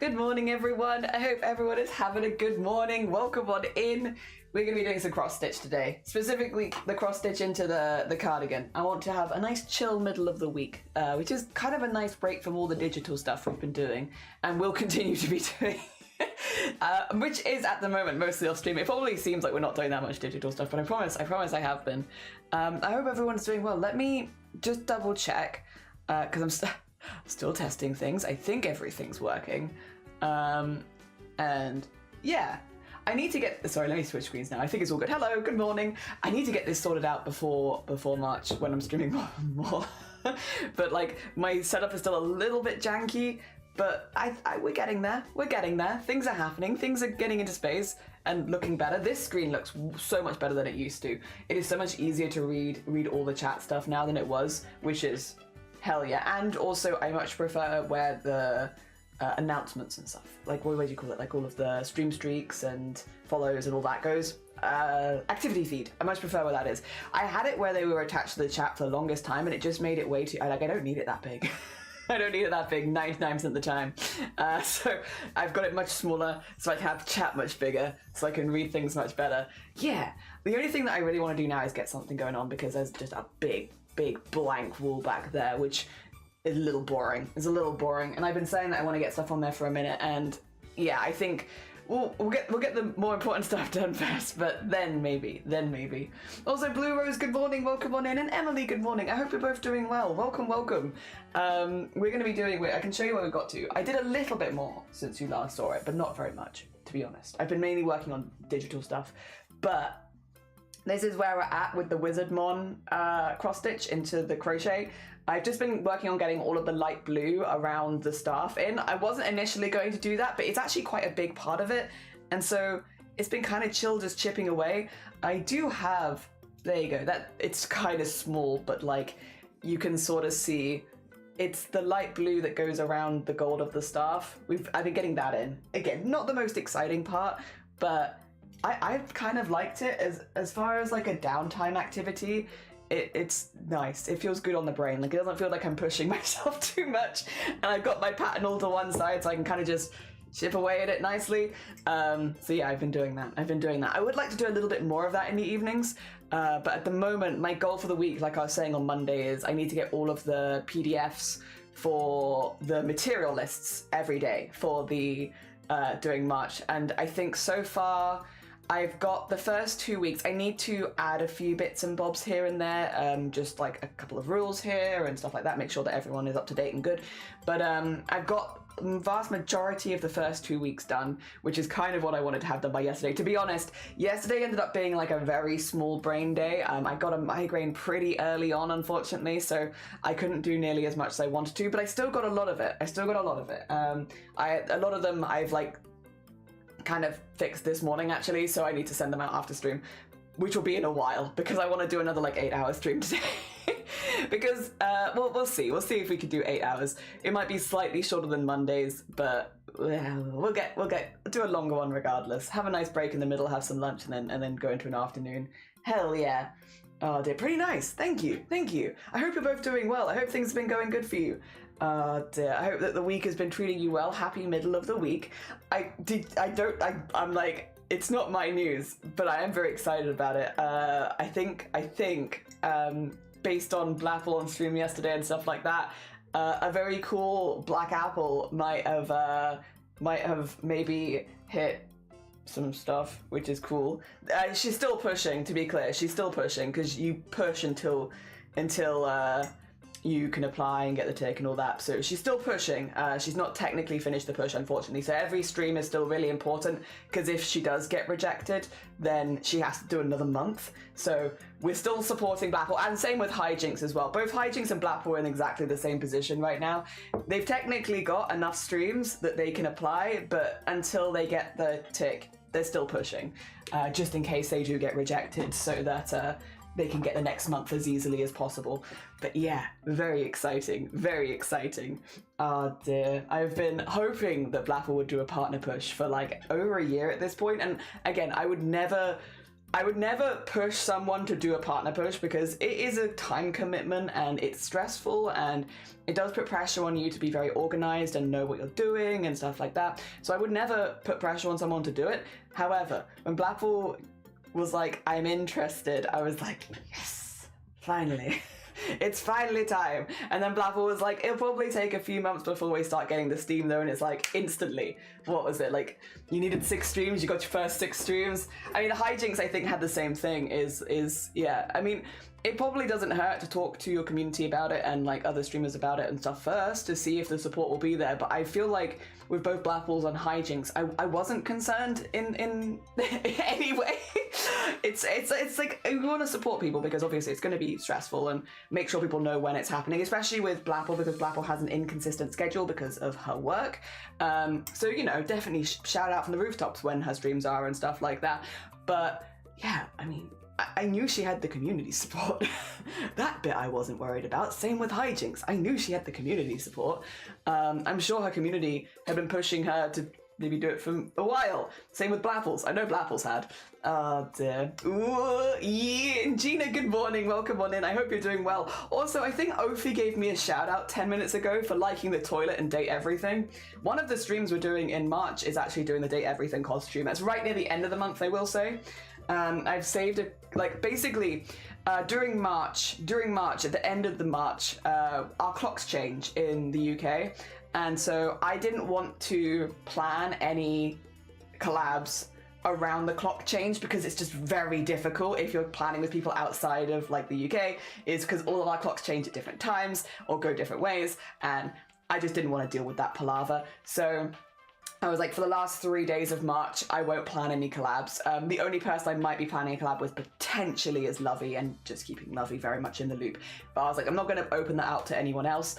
Good morning, everyone. I hope everyone is having a good morning. Welcome on in. We're going to be doing some cross stitch today, specifically the cross stitch into the cardigan. I want to have a nice chill middle of the week, which is kind of a nice break from all the digital stuff we've been doing and will continue to be doing. Which is at the moment mostly off stream. It probably seems like we're not doing that much digital stuff, but I promise I have been. I hope everyone's doing well. Let me just double check, because I'm still testing things. I think everything's working. And yeah, I need to get, sorry, let me switch screens now. I think it's all good. Hello, good morning. I need to get this sorted out before March when I'm streaming more. But like, my setup is still a little bit janky, but we're getting there. We're getting there. Things are happening. Things are getting into space and looking better. This screen looks so much better than it used to. It is so much easier to read all the chat stuff now than it was, which is hell yeah. And also, I much prefer where the announcements and stuff, like what do you call it, like all of the stream streaks and follows and all that goes. Activity feed, I much prefer where that is. I had it where they were attached to the chat for the longest time and it just made it way too, I don't need it that big. I don't need it that big 99% of the time. So I've got it much smaller so I can have chat much bigger so I can read things much better. Yeah, the only thing that I really want to do now is get something going on because there's just a big blank wall back there, which is a little boring. It's a little boring, and I've been saying that I want to get stuff on there for a minute, and yeah, I think we'll get the more important stuff done first, but then maybe. Also, Blue Rose, good morning, welcome on in, and Emily, good morning. I hope you're both doing well. Welcome. We're going to be doing, I can show you where we got to. I did a little bit more since you last saw it, but not very much, to be honest. I've been mainly working on digital stuff, but this is where we're at with the Wizardmon cross stitch into the crochet. I've just been working on getting all of the light blue around the staff in. I wasn't initially going to do that, but it's actually quite a big part of it. And so it's been kind of chill just chipping away. I do have, there you go, that it's kind of small, but like you can sort of see it's the light blue that goes around the gold of the staff. I've been getting that in. Again, not the most exciting part, but I've kind of liked it as far as like a downtime activity. It's nice. It feels good on the brain. Like it doesn't feel like I'm pushing myself too much. And I've got my pattern all to one side so I can kind of just chip away at it nicely. So yeah, I've been doing that. I would like to do a little bit more of that in the evenings. But at the moment, my goal for the week, like I was saying on Monday, is I need to get all of the PDFs for the material lists every day for the doing March. And I think so far, I've got the first 2 weeks. I need to add a few bits and bobs here and there, just like a couple of rules here and stuff like that, make sure that everyone is up to date and good. But I've got the vast majority of the first 2 weeks done, which is kind of what I wanted to have done by yesterday. To be honest, yesterday ended up being like a very small brain day. I got a migraine pretty early on, unfortunately, so I couldn't do nearly as much as I wanted to, but I still got a lot of it. A lot of them I've like kind of fixed this morning actually, so I need to send them out after stream, which will be in a while because I want to do another like 8-hour stream today. Because we'll see if we can do 8 hours. It might be slightly shorter than Mondays, but we'll do a longer one regardless. Have a nice break in the middle, have some lunch, and then go into an afternoon. Hell yeah. Oh dear, pretty nice. Thank you. I hope you're both doing well. I hope things have been going good for you. Dear. I hope that the week has been treating you well. Happy middle of the week. I'm like, it's not my news, but I am very excited about it. I think, based on Blapple on stream yesterday and stuff like that, a very cool Black Apple might have maybe hit some stuff, which is cool. She's still pushing, to be clear. She's still pushing because you push until you can apply and get the tick and all that. So she's still pushing. She's not technically finished the push, unfortunately. So every stream is still really important because if she does get rejected, then she has to do another month. So we're still supporting Blapple, and same with Hijinks as well. Both Hijinks and Blapple are in exactly the same position right now. They've technically got enough streams that they can apply, but until they get the tick, they're still pushing, just in case they do get rejected, so that they can get the next month as easily as possible. But yeah, very exciting. Oh dear. I've been hoping that Blapple would do a partner push for like over a year at this point. And again, I would never I would never push someone to do a partner push because it is a time commitment and it's stressful and it does put pressure on you to be very organized and know what you're doing and stuff like that. So I would never put pressure on someone to do it. However, when Blackpool was like, I'm interested, I was like, yes, finally. It's finally time. And then Blackpool was like, it'll probably take a few months before we start getting the steam though, and it's like instantly. What was it, like you needed 6 streams, you got your first 6 streams. I mean, Hijinks I think had the same thing, yeah, I mean, it probably doesn't hurt to talk to your community about it and like other streamers about it and stuff first to see if the support will be there. But I feel like with both Blackpools and Hijinks, I wasn't concerned in any way. It's like we want to support people because obviously it's going to be stressful and make sure people know when it's happening, especially with Blackpool because Blackpool has an inconsistent schedule because of her work. So you know, definitely shout out from the rooftops when her streams are and stuff like that. But yeah, I mean, I knew she had the community support. That bit I wasn't worried about. Same with Hijinks. I knew she had the community support. I'm sure her community had been pushing her to maybe do it for a while. Same with Blapples. I know Blapples had. Oh dear. Ooh, yeah. Gina, good morning. Welcome on in. I hope you're doing well. Also, I think Ophi gave me a shout out 10 minutes ago for liking the toilet and Date Everything. One of the streams we're doing in March is actually doing the Date Everything costume. That's right near the end of the month, I will say. I've saved it, like basically during March, at the end of the March, our clocks change in the UK. And so I didn't want to plan any collabs around the clock change because it's just very difficult if you're planning with people outside of like the UK, is because all of our clocks change at different times or go different ways. And I just didn't want to deal with that palaver. So I was like, for the last 3 days of March, I won't plan any collabs. The only person I might be planning a collab with potentially is Lovey, and just keeping Lovey very much in the loop. But I was like, I'm not going to open that out to anyone else.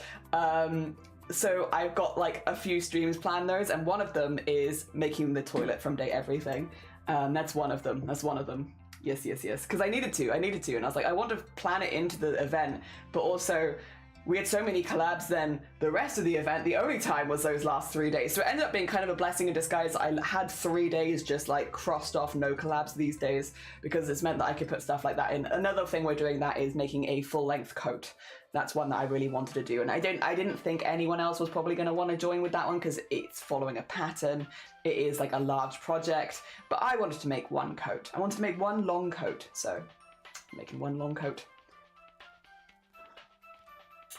So I've got like a few streams planned those, and one of them is making the toilet from Date Everything. That's one of them. Yes. Because I needed to, and I was like, I want to plan it into the event, but also we had so many collabs then the rest of the event, the only time was those last 3 days. So it ended up being kind of a blessing in disguise. I had 3 days just like crossed off no collabs these days because it's meant that I could put stuff like that in. Another thing we're doing that is making a full length coat. That's one that I really wanted to do. And I didn't think anyone else was probably going to want to join with that one because it's following a pattern. It is like a large project, but I wanted to make one coat. I wanted to make one long coat. So I'm making one long coat.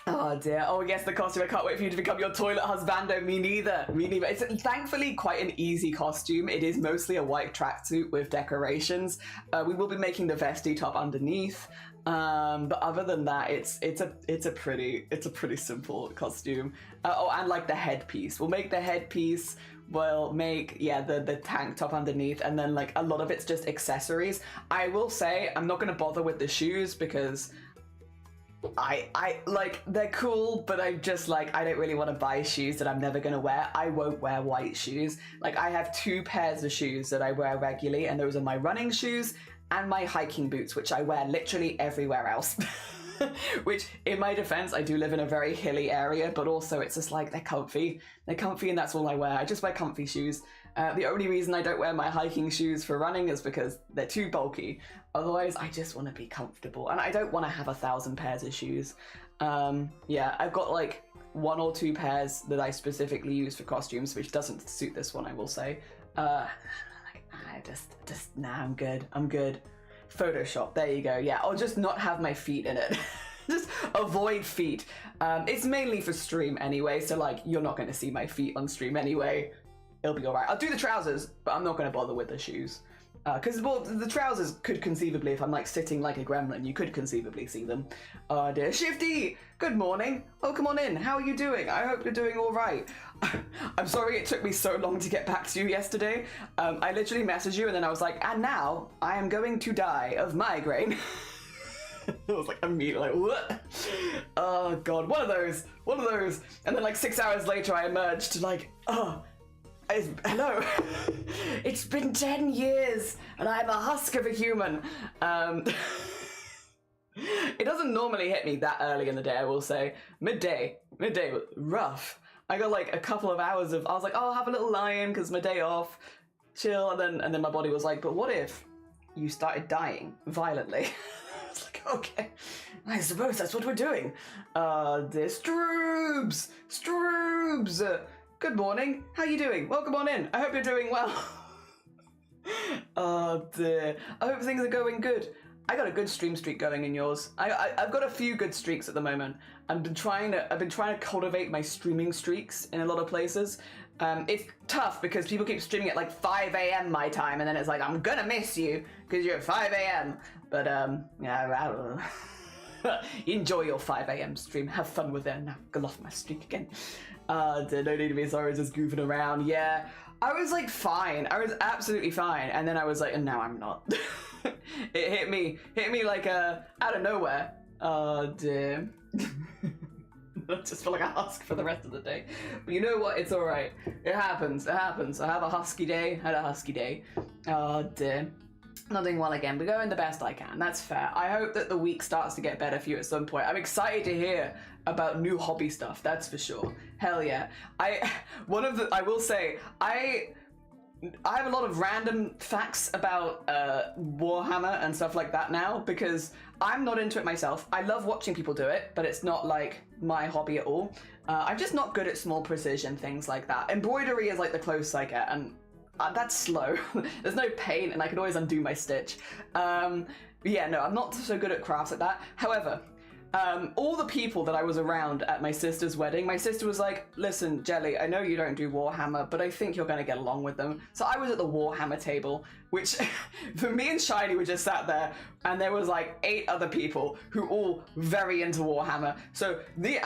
Oh dear. Oh yes, the costume. I can't wait for you to become your toilet husbando. Me neither. It's thankfully quite an easy costume. It is mostly a white tracksuit with decorations. We will be making the vesty top underneath. But other than that, it's a pretty simple costume. Oh, and like the headpiece. We'll make the headpiece. We'll make, yeah, the tank top underneath, and then like a lot of it's just accessories. I will say I'm not gonna bother with the shoes because I like, they're cool, but I'm just like, I don't really want to buy shoes that I'm never going to wear. I won't wear white shoes. Like, I have 2 pairs of shoes that I wear regularly, and those are my running shoes and my hiking boots, which I wear literally everywhere else. Which, in my defense, I do live in a very hilly area, but also it's just like, they're comfy. They're comfy, and that's all I wear. I just wear comfy shoes. The only reason I don't wear my hiking shoes for running is because they're too bulky. Otherwise, I just want to be comfortable, and I don't want to have 1,000 pairs of shoes. Yeah, I've got like 1 or 2 pairs that I specifically use for costumes, which doesn't suit this one, I will say. Nah, I'm good. Photoshop, there you go. Yeah, I'll just not have my feet in it. Just avoid feet. It's mainly for stream anyway, so like, you're not going to see my feet on stream anyway. It'll be alright. I'll do the trousers, but I'm not going to bother with the shoes. Because, well, the trousers could conceivably, if I'm like sitting like a gremlin, you could conceivably see them. Oh dear. Shifty, good morning. Welcome on in. How are you doing? I hope you're doing alright. I'm sorry it took me so long to get back to you yesterday. I literally messaged you and then I was like, and now I am going to die of migraine. I was like immediately like, what? Oh god, one of those. And then like 6 hours later I emerged like, oh, hello. It's been 10 years and I'm a husk of a human. It doesn't normally hit me that early in the day, I will say. Midday was rough. I got like a couple of hours of, I was like, oh, I'll have a little lie-in because my day off, chill, and then my body was like, but what if you started dying violently. It's like, okay, I suppose that's what we're doing. There's Stroobs! Good morning, how you doing? Welcome on in, I hope you're doing well. Dear. I hope things are going good. I got a good stream streak going in yours. I've got a few good streaks at the moment. I've been trying to cultivate my streaming streaks in a lot of places. It's tough because people keep streaming at like 5 a.m. my time, and then it's like, I'm gonna miss you because you're at 5 a.m. But yeah, I don't know. Enjoy your 5 a.m. stream. Have fun with it. Now go off my streak again. No need to be sorry, just goofing around. Yeah, I was like fine. I was absolutely fine, and then I was like, and now I'm not. It hit me like out of nowhere. Dear. I just feel like a husk for the rest of the day. But you know what? It's all right. It happens. I have a husky day. Had a husky day. Dear. Not doing well again, but going the best I can. That's fair. I hope that the week starts to get better for you at some point. I'm excited to hear about new hobby stuff. That's for sure. Hell yeah. I will say I have a lot of random facts about Warhammer and stuff like that now because I'm not into it myself. I love watching people do it, but it's not like my hobby at all. I'm just not good at small precision things like that. Embroidery is like the closest I get, and that's slow. There's no paint, and I can always undo my stitch. Yeah, no, I'm not so good at crafts like that. However, all the people that I was around at my sister's wedding, my sister was like, listen, Jelly, I know you don't do Warhammer, but I think you're going to get along with them. So I was at the Warhammer table, which for me and Shiny were just sat there, and there was like 8 other people who all very into Warhammer. So they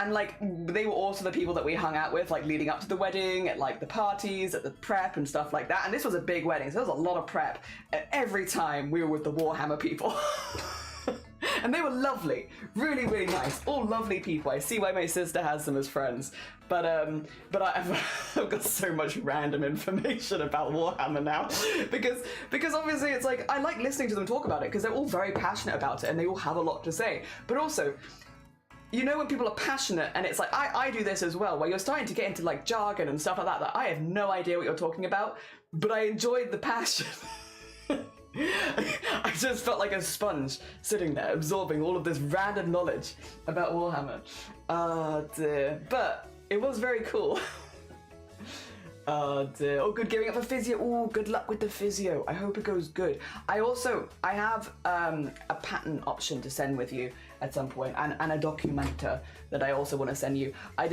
were also the people that we hung out with, like leading up to the wedding, at like the parties, at the prep and stuff like that. And this was a big wedding, so there was a lot of prep. And every time we were with the Warhammer people. And they were lovely, really, really nice, all lovely people. I see why my sister has them as friends, but I've got so much random information about Warhammer now, because obviously it's like I like listening to them talk about it because they're all very passionate about it and they all have a lot to say. But also, you know, when people are passionate and it's like I do this as well, where you're starting to get into like jargon and stuff like that I have no idea what you're talking about, but I enjoyed the passion. I just felt like a sponge sitting there absorbing all of this random knowledge about Warhammer. Dear. But it was very cool. Dear. Oh, good, gearing up for physio. Oh, good luck with the physio. I hope it goes good. I have a pattern option to send with you at some point, and a documenter that I also want to send you. I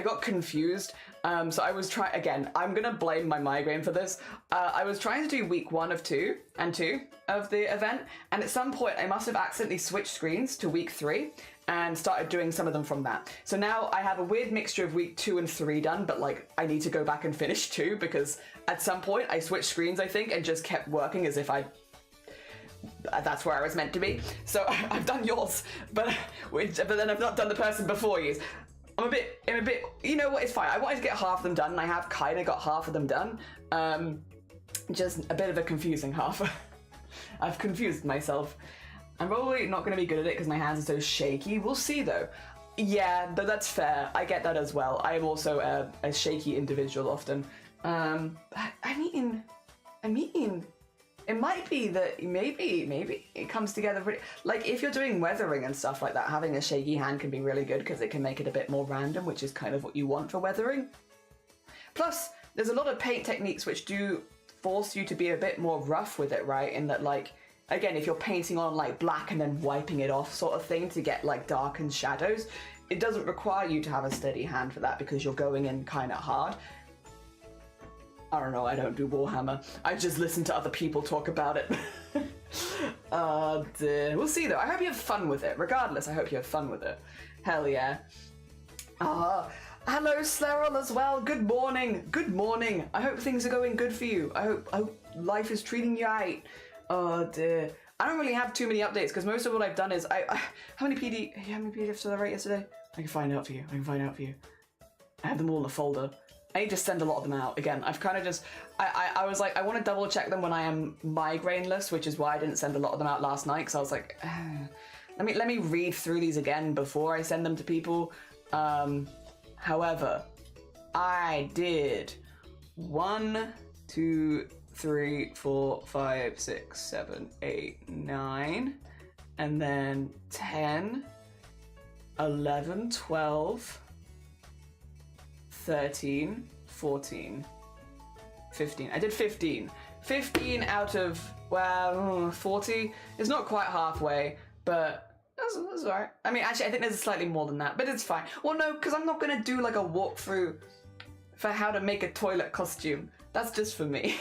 got confused. So I was trying, again, I'm gonna blame my migraine for this. I was trying to do week 1 of 2 and 2 of the event, and at some point I must have accidentally switched screens to week 3 and started doing some of them from that. So now I have a weird mixture of week 2 and 3 done, but like I need to go back and finish 2 because at some point I switched screens, I think, and just kept working as if that's where I was meant to be. So I've done yours, but then I've not done the person before you. I'm a bit, you know what, it's fine. I wanted to get half of them done, and I have kind of got half of them done. Just a bit of a confusing half. I've confused myself. I'm probably not going to be good at it because my hands are so shaky. We'll see though. Yeah, but that's fair. I get that as well. I am also a shaky individual often. I mean, it might be that maybe it comes together pretty, like if you're doing weathering and stuff like that, having a shaky hand can be really good because it can make it a bit more random, which is kind of what you want for weathering. Plus, there's a lot of paint techniques which do force you to be a bit more rough with it, right? In that, like, again, if you're painting on like black and then wiping it off sort of thing to get like darkened shadows, it doesn't require you to have a steady hand for that because you're going in kind of hard. I don't know, I don't do Warhammer. I just listen to other people talk about it. Dear. We'll see though. I hope you have fun with it. Regardless, I hope you have fun with it. Hell yeah. Hello Slerol as well. Good morning. Good morning. I hope things are going good for you. I hope life is treating you right. Oh dear. I don't really have too many updates because most of what I've done is how many PDFs did I write yesterday? I can find out for you. I have them all in a folder. I need to send a lot of them out. Again, I've kind of just, I was like, I want to double check them when I am migraineless, which is why I didn't send a lot of them out last night, because I was like, let me read through these again before I send them to people. However, I did 1, 2, 3, 4, 5, 6, 7, 8, 9, and then 10, 11, 12, 13, 14, 15. I did 15. 15 out of, well, 40. It's not quite halfway, but that's all right. I mean, actually, I think there's slightly more than that, but it's fine. Well, no, because I'm not going to do like a walkthrough for how to make a toilet costume. That's just for me.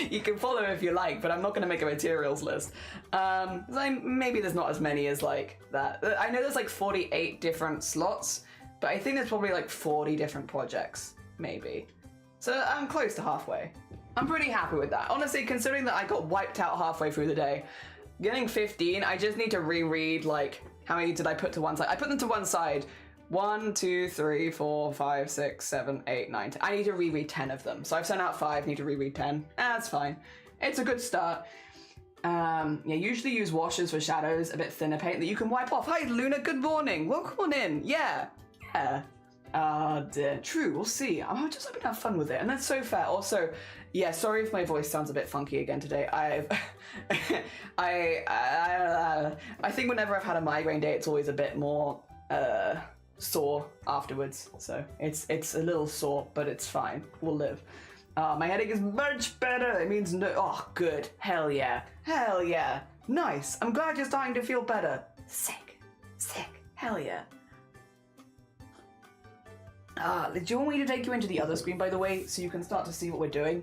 You can follow if you like, but I'm not going to make a materials list. Maybe there's not as many as like that. I know there's like 48 different slots, but I think there's probably like 40 different projects, maybe. So I'm close to halfway. I'm pretty happy with that. Honestly, considering that I got wiped out halfway through the day, getting 15, I just need to reread like, how many did I put to one side? I put them to one side. 1, 2, 3, 4, 5, 6, 7, 8, 9, 10. I need to reread 10 of them. So I've sent out 5, need to reread 10. That's fine. It's a good start. Yeah, usually use washes for shadows, a bit thinner paint that you can wipe off. Hi, Luna, good morning. Welcome on in. Yeah. Dear. True, we'll see. I'm just hoping to have fun with it. And that's so fair. Also, yeah, sorry if my voice sounds a bit funky again today. I think whenever I've had a migraine day, it's always a bit more, sore afterwards, so it's a little sore, but it's fine. We'll live. My headache is much better. It means no. Oh, good. Hell yeah. Hell yeah. Nice. I'm glad you're starting to feel better. Sick. Hell yeah. Do you want me to take you into the other screen, by the way, so you can start to see what we're doing?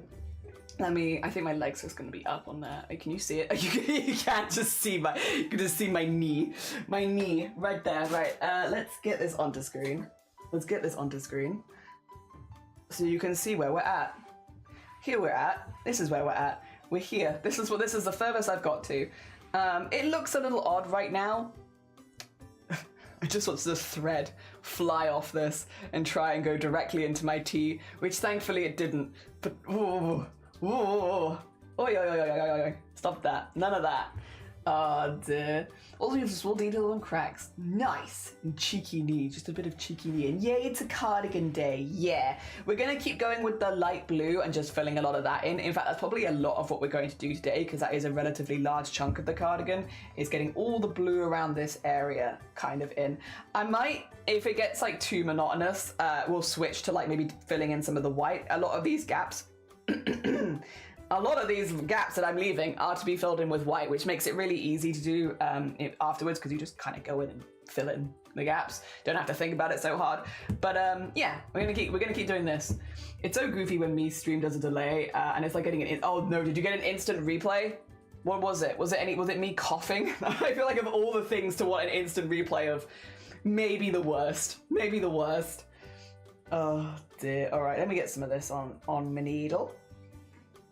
I think my leg's just gonna be up on there. Can you see it? You can't just see you can just see my knee. My knee, right there, right. Let's get this onto screen. So you can see where we're at. Here we're at. This is where we're at. We're here. This is the furthest I've got to. It looks a little odd right now. I just watched the thread fly off this and try and go directly into my tea, which thankfully it didn't. But, Whoa. Oi. Stop that. None of that. Oh, dear. Also, you have small detail and cracks. Nice. And cheeky knee. Just a bit of cheeky knee. And yay, it's a cardigan day. Yeah. We're going to keep going with the light blue and just filling a lot of that in. In fact, that's probably a lot of what we're going to do today, because that is a relatively large chunk of the cardigan, is getting all the blue around this area kind of in. I might, if it gets like too monotonous, we'll switch to like maybe filling in some of the white. A lot of these gaps that I'm leaving are to be filled in with white, which makes it really easy to do afterwards, because you just kind of go in and fill in the gaps. Don't have to think about it so hard. But yeah, we're gonna keep doing this. It's so goofy when me stream does a delay, and it's like getting an oh no, did you get an instant replay? What was it? Was it me coughing? I feel like of all the things to want an instant replay of, maybe the worst. Oh dear. All right, let me get some of this on my needle.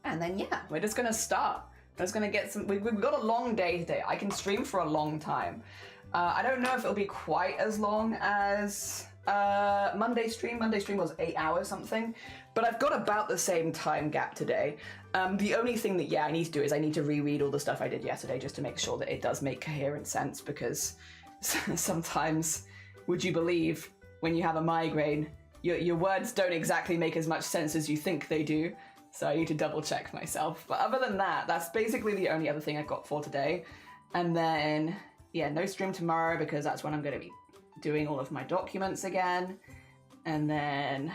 And then, yeah, we're just going to start. We're just going to get some... We've got a long day today. I can stream for a long time. I don't know if it'll be quite as long as Monday stream. Monday stream was 8 hours something. But I've got about the same time gap today. The only thing that, I need to do is I need to reread all the stuff I did yesterday just to make sure that it does make coherent sense, because sometimes, would you believe, when you have a migraine, your words don't exactly make as much sense as you think they do. So I need to double check myself. But other than that, that's basically the only other thing I've got for today. And then, no stream tomorrow, because that's when I'm going to be doing all of my documents again. And then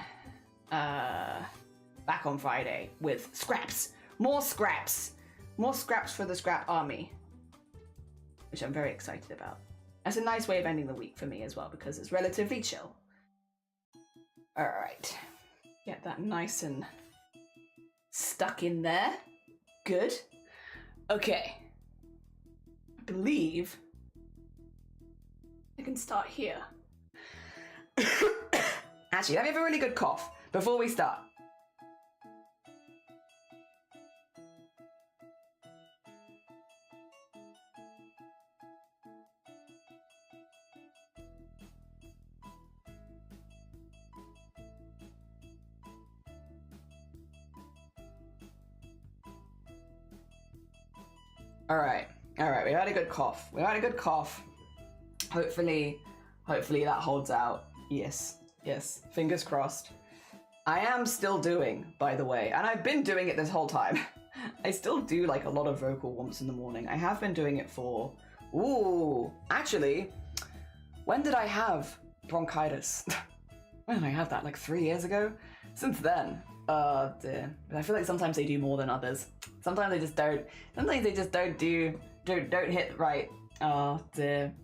back on Friday with scraps. More scraps for the scrap army, which I'm very excited about. That's a nice way of ending the week for me as well, because it's relatively chill. All right, get that nice and stuck in there. Good. Okay. I believe I can start here. Actually, let me have a really good cough before we start. All right. We had a good cough. Hopefully that holds out. Yes. Fingers crossed. I am still doing, by the way, and I've been doing it this whole time. I still do like a lot of vocal warmths in the morning. I have been doing it for, actually, when did I have bronchitis? When did I have that? Like 3 years ago? Since then, dear. But I feel like sometimes they do more than others. Sometimes they just don't. Sometimes they just don't hit right. Oh dear.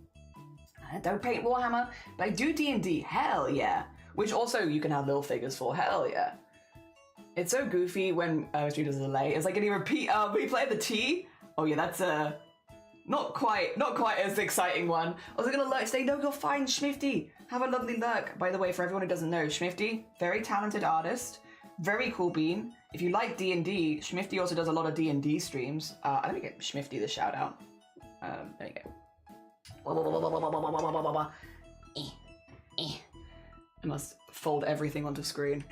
I don't paint Warhammer, but I do D&D. Hell yeah. Which also you can have little figures for. Hell yeah. It's so goofy when Street does a delay. It's like, can you replay the T? Oh yeah, that's not quite as exciting one. I was gonna lurk, say, no, you're fine, Schmifty. Have a lovely lurk. By the way, for everyone who doesn't know, Schmifty, very talented artist, very cool bean. If you like D&D, Schmifty also does a lot of D&D streams. Let me get Schmifty the shout out. There you go. I must fold everything onto screen.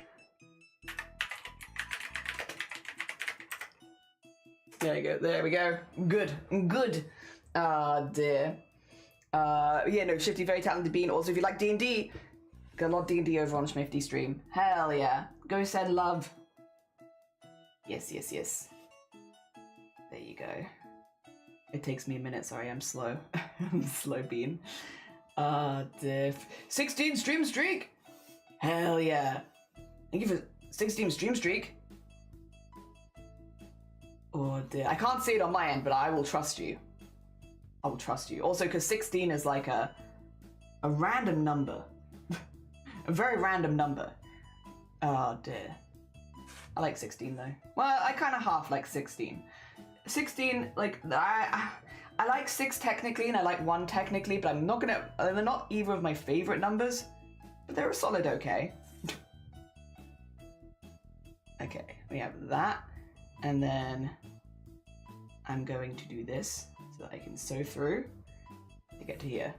There you go. There we go. Good. Dear. Yeah, no, Shifty, very talented bean. Also, if you like D&D, got a lot of D&D over on Schmifty stream. Hell yeah. Go send love. Yes. There you go. It takes me a minute. Sorry, I'm slow. I'm slow bean. Dear. 16 stream streak. Hell yeah. Thank you for 16 stream streak. Oh dear. I can't see it on my end, but I will trust you. I will trust you. Also, because 16 is like a random number. A very random number. Oh dear. I like 16 though. Well, I kind of half like 16. 16, like, I like 6 technically and I like 1 technically, but they're not either of my favorite numbers, but they're a solid okay. Okay, we have that, and then I'm going to do this so that I can sew through to get to here.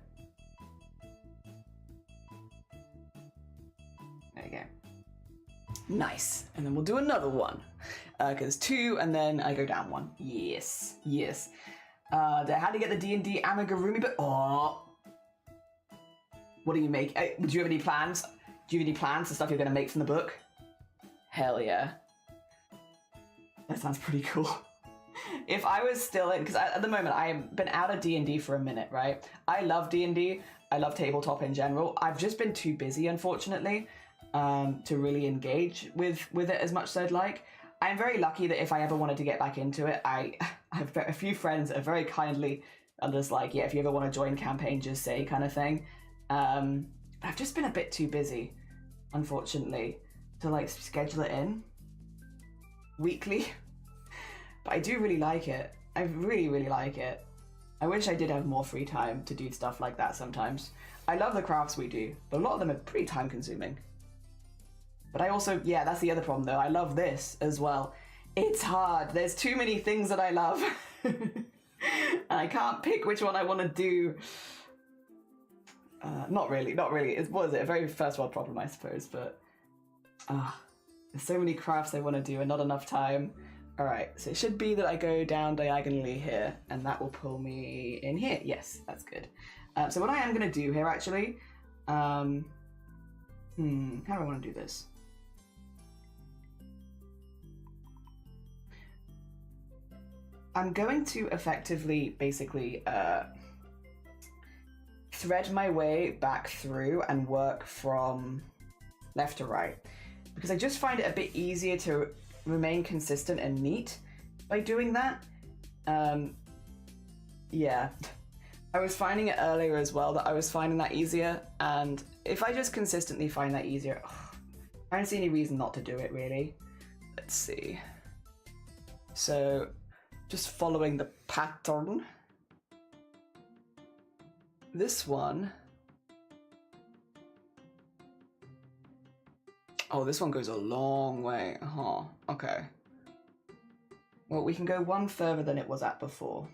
There you go. Nice. And then we'll do another one. Because 2 and then I go down 1. Yes. How to get the D&D amigurumi, but what do you make? Do you have any plans? Do you have any plans for stuff you're going to make from the book? Hell yeah. That sounds pretty cool. If I was still in, because at the moment I've been out of D&D for a minute, right? I love D&D. I love tabletop in general. I've just been too busy, unfortunately, to really engage with it as much as I'd like. I'm very lucky that if I ever wanted to get back into it, I have a few friends that are very kindly are just like, yeah, if you ever want to join campaign, just say kind of thing. I've just been a bit too busy, unfortunately, to like schedule it in weekly. But I do really like it. I really, really like it. I wish I did have more free time to do stuff like that sometimes. I love the crafts we do, but a lot of them are pretty time consuming. But I also, yeah, that's the other problem though. I love this as well. It's hard. There's too many things that I love. And I can't pick which one I want to do. Not really. What is it? A very first world problem, I suppose, but there's so many crafts I want to do and not enough time. All right, so it should be that I go down diagonally here and that will pull me in here. Yes, that's good. So what I am going to do here actually, how do I want to do this? I'm going to effectively, basically, thread my way back through and work from left to right. Because I just find it a bit easier to remain consistent and neat by doing that. Yeah. I was finding it earlier as well that I was finding that easier, and if I just consistently find that easier, I don't see any reason not to do it, really. Let's see. So, just following the pattern. This one. Oh, this one goes a long way. Okay. Well, we can go one further than it was at before.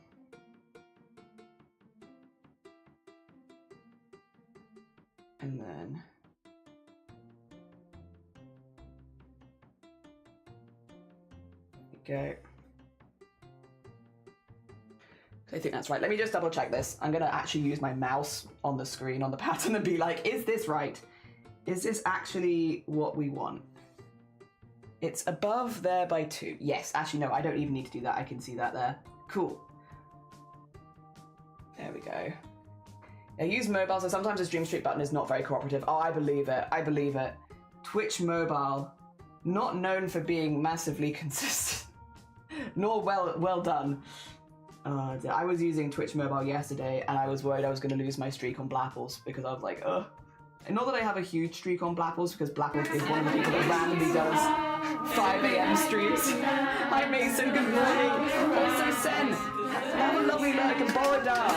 And then... there we go. I think that's right. Let me just double check this. I'm going to actually use my mouse on the screen on the pattern and be like, is this right? Is this actually what we want? It's above there by 2. Yes, actually, no, I don't even need to do that. I can see that there. Cool. There we go. I use mobile, so sometimes the Stream Street button is not very cooperative. Oh, I believe it. I believe it. Twitch mobile, not known for being massively consistent, nor well done. I was using Twitch mobile yesterday, and I was worried I was going to lose my streak on Blapples because I was like, ugh. And not that I have a huge streak on Blapples, because Blapples is one of the people that randomly does 5 a.m. streams. Hi Mason, good morning. Also Sen, have a lovely lurk and Borodar.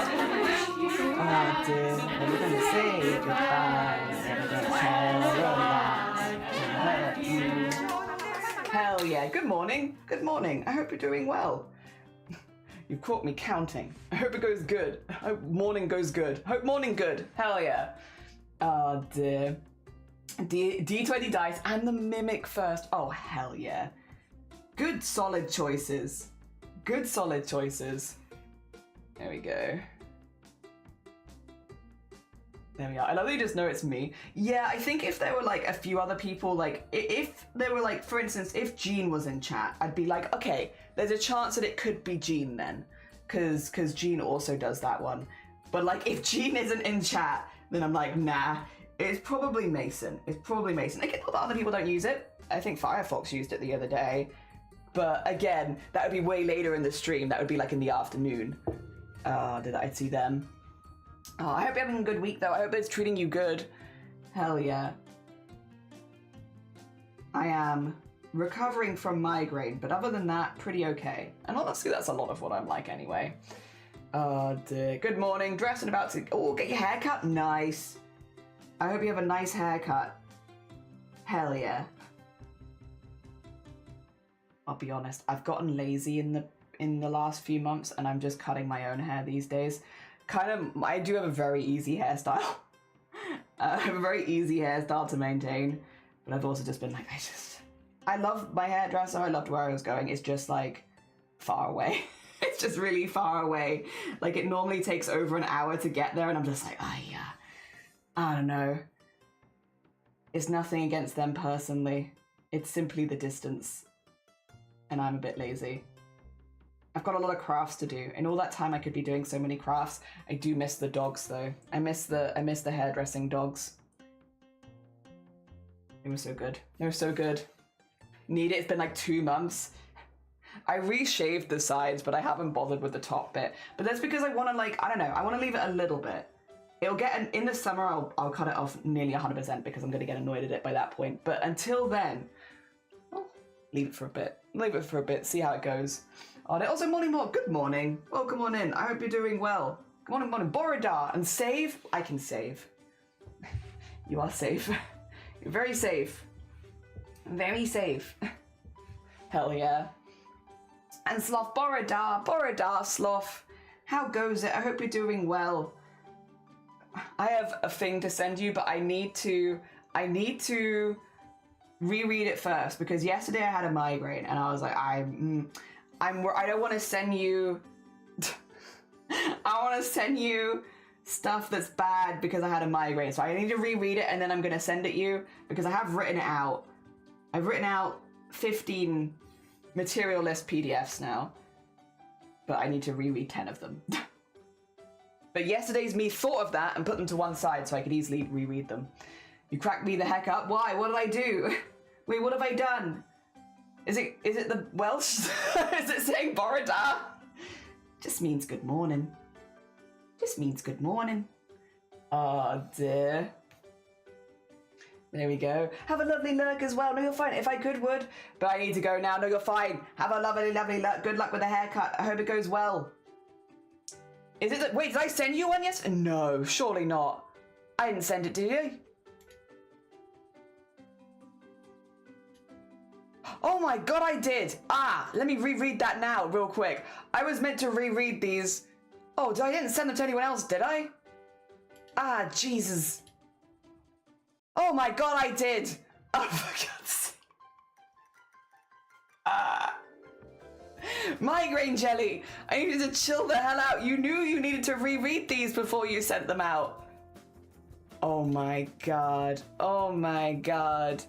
Oh dear, we're going to say goodbye. Hell yeah, good morning. Good morning. I hope you're doing well. You've caught me counting. I hope it goes good. I hope morning goes good. Hope morning good. Hell yeah. Oh dear. D20 dice and the Mimic first. Oh hell yeah. Good solid choices. Good solid choices. There we go. There we are. I love that you just know it's me. Yeah, I think if there were like a few other people, like if there were like, for instance, if Jean was in chat, I'd be like, okay, there's a chance that it could be Jean then. Cause Jean also does that one. But like if Jean isn't in chat, then I'm like, nah, it's probably Mason. It's probably Mason. I get that other people don't use it. I think Firefox used it the other day. But again, that would be way later in the stream. That would be like in the afternoon. Did I see them? Oh, I hope you're having a good week though. I hope it's treating you good. Hell yeah. I am recovering from migraine, but other than that, pretty okay. And honestly, that's a lot of what I'm like anyway. Oh dear. Good morning. Dressed and about to... Oh, get your hair cut? Nice. I hope you have a nice haircut. Hell yeah. I'll be honest, I've gotten lazy in the last few months and I'm just cutting my own hair these days. I do have a very easy hairstyle. I have a very easy hairstyle to maintain, but I've also just been like, I love my hairdresser. I loved where I was going. It's just like far away. It's just really far away. Like it normally takes over an hour to get there and I'm just like, I don't know. It's nothing against them personally. It's simply the distance. And I'm a bit lazy. I've got a lot of crafts to do. In all that time I could be doing so many crafts. I do miss the dogs though. I miss the hairdressing dogs. They were so good. They were so good. Need it. It's been like 2 months. I reshaved the sides, but I haven't bothered with the top bit. But that's because I want to like, I don't know, I want to leave it a little bit. It'll get, in the summer I'll cut it off nearly 100% because I'm going to get annoyed at it by that point. But until then, well, leave it for a bit. Leave it for a bit, see how it goes. Oh, also morning, good morning. Welcome on in. I hope you're doing well. Good morning, morning. Borodar, and save? I can save. You are safe. You're very safe. Very safe. Hell yeah. And Sloth, Borodar, Sloth. How goes it? I hope you're doing well. I have a thing to send you, but I need to reread it first because yesterday I had a migraine and I was like, I don't want to send you. I want to send you stuff that's bad because I had a migraine. So I need to reread it and then I'm going to send it you because I have written it out. I've written out 15 material list PDFs now, but I need to reread 10 of them. But yesterday's me thought of that and put them to one side so I could easily reread them. You cracked me the heck up. Why? What did I do? Wait, what have I done? Is it the Welsh? Is it saying Borodar? Just means good morning. Just means good morning. Oh dear. There we go. Have a lovely lurk as well. No, you're fine. If I could, would. But I need to go now. No, you're fine. Have a lovely, lovely lurk. Good luck with the haircut. I hope it goes well. Is it that... Wait, did I send you one yesterday? No, surely not. I didn't send it, did you? Oh my god, I did. Let me reread that now real quick. I was meant to reread these. Oh, I didn't send them to anyone else, did I? Jesus. Oh my god, I did. Oh for God's sake. Migraine jelly. I needed to chill the hell out. You knew you needed to reread these before you sent them out. Oh my god. Oh my god.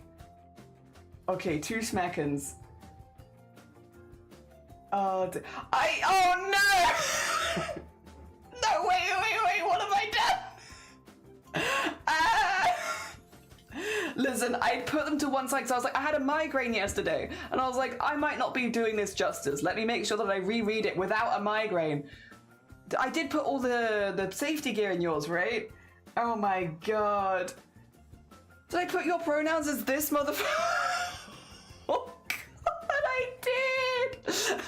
Okay, 2 seconds. Oh no! No, wait, what have I done? Listen, I put them to one side because I was like, I had a migraine yesterday, and I was like, I might not be doing this justice. Let me make sure that I reread it without a migraine. I did put all the safety gear in yours, right? Oh my god. Did I put your pronouns as this motherfucker? Oh god, I did!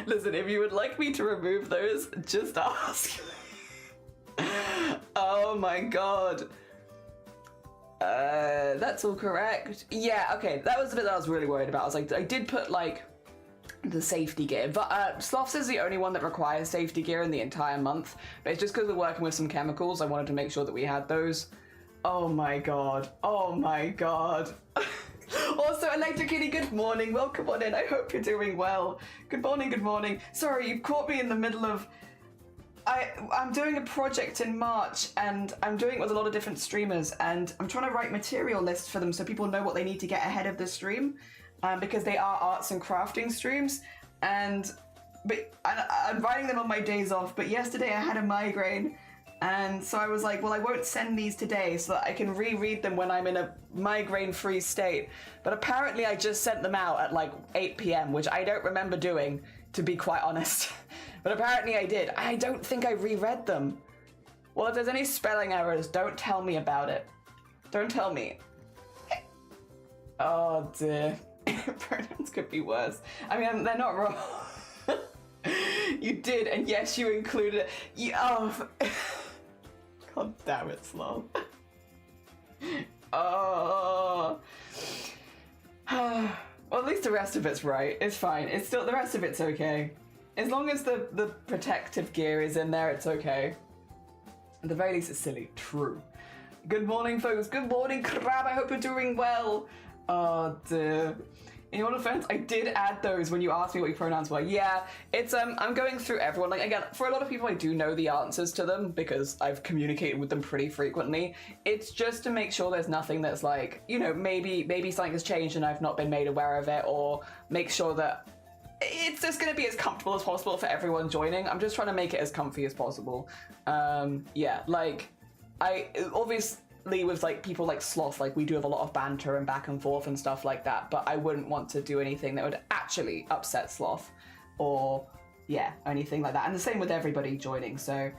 Listen, if you would like me to remove those, just ask. Oh my god. That's all correct. Yeah, okay, that was the bit that I was really worried about. I was like, I did put like the safety gear, but Sloths is the only one that requires safety gear in the entire month, but it's just because we're working with some chemicals. I wanted to make sure that we had those. Oh my god. Oh my god. Also, Electric Kitty, good morning. Welcome on in. I hope you're doing well. Good morning, good morning. Sorry, you've caught me in the middle of... I'm doing a project in March, and I'm doing it with a lot of different streamers, and I'm trying to write material lists for them so people know what they need to get ahead of the stream, because they are arts and crafting streams, and I'm writing them on my days off, but yesterday I had a migraine, and so I was like, well, I won't send these today so that I can reread them when I'm in a migraine-free state. But apparently I just sent them out at like 8 p.m, which I don't remember doing, to be quite honest. But apparently I did. I don't think I reread them. Well, if there's any spelling errors, don't tell me about it. Don't tell me. Oh dear. Pronouns could be worse. I mean, they're not wrong. You did, and yes, you included it. Oh. God damn it, Slow. Oh. Well, at least the rest of it's right. It's fine. It's still, the rest of it's okay. As long as the protective gear is in there, it's okay. At the very least, it's silly. True. Good morning, folks. Good morning, Crab. I hope you're doing well. Oh, dear. In your defense, I did add those when you asked me what your pronouns were. Yeah, it's, I'm going through everyone. Like, again, for a lot of people, I do know the answers to them because I've communicated with them pretty frequently. It's just to make sure there's nothing that's like, you know, maybe something has changed and I've not been made aware of it, or make sure that it's just going to be as comfortable as possible for everyone joining. I'm just trying to make it as comfy as possible. Yeah, like, I obviously with like people like Sloth, like we do have a lot of banter and back and forth and stuff like that, but I wouldn't want to do anything that would actually upset Sloth or yeah, anything like that. And the same with everybody joining. So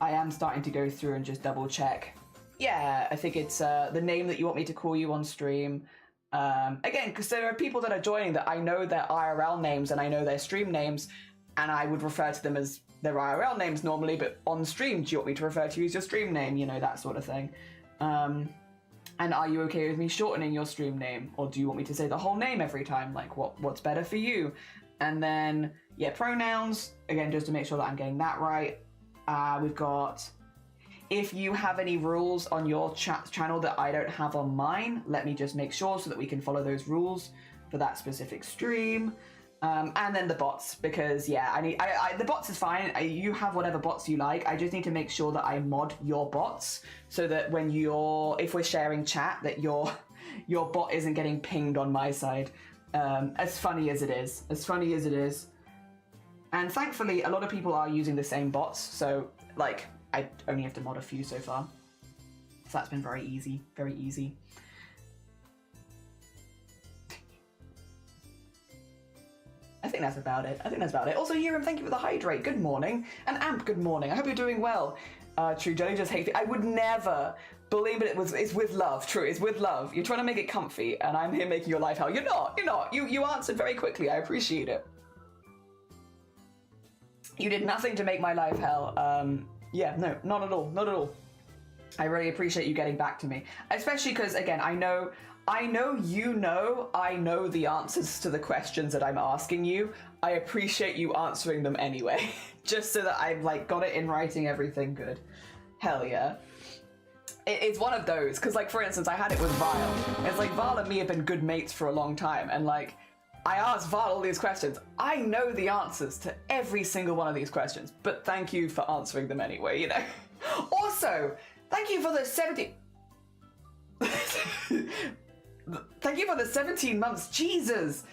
I am starting to go through and just double check. Yeah, I think it's the name that you want me to call you on stream. Again, because there are people that are joining that I know their IRL names and I know their stream names, and I would refer to them as their IRL names normally, but on stream, do you want me to refer to you as your stream name? You know, that sort of thing. And are you okay with me shortening your stream name? Or do you want me to say the whole name every time? Like, what's better for you? And then, yeah, pronouns. Again, just to make sure that I'm getting that right. We've got, if you have any rules on your channel that I don't have on mine, let me just make sure so that we can follow those rules for that specific stream. And then the bots, because yeah, the bots is fine. You have whatever bots you like. I just need to make sure that I mod your bots so that when if we're sharing chat, that your bot isn't getting pinged on my side. As funny as it is. And thankfully, a lot of people are using the same bots. So like, I only have to mod a few so far. So that's been very easy, very easy. I think that's about it. Also, Hiram, thank you for the hydrate. Good morning. And Amp, good morning. I hope you're doing well. True, Jelly just hates it. I would never bully, but it's with love. True, it's with love. You're trying to make it comfy, and I'm here making your life hell. You're not. You answered very quickly. I appreciate it. You did nothing to make my life hell. Yeah, no, not at all. I really appreciate you getting back to me. Especially because, again, I know I know the answers to the questions that I'm asking you. I appreciate you answering them anyway. Just so that I've like got it in writing, everything good. Hell yeah. It's one of those, because like for instance, I had it with Vile. It's like Vile and me have been good mates for a long time, and like I asked Vile all these questions. I know the answers to every single one of these questions, but thank you for answering them anyway, you know? Also, Thank you for the 70... Thank you for the 17 months. Jesus.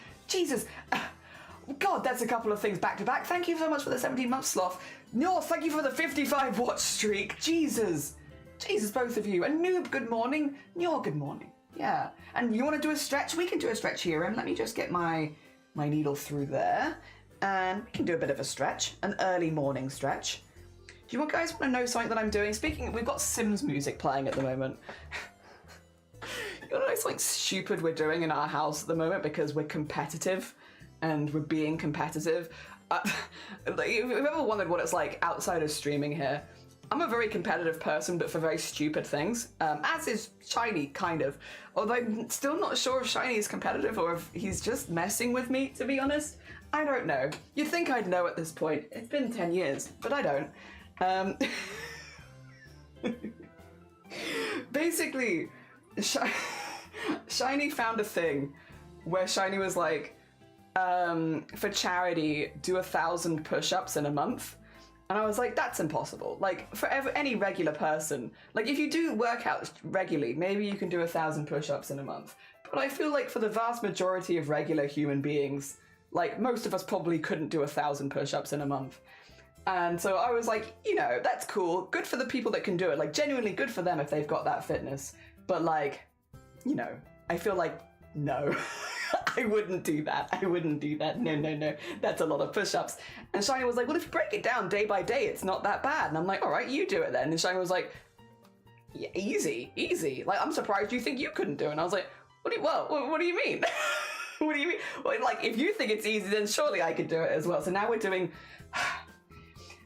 God, that's a couple of things back to back. Thank you so much for the 17 months, Sloth. No, thank you for the 55 watch streak. Jesus, both of you. And Noob, good morning. Nyor, good morning. Yeah. And you want to do a stretch? We can do a stretch here. And let me just get my needle through there. And we can do a bit of a stretch, an early morning stretch. Do you guys want to know something that I'm doing? Speaking, we've got Sims music playing at the moment. You know, it's like stupid we're doing in our house at the moment because we're competitive and we're being competitive. Like, if you've ever wondered what it's like outside of streaming here, I'm a very competitive person, but for very stupid things, as is Shiny, kind of. Although I'm still not sure if Shiny is competitive or if he's just messing with me, to be honest. I don't know. You'd think I'd know at this point. It's been 10 years, but I don't. Basically, Shiny found a thing where Shiny was like, for charity, do 1,000 push-ups in a month. And I was like, that's impossible. Like, for any regular person, like if you do workouts regularly, maybe you can do 1,000 push-ups in a month. But I feel like for the vast majority of regular human beings, like most of us probably couldn't do 1,000 push-ups in a month. And so I was like, you know, that's cool. Good for the people that can do it. Like, genuinely good for them if they've got that fitness. But like, you know, I feel like, no. I wouldn't do that. No. That's a lot of push-ups. And Shiny was like, well, if you break it down day by day, it's not that bad. And I'm like, all right, you do it then. And Shiny was like, yeah, easy. Like, I'm surprised you think you couldn't do it. And I was like, what do you mean? What do you mean? Well, like, if you think it's easy, then surely I could do it as well. So now we're doing...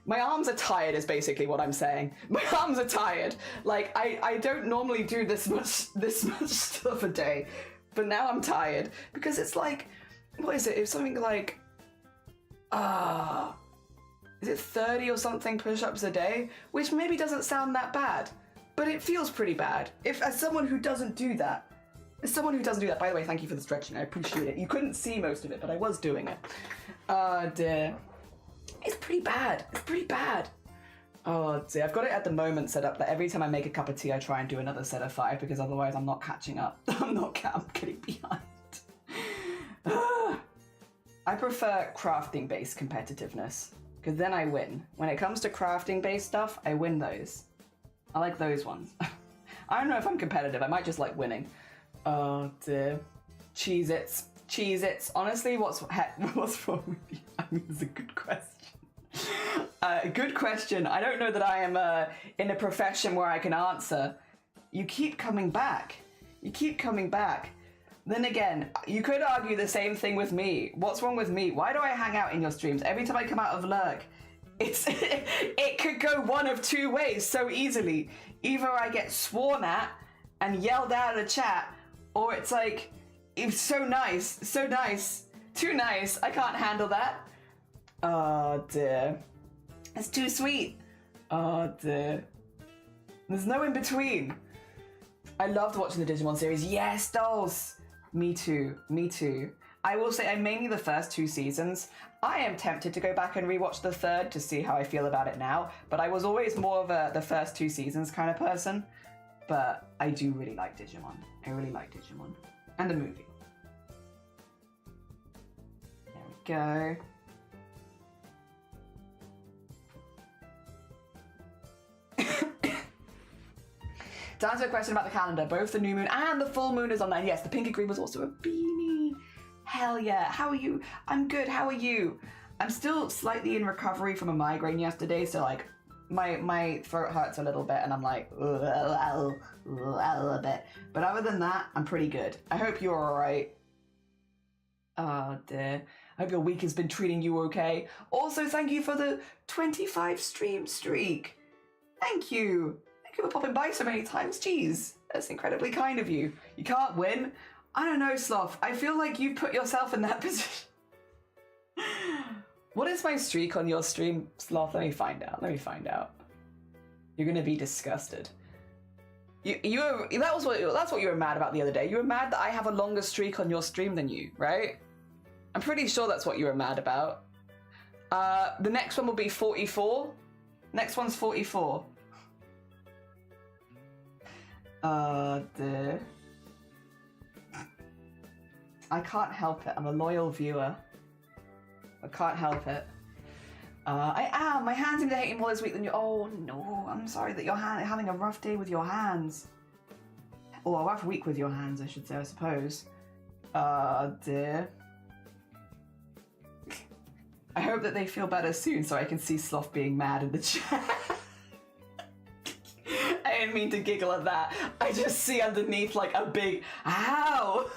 My arms are tired is basically what I'm saying. My arms are tired. Like, I don't normally do this much stuff a day. But now I'm tired because it's like, what is it? It's something like, is it 30 or something push-ups a day? Which maybe doesn't sound that bad, but it feels pretty bad. As someone who doesn't do that, by the way, thank you for the stretching. I appreciate it. You couldn't see most of it, but I was doing it. Dear. It's pretty bad. Oh dear, I've got it at the moment set up that every time I make a cup of tea, I try and do another set of 5 because otherwise I'm not catching up. I'm getting behind. I prefer crafting-based competitiveness because then I win. When it comes to crafting-based stuff, I win those. I like those ones. I don't know if I'm competitive. I might just like winning. Oh dear. Cheez-Its. Honestly, what's wrong with you? I mean, it's a good question. Good question. I don't know that I am in a profession where I can answer. You keep coming back. Then again, you could argue the same thing with me. What's wrong with me? Why do I hang out in your streams? Every time I come out of lurk, it could go one of two ways so easily. Either I get sworn at and yelled out of the chat, or it's like, it's so nice, too nice, I can't handle that. Oh dear. It's too sweet. Oh dear. There's no in between. I loved watching the Digimon series. Yes, dolls. Me too. I will say I'm mainly the first 2 seasons. I am tempted to go back and rewatch the third to see how I feel about it now, but I was always more of the first 2 seasons kind of person. But I do really like Digimon. And the movie. There we go. To answer a question about the calendar, both the new moon and the full moon is on there. Yes, the pink and green was also a beanie. Hell yeah. How are you? I'm good. How are you? I'm still slightly in recovery from a migraine yesterday, so like my throat hurts a little bit and I'm like a bit. But other than that, I'm pretty good. I hope you're alright. Oh dear. I hope your week has been treating you okay. Also, thank you for the 25 stream streak. Thank you. Thank you for popping by so many times. Jeez, that's incredibly kind of you. You can't win. I don't know, Sloth. I feel like you put yourself in that position. What is my streak on your stream, Sloth? Let me find out. You're gonna be disgusted. That's what you were mad about the other day. You were mad that I have a longer streak on your stream than you, right? I'm pretty sure that's what you were mad about. The next one will be 44. Next one's 44. The... I can't help it. I'm a loyal viewer. I can't help it. I am. My hands seem to hate you more this week than you. Oh no, I'm sorry that you're having a rough day with your hands. Or a rough week with your hands, I should say, I suppose. Dear. I hope that they feel better soon so I can see Sloth being mad in the chat. I didn't mean to giggle at that. I just see underneath like a big ow.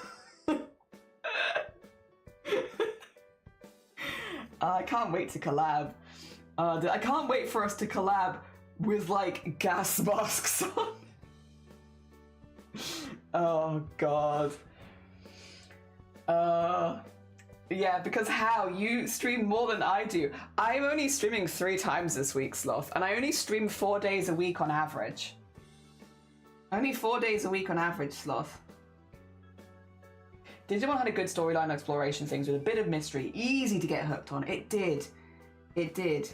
I can't wait to collab. I can't wait for us to collab with like gas masks on. Oh god. Yeah, because how? You stream more than I do. I'm only streaming 3 times this week, Sloth, and I only stream 4 days a week on average. Only 4 days a week on average, Sloth. Digimon had a good storyline exploration things with a bit of mystery, easy to get hooked on. It did. It did.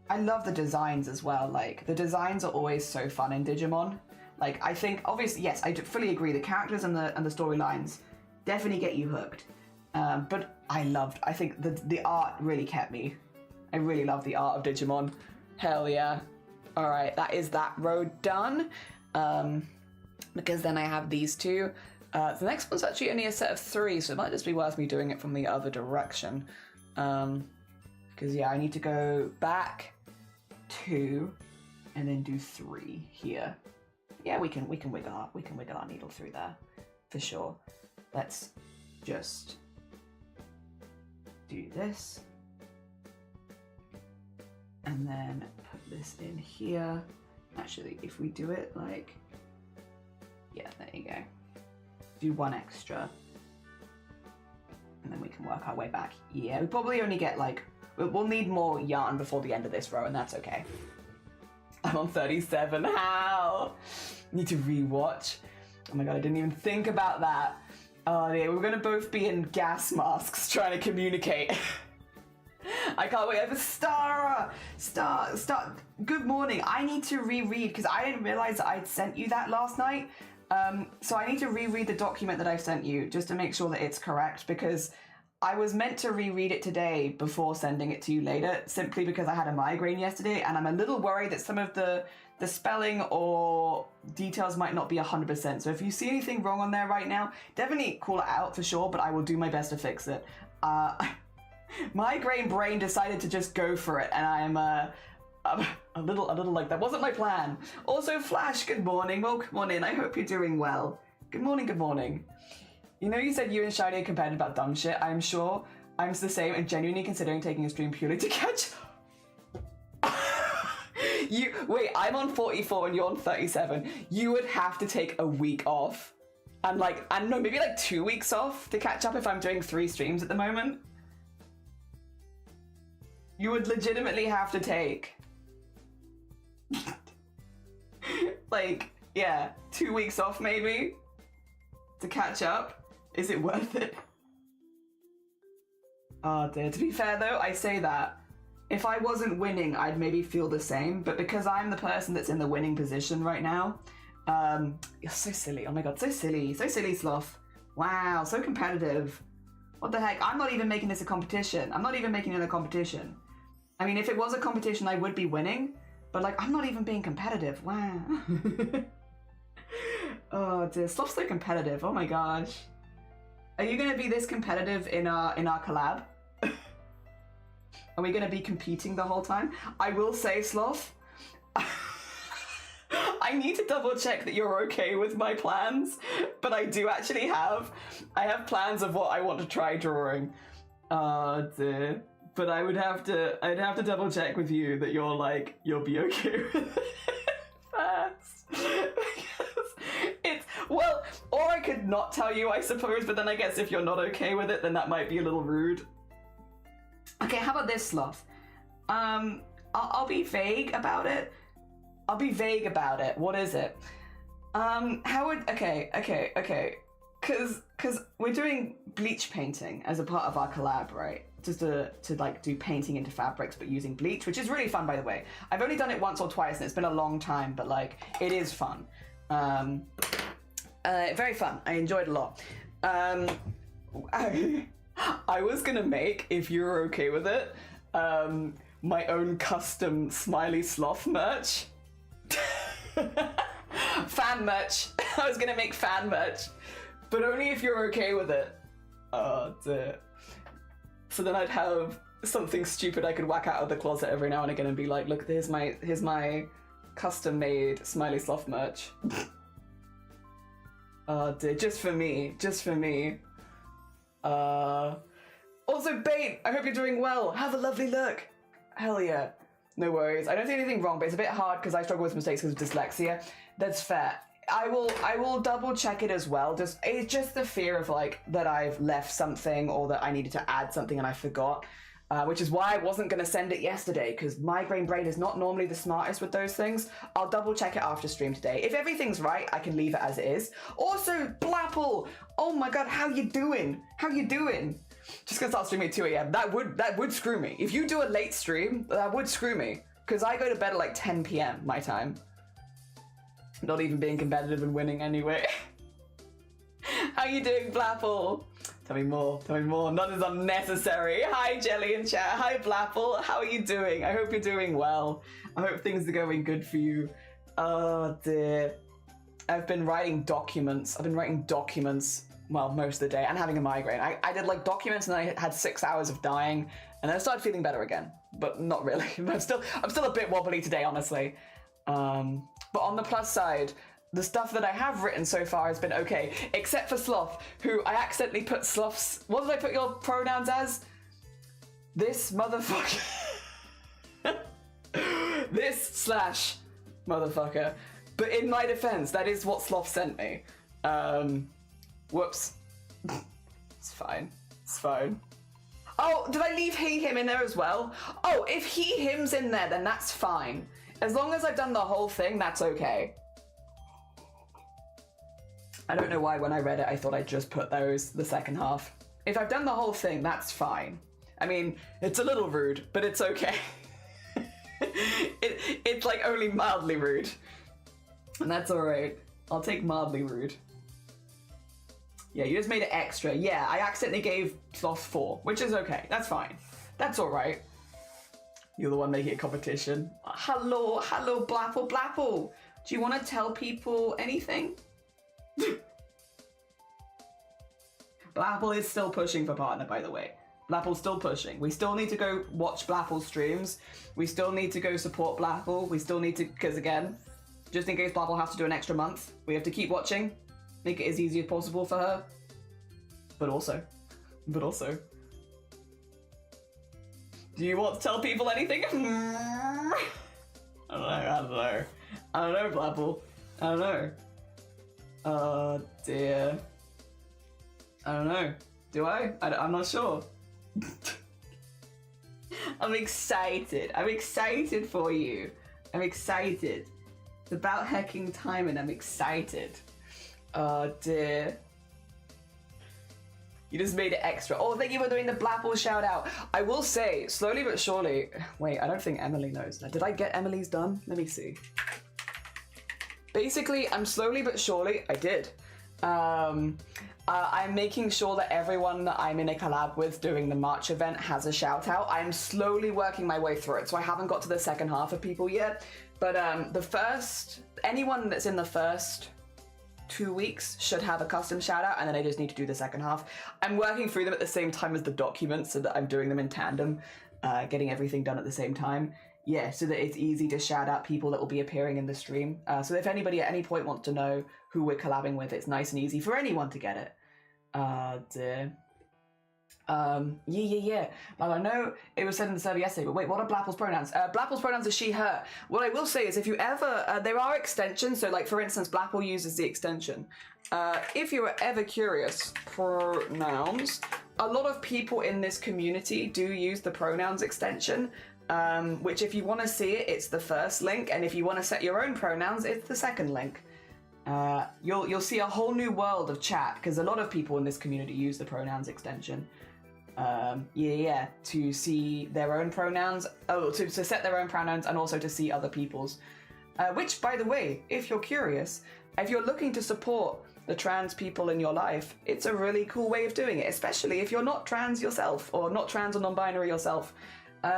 I love the designs as well. Like, the designs are always so fun in Digimon. Like, I think, obviously, yes, I fully agree. The characters and the storylines definitely get you hooked. But I think the art really kept me. I really love the art of Digimon. Hell yeah. All right, that is that road done. Because then I have these 2. The next one's actually only a set of 3, so it might just be worth me doing it from the other direction. Because yeah, I need to go back 2 and then do 3 here. Yeah, we can wiggle our needle through there for sure. Let's just do this and then put this in here. Actually, if we do it like, yeah, there you go. Do 1 extra and then we can work our way back. Yeah, we probably only get like, we'll need more yarn before the end of this row, and that's okay. I'm on 37. How? Need to rewatch. Oh my god, I didn't even think about that. Oh yeah, we're gonna both be in gas masks trying to communicate. I can't wait. I have a Star. Good morning. I need to reread because I didn't realize that I'd sent you that last night. So I need to reread the document that I've sent you just to make sure that it's correct, because I was meant to reread it today before sending it to you later, simply because I had a migraine yesterday and I'm a little worried that some of the spelling or details might not be 100%. So if you see anything wrong on there right now, definitely call it out for sure, but I will do my best to fix it. Migraine brain decided to just go for it, and I'm a little like, that wasn't my plan. Also, Flash, good morning. Welcome on in. I hope you're doing well. Good morning, good morning. You know, you said you and Shiny are competitive about dumb shit. I'm sure I'm the same and genuinely considering taking a stream purely to catch. Wait, I'm on 44 and you're on 37. You would have to take a week off. And like, I don't know, maybe like 2 weeks off to catch up if I'm doing 3 streams at the moment. You would legitimately have to take like, yeah, 2 weeks off maybe to catch up. Is it worth it? Oh dear. To be fair though, I say that. If I wasn't winning, I'd maybe feel the same, but because I'm the person that's in the winning position right now, you're so silly. Oh my god, so silly. So silly, Sloth. Wow, so competitive. What the heck? I'm not even making this a competition. I'm not even making it a competition. I mean, if it was a competition, I would be winning, but like, I'm not even being competitive. Wow. Oh dear, Sloth's so competitive. Oh my gosh. Are you gonna be this competitive in our collab? Are we gonna be competing the whole time? I will say, Sloth, I need to double check that you're okay with my plans, but I do actually have plans of what I want to try drawing. Dear. But I'd have to double check with you that you'll be okay with it first. Because it's, well, or I could not tell you, I suppose, but then I guess if you're not okay with it, then that might be a little rude. Okay, how about this, Sloth? I'll be vague about it. I'll be vague about it. What is it? Okay. Cause we're doing bleach painting as a part of our collab, right? Just to like do painting into fabrics, but using bleach, which is really fun, by the way. I've only done it once or twice, and it's been a long time, but like, it is fun. Very fun. I enjoyed a lot. I was gonna make, if you were okay with it, my own custom Smiley Sloth merch. Fan merch. I was gonna make fan merch, but only if you're okay with it. Oh dear. So then I'd have something stupid I could whack out of the closet every now and again and be like, look, here's my custom made Smiley Sloth merch. Oh dear, just for me. Also, Bait, I hope you're doing well. Have a lovely look. Hell yeah. No worries. I don't see anything wrong, but it's a bit hard because I struggle with mistakes because of dyslexia. That's fair. I will double check it as well. It's just the fear of like that I've left something or that I needed to add something and I forgot. Which is why I wasn't going to send it yesterday, because migraine brain is not normally the smartest with those things. I'll double check it after stream today. If everything's right, I can leave it as it is. Also, Blapple! Oh my god, how you doing? Just gonna start streaming at 2 a.m. That would screw me. If you do a late stream, that would screw me. Because I go to bed at like 10 p.m. my time. Not even being competitive and winning anyway. How you doing, Blapple? Tell me more. None is unnecessary. Hi, Jelly in chat. Hi, Blapple. How are you doing? I hope you're doing well. I hope things are going good for you. Oh, dear. I've been writing documents. Well, most of the day, and having a migraine. I did like documents and I had 6 hours of dying, and then I started feeling better again. But not really. I'm still a bit wobbly today, honestly. But on the plus side, the stuff that I have written so far has been okay, except for Sloth, who I accidentally put Sloth's... What did I put your pronouns as? This motherfucker. This/motherfucker. But in my defense, that is what Sloth sent me. Whoops. It's fine. Oh, did I leave he, him in there as well? Oh, if he, him's in there, then that's fine. As long as I've done the whole thing, that's okay. I don't know why when I read it, I thought I'd just put those, the second half. If I've done the whole thing, that's fine. I mean, it's a little rude, but it's okay. It's like only mildly rude. And that's alright. I'll take mildly rude. Yeah, you just made it extra. Yeah, I accidentally gave Sloth 4, which is okay. That's fine. That's alright. You're the one making a competition. Hello, Blapple. Do you want to tell people anything? Blapple is still pushing for partner, by the way. Blapple's still pushing. We still need to go watch Blapple's streams. We still need to go support Blapple. We still need to, because again, just in case Blapple has to do an extra month, we have to keep watching. Make it as easy as possible for her. But also. Do you want to tell people anything? I don't know, Blapple. I don't know. Oh dear. I don't know. Do I? I'm not sure. I'm excited. I'm excited for you. I'm excited. It's about hecking time and I'm excited. Oh dear. You just made it extra. Oh, thank you for doing the Blapple shout out. I will say, slowly but surely... Wait, I don't think Emily knows. Did I get Emily's done? Let me see. Basically, I'm slowly but surely... I did. I'm making sure that everyone that I'm in a collab with doing the March event has a shout out. I'm slowly working my way through it, so I haven't got to the second half of people yet. But anyone that's in the first 2 weeks should have a custom shout out, and then I just need to do the second half. I'm working through them at the same time as the documents so that I'm doing them in tandem, getting everything done at the same time. Yeah, so that it's easy to shout out people that will be appearing in the stream. So if anybody at any point wants to know who we're collabing with, it's nice and easy for anyone to get it. Dear. Yeah. Well, I know it was said in the server yesterday, but wait, what are Blapple's pronouns? Blapple's pronouns are she, her. What I will say is if you ever, there are extensions, so like for instance, Blapple uses the extension. If you were ever curious, pronouns, a lot of people in this community do use the pronouns extension, which if you want to see it, it's the first link, and if you want to set your own pronouns, it's the second link. You'll see a whole new world of chat, because a lot of people in this community use the pronouns extension. To see their own pronouns, to set their own pronouns and also to see other people's. Which, by the way, if you're curious, if you're looking to support the trans people in your life, it's a really cool way of doing it, especially if you're not trans yourself, or not trans or non-binary yourself.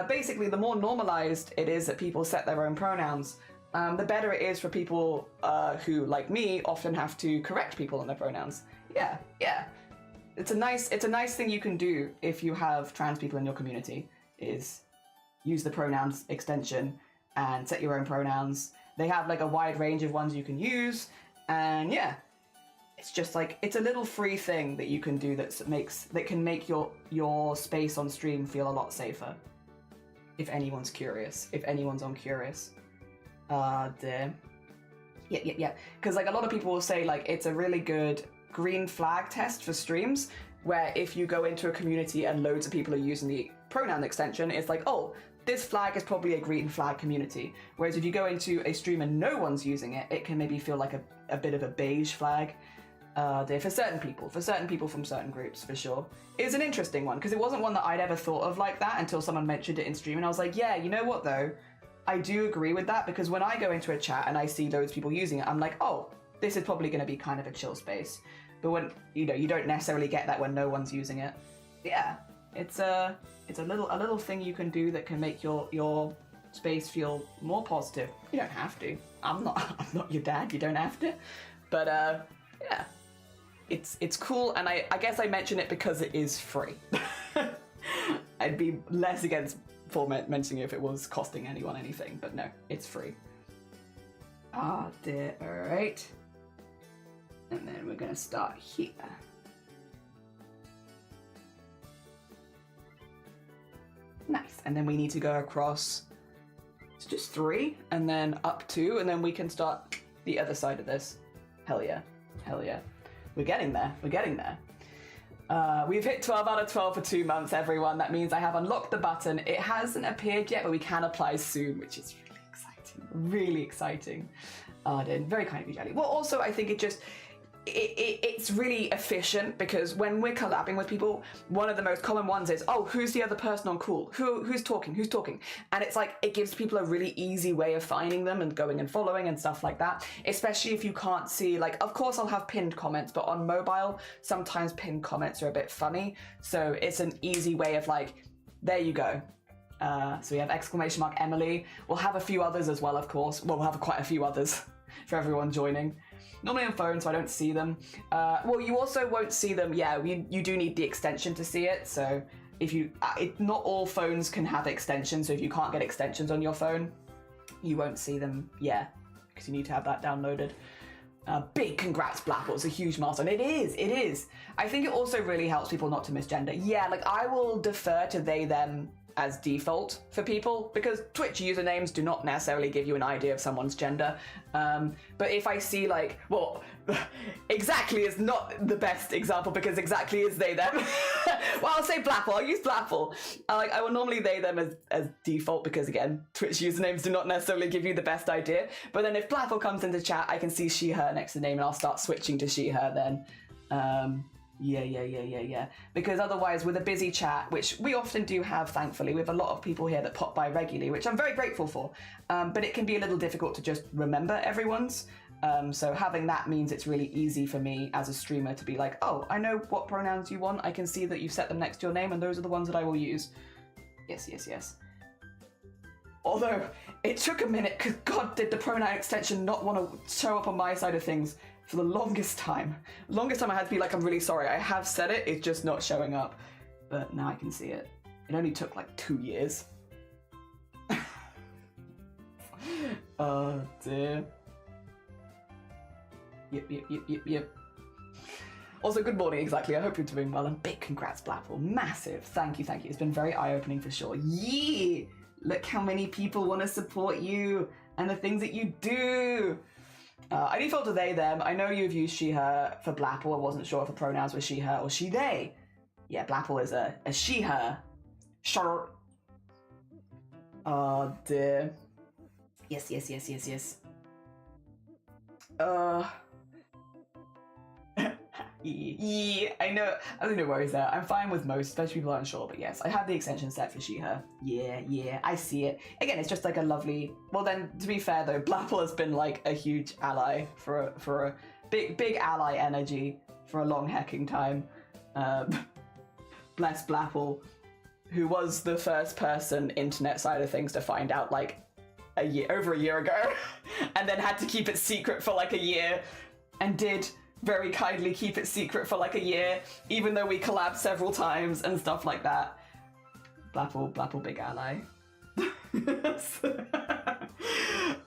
Basically, the more normalized it is that people set their own pronouns, the better it is for people who, like me, often have to correct people on their pronouns. Yeah. It's a nice thing you can do if you have trans people in your community, is use the pronouns extension and set your own pronouns. They have like a wide range of ones you can use, and yeah, it's just like, it's a little free thing that you can do that can make your space on stream feel a lot safer. If anyone's curious, if anyone's on curious. Dear. Yeah. Because like a lot of people will say like it's a really good green flag test for streams, where if you go into a community and loads of people are using the pronoun extension, it's like, oh, this flag is probably a green flag community. Whereas if you go into a stream and no one's using it, it can maybe feel like a bit of a beige flag. For certain people from certain groups, for sure. It's an interesting one, because it wasn't one that I'd ever thought of like that until someone mentioned it in stream, and I was like, yeah, you know what though? I do agree with that, because when I go into a chat and I see loads of people using it, I'm like, oh, this is probably going to be kind of a chill space. But when, you don't necessarily get that when no one's using it. Yeah, it's a little thing you can do that can make your space feel more positive. You don't have to. I'm not your dad. You don't have to. But yeah, it's cool, and I guess I mention it because it is free. I'd be less against for mentioning it if it was costing anyone anything, but no, it's free. Ah, dear. All right. And then we're gonna start here. Nice. And then we need to go across. It's just 3, and then up 2, and then we can start the other side of this. Hell yeah. We're getting there. We've hit 12 out of 12 for 2 months, everyone. That means I have unlocked the button. It hasn't appeared yet, but we can apply soon, which is really exciting. Very kind of you, Jelly. Well, also, I think it's really efficient, because when we're collabing with people, one of the most common ones is, oh, who's the other person on call? Who's talking? And it's like, it gives people a really easy way of finding them and going and following and stuff like that, especially if you can't see, like, of course I'll have pinned comments, but on mobile, sometimes pinned comments are a bit funny. So it's an easy way of like, there you go. So we have ! Emily. We'll have a few others as well, of course. Well, we'll have quite a few others for everyone joining. Normally on phone, so I don't see them. Well, you also won't see them. Yeah, you do need the extension to see it. So if not all phones can have extensions. So if you can't get extensions on your phone, you won't see them. Yeah, because you need to have that downloaded. Big congrats, Blapple. It's a huge milestone. It is. I think it also really helps people not to misgender. Yeah, like I will defer to they, them as default for people, because Twitch usernames do not necessarily give you an idea of someone's gender. But if I see like, well, exactly is not the best example, because exactly is they, them. Well, I'll say Blapple. I'll use Blapple. I will normally they, them as default, because again, Twitch usernames do not necessarily give you the best idea. But then if Blapple comes into chat, I can see she, her next to the name, and I'll start switching to she, her then. Yeah. Because otherwise, with a busy chat, which we often do have, thankfully, we have a lot of people here that pop by regularly, which I'm very grateful for. But it can be a little difficult to just remember everyone's. So having that means it's really easy for me as a streamer to be like, oh, I know what pronouns you want. I can see that you set them next to your name, and those are the ones that I will use. Yes. Although it took a minute, because God, did the pronoun extension not want to show up on my side of things for the longest time. I had to be like, I'm really sorry, I have said it, it's just not showing up. But now I can see it. It only took like 2 years. Oh dear. Yep. Also, good morning, exactly. I hope you're doing well, and big congrats, Blapple. Massive. Thank you. It's been very eye-opening for sure. Yeah! Look how many people want to support you and the things that you do. I default to they, them. I know you've used she, her for Blapple. I wasn't sure if the pronouns were she, her, or she, they. Yeah, Blapple is a she, her. Sure. Oh, dear. Yes. Yeah, I know. I think no worries there. I'm fine with most, especially people aren't sure. But yes, I have the extension set for she, her. Yeah, I see it. Again, it's just like a lovely. Well, then to be fair though, Blapple has been like a huge ally for a big ally energy for a long hecking time. Bless Blapple, who was the first person internet side of things to find out like over a year ago, and then had to keep it secret for like a year, and did very kindly keep it secret for like a year, even though we collabed several times and stuff like that. Blapple, big ally.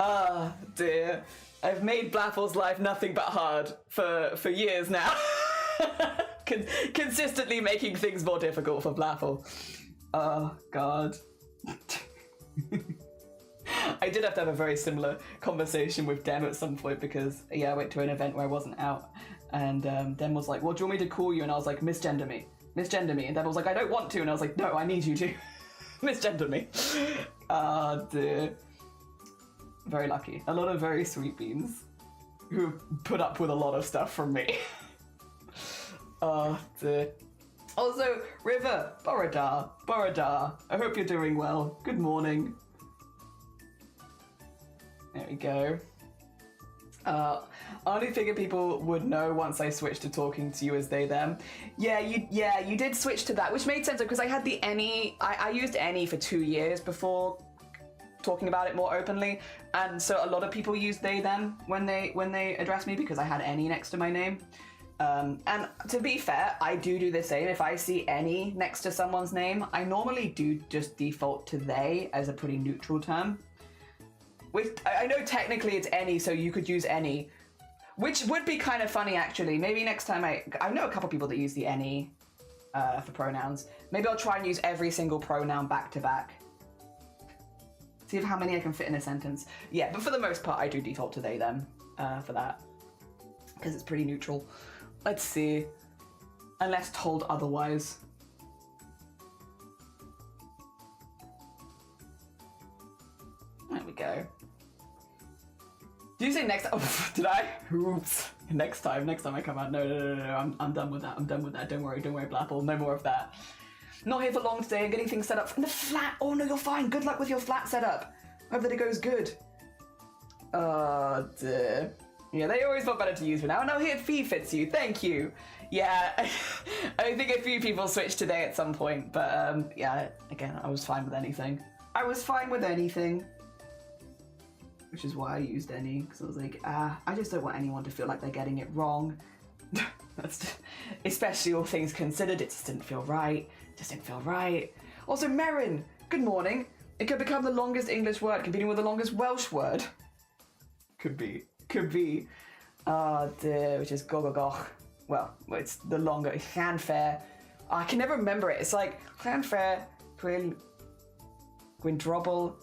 Ah, dear. I've made Blapple's life nothing but hard for years now. Consistently making things more difficult for Blapple. Oh, God. I did have to have a very similar conversation with Dem at some point because, yeah, I went to an event where I wasn't out, and Dem was like, well, do you want me to call you? And I was like, misgender me. And Dem was like, I don't want to. And I was like, no, I need you to. Misgender me. Ah, dear. Very lucky. A lot of very sweet beans who put up with a lot of stuff from me. Oh, dear. Also, River, Borodar, I hope you're doing well. Good morning. There we go. I only figured people would know once I switched to talking to you as they, them. Yeah, you did switch to that, which made sense because I had the any. I used any for 2 years before talking about it more openly, and so a lot of people used they, them when they addressed me because I had any next to my name. And to be fair, I do the same. If I see any next to someone's name, I normally do just default to they as a pretty neutral term. Which, I know technically it's any, so you could use any, which would be kind of funny actually. Maybe next time I know a couple people that use the any for pronouns. Maybe I'll try and use every single pronoun back to back. See if how many I can fit in a sentence. Yeah, but for the most part, I do default to they, them for that. Because it's pretty neutral. Let's see. Unless told otherwise. There we go. Do you say next? Oh, did I? Oops. Next time I come out. No. I'm done with that. Don't worry, Blapple. No more of that. Not here for long today. I'm getting things set up in the flat. Oh no, you're fine. Good luck with your flat setup. Hope that it goes good. Oh dear. Yeah, they always felt better to use for now. No, here Fee fits you. Thank you. Yeah, I think a few people switched today at some point, but yeah, again, I was fine with anything. Which is why I used any, because I was like, I just don't want anyone to feel like they're getting it wrong. Especially all things considered, it just didn't feel right. Also, Merrin, good morning. It could become the longest English word, competing with the longest Welsh word. Could be. Which is gogogoch. Well, it's the longer, Llanfair. I can never remember it. It's like Llanfair, Gwindrobl.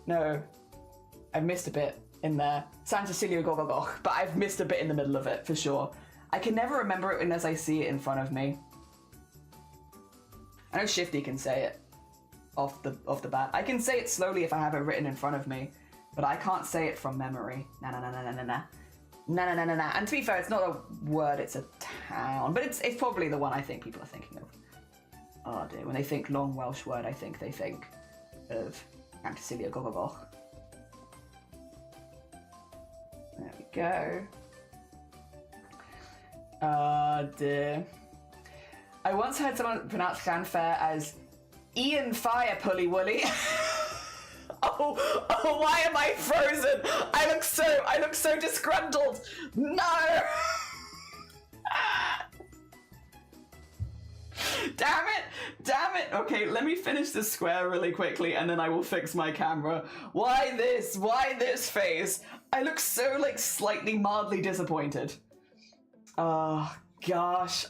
No. I've missed a bit in there. San Cecilio Gogogoch, but I've missed a bit in the middle of it, for sure. I can never remember it unless I see it in front of me. I know Shifty can say it off the bat. I can say it slowly if I have it written in front of me, but I can't say it from memory. Nah. And to be fair, it's not a word, it's a town, but it's probably the one I think people are thinking of. Oh dear, when they think long Welsh word, I think they think of Anticilia Gogogoch. There we go. Dear. I once heard someone pronounce Llanfair as Ian Fire Pulley Woolly. oh, why am I frozen? I look so disgruntled. No! Damn it. Okay, let me finish this square really quickly and then I will fix my camera. Why this face? I look so like slightly mildly disappointed. Oh gosh.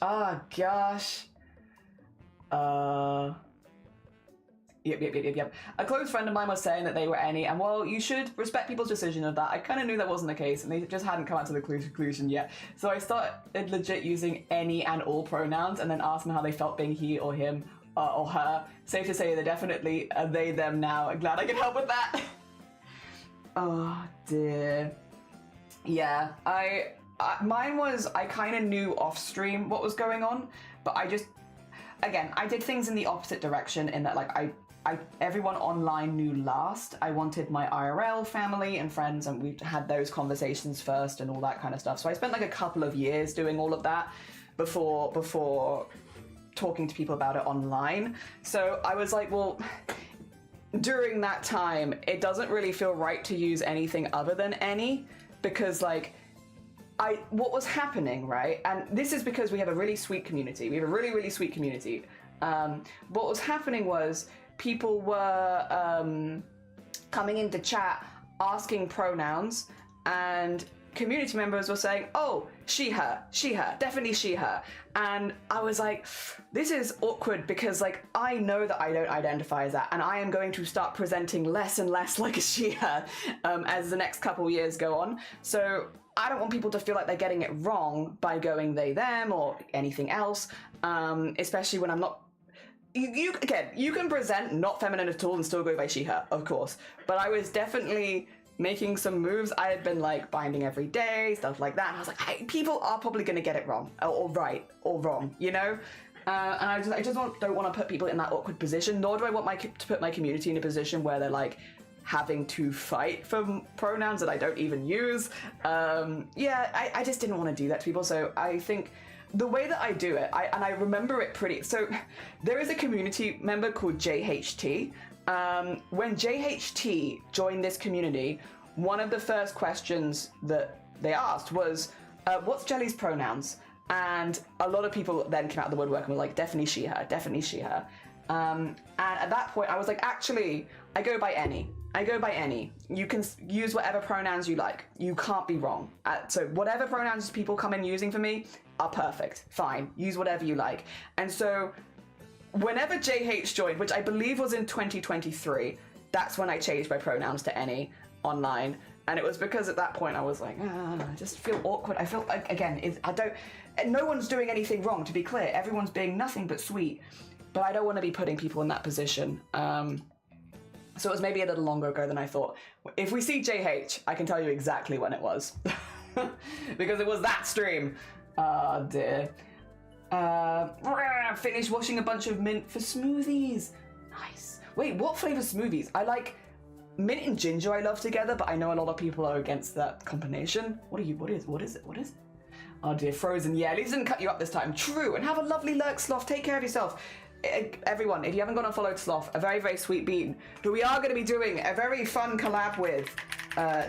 Yep. A close friend of mine was saying that they were any, and well, you should respect people's decision of that. I kind of knew that wasn't the case, and they just hadn't come out to the conclusion yet. So I started legit using any and all pronouns, and then asked them how they felt being he or him or her. Safe to say they're definitely they, them now. I'm glad I can help with that. Oh dear. Yeah, I mine was, I kind of knew off stream what was going on, but I just, again, I did things in the opposite direction in that, like, everyone online knew last. I wanted my IRL family and friends, and we had those conversations first and all that kind of stuff. So I spent like a couple of years doing all of that before talking to people about it online. So I was like, well, during that time, it doesn't really feel right to use anything other than any, because like, what was happening, right? And this is because we have a really sweet community. We have a really, really sweet community. What was happening was people were coming into chat asking pronouns, and community members were saying, oh, she, her, definitely she, her. And I was like, this is awkward, because like, I know that I don't identify as that, and I am going to start presenting less and less like a she, her as the next couple years go on. So I don't want people to feel like they're getting it wrong by going they, them, or anything else, especially when I'm not. You can present not feminine at all and still go by she, her, of course. But I was definitely making some moves. I had been like binding every day, stuff like that. And I was like, hey, people are probably going to get it wrong, or right, or wrong, you know? And I just don't want to put people in that awkward position, nor do I want to put my community in a position where they're like having to fight for pronouns that I don't even use. I just didn't want to do that to people. So I think the way that I do it, and I remember it pretty, so there is a community member called JHT. When JHT joined this community, one of the first questions that they asked was, what's Jelly's pronouns? And a lot of people then came out of the woodwork and were like, definitely she, her, definitely she, her. And at that point I was like, actually, I go by any. You can use whatever pronouns you like. You can't be wrong. So whatever pronouns people come in using for me are perfect. Fine. Use whatever you like. And so whenever JH joined, which I believe was in 2023, that's when I changed my pronouns to any online. And it was because at that point I was like, I just feel awkward. I feel like, again, no one's doing anything wrong, to be clear. Everyone's being nothing but sweet. But I don't want to be putting people in that position. So it was maybe a little longer ago than I thought. If we see JH, I can tell you exactly when it was. Because it was that stream. Oh dear. Finished washing a bunch of mint for smoothies. Nice. Wait, what flavor smoothies? I like mint and ginger I love together, but I know a lot of people are against that combination. What is it? Oh dear, frozen. Yeah, at least it didn't cut you up this time. True, and have a lovely lurk, Sloth. Take care of yourself. Everyone, if you haven't gone and followed Sloth, a very, very sweet bean, who we are going to be doing a very fun collab with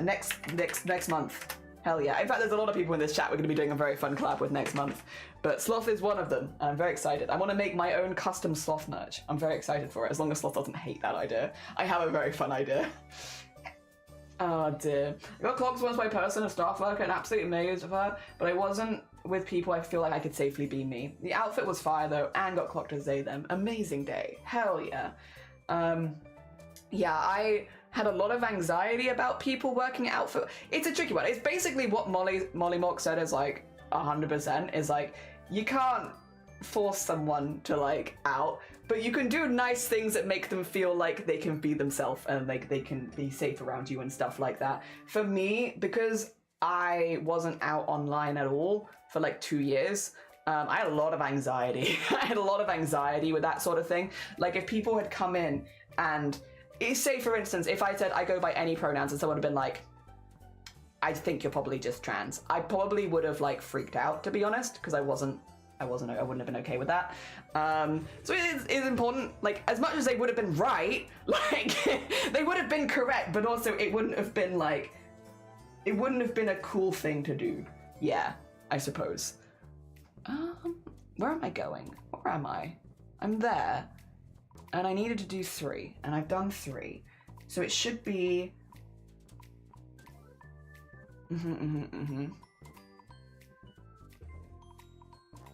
next month. Hell yeah. In fact, there's a lot of people in this chat we're going to be doing a very fun collab with next month. But Sloth is one of them, and I'm very excited. I want to make my own custom Sloth merch. I'm very excited for it, as long as Sloth doesn't hate that idea. I have a very fun idea. Oh dear. I got clocked once by a person, a staff worker, an absolute maze of her, but I wasn't with people I feel like I could safely be me. The outfit was fire though, and got clocked as they, them. Amazing day. Hell yeah. Yeah, I had a lot of anxiety about people working outfit. It's a tricky one. It's basically what Molly Mock said is like 100% is like, you can't force someone to like out, but you can do nice things that make them feel like they can be themselves and like they can be safe around you and stuff like that. For me, because I wasn't out online at all for like 2 years, I had a lot of anxiety. I had a lot of anxiety with that sort of thing. Like if people had come in and say, for instance, if I said I go by any pronouns and someone had been like, I think you're probably just trans, I probably would have like freaked out, to be honest, because I wouldn't have been okay with that. So it is important, like as much as they would have been right, like they would have been correct, but also it wouldn't have been like, it wouldn't have been a cool thing to do. Yeah, I suppose. Where am I going? Where am I? I'm there. And I needed to do 3, and I've done 3. So it should be...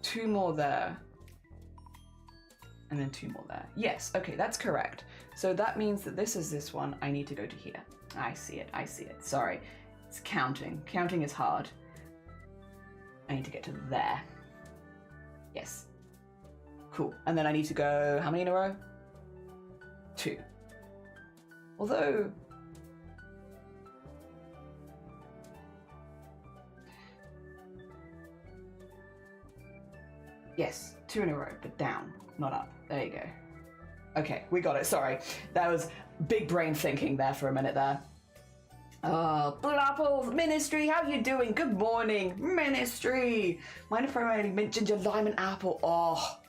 2 more there. And then 2 more there. Yes, okay, that's correct. So that means that this is this one. I need to go to here. I see it. Sorry. It's counting. Counting is hard. I need to get to there. Yes. Cool. And then I need to go... how many in a row? 2. Although... Yes, 2 in a row, but down, not up. There you go. Okay, we got it. Sorry. That was big brain thinking there for a minute there. Blue Apples, Ministry, how you doing? Good morning, Ministry. Mine are primarily mint, ginger, lime, and apple. Oh.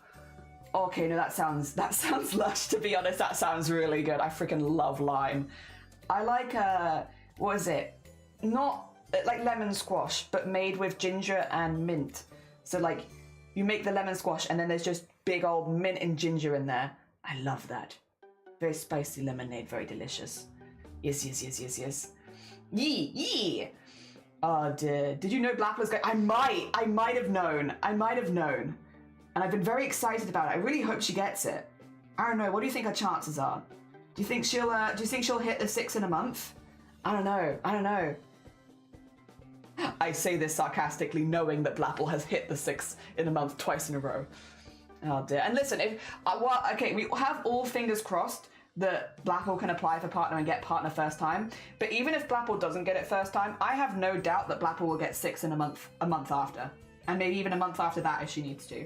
Okay, no, that sounds lush, to be honest. That sounds really good. I freaking love lime. I like, what is it? Not like lemon squash, but made with ginger and mint. So like, you make the lemon squash and then there's just big old mint and ginger in there. I love that. Very spicy lemonade, very delicious. Yes, yes, yes, yes, yes. Yee. Did you know Black was going? I might have known. And I've been very excited about it. I really hope she gets it. I don't know. What do you think her chances are? Do you think she'll hit the 6 in a month? I don't know. I say this sarcastically, knowing that Blapple has hit the 6 in a month twice in a row. Oh dear. And listen, if okay, we have all fingers crossed that Blapple can apply for partner and get partner first time. But even if Blapple doesn't get it first time, I have no doubt that Blapple will get 6 in a month after, and maybe even a month after that if she needs to.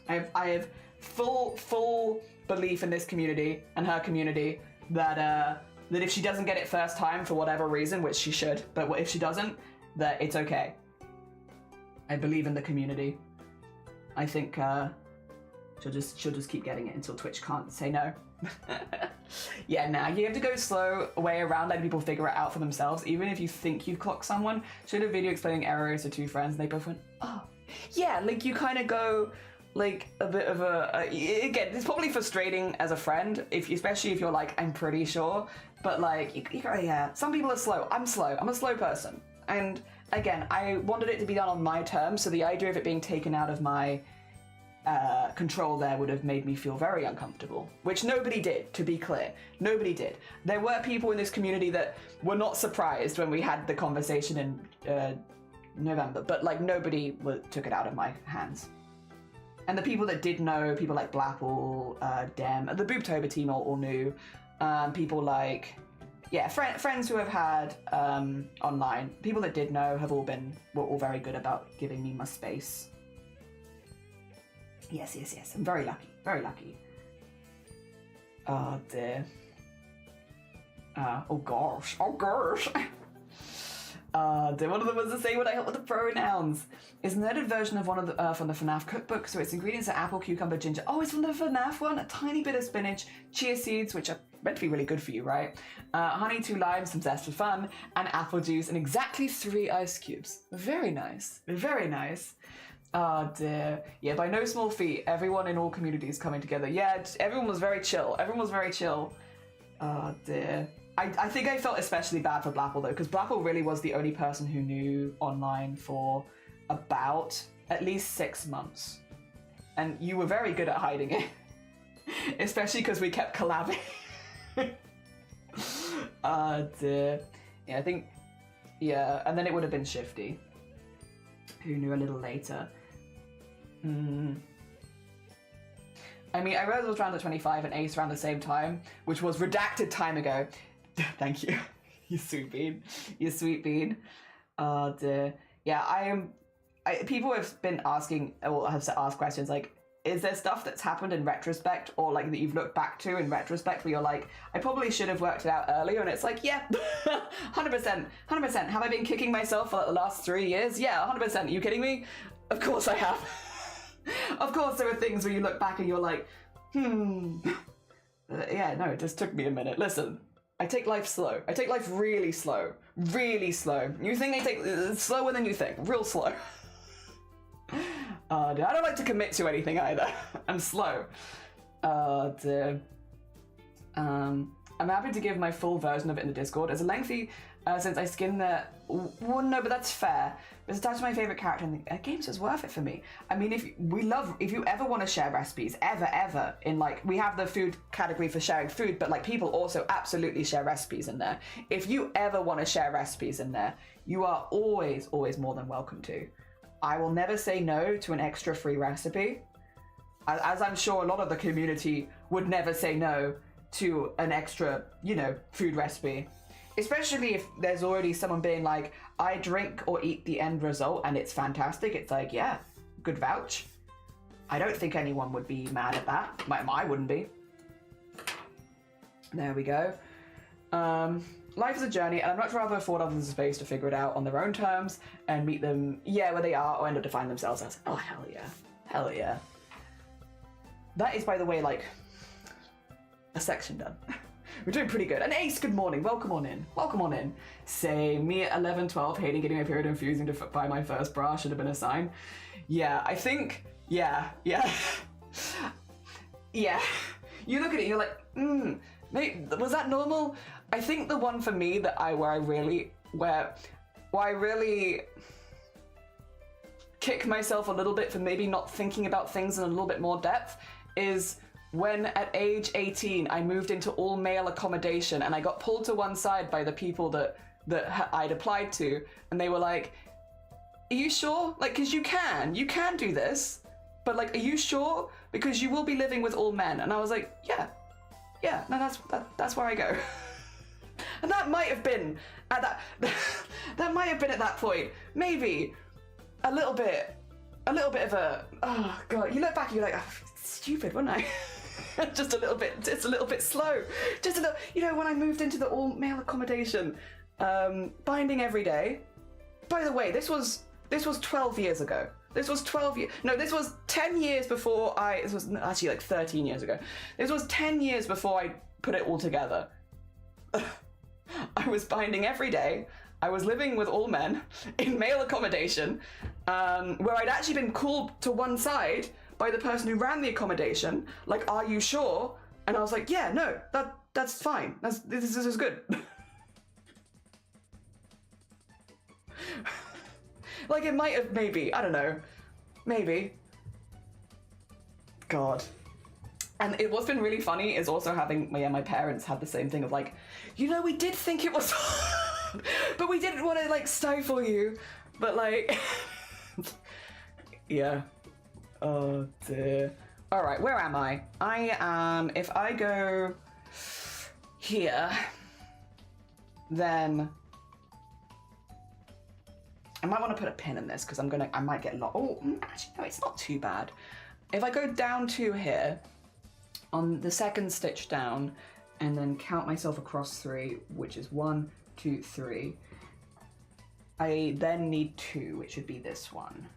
I have full belief in this community and her community that if she doesn't get it first time for whatever reason, which she should, but if she doesn't, that it's okay. I believe in the community. I think she'll just keep getting it until Twitch can't say no. Yeah, nah, you have to go slow way around letting people figure it out for themselves. Even if you think you've clocked someone, showed a video explaining errors to 2 friends and they both went, oh. Yeah, like you kind of go like a bit of again, it's probably frustrating as a friend, especially if you're like, I'm pretty sure, but like, you go, yeah, some people are slow. I'm slow. I'm a slow person. And again, I wanted it to be done on my terms, so the idea of it being taken out of my control there would have made me feel very uncomfortable, which nobody did, to be clear. Nobody did. There were people in this community that were not surprised when we had the conversation in November, but like nobody took it out of my hands. And the people that did know, people like Blapple, Dem, the Boobtober team all knew. People like, yeah, friends who have had online, people that did know were all very good about giving me my space. Yes. I'm very lucky. Very lucky. Oh dear. Oh gosh. Dear, one of them was to say what I help with the pronouns. It's an edited version of one of the from the FNAF cookbook, so its ingredients are apple, cucumber, ginger. Oh, it's from the FNAF one. A tiny bit of spinach, chia seeds, which are meant to be really good for you, right? Honey, 2 limes, some zest for fun, and apple juice, and exactly 3 ice cubes. Very nice. Very nice. Oh dear. Yeah, by no small feat, everyone in all communities coming together. Yeah, everyone was very chill. Oh dear. I think I felt especially bad for Blapple though, because Blapple really was the only person who knew online for about at least 6 months. And you were very good at hiding it. Especially because we kept collabing. Dear. Yeah, I think, yeah, and then it would have been Shifty, who knew a little later. I mean, I realized I was around at 25 and Ace around the same time, which was redacted time ago. Thank you. You sweet bean. Dear. Yeah, people have been asking, or have asked questions like, is there stuff that's happened in retrospect, or like that you've looked back to in retrospect where you're like, I probably should have worked it out earlier? And it's like, yeah, 100%. Have I been kicking myself for like the last 3 years? Yeah, 100%. Are you kidding me? Of course I have. Of course there are things where you look back and you're like, yeah, no, it just took me a minute. Listen, I take life slow. I take life really slow. Really slow. You think I take slower than you think. Real slow. I don't like to commit to anything either. I'm slow. Dear. I'm happy to give my full version of it in the Discord. It's a lengthy since I skinned the... Well, no, but that's fair. It's attached to my favourite character and the game's just worth it for me. I mean, if you ever want to share recipes, ever, in like, we have the food category for sharing food, but like people also absolutely share recipes in there. If you ever want to share recipes in there, you are always more than welcome to. I will never say no to an extra free recipe, as I'm sure a lot of the community would never say no to an extra, food recipe. Especially if there's already someone being like, I drink or eat the end result and it's fantastic. It's like, yeah, good vouch. I don't think anyone would be mad at that. I wouldn't be. There we go. Life is a journey, and I'd much rather afford others the space to figure it out on their own terms and meet them, where they are, or end up defining themselves as. Oh, hell yeah. Hell yeah. That is, by the way, like, a section done. We're doing pretty good. And Ace, good morning. Welcome on in. Welcome on in. Say, me at 11, 12, hating getting my period and refusing to buy my first bra should have been a sign. Yeah, I think, yeah. Yeah. You look at it, you're like, maybe, was that normal? I think the one for me that where I really kick myself a little bit for maybe not thinking about things in a little bit more depth is when at age 18 I moved into all male accommodation and I got pulled to one side by the people that I'd applied to, and they were like, are you sure? Like, because you can do this, but like, are you sure? Because you will be living with all men. And I was like, yeah, no, that's where I go. And that might have been at that point, maybe a little bit of a, oh God, you look back and you're like, oh, stupid, wasn't I? just a little bit slow. Just a little, when I moved into the all male accommodation, binding every day. By the way, this was 12 years ago. This was 10 years before this was actually like 13 years ago. This was 10 years before I put it all together. I was binding every day. I was living with all men in male accommodation, where I'd actually been called to one side by the person who ran the accommodation, like, are you sure? And I was like, yeah, no, that's fine. This is good. Like, it might have, maybe, I don't know, maybe. God. And what's been really funny is also having, my parents had the same thing of like, we did think it was hard, but we didn't want to like stifle you, but like, yeah. Oh dear. All right, where am I? I am, if I go here, then I might want to put a pin in this because I might get lost. Oh, actually, no, it's not too bad. If I go down to here, on the second stitch down, and then count myself across 3, which is 1, 2, 3. I then need 2, which should be this one.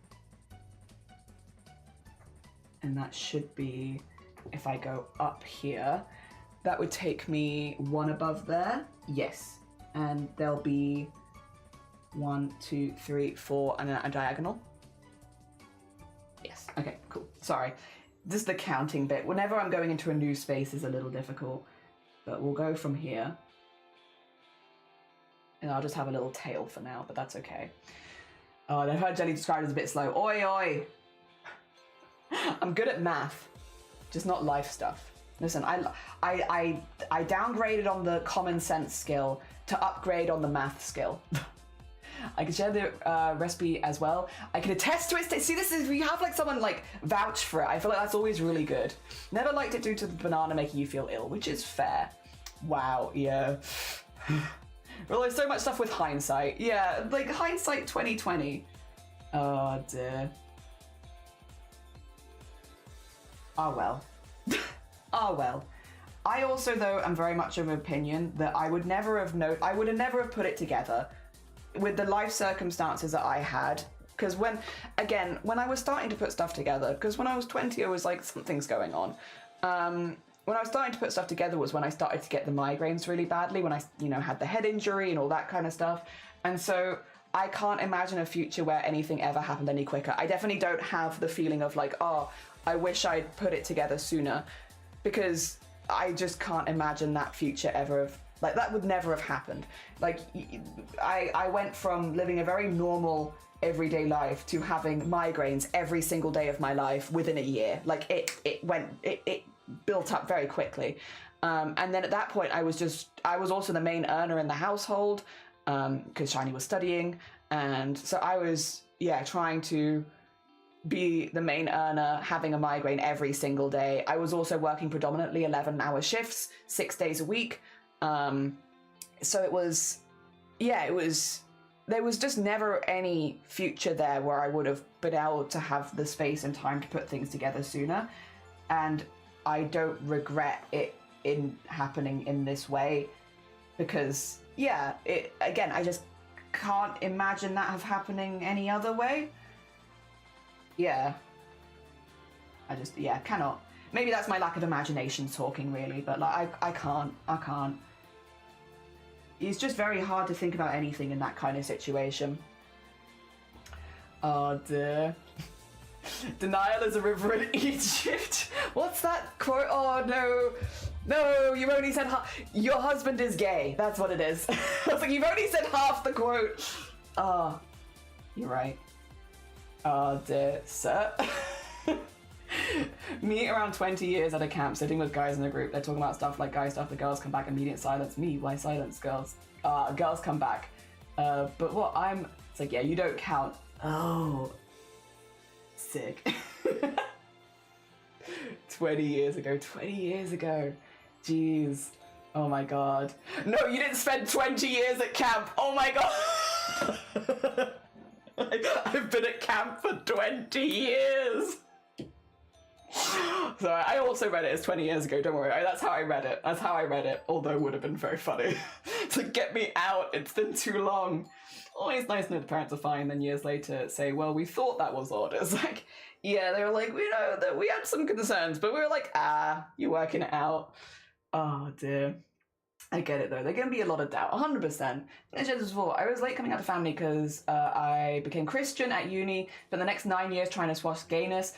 And that should be, if I go up here, that would take me 1 above there. Yes. And there'll be 1, 2, 3, 4, and then a diagonal. Yes. Okay, cool. Sorry. This is the counting bit. Whenever I'm going into a new space is a little difficult, but we'll go from here. And I'll just have a little tail for now, but that's okay. Oh, and I've heard Jenny described as a bit slow. Oi, oi! I'm good at math, just not life stuff. Listen, I downgraded on the common sense skill to upgrade on the math skill. I can share the recipe as well. I can attest to it. See, this is, you have like someone like vouch for it. I feel like that's always really good. Never liked it due to the banana making you feel ill, which is fair. Wow, yeah. Well, there's so much stuff with hindsight. Yeah, like hindsight 2020. Oh dear. Oh well. Oh well. I also, though, am very much of an opinion that I would never have put it together with the life circumstances that I had. Because when I was starting to put stuff together, because when I was 20, I was like, something's going on. When I was starting to put stuff together was when I started to get the migraines really badly, when I, had the head injury and all that kind of stuff. And so I can't imagine a future where anything ever happened any quicker. I definitely don't have the feeling of like, oh, I wish I'd put it together sooner, because I just can't imagine that future ever like that would never have happened. Like I went from living a very normal everyday life to having migraines every single day of my life within a year. Like it built up very quickly. And then at that point I was also the main earner in the household, because Shiny was studying, and so I was trying to be the main earner, having a migraine every single day. I was also working predominantly 11-hour shifts, 6 days a week. So it was there was just never any future there where I would have been able to have the space and time to put things together sooner. And I don't regret it in happening in this way because, yeah, again, I just can't imagine that have happening any other way. Yeah. Cannot. Maybe that's my lack of imagination talking, really, but like I can't. It's just very hard to think about anything in that kind of situation. Oh dear. Denial is a river in Egypt. What's that quote? Oh no. No, you only said your husband is gay. That's what it is. I was like, you've only said half the quote. Oh, you're right. Oh dear, sir. Me around 20 years at a camp, sitting with guys in a group. They're talking about stuff like guy stuff. The girls come back, immediate silence. Me, why silence, girls? Girls come back. But what it's like, yeah, you don't count. Oh, sick. 20 years ago. Jeez. Oh my god. No, you didn't spend 20 years at camp. Oh my god. I've been at camp for 20 years. So I also read it as 20 years ago, don't worry. That's how I read it. Although it would have been very funny. To get me out, it's been too long. Always nice to know the parents are fine, then years later say, well, we thought that was odd. It's like, yeah, they were like, we know that we had some concerns, but we were like, you're working it out. Oh dear. I get it though. There's going to be a lot of doubt, 100%. It's just before, I was late coming out to family because I became Christian at uni for the next 9 years trying to squash gayness.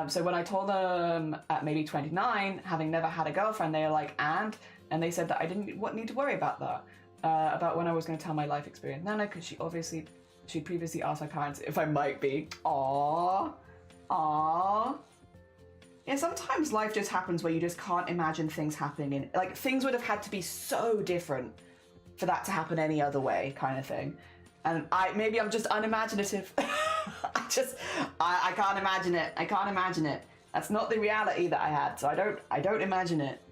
So when I told them at maybe 29, having never had a girlfriend, they were like, and they said that I didn't need to worry about that, about when I was going to tell my life experience. Nana, because she'd previously asked my parents if I might be. Aww. Yeah, sometimes life just happens where you just can't imagine things happening like things would have had to be so different for that to happen any other way, kind of thing. And maybe I'm just unimaginative. I can't imagine it. That's not the reality that I had, so I don't imagine it.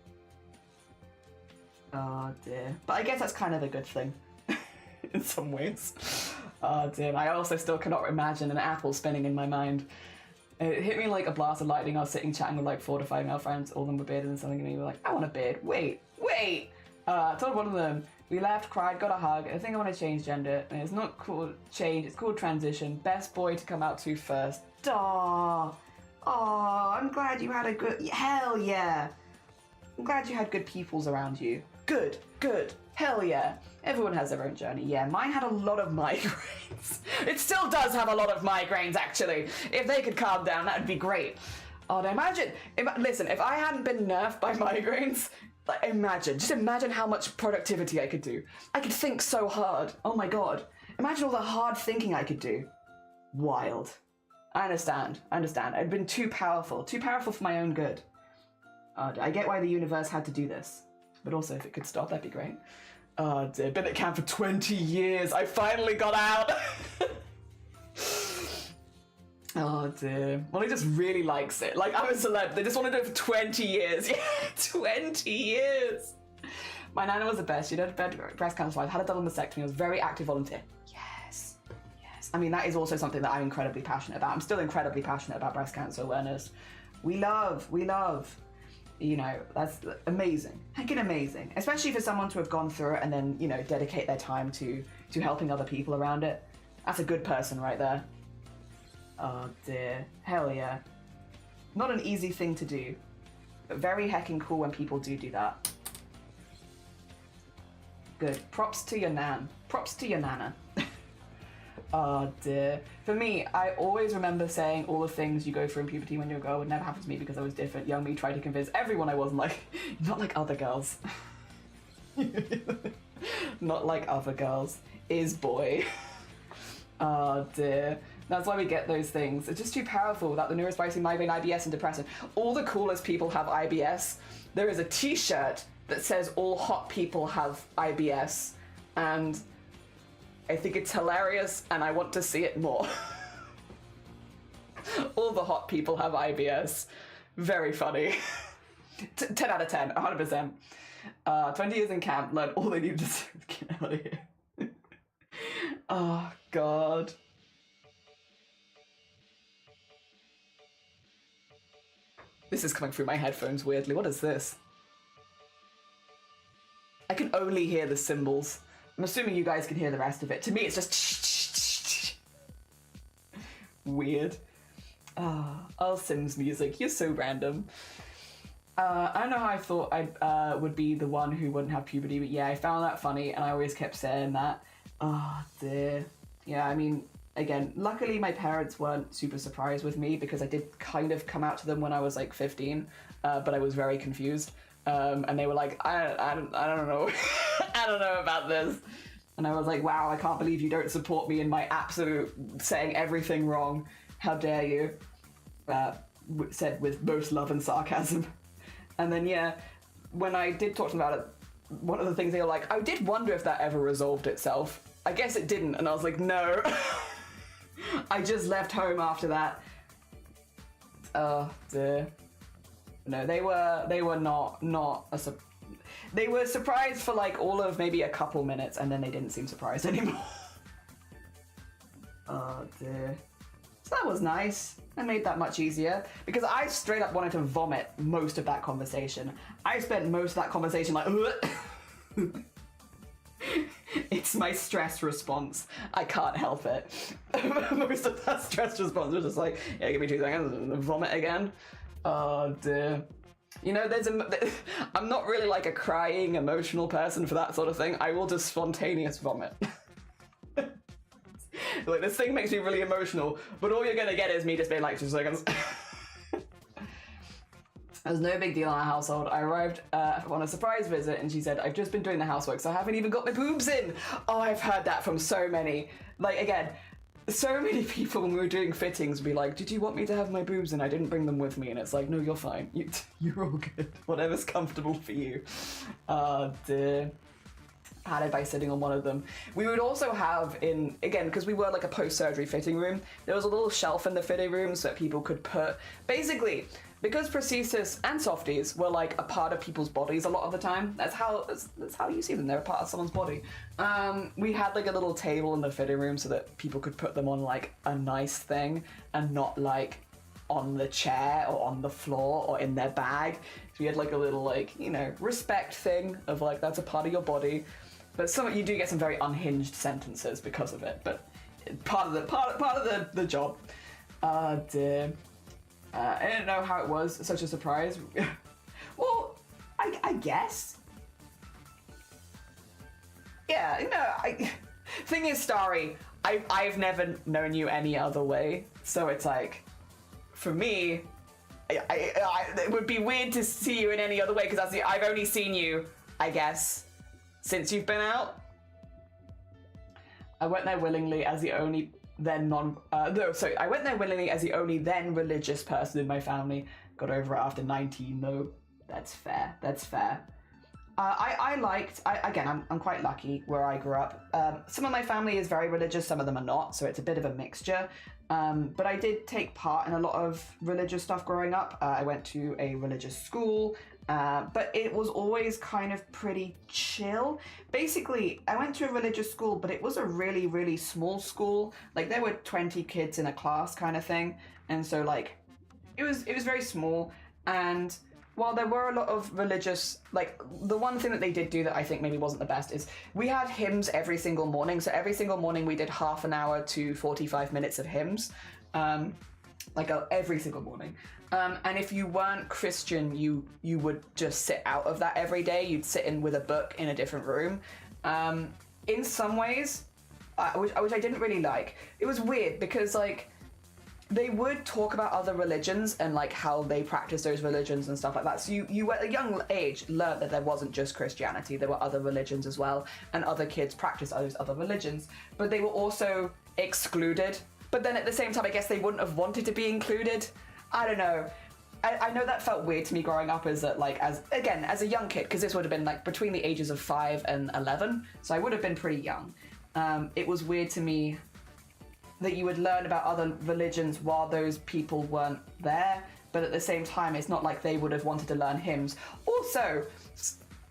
Oh dear. But I guess that's kind of a good thing. In some ways. Oh dear. I also still cannot imagine an apple spinning in my mind. It hit me like a blast of lightning. I was sitting chatting with like 4 to 5 male friends, all of them were bearded, and something, and they were like, I want a beard. Wait. I told one of them, we laughed, cried, got a hug. I think I want to change gender, and it's not called change, it's called transition. Best boy to come out to first. Aww. I'm glad you had a good, hell yeah. I'm glad you had good peoples around you. Good. Hell yeah. Everyone has their own journey. Yeah, mine had a lot of migraines. It still does have a lot of migraines, actually. If they could calm down, that'd be great. Oh, listen, if I hadn't been nerfed by migraines, just imagine how much productivity I could do. I could think so hard. Oh my god. Imagine all the hard thinking I could do. Wild. I understand. I'd been too powerful for my own good. I get why the universe had to do this. But also, if it could stop, that'd be great. Oh dear, been at camp for 20 years. I finally got out. Oh dear. Well, he just really likes it. Like, I'm a celeb. They just want to do it for 20 years. Yeah, 20 years. My nana was the best. She did breast cancer. I had a double mastectomy. I was a very active volunteer. Yes. I mean, that is also something that I'm incredibly passionate about. I'm still incredibly passionate about breast cancer awareness. We love. You know, that's amazing. Heckin' amazing. Especially for someone to have gone through it and then, you know, dedicate their time to helping other people around it. That's a good person right there. Oh dear. Hell yeah. Not an easy thing to do. But very heckin' cool when people do that. Good. Props to your nan. Props to your nana. Oh dear. For me, I always remember saying all the things you go through in puberty when you're a girl would never happen to me because I was different. Young me tried to convince everyone I wasn't not like other girls. Not like other girls. Is boy. Oh dear. That's why we get those things. It's just too powerful without the neurospicy, migraine, IBS, and depression. All the coolest people have IBS. There is a t-shirt that says all hot people have IBS, and I think it's hilarious, and I want to see it more. All the hot people have IBS. Very funny. 10 out of 10, 100%. 20 years in camp, learned all they needed to get out of here. Oh, God. This is coming through my headphones weirdly. What is this? I can only hear the cymbals. I'm assuming you guys can hear the rest of it. To me, it's just weird. Oh, Sims music. You're so random. I don't know how I thought I would be the one who wouldn't have puberty, but yeah, I found that funny, and I always kept saying that. Oh, dear. Yeah, I mean, again, luckily my parents weren't super surprised with me because I did kind of come out to them when I was like 15, but I was very confused. And they were like, I don't know. I don't know about this. And I was like, wow, I can't believe you don't support me in my absolute saying everything wrong. How dare you? Said with most love and sarcasm. And then, yeah, when I did talk to them about it, one of the things they were like, I did wonder if that ever resolved itself. I guess it didn't. And I was like, no. I just left home after that. Oh, dear. No, they were not they were surprised for like all of maybe a couple minutes, and then they didn't seem surprised anymore. Oh dear. So that was nice. I made that much easier because I straight up wanted to vomit most of that conversation. I spent most of that conversation like it's my stress response. I can't help it. Most of that stress response was just like, yeah, give me 2 seconds and vomit again. Oh dear. You know, I'm not really like a crying, emotional person for that sort of thing. I will just spontaneous vomit. Like, this thing makes me really emotional, but all you're gonna get is me just being like 2 seconds. There's no big deal in our household. I arrived on a surprise visit and she said, I've just been doing the housework, so I haven't even got my boobs in. Oh, I've heard that from so many. Like, again, so many people when we were doing fittings would be like, did you want me to have my boobs in? I didn't bring them with me. And it's like, no, you're fine. You're all good. Whatever's comfortable for you. Oh, dear. Padded by sitting on one of them. We would also have again, because we were like a post-surgery fitting room, there was a little shelf in the fitting room so that people could put, basically, because prosthesis and softies were like a part of people's bodies a lot of the time. That's how you see them. They're a part of someone's body. We had like a little table in the fitting room so that people could put them on like a nice thing and not like on the chair or on the floor or in their bag. So we had like a little like, you know, respect thing of like, that's a part of your body. But you do get some very unhinged sentences because of it. But part of the job. Dear. I didn't know how it was. Such a surprise. Well, I guess. Yeah, you know. Thing is, Starry, I've never known you any other way. So it's like, for me, it would be weird to see you in any other way because I've only seen you, I guess, since you've been out. I went there willingly as the only I went there willingly as the only then religious person in my family. Got over it after 19 though. That's fair. I'm quite lucky where I grew up. Some of my family is very religious, some of them are not, so it's a bit of a mixture. But I did take part in a lot of religious stuff growing up. I went to a religious school, but it was always kind of pretty chill. Basically, I went to a religious school, but it was a really, really small school. Like, there were 20 kids in a class kind of thing. And so, like, it was very small. And while there were a lot of religious, like, the one thing that they did do that I think maybe wasn't the best is we had hymns every single morning. So every single morning we did half an hour to 45 minutes of hymns, every single morning. And if you weren't Christian, you would just sit out of that every day. You'd sit in with a book in a different room. In some ways, which I didn't really like. It was weird because, like, they would talk about other religions and like how they practice those religions and stuff like that. So you at a young age learned that there wasn't just Christianity, there were other religions as well, and other kids practice those other religions, but they were also excluded. But then at the same time, I guess they wouldn't have wanted to be included. I don't know. I know that felt weird to me growing up as a young kid, because this would have been like between the ages of 5 and 11, so I would have been pretty young. It was weird to me that you would learn about other religions while those people weren't there, but at the same time, it's not like they would have wanted to learn hymns. Also,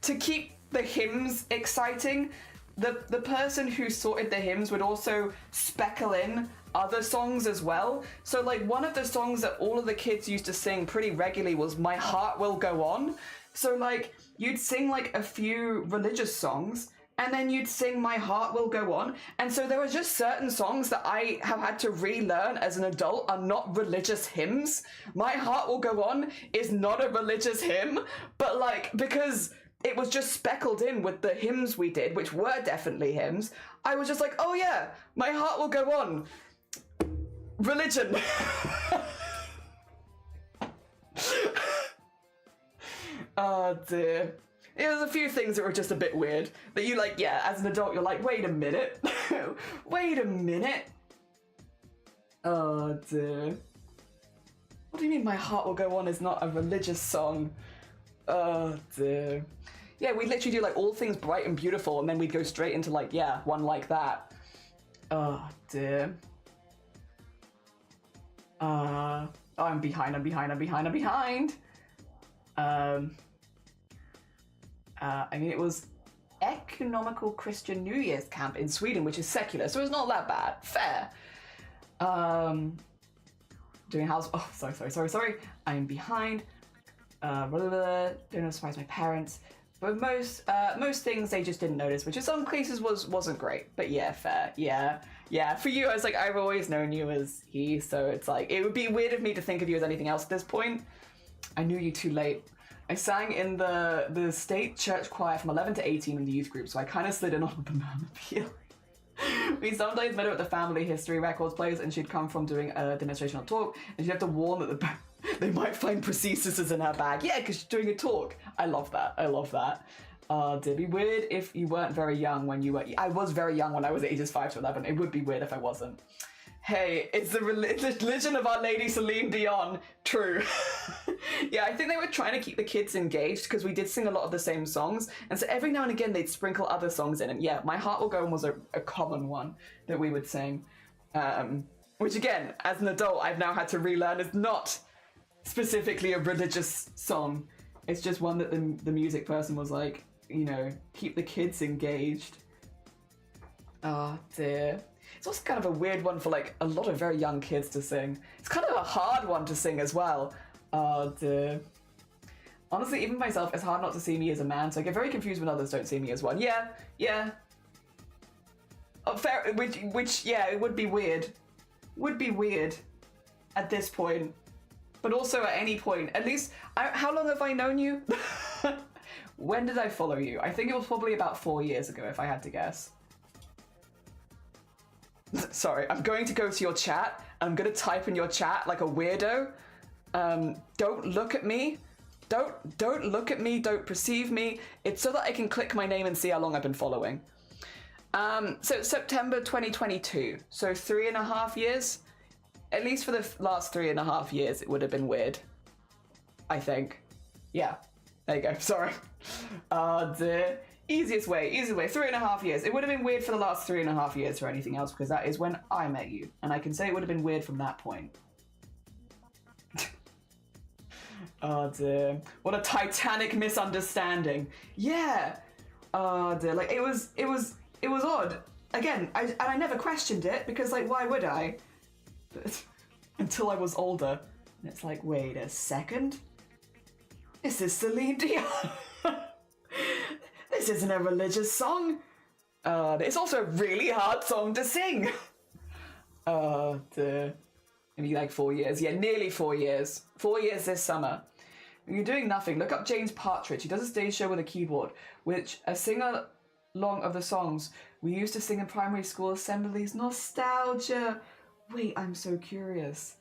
to keep the hymns exciting, the person who sorted the hymns would also speckle in other songs as well. So like one of the songs that all of the kids used to sing pretty regularly was My Heart Will Go On. So like you'd sing like a few religious songs and then you'd sing My Heart Will Go On. And so there were just certain songs that I have had to relearn as an adult are not religious hymns. My Heart Will Go On is not a religious hymn, but like because it was just speckled in with the hymns we did, which were definitely hymns, I was just like, oh yeah, My Heart Will Go On. Religion. Oh dear. There's a few things that were just a bit weird. That you like, yeah, as an adult, you're like, wait a minute. Wait a minute. Oh dear. What do you mean My Heart Will Go On is not a religious song? Oh dear. Yeah, we'd literally do like All Things Bright and Beautiful and then we'd go straight into like, yeah, one like that. Oh dear. Oh, I'm behind. I mean, it was Economical Christian New Year's camp in Sweden, which is secular, so it's not that bad. Fair. Doing house. Oh, sorry. I'm behind. Don't know, surprise my parents. But most things they just didn't notice, which in some cases wasn't great. But yeah, fair. Yeah. For you, I was like, I've always known you as he, so it's like it would be weird of me to think of you as anything else at this point. I knew you too late. I sang in the state church choir from 11 to 18 in the youth group, so I kind of slid in on a banana peel. We sometimes met her at the family history records place, and she'd come from doing a demonstrational talk, and she'd have to warn that they might find prostheses in her bag. Yeah, because she's doing a talk. I love that. It'd be weird if you weren't very young when you were... I was very young when I was ages 5 to 11. It would be weird if I wasn't. Hey, it's the religion of Our Lady Celine Dion. True. Yeah, I think they were trying to keep the kids engaged because we did sing a lot of the same songs. And so every now and again, they'd sprinkle other songs in. And yeah, My Heart Will Go On was a common one that we would sing. Which again, as an adult, I've now had to relearn is not specifically a religious song. It's just one that the music person was like, you know, keep the kids engaged. Oh dear. It's also kind of a weird one for like a lot of very young kids to sing. It's kind of a hard one to sing as well. Oh dear. Honestly, even myself, it's hard not to see me as a man, so I get very confused when others don't see me as one. Yeah. Oh, fair, which yeah, it would be weird. Would be weird at this point. But also at any point. At least, how long have I known you? When did I follow you? I think it was probably about 4 years ago, if I had to guess. Sorry, I'm going to go to your chat. I'm going to type in your chat like a weirdo. Don't look at me. Don't look at me. Don't perceive me. It's so that I can click my name and see how long I've been following. So it's September 2022. So 3.5 years. At least for the last 3.5 years, it would have been weird. I think. Yeah. There you go. Sorry. The easiest way. 3.5 years. It would have been weird for the last 3.5 years or anything else, because that is when I met you. And I can say it would have been weird from that point. Oh dear. What a titanic misunderstanding. Yeah. Oh dear. Like it was odd. Again, I never questioned it because like why would I? But, until I was older. And it's like, wait a second. This is Celine Dion. This isn't a religious song. It's also a really hard song to sing. Maybe like 4 years. Yeah, nearly 4 years. 4 years this summer. When you're doing nothing, look up James Partridge. He does a stage show with a keyboard, which a sing-along of the songs we used to sing in primary school assemblies. Nostalgia. Wait, I'm so curious.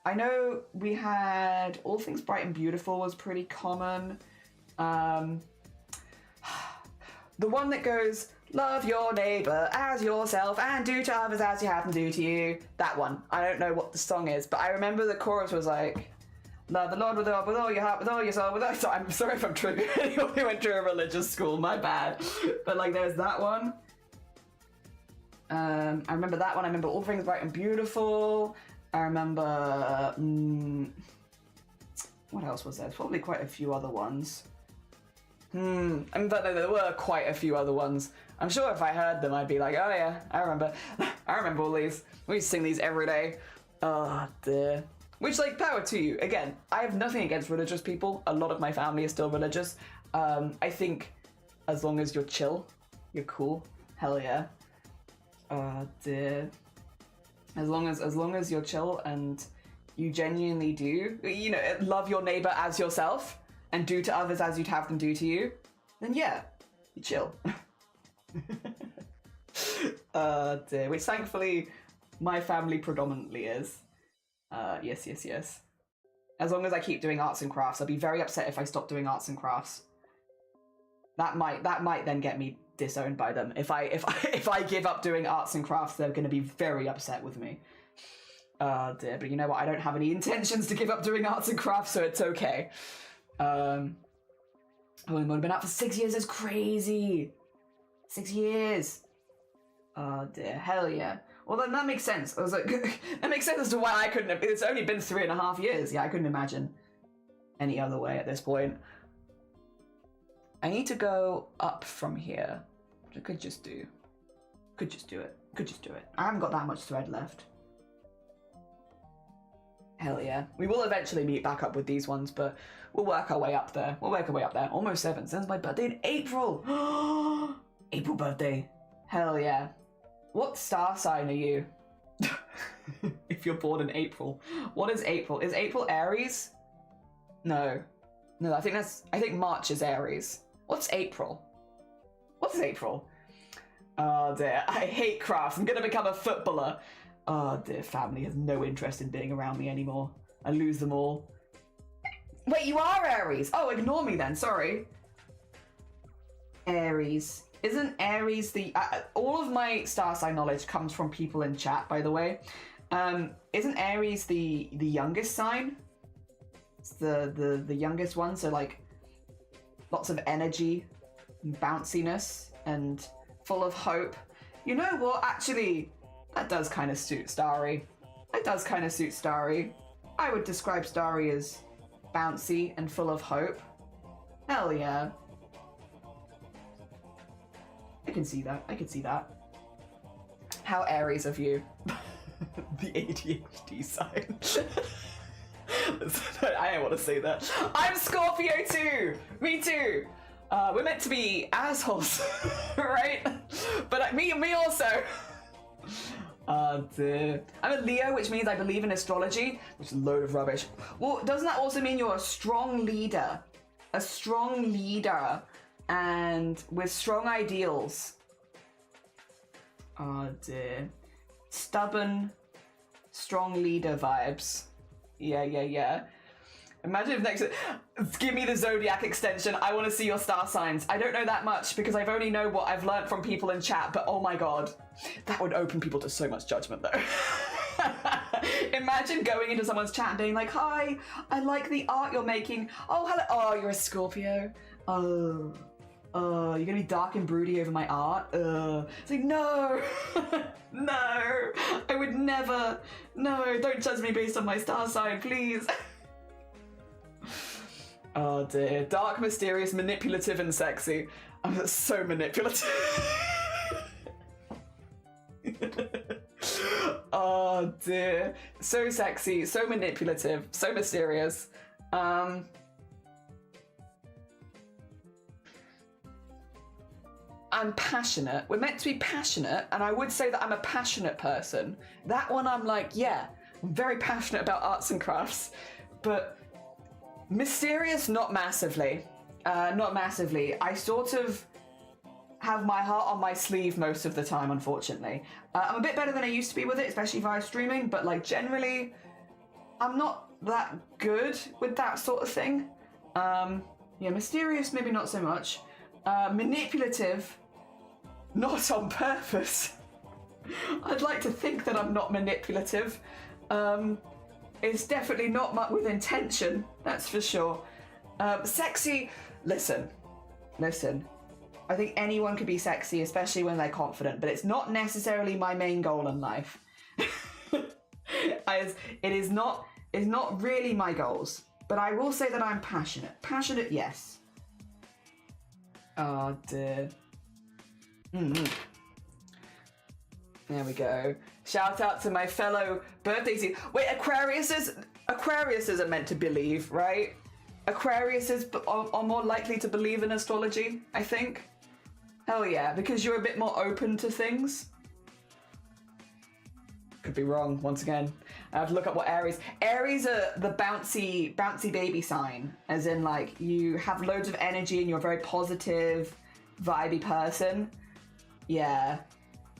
I know we had All Things Bright and Beautiful was pretty common. The one that goes, love your neighbour as yourself and do to others as you have them do to you. That one. I don't know what the song is, but I remember the chorus was like, love the Lord with all your heart, with all your soul, with all... So I'm sorry if I'm triggering anyone who went to a religious school, my bad. But like there's that one. I remember that one. I remember All Things Bright and Beautiful. I remember... what else was there? There's probably quite a few other ones. But there were quite a few other ones. I'm sure if I heard them, I'd be like, oh yeah, I remember. I remember all these. We used to sing these every day. Oh dear. Which, like, power to you. Again, I have nothing against religious people. A lot of my family is still religious. I think as long as you're chill, you're cool. Hell yeah. Oh dear. As long as you're chill and you genuinely do, you know, love your neighbor as yourself and do to others as you'd have them do to you, then yeah, you chill. Dear. Which thankfully my family predominantly is. Yes. As long as I keep doing arts and crafts, I'll be very upset if I stop doing arts and crafts. That might then get me disowned by them. If I give up doing arts and crafts, they're going to be very upset with me. Dear, but you know what? I don't have any intentions to give up doing arts and crafts, so it's okay. Oh, we've only been out for 6 years. That's crazy. 6 years. Oh dear, hell yeah. Well, then that makes sense. I was like, that makes sense as to why I couldn't have. It's only been 3.5 years. Yeah, I couldn't imagine any other way at this point. I need to go up from here. Which I could just do. Could just do it. I haven't got that much thread left. Hell yeah. We will eventually meet back up with these ones, but we'll work our way up there. Almost 7. Since my birthday in April. April birthday. Hell yeah. What star sign are you? If you're born in April. What is April? Is April Aries? No, I think March is Aries. What's April? Oh dear, I hate crafts. I'm gonna become a footballer. Oh dear, family has no interest in being around me anymore. I lose them all. Wait, you are Aries? Oh, ignore me then, sorry. Aries. Isn't Aries the... all of my star sign knowledge comes from people in chat, by the way. Isn't Aries the youngest sign? It's the youngest one, so like lots of energy and bounciness and full of hope. You know what? Actually, that does kind of suit Starry. I would describe Starry as bouncy and full of hope. Hell yeah. I can see that. How Aries of you. The ADHD sign. I don't want to say that. I'm Scorpio too! Me too! We're meant to be assholes, right? But me also. Dear. I'm a Leo, which means I believe in astrology, which is a load of rubbish. Well, doesn't that also mean you're a strong leader? And with strong ideals. Oh dear. Stubborn, strong leader vibes. Yeah. Imagine if next... Give me the zodiac extension. I want to see your star signs. I don't know that much because I've only know what I've learned from people in chat, but oh my god. That would open people to so much judgment though. Imagine going into someone's chat and being like, hi, I like the art you're making. Oh, hello. Oh, you're a Scorpio. Oh, you're gonna be dark and broody over my art? It's like, no, no, I would never. No, don't judge me based on my star sign, please. Oh dear. Dark, mysterious, manipulative, and sexy. I'm so manipulative. Oh dear. So sexy, so manipulative, so mysterious. I'm passionate. We're meant to be passionate, and I would say that I'm a passionate person. That one I'm like, yeah, I'm very passionate about arts and crafts, but mysterious, not massively. I sort of have my heart on my sleeve most of the time, unfortunately. I'm a bit better than I used to be with it, especially via streaming, but like generally, I'm not that good with that sort of thing. Yeah, mysterious, maybe not so much. Manipulative, not on purpose. I'd like to think that I'm not manipulative. It's definitely not with intention, that's for sure. Sexy, listen. I think anyone could be sexy, especially when they're confident, but it's not necessarily my main goal in life. It's not really my goals, but I will say that I'm passionate. Passionate, yes. Oh dear. Mm-hmm. There we go. Shout out to my fellow birthdays. Wait, Aquariuses are meant to believe, right? Aquariuses are more likely to believe in astrology, I think. Hell yeah, because you're a bit more open to things. Could be wrong, once again. I have to look up what Aries... Aries are the bouncy baby sign. As in, like, you have loads of energy and you're a very positive, vibey person. Yeah.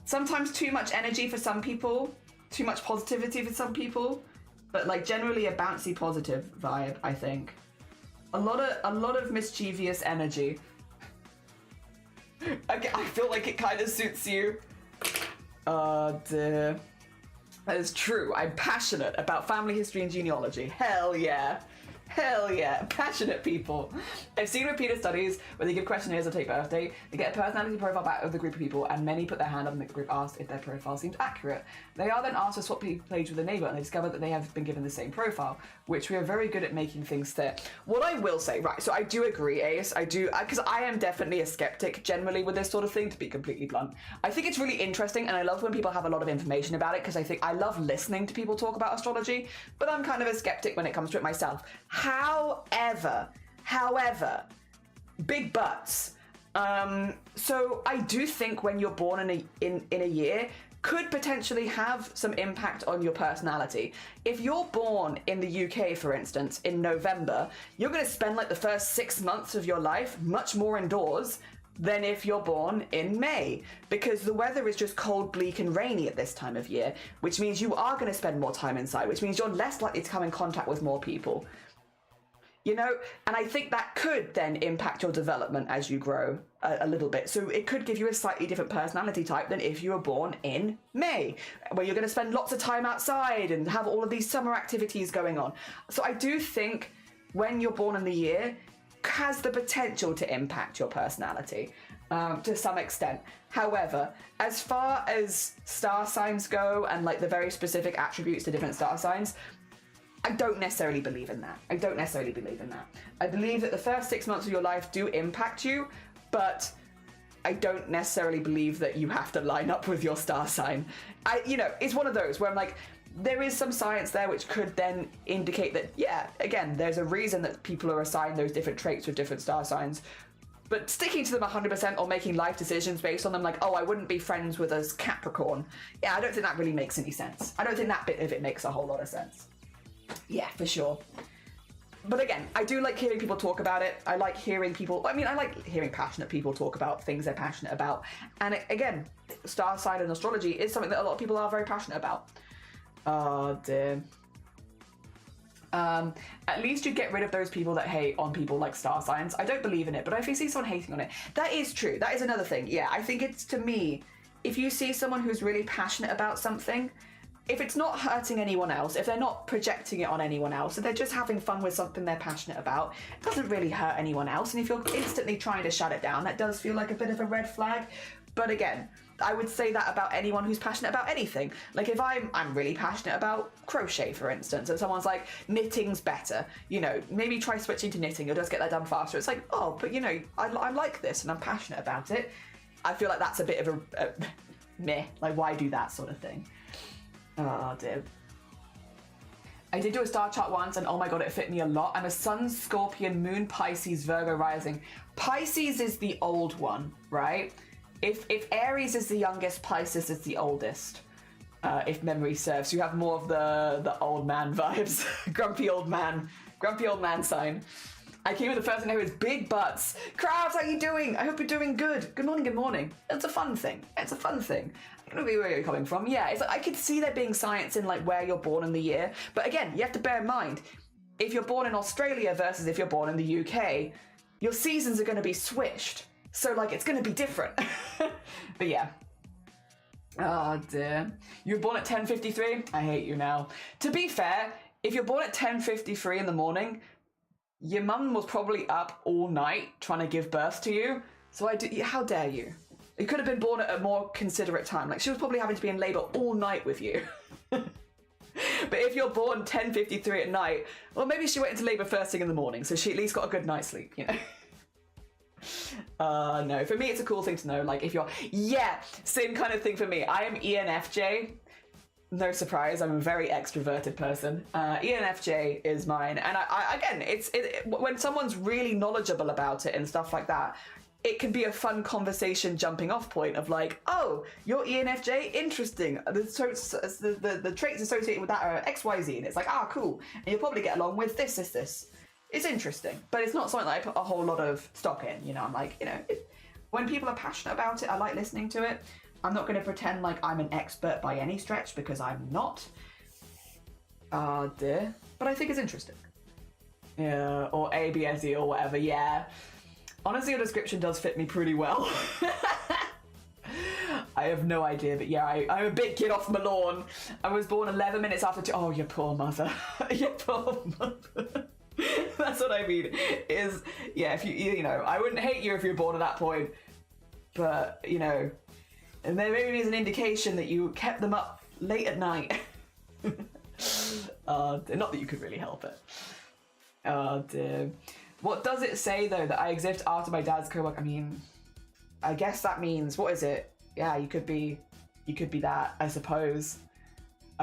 Sometimes too much energy for some people. Too much positivity for some people. But, like, generally a bouncy, positive vibe, I think. A lot of mischievous energy. I feel like it kind of suits you. Dear. That is true. I'm passionate about family history and genealogy. Hell yeah. Hell yeah. Passionate people. I've seen repeated studies where they give questionnaires or take birthday, they get a personality profile back of the group of people, and many put their hand up and the group asked if their profile seems accurate. They are then asked to swap page with a neighbour, and they discover that they have been given the same profile, which we are very good at making things clear. What I will say, right, so I do agree, Ace, I do, because I am definitely a skeptic generally with this sort of thing, to be completely blunt. I think it's really interesting, and I love when people have a lot of information about it, because I think I love listening to people talk about astrology, but I'm kind of a skeptic when it comes to it myself. However, big buts. So I do think when you're born in a year could potentially have some impact on your personality. If you're born in the UK, for instance, in November, you're going to spend like the first 6 months of your life much more indoors than if you're born in May, because the weather is just cold, bleak and rainy at this time of year, which means you are going to spend more time inside, which means you're less likely to come in contact with more people. You know, and I think that could then impact your development as you grow a little bit. So it could give you a slightly different personality type than if you were born in May, where you're going to spend lots of time outside and have all of these summer activities going on. So I do think when you're born in the year has the potential to impact your personality to some extent. However, as far as star signs go and like the very specific attributes to different star signs, I don't necessarily believe in that. I believe that the first 6 months of your life do impact you, but I don't necessarily believe that you have to line up with your star sign. You know, it's one of those where I'm like, there is some science there which could then indicate that, yeah, again, there's a reason that people are assigned those different traits with different star signs. But sticking to them 100% or making life decisions based on them, like, oh, I wouldn't be friends with a Capricorn. Yeah, I don't think that really makes any sense. I don't think that bit of it makes a whole lot of sense. Yeah, for sure. But again, I do like hearing people talk about it. I like hearing people, I like hearing passionate people talk about things they're passionate about. And again, star sign and astrology is something that a lot of people are very passionate about. Oh dear. At least you get rid of those people that hate on people like star signs. I don't believe in it, but if you see someone hating on it, that is true. That is another thing. Yeah, I think it's, to me, if you see someone who's really passionate about something, if it's not hurting anyone else, if they're not projecting it on anyone else, if they're just having fun with something they're passionate about, it doesn't really hurt anyone else. And if you're instantly trying to shut it down, that does feel like a bit of a red flag. But again, I would say that about anyone who's passionate about anything. Like if I'm really passionate about crochet, for instance, and someone's like, knitting's better, you know, maybe try switching to knitting, you'll just get that done faster. It's like, oh, but you know, I like this and I'm passionate about it. I feel like that's a bit of a meh, like why do that sort of thing? Oh dear. I did do a star chart once and oh my god, it fit me a lot. I'm a Sun, Scorpion, Moon, Pisces, Virgo rising. Pisces is the old one, right? If Aries is the youngest, Pisces is the oldest. If memory serves. You have more of the old man vibes. Grumpy old man sign. I came with the first thing who is big butts. Crabs, how you doing? I hope you're doing good. Good morning, good morning. It's a fun thing. I don't know where you're coming from. Yeah, it's like, I could see there being science in like where you're born in the year. But again, you have to bear in mind, if you're born in Australia versus if you're born in the UK, your seasons are going to be switched. So like, it's going to be different. But yeah. Oh dear. You were born at 10:53? I hate you now. To be fair, if you're born at 10:53 in the morning, your mum was probably up all night trying to give birth to you. So how dare you? You could have been born at a more considerate time. Like she was probably having to be in labour all night with you. But if you're born 10:53 at night, well, maybe she went into labour first thing in the morning, so she at least got a good night's sleep, you know? No, for me it's a cool thing to know, like if you're, yeah, same kind of thing for me. I am ENFJ. No surprise, I'm a very extroverted person. ENFJ is mine, and I again, when someone's really knowledgeable about it and stuff like that, it can be a fun conversation jumping off point of like, oh, you're ENFJ, interesting. The traits associated with that are X, Y, Z, and it's like, ah, cool. And you'll probably get along with this. It's interesting, but it's not something that I put a whole lot of stock in. You know, I'm like, you know, when people are passionate about it, I like listening to it. I'm not going to pretend like I'm an expert by any stretch because I'm not. Dear. But I think it's interesting. Yeah, or ABSE or whatever, yeah. Honestly, your description does fit me pretty well. I have no idea, but yeah, I'm a big kid off my lawn. I was born 11 minutes after Oh, your poor mother. Your poor mother. That's what I mean. Is, yeah, if you know, I wouldn't hate you if you were born at that point. But, you know, and there maybe is an indication that you kept them up late at night. Not that you could really help it. Oh dear. What does it say though that I exist after my dad's co-work? I mean, I guess that means, what is it? Yeah, you could be that, I suppose.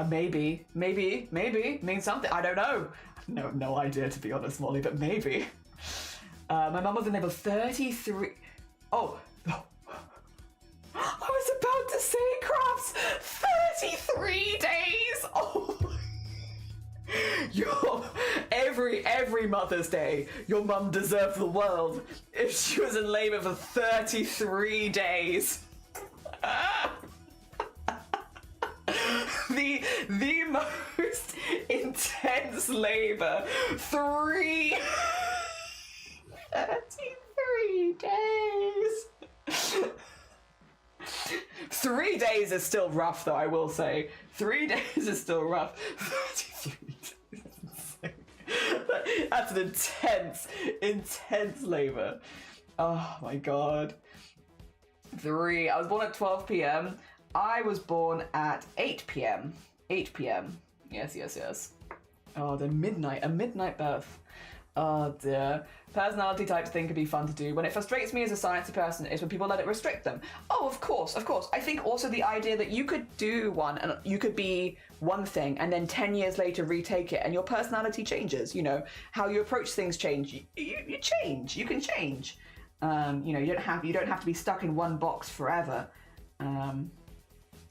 Maybe means something. I don't know. No idea, to be honest, Molly, but maybe. My mum was in there for 33. Oh. I was about to say, crafts, 33 days. Oh. Every Mother's Day, your mum deserved the world if she was in labour for 33 days. The most intense labour. 33 days. 3 days is still rough, though, I will say. 3 days is still rough. 33 days. That's an intense labour. Oh my god. I was born at 12 p.m. I was born at 8 p.m. 8 p.m. Yes. Oh, a midnight birth. Oh dear. Personality types thing could be fun to do. When it frustrates me as a sciencey person is when people let it restrict them. Oh, of course. I think also the idea that you could do one and you could be one thing and then 10 years later retake it and your personality changes, you know, how you approach things change. You change. You can change. You know, you don't have to be stuck in one box forever.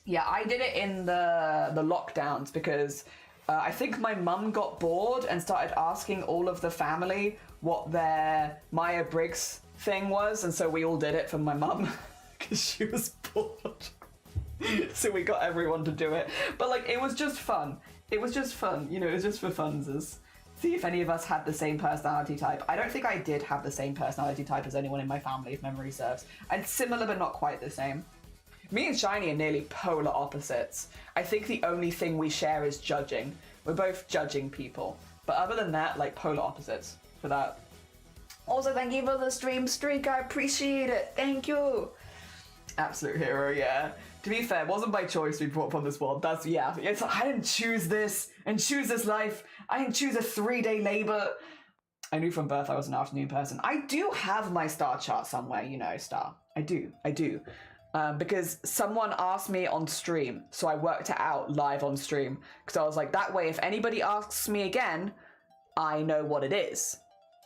Yeah, I did it in the lockdowns because I think my mum got bored and started asking all of the family what their Myers-Briggs thing was, and so we all did it for my mum because she was bored. So we got everyone to do it. But like, it was just fun. You know, it was just for funsies. See if any of us had the same personality type. I don't think I did have the same personality type as anyone in my family, if memory serves. And similar, but not quite the same. Me and Shiny are nearly polar opposites. I think the only thing we share is judging. We're both judging people. But other than that, like, polar opposites for that. Also, thank you for the stream streak. I appreciate it. Thank you. Absolute hero, yeah. To be fair, it wasn't by choice to be brought upon this world. That's, yeah. It's like, I didn't choose this and choose this life. I didn't choose a 3-day labor. I knew from birth I was an afternoon person. I do have my star chart somewhere, you know, star. I do. Because someone asked me on stream, so I worked it out live on stream. Because I was like, that way, if anybody asks me again, I know what it is.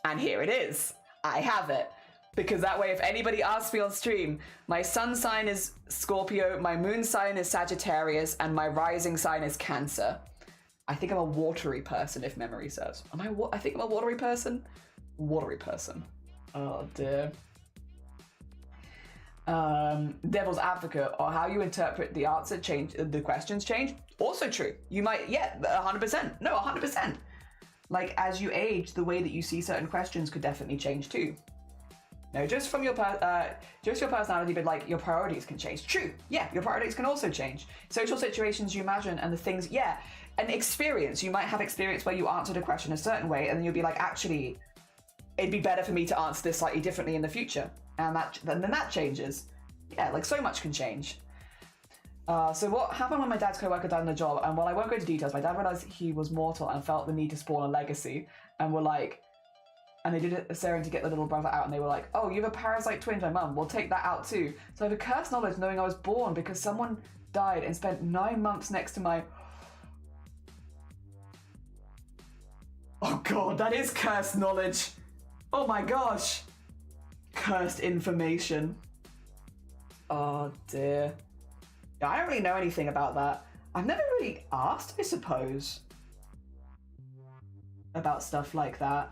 And here it is. I have it. Because that way, if anybody asks me on stream, my sun sign is Scorpio, my moon sign is Sagittarius, and my rising sign is Cancer. I think I'm a watery person, if memory serves. I think I'm a watery person? Watery person. Oh, dear. Devil's advocate, or how you interpret the answer change, the questions change. Also true. You might, 100%. No, 100%. Like, as you age, the way that you see certain questions could definitely change too. No, just from your personality, but like your priorities can change. True. Yeah, your priorities can also change. Social situations you imagine and the things, and experience. You might have experience where you answered a question a certain way, and then you'll be like, actually, it'd be better for me to answer this slightly differently in the future. And then that changes. Yeah, like so much can change. So what happened when my dad's co-worker died in the job? And while I won't go into details, my dad realized he was mortal and felt the need to spawn a legacy. And we're like, and they did a cesarean to get the little brother out, and they were like, oh, you have a parasite twin, my mum, we'll take that out too. So I have a cursed knowledge knowing I was born because someone died and spent 9 months next to my... Oh god, that is cursed knowledge. Oh my gosh. Cursed information. Oh dear. Yeah, I don't really know anything about that. I've never really asked, I suppose, about stuff like that.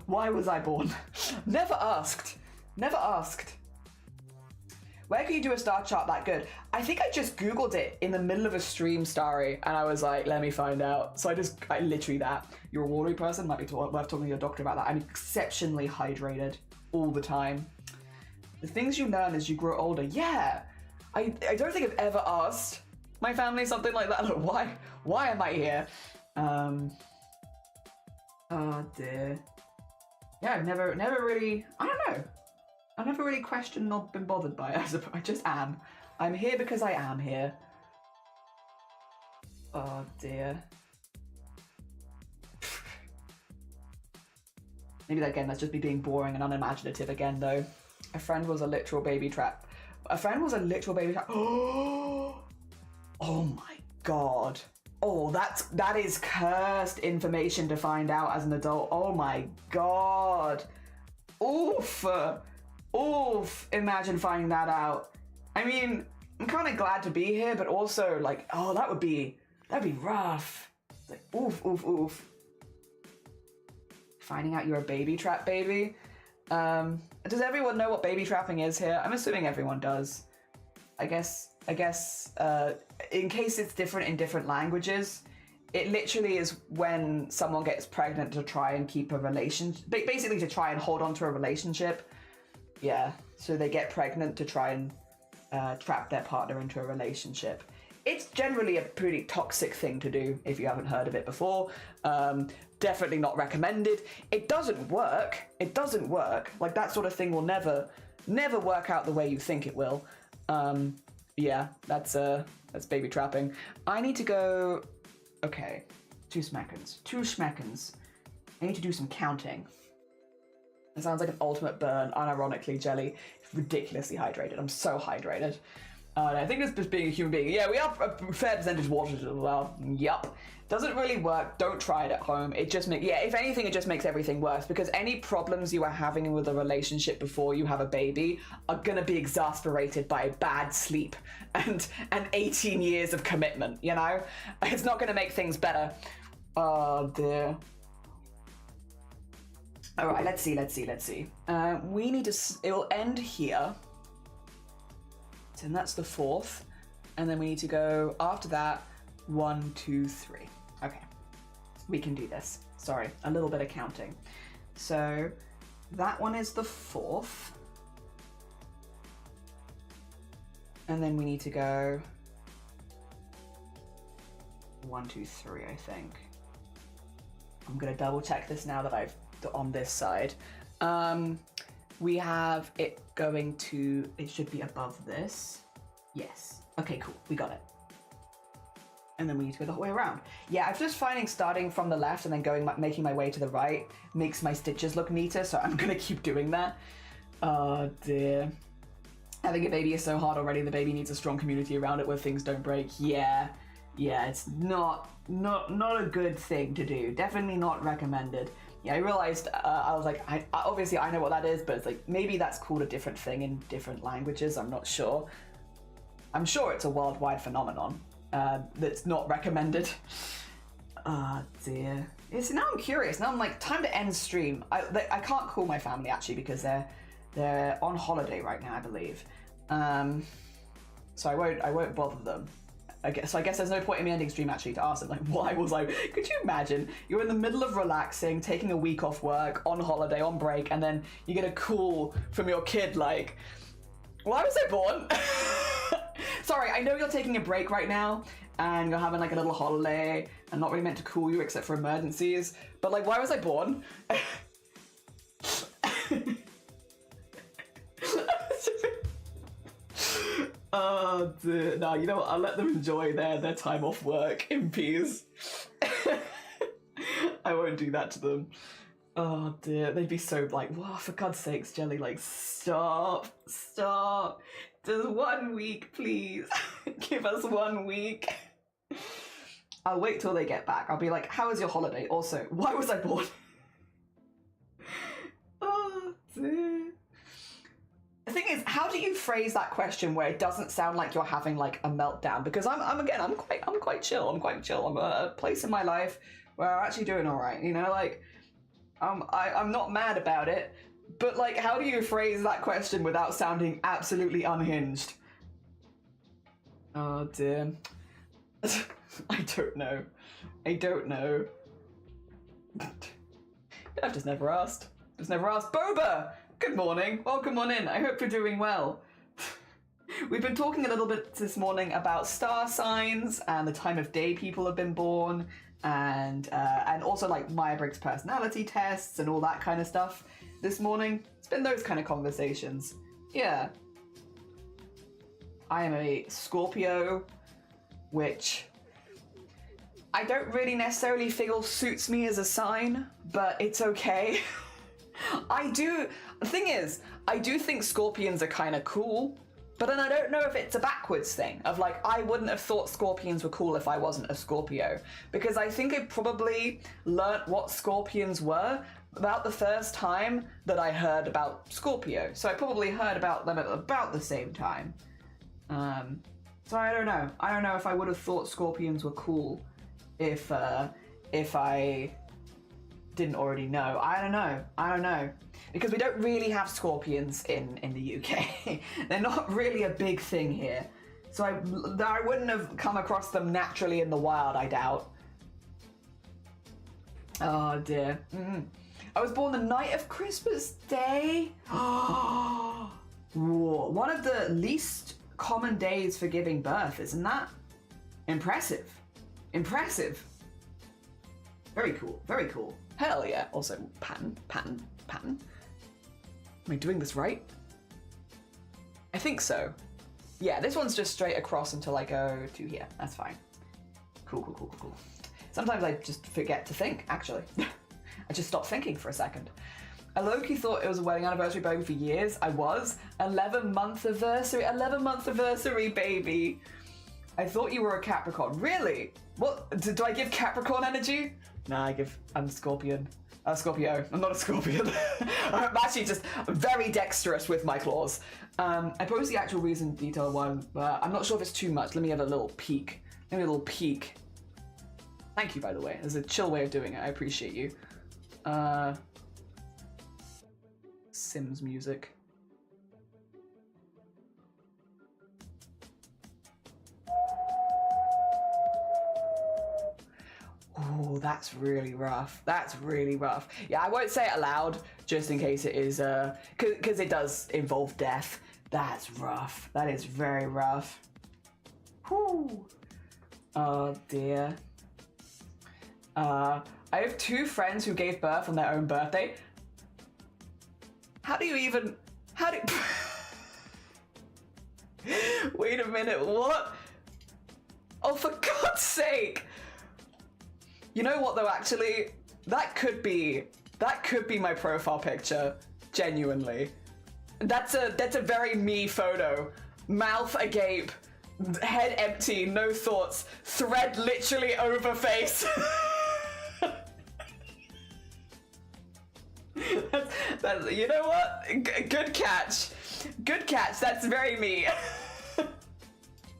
Why was I born? Never asked. Never asked. Where can you do a star chart that good? I think I just Googled it in the middle of a stream, Starry, and I was like, let me find out. So I literally that. You're a watery person, might be worth talking to your doctor about that. I'm exceptionally hydrated all the time. The things you learn as you grow older, yeah. I don't think I've ever asked my family something like that. Like, why am I here? Oh dear. Yeah, I've never really, I don't know. I've never really questioned or been bothered by it. I just am. I'm here because I am here. Oh dear. Maybe that, again, that's just me being boring and unimaginative again, though. A friend was a literal baby trap. A friend was a literal baby trap. Oh my god. Oh, that is cursed information to find out as an adult. Oh my god. Oof. Oof. Imagine finding that out. I mean, I'm kind of glad to be here, but also like, oh, that'd be rough. It's like, oof, oof, oof. Finding out you're a baby trap baby. Does everyone know what baby trapping is here? I'm assuming everyone does. I guess, in case it's different in different languages, it literally is when someone gets pregnant to try and keep a relationship, basically to try and hold on to a relationship. Yeah, so they get pregnant to try and trap their partner into a relationship. It's generally a pretty toxic thing to do if you haven't heard of it before. Definitely not recommended. It doesn't work. It doesn't work. Like, that sort of thing will never work out the way you think it will. Yeah, that's baby trapping. I need to go, okay, 2 seconds. 2 seconds. I need to do some counting. It sounds like an ultimate burn, unironically, Jelly. Ridiculously hydrated. I'm so hydrated. I think it's just being a human being. Yeah, we are a fair percentage water as well. Yup. Doesn't really work. Don't try it at home. It just makes, yeah, if anything, it just makes everything worse, because any problems you are having with a relationship before you have a baby are gonna be exasperated by bad sleep and 18 years of commitment, you know? It's not gonna make things better. Oh dear. All right, let's see. We need to, it will end here. And that's the 4th. And then we need to go after that, 1, 2, 3. Okay, we can do this. Sorry, a little bit of counting. So that one is the 4th. And then we need to go 1, 2, 3, I think. I'm gonna double check this now that I've on this side. We have it going to, it should be above this. Yes. Okay, cool. We got it. And then we need to go the whole way around. Yeah, I'm just finding starting from the left and then making my way to the right makes my stitches look neater, so I'm gonna keep doing that. Oh dear. Having a baby is so hard already. The baby needs a strong community around it where things don't break. Yeah, it's not a good thing to do. Definitely not recommended. Yeah, I realized, I was like, obviously I know what that is, but it's like, maybe that's called a different thing in different languages, I'm not sure. I'm sure it's a worldwide phenomenon that's not recommended. Oh dear. See, now I'm curious, now I'm like, time to end stream. I can't call my family actually because they're on holiday right now, I believe. So I won't bother them. I guess there's no point in me ending stream actually to ask them, like, why was I... Could you imagine? You're in the middle of relaxing, taking a week off work, on holiday, on break, and then you get a call from your kid like, why was I born? Sorry, I know you're taking a break right now, and you're having like a little holiday. I'm not really meant to call you except for emergencies, but like, why was I born? Oh, dear. No, you know what? I'll let them enjoy their time off work in peace. I won't do that to them. Oh dear, they'd be so like, wow, for God's sakes, Jelly, like, stop. Just 1 week, please. Give us 1 week. I'll wait till they get back. I'll be like, how was your holiday? Also, why was I born? Oh dear. The thing is, how do you phrase that question where it doesn't sound like you're having like a meltdown? Because I'm quite chill. I'm at a place in my life where I'm actually doing all right. You know, like, I'm not mad about it, but like, how do you phrase that question without sounding absolutely unhinged? Oh dear. I don't know. I've just never asked. Boba! Good morning. Welcome on in. I hope you're doing well. We've been talking a little bit this morning about star signs and the time of day people have been born, and also like Myers-Briggs personality tests and all that kind of stuff this morning. It's been those kind of conversations. Yeah. I am a Scorpio, which I don't really necessarily feel suits me as a sign, but it's okay. The thing is, I do think Scorpions are kind of cool, but then I don't know if it's a backwards thing of like, I wouldn't have thought Scorpions were cool if I wasn't a Scorpio, because I think I probably learnt what Scorpions were about the first time that I heard about Scorpio. So I probably heard about them at about the same time. So I don't know. I don't know if I would have thought Scorpions were cool if I didn't already know. I don't know. Because we don't really have Scorpions in the UK. They're not really a big thing here. So I wouldn't have come across them naturally in the wild, I doubt. Oh dear. I was born the night of Christmas Day. One of the least common days for giving birth, isn't that? Impressive. Very cool. Hell yeah. Also, pattern. Am I doing this right? I think so. Yeah, this one's just straight across until I go to here. That's fine. Cool. Sometimes I just forget to think, actually. I just stop thinking for a second. I low-key thought it was a wedding anniversary baby for years. I was. 11-month anniversary baby. I thought you were a Capricorn. Really? What? Do I give Capricorn energy? Nah, I'm Scorpion. Scorpio. I'm not a Scorpion. I'm actually just very dexterous with my claws. I post the actual reason detail one, but I'm not sure if it's too much. Let me have a little peek. Thank you, by the way. There's a chill way of doing it. I appreciate you. Sims music. Oh, that's really rough. Yeah, I won't say it aloud, just in case it is, because it does involve death. That's rough. That is very rough. Whew. Oh dear. I have 2 friends who gave birth on their own birthday. Wait a minute, what? Oh, for God's sake! You know what though, actually? That could be my profile picture, genuinely. That's a very me photo. Mouth agape, head empty, no thoughts, thread literally over face. that's, you know what? Good catch. That's very me.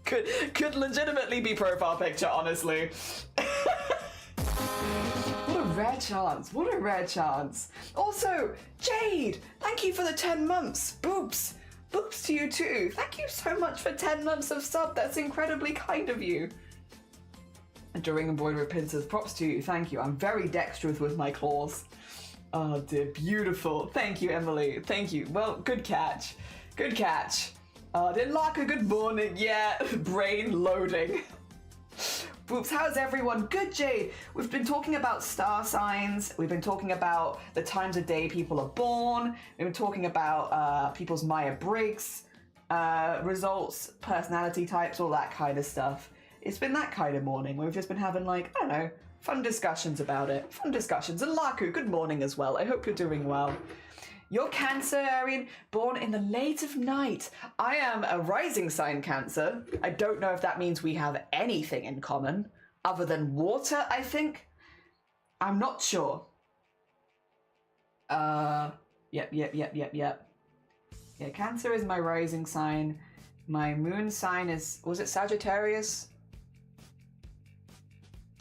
Could legitimately be profile picture, honestly. What a rare chance. Also, Jade, thank you for the 10 months. Boops to you too. Thank you so much for 10 months of sub. That's incredibly kind of you. And during embroidery pincers, props to you. Thank you. I'm very dexterous with my claws. Oh dear, beautiful. Thank you, Emily. Thank you. Well, good catch. Didn't like a good morning yet. Brain loading. Boops, how's everyone? Good, Jade. We've been talking about star signs. We've been talking about the times of day people are born. We've been talking about people's Myers-Briggs results, personality types, all that kind of stuff. It's been that kind of morning where we've just been having, like, I don't know, Fun discussions about it. Fun discussions. And Laku, good morning as well. I hope you're doing well. You're Cancer, Arian, born in the late of night. I am a rising sign Cancer. I don't know if that means we have anything in common other than water, I think. I'm not sure. Yep. Yeah, Cancer is my rising sign. My moon sign is, was it Sagittarius?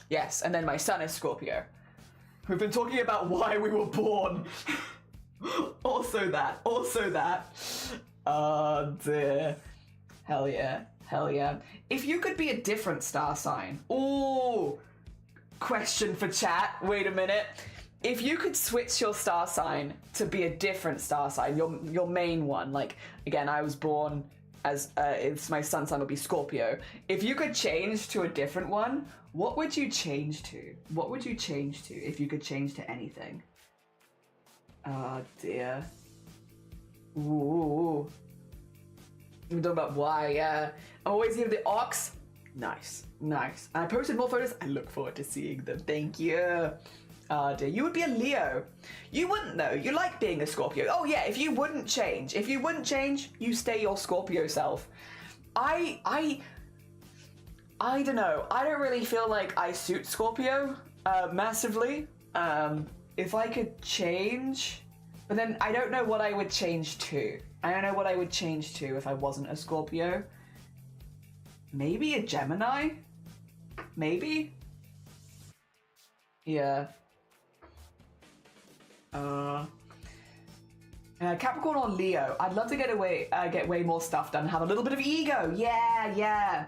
Yes, and then my sun is Scorpio. We've been talking about why we were born. Also that. Oh dear. Hell yeah. If you could be a different star sign. Ooh. Question for chat. Wait a minute. If you could switch your star sign to be a different star sign, your main one, like, again, I was born as, it's my sun sign would be Scorpio. If you could change to a different one, what would you change to? What would you change to if you could change to anything? Oh dear. Ooh. We're talking about why, yeah. I'm always here the ox. Nice. I posted more photos. I look forward to seeing them. Thank you. Dear, you would be a Leo. You wouldn't though. You like being a Scorpio. Oh yeah, if you wouldn't change, you stay your Scorpio self. I don't know. I don't really feel like I suit Scorpio massively. If I could change, but then I don't know what I would change to. I don't know what I would change to if I wasn't a Scorpio. Maybe a Gemini? Maybe? Yeah. Capricorn or Leo. I'd love to get way more stuff done. Have a little bit of ego. Yeah.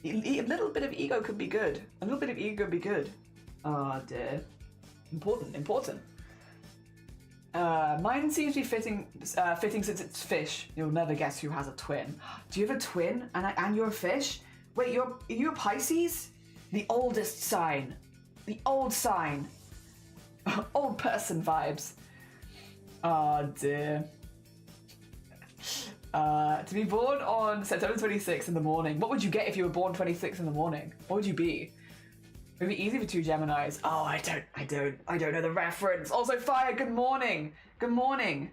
A little bit of ego could be good. Oh dear. Important. Mine seems to be fitting since it's fish. You'll never guess who has a twin. Do you have a twin and you're a fish? Wait, are you a Pisces? The oldest sign. The old sign. Old person vibes. Oh dear. To be born on September 26th in the morning. What would you get if you were born 26th in the morning? What would you be? It would be easy for two Geminis. Oh, I don't know the reference. Also, Fire, good morning. I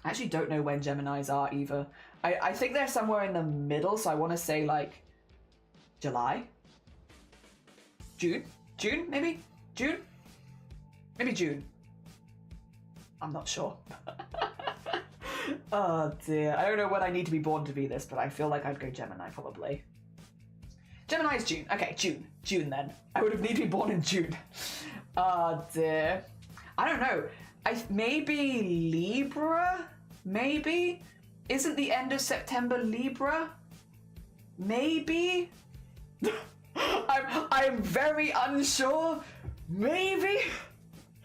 actually don't know when Geminis are either. I think they're somewhere in the middle, so I want to say like July? June, maybe? June? Maybe June. I'm not sure. Oh dear. I don't know when I need to be born to be this, but I feel like I'd go Gemini probably. Gemini is June. Okay, June then. I would have need to be born in June. Oh dear. I don't know. Maybe Libra? Maybe? Isn't the end of September Libra? Maybe? I'm very unsure. Maybe?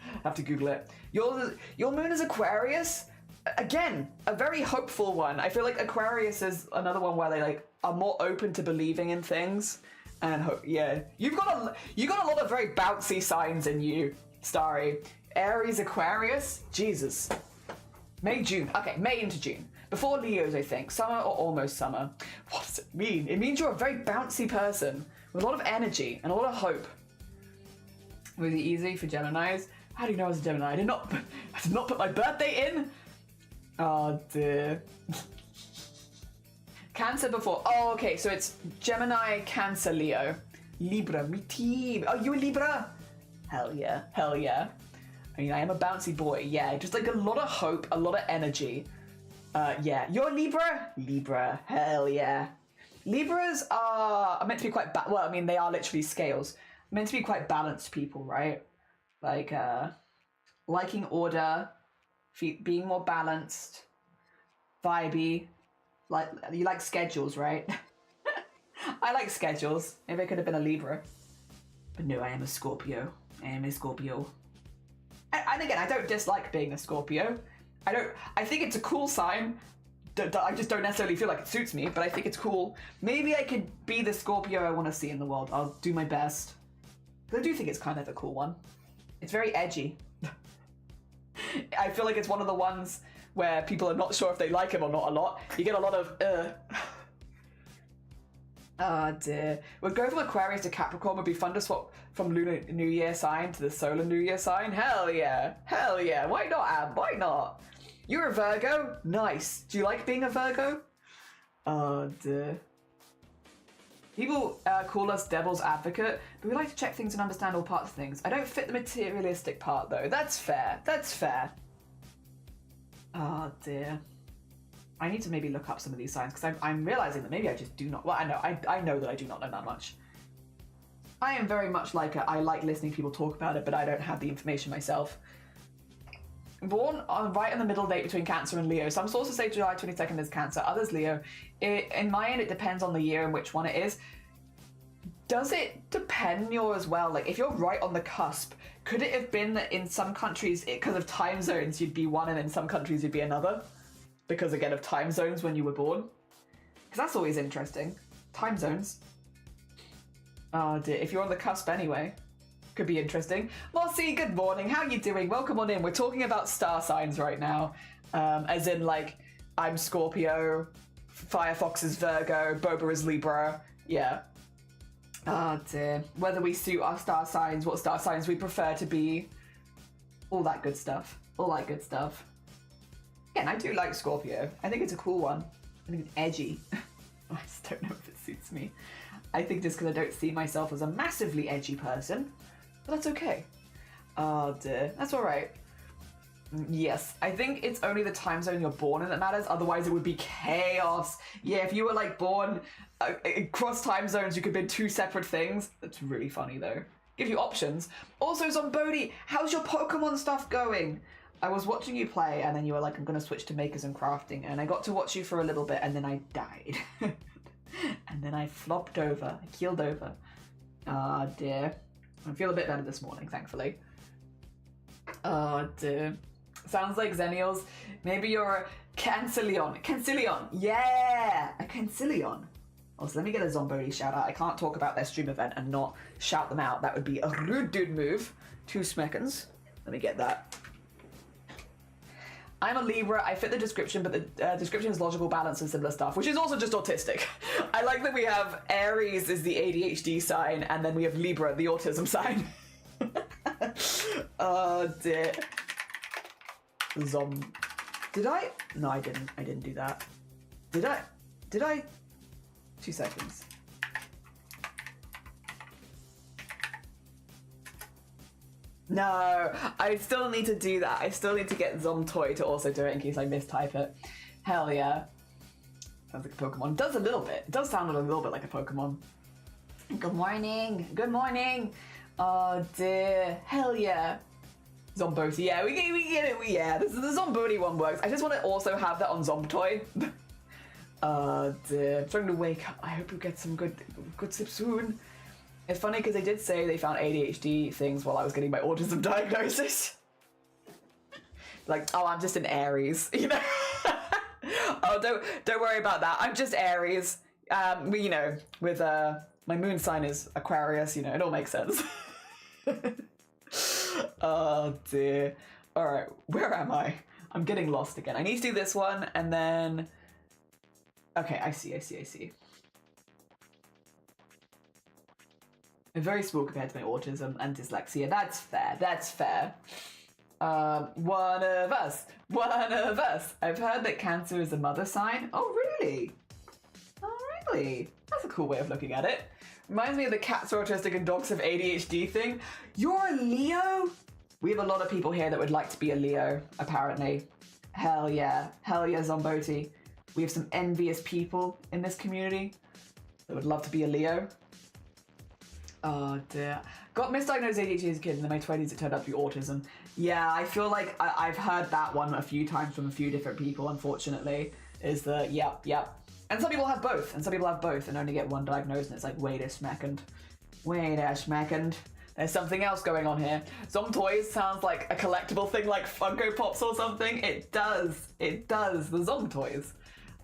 I have to Google it. Your moon is Aquarius? Again, a very hopeful one. I feel like Aquarius is another one where they like are more open to believing in things. And yeah, you got a lot of very bouncy signs in you, Starry. Aries, Aquarius, Jesus. May, June. Okay, May into June. Before Leo's, I think. Summer or almost summer. What does it mean? It means you're a very bouncy person with a lot of energy and a lot of hope. Was it easy for Geminis? How do you know I was a Gemini? I did not put my birthday in. Oh dear. Cancer before. Oh, okay. So it's Gemini, Cancer, Leo, Libra. Me team. Oh, you a Libra? Hell yeah. I mean, I am a bouncy boy. Yeah, just like a lot of hope, a lot of energy. Yeah. You're Libra? Libra. Hell yeah. Libras are meant to be quite well. I mean, they are literally scales. Meant to be quite balanced people, right? Like liking order, being more balanced, vibey. Like you like schedules, right? I like schedules. Maybe I could have been a Libra, but no, I am a Scorpio. And again, I don't dislike being a Scorpio. I think it's a cool sign. I just don't necessarily feel like it suits me, but I think it's cool. Maybe I could be the Scorpio I want to see in the world. I'll do my best. But I do think it's kind of a cool one. It's very edgy. I feel like it's one of the ones where people are not sure if they like him or not a lot. You get a lot of Oh dear. Would go from Aquarius to Capricorn would be fun to swap from Lunar New Year sign to the Solar New Year sign. Hell yeah. Hell yeah. Why not, Ab? Why not? You're a Virgo? Nice. Do you like being a Virgo? Oh dear. People call us devil's advocate, but we like to check things and understand all parts of things. I don't fit the materialistic part though. That's fair. That's fair. Oh dear. I need to maybe look up some of these signs because I'm realizing that maybe I just do not. Well, I know that I do not know that much. I am very much like I like listening to people talk about it, but I don't have the information myself. Born right in the middle date between Cancer and Leo. Some sources say July 22nd is Cancer, others Leo. In my end, it depends on the year and which one it is. Does it depend yours as well? Like, if you're right on the cusp, could it have been that in some countries, because of time zones, you'd be one and in some countries you'd be another? Because, again, of time zones when you were born? Because that's always interesting. Time zones. Oh dear, if you're on the cusp anyway. Could be interesting. Mossy, good morning. How you doing? Welcome on in. We're talking about star signs right now. As in, like, I'm Scorpio, Firefox is Virgo, Boba is Libra. Yeah. Oh dear. Whether we suit our star signs, what star signs we prefer to be. All that good stuff. All that good stuff. Again, I do like Scorpio. I think it's a cool one. I think it's edgy. I just don't know if it suits me. I think just because I don't see myself as a massively edgy person. But that's okay. Oh dear. That's alright. Yes, I think it's only the time zone you're born in that matters. Otherwise it would be chaos. Yeah, if you were like born across time zones, you could be two separate things. That's really funny though. Give you options. Also, Zombodi, how's your Pokemon stuff going? I was watching you play and then you were like, I'm going to switch to makers and crafting. And I got to watch you for a little bit and then I died. And then I flopped over. I keeled over. Ah dear. I feel a bit better this morning, thankfully. Oh dear. Sounds like Xennials. Maybe you're a Cancillion. Cancillion! Yeah! A Cancillion. Oh, so let me get a Zombodi shout out. I can't talk about their stream event and not shout them out. That would be a rude dude move. 2 seconds. Let me get that. I'm a Libra, I fit the description, but the description is logical, balance, and similar stuff, which is also just autistic. I like that we have Aries is the ADHD sign, and then we have Libra, the autism sign. Oh dear. Did I? No, I didn't. I didn't do that. Did I? Did I? 2 seconds. No, I still need to do that. I still need to get Zomtoy to also do it in case I mistype it. Hell yeah. Sounds like a Pokemon. It does a little bit. It does sound a little bit like a Pokemon. Good morning. Good morning. Oh dear. Hell yeah. Zomboti. Yeah, we get it. Yeah, the Zomboti one works. I just want to also have that on Zomtoy. Oh dear. I'm starting to wake up. I hope you get some good sleep soon. It's funny because they did say they found ADHD things while I was getting my autism diagnosis. Like, oh, I'm just an Aries, you know? Oh, don't worry about that. I'm just Aries. You know, with my moon sign is Aquarius, you know, it all makes sense. Oh dear. All right, where am I? I'm getting lost again. I need to do this one and then. Okay, I see. I'm very small compared to my autism and dyslexia. That's fair. One of us. I've heard that Cancer is a mother sign. Oh, really? That's a cool way of looking at it. Reminds me of the cats are autistic and dogs have ADHD thing. You're a Leo? We have a lot of people here that would like to be a Leo, apparently. Hell yeah, Zomboti. We have some envious people in this community that would love to be a Leo. Oh dear. Got misdiagnosed ADHD as a kid and in my 20s it turned out to be autism. Yeah, I feel like I've heard that one a few times from a few different people, unfortunately. Is the, yep. And some people have both, and only get one diagnosed and it's like, wait a schmeckend. There's something else going on here. Zomtoys sounds like a collectible thing like Funko Pops or something. It does. The Zomtoys.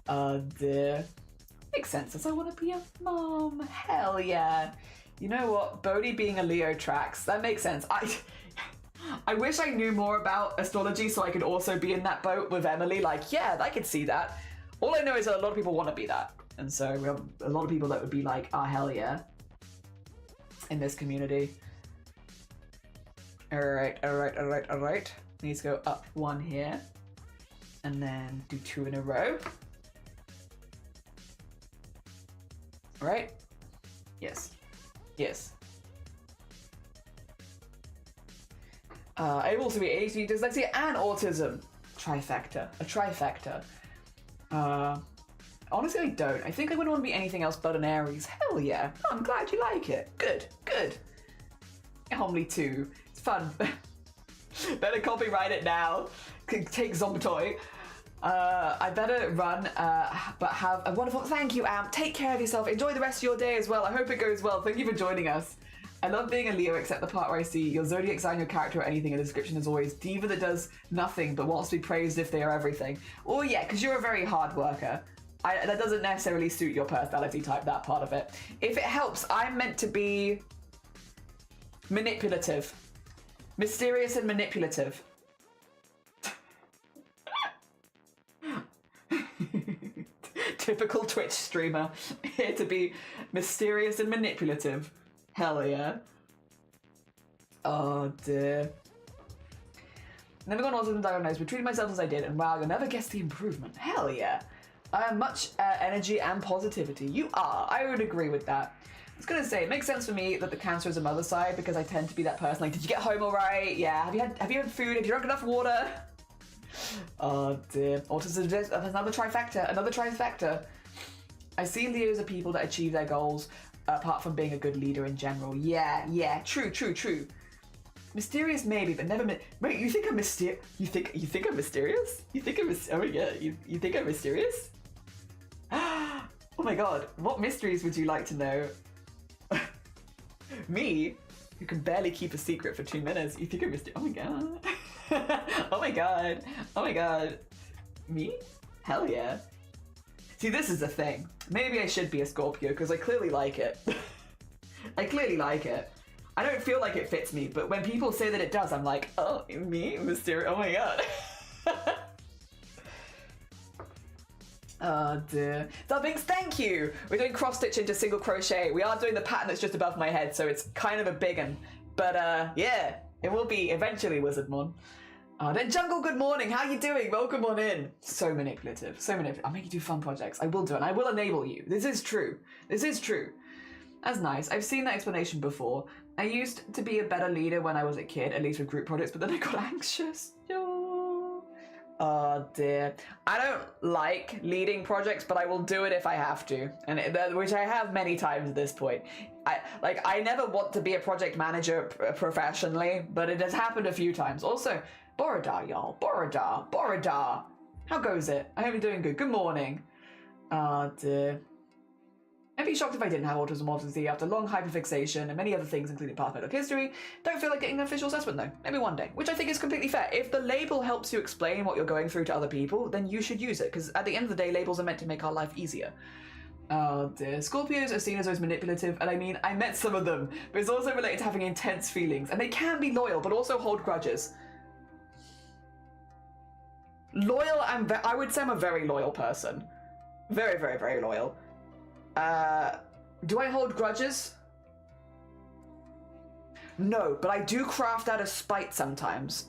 Oh dear. Makes sense as I want to be a mom. Hell yeah. You know what? Bodhi being a Leo tracks. That makes sense. I wish I knew more about astrology so I could also be in that boat with Emily. Like, yeah, I could see that. All I know is that a lot of people want to be that. And so we have a lot of people that would be like, ah, hell yeah, in this community. Alright. Need to go up 1 here. And then do 2 in a row. Right? Yes. Able to be ADHD, dyslexia, and autism. A trifecta. Honestly, I don't. I think I wouldn't want to be anything else but an Aries. Hell yeah. Oh, I'm glad you like it. Good. Homely 2. It's fun. Better copyright it now. Take Zombatoy. I better run, but have a wonderful... Thank you, Amp. Take care of yourself. Enjoy the rest of your day as well. I hope it goes well. Thank you for joining us. I love being a Leo, except the part where I see your zodiac sign, your character, or anything in the description is always diva that does nothing but wants to be praised if they are everything. Oh yeah, because you're a very hard worker. That doesn't necessarily suit your personality type, that part of it. If it helps, I'm meant to be manipulative. Mysterious and manipulative. Typical Twitch streamer. Here to be mysterious and manipulative. Hell yeah. Oh dear. Never gone autism diagnosed, but treated myself as I did, and wow, you'll never guess the improvement. Hell yeah. I have much energy and positivity. You are. I would agree with that. I was gonna say, it makes sense for me that the cancer is a mother side because I tend to be that person. Like, did you get home all right? Yeah. Have you had food? Have you drunk enough water? Oh dear. Autism is another trifecta. I see Leos are people that achieve their goals. Apart from being a good leader in general. Yeah, true. Mysterious maybe, but never... Wait, you think I'm mysterious? You think I'm mysterious? Oh yeah, you think I'm mysterious? Oh my god, what mysteries would you like to know? Me, who can barely keep a secret for 2 minutes, you think I'm mysterious? Oh my god. Oh my god. Me? Hell yeah. See, this is the thing. Maybe I should be a Scorpio, because I clearly like it. I don't feel like it fits me, but when people say that it does, I'm like, oh, me? Mysterious? Oh my god. Oh dear. Dubbings, thank you! We're doing cross stitch into single crochet. We are doing the pattern that's just above my head, so it's kind of a big one. But yeah, it will be eventually Wizardmon. Then Jungle, good morning. How you doing? Welcome on in. So manipulative. I'll make you do fun projects. I will do it. And I will enable you. This is true. That's nice. I've seen that explanation before. I used to be a better leader when I was a kid, at least with group projects, but then I got anxious. Oh dear. I don't like leading projects, but I will do it if I have to, which I have many times at this point. I never want to be a project manager professionally, but it has happened a few times. Also, Borodar, y'all. Borodar. How goes it? I hope you're doing good. Good morning. Oh dear. I'd be shocked if I didn't have autism, obviously, after long hyperfixation and many other things, including past medical history. Don't feel like getting an official assessment, though. Maybe one day, which I think is completely fair. If the label helps you explain what you're going through to other people, then you should use it, because at the end of the day, labels are meant to make our life easier. Oh dear. Scorpios are seen as always manipulative, and I mean, I met some of them, but it's also related to having intense feelings, and they can be loyal, but also hold grudges. Loyal, I would say I'm a very loyal person. Very, very, very loyal. Do I hold grudges? No, but I do craft out of spite sometimes.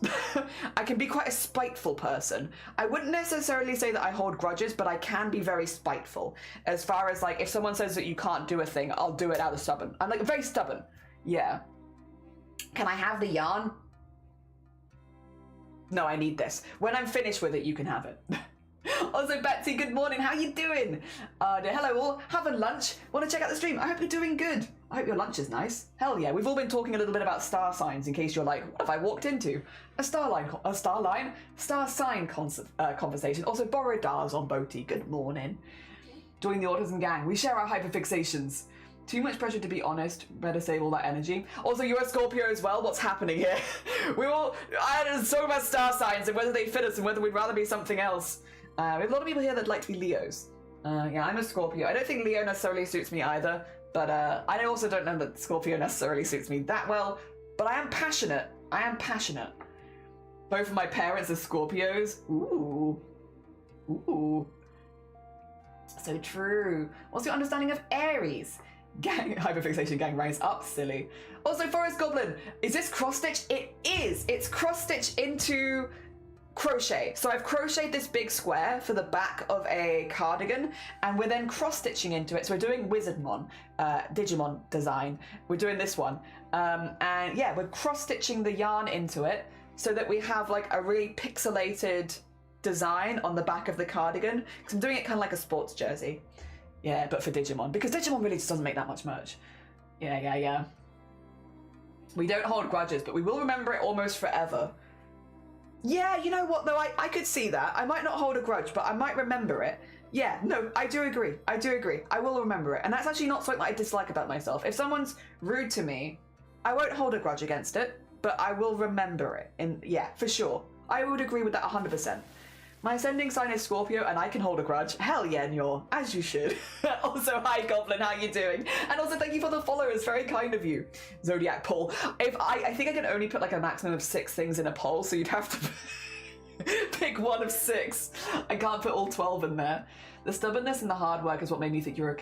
I can be quite a spiteful person. I wouldn't necessarily say that I hold grudges, but I can be very spiteful. As far as like, if someone says that you can't do a thing, I'll do it out of stubborn. I'm like very stubborn. Yeah. Can I have the yarn? No, I need this. When I'm finished with it, you can have it. Also, Betsy, good morning. How you doing? Hello all. Having lunch? Want to check out the stream? I hope you're doing good. I hope your lunch is nice. Hell yeah. We've all been talking a little bit about star signs in case you're like, what have I walked into? A star sign conversation. Also, Borodars on Boti. Good morning. Join the autism gang. We share our hyperfixations. Too much pressure to be honest. Better save all that energy. Also, you're a Scorpio as well. What's happening here? I had so about star signs and whether they fit us and whether we'd rather be something else. We have a lot of people here that like to be Leos. Yeah, I'm a Scorpio. I don't think Leo necessarily suits me either, but I also don't know that Scorpio necessarily suits me that well, but I am passionate. Both of my parents are Scorpios. Ooh. So true. What's your understanding of Aries? Gang, hyperfixation gang rise up, silly. Also, Forest Goblin, is this cross stitch? It is. It's cross stitch into crochet. So I've crocheted this big square for the back of a cardigan, and we're then cross stitching into it. So we're doing Wizardmon, Digimon design. We're doing this one. And yeah, we're cross stitching the yarn into it so that we have like a really pixelated design on the back of the cardigan. Because I'm doing it kind of like a sports jersey. Yeah, but for Digimon. Because Digimon really just doesn't make that much merch. Yeah. We don't hold grudges, but we will remember it almost forever. Yeah, you know what though, I could see that. I might not hold a grudge, but I might remember it. Yeah, no, I do agree. I will remember it. And that's actually not something that I dislike about myself. If someone's rude to me, I won't hold a grudge against it, but I will remember it. And yeah, for sure. I would agree with that 100%. My ascending sign is Scorpio, and I can hold a grudge. Hell yeah, Nyor, as you should. Also, hi Goblin, how you doing? And also, thank you for the followers, very kind of you. Zodiac poll. If I think I can only put like a maximum of 6 things in a poll, so you'd have to pick one of 6. I can't put all 12 in there. The stubbornness and the hard work is what made me think you're a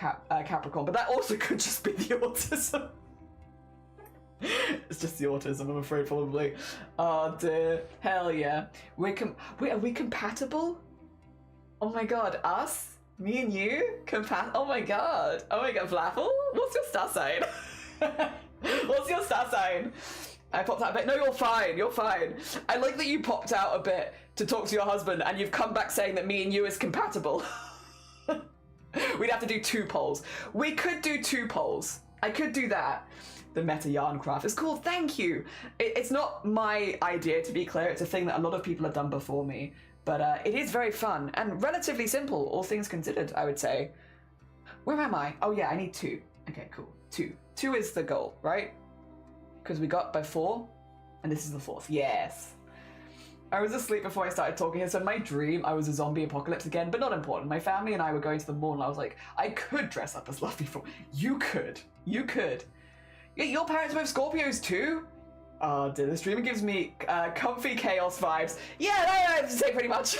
Capricorn, but that also could just be the autism. It's just the autism, I'm afraid, probably. Oh dear. Hell yeah. Wait, are we compatible? Oh my god, us? Me and you? Oh my god. Flapple? What's your star sign? What's your star sign? I popped out a bit. No, you're fine. I like that you popped out a bit to talk to your husband and you've come back saying that me and you is compatible. We'd have to do 2 polls. We could do 2 polls. I could do that. The meta yarn craft is cool, thank you. It's not my idea, to be clear. It's a thing that a lot of people have done before me, but it is very fun and relatively simple, all things considered, I would say. Where am I? Oh yeah, I need 2. Okay, cool. 2 is the goal, right? Because we got by 4, and this is the 4th. Yes. I was asleep before I started talking here, so in my dream I was a zombie apocalypse again, but not important. My family and I were going to the mall, and I was like, I could dress up as Luffy for. You could. Your parents were Scorpios too? Oh dear, this dream gives me comfy chaos vibes. Yeah, I have to say pretty much.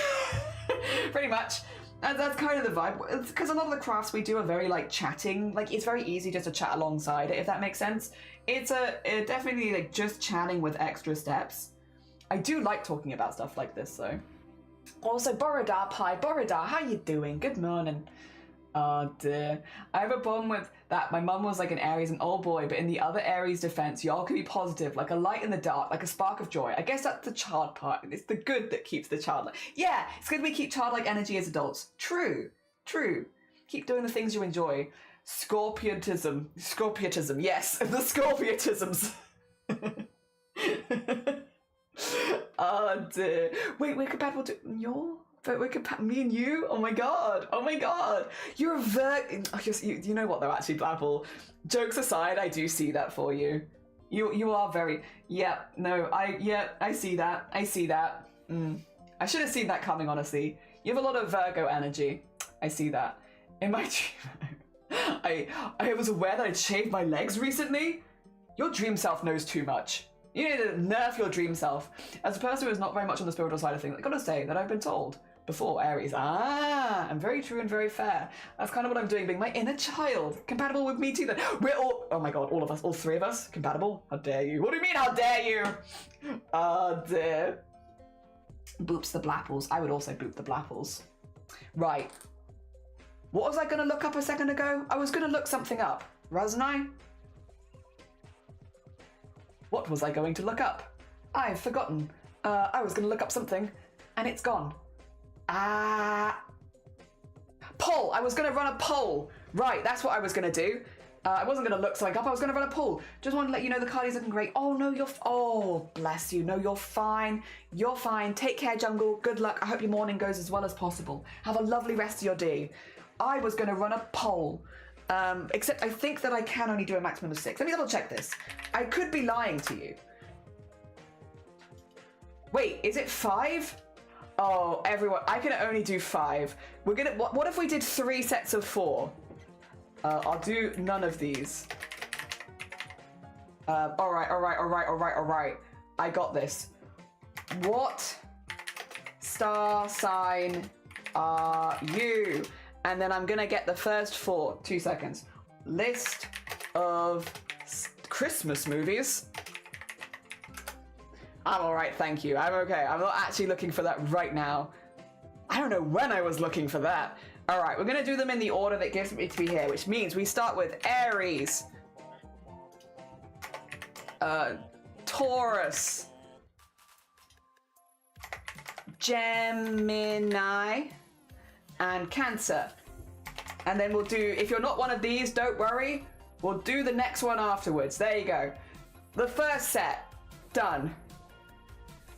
Pretty much. That's kind of the vibe. Because a lot of the crafts we do are very like chatting. Like it's very easy just to chat alongside it, if that makes sense. It's definitely like just chatting with extra steps. I do like talking about stuff like this though. Also, Borodar Pie. Borodar, how you doing? Good morning. Oh dear. I have a problem with that. My mum was like an Aries, an old boy, but in the other Aries defense, y'all can be positive, like a light in the dark, like a spark of joy. I guess that's the child part. It's the good that keeps the childlike. Yeah, it's good we keep childlike energy as adults. True. Keep doing the things you enjoy. Scorpiotism, yes, the Scorpiotisms. Oh dear. Wait, we're compatible to your? But we're me and you? Oh my god. You're a you know what though, actually, Blapple. Jokes aside, I do see that for you. You are very, I see that. I should have seen that coming, honestly. You have a lot of Virgo energy. I see that. In my dream, I was aware that I'd shaved my legs recently. Your dream self knows too much. You need to nerf your dream self. As a person who is not very much on the spiritual side of things, I gotta say that I've been told before, Aries. I'm very true and very fair. That's kind of what I'm doing, being my inner child. Compatible with me too then. We're all, oh my god, all of us, all 3 of us, compatible? How dare you? What do you mean, how dare you? Oh dear. Boops the Blapples. I would also boop the Blapples. Right. What was I gonna look up a second ago? I was gonna look something up, wasn't I? What was I going to look up? I've forgotten. I was going to look up something, and it's gone. Poll! I was going to run a poll. Right, that's what I was going to do. I wasn't going to look something up, I was going to run a poll. Just wanted to let you know the card is looking great. Oh, no, oh, bless you. No, you're fine. You're fine. Take care, Jungle. Good luck. I hope your morning goes as well as possible. Have a lovely rest of your day. I was going to run a poll. Except I think that I can only do a maximum of 6. Let me double check this. I could be lying to you. Wait, is it 5? Oh, everyone, I can only do 5. We're gonna, what if we did 3 sets of 4? I'll do none of these. All right. I got this. What star sign are you? And then I'm gonna get the first 4. 2 seconds. List of Christmas movies. I'm alright, thank you. I'm okay. I'm not actually looking for that right now. I don't know when I was looking for that. Alright, we're gonna do them in the order that gives me to be here, which means we start with Aries, Taurus, Gemini, and Cancer. And then we'll do, if you're not one of these, don't worry, we'll do the next one afterwards. There you go. The first set, done.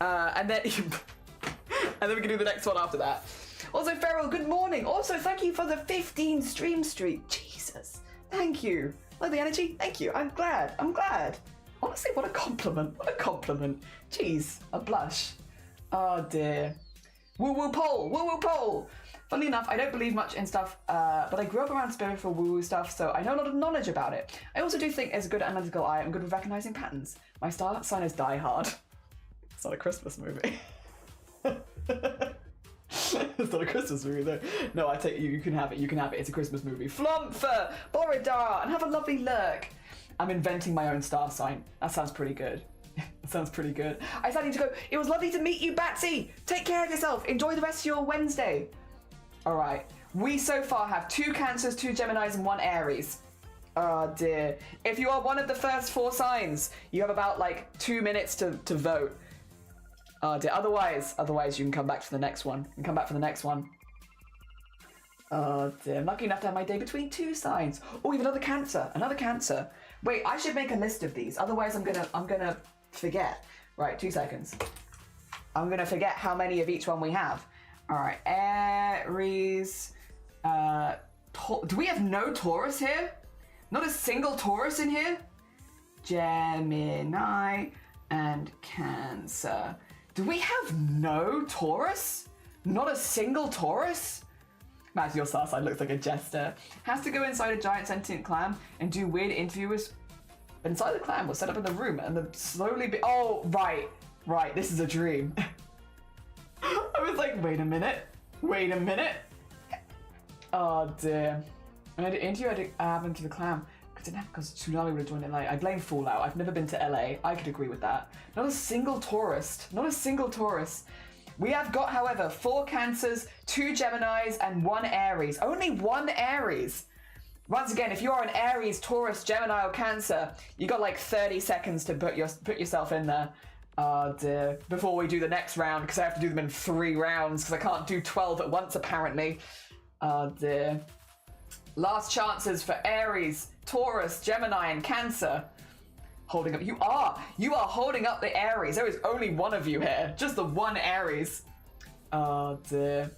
And then we can do the next one after that. Also, Farrell, good morning. Also, thank you for the 15 stream streak. Jesus, thank you. Like the energy, thank you. I'm glad. Honestly, what a compliment. What a compliment. Jeez, a blush. Oh dear. Woo woo poll. Funnily enough, I don't believe much in stuff, but I grew up around spiritual woo woo stuff, so I know a lot of knowledge about it. I also do think as a good analytical eye, I'm good with recognizing patterns. My star sign is Die Hard. It's not a Christmas movie. It's not a Christmas movie though. No, I take you can have it. It's a Christmas movie. Flumpher, Borodar, and have a lovely lurk. I'm inventing my own star sign. That sounds pretty good. That sounds pretty good. I started to go, it was lovely to meet you, Batsy. Take care of yourself. Enjoy the rest of your Wednesday. All right. We so far have 2 Cancers, 2 Geminis, and 1 Aries. Oh dear. If you are one of the first 4 signs, you have about like 2 minutes to vote. Oh dear. Otherwise you can come back for the next one. Oh dear. I'm lucky enough to have my day between 2 signs. Oh, we have another Cancer. Wait, I should make a list of these. Otherwise I'm gonna forget. Right, 2 seconds. I'm gonna forget how many of each one we have. All right, Aries. Do we have no Taurus here? Not a single Taurus in here? Gemini and Cancer. Do we have no Taurus? Not a single Taurus? Matt, your star sign looks like a jester. Has to go inside a giant sentient clam and do weird interviews inside the clam. We'll set up in the room and then slowly be. Oh, right. This is a dream. I was like, wait a minute. Oh dear. And I did interview happened to the clam. Because Tsunami would have joined it late. I blame Fallout. I've never been to LA. I could agree with that. Not a single tourist. We have got, however, 4 Cancers, 2 Geminis, and 1 Aries. Only 1 Aries. Once again, if you're an Aries, Taurus, Gemini, or Cancer, you got like 30 seconds to put yourself in there. Oh dear. Before we do the next round, because I have to do them in 3 rounds, because I can't do 12 at once, apparently. Oh dear. Last chances for Aries, Taurus, Gemini, and Cancer. Holding up. You are holding up the Aries. There is only one of you here. Just the 1 Aries. Oh dear.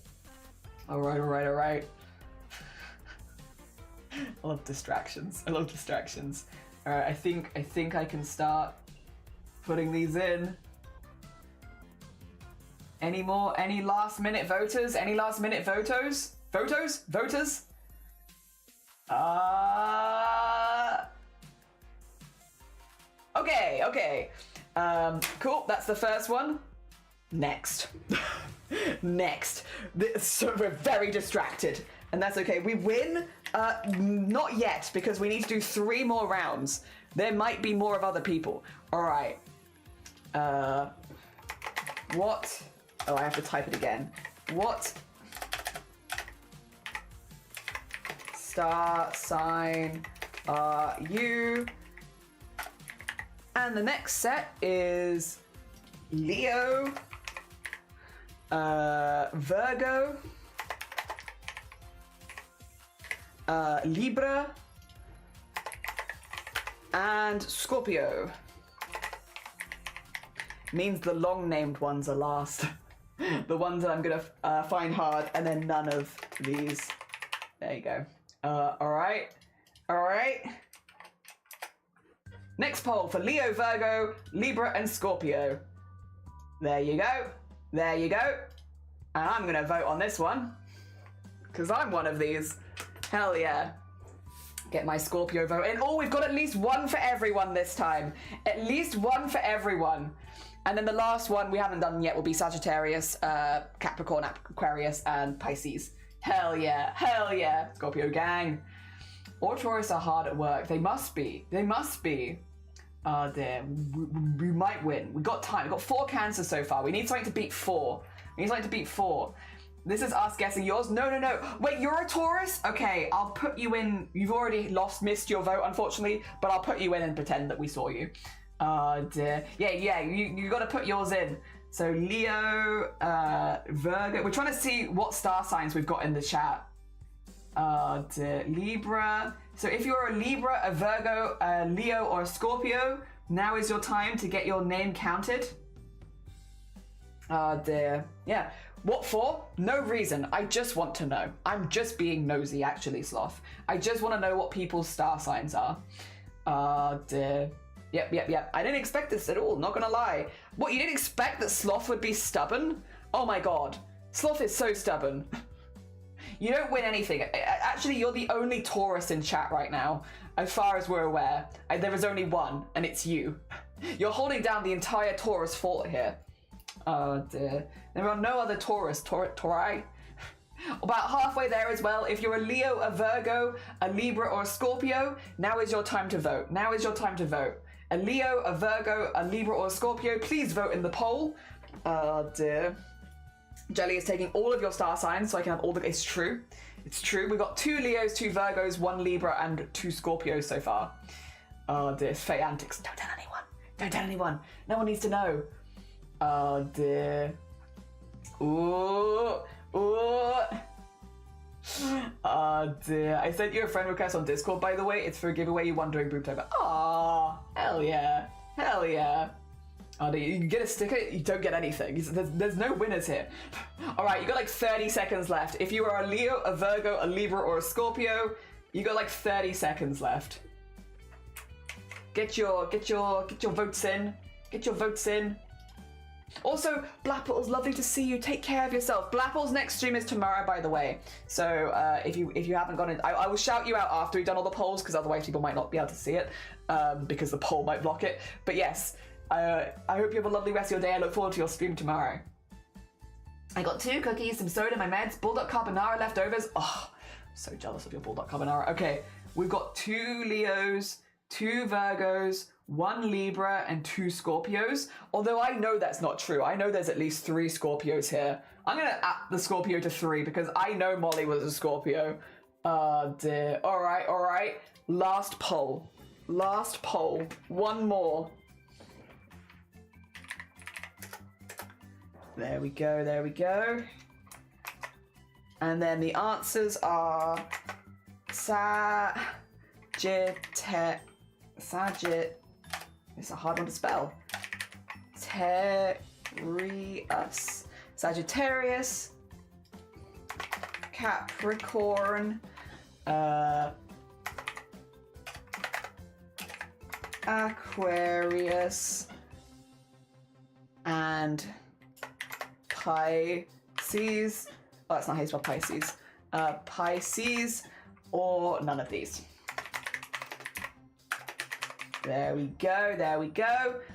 All right. I love distractions. All right, I think I can start putting these in. Any last minute voters? Voters? Okay. Cool, that's the first one. Next. So we're very distracted, and that's okay. We win? Not yet, because we need to do 3 more rounds. There might be more of other people. All right. What? Oh, I have to type it again. What star sign are you? And the next set is Leo, Virgo, Libra, and Scorpio. Means the long named ones are last. The ones that I'm gonna find hard, and then none of these. There you go. All right. Next poll for Leo, Virgo, Libra, and Scorpio. There you go. And I'm gonna vote on this one, because I'm one of these. Hell yeah. Get my Scorpio vote in. Oh, we've got at least 1 for everyone this time. At least 1 for everyone. And then the last one we haven't done yet will be Sagittarius, Capricorn, Aquarius, and Pisces. Hell yeah, hell yeah. Scorpio gang. All Taurus are hard at work. They must be. They must be. There. We might win. We got time. We got 4 cancers so far. We need something to beat 4. We need something to beat 4. This is us guessing yours. No, no, no. Wait, you're a Taurus? Okay, I'll put you in. You've already missed your vote, unfortunately, but I'll put you in and pretend that we saw you. Dear. Yeah, you got to put yours in. So Leo, Virgo. We're trying to see what star signs we've got in the chat. Libra. So if you're a Libra, a Virgo, a Leo, or a Scorpio, now is your time to get your name counted. Dear. Yeah. What for? No reason. I just want to know. I'm just being nosy, actually, Sloth. I just want to know what people's star signs are. Dear. Yep. I didn't expect this at all, not gonna lie. What, you didn't expect that Sloth would be stubborn? Oh my god. Sloth is so stubborn. You don't win anything. Actually, you're the only Taurus in chat right now, as far as we're aware. There is only one, and it's you. You're holding down the entire Taurus fort here. Dear. There are no other Taurus. Tauri? About halfway there as well. If you're a Leo, a Virgo, a Libra, or a Scorpio, now is your time to vote. Now is your time to vote. A Leo, a Virgo, a Libra, or a Scorpio, please vote in the poll. Dear. Jelly is taking all of your star signs so I can have all the... It's true. It's true. We've got 2 Leos, 2 Virgos, 1 Libra, and 2 Scorpios so far. Dear. Fey antics. Don't tell anyone. Don't tell anyone. No one needs to know. Dear. Ooh. Dear. I sent you a friend request on Discord, by the way. It's for a giveaway you won during Boomtober. Aw. Hell yeah. Hell yeah. You get a sticker, you don't get anything. There's no winners here. All right, you got like 30 seconds left. If you are a Leo, a Virgo, a Libra, or a Scorpio, you got like 30 seconds left. Get your votes in. Get your votes in. Also, Blapple's lovely to see you. Take care of yourself. Blapple's next stream is tomorrow, by the way. So if you haven't gone in, I will shout you out after we've done all the polls, because otherwise people might not be able to see it, because the poll might block it. But yes. I hope you have a lovely rest of your day. I look forward to your stream tomorrow. I got 2 cookies, some soda, my meds, bulldog carbonara leftovers. Oh, I'm so jealous of your bulldog carbonara. Okay, we've got 2 Leos, 2 Virgos, 1 Libra, and 2 Scorpios. Although I know that's not true. I know there's at least 3 Scorpios here. I'm gonna up the Scorpio to 3 because I know Molly was a Scorpio. Dear. All right. Last poll. One more. There we go. And then the answers are Sagitt. It's a hard one to spell. Terius. Sagittarius. Capricorn. Aquarius. And Pisces. Oh, that's not how you spell Pisces. Pisces, or none of these. There we go.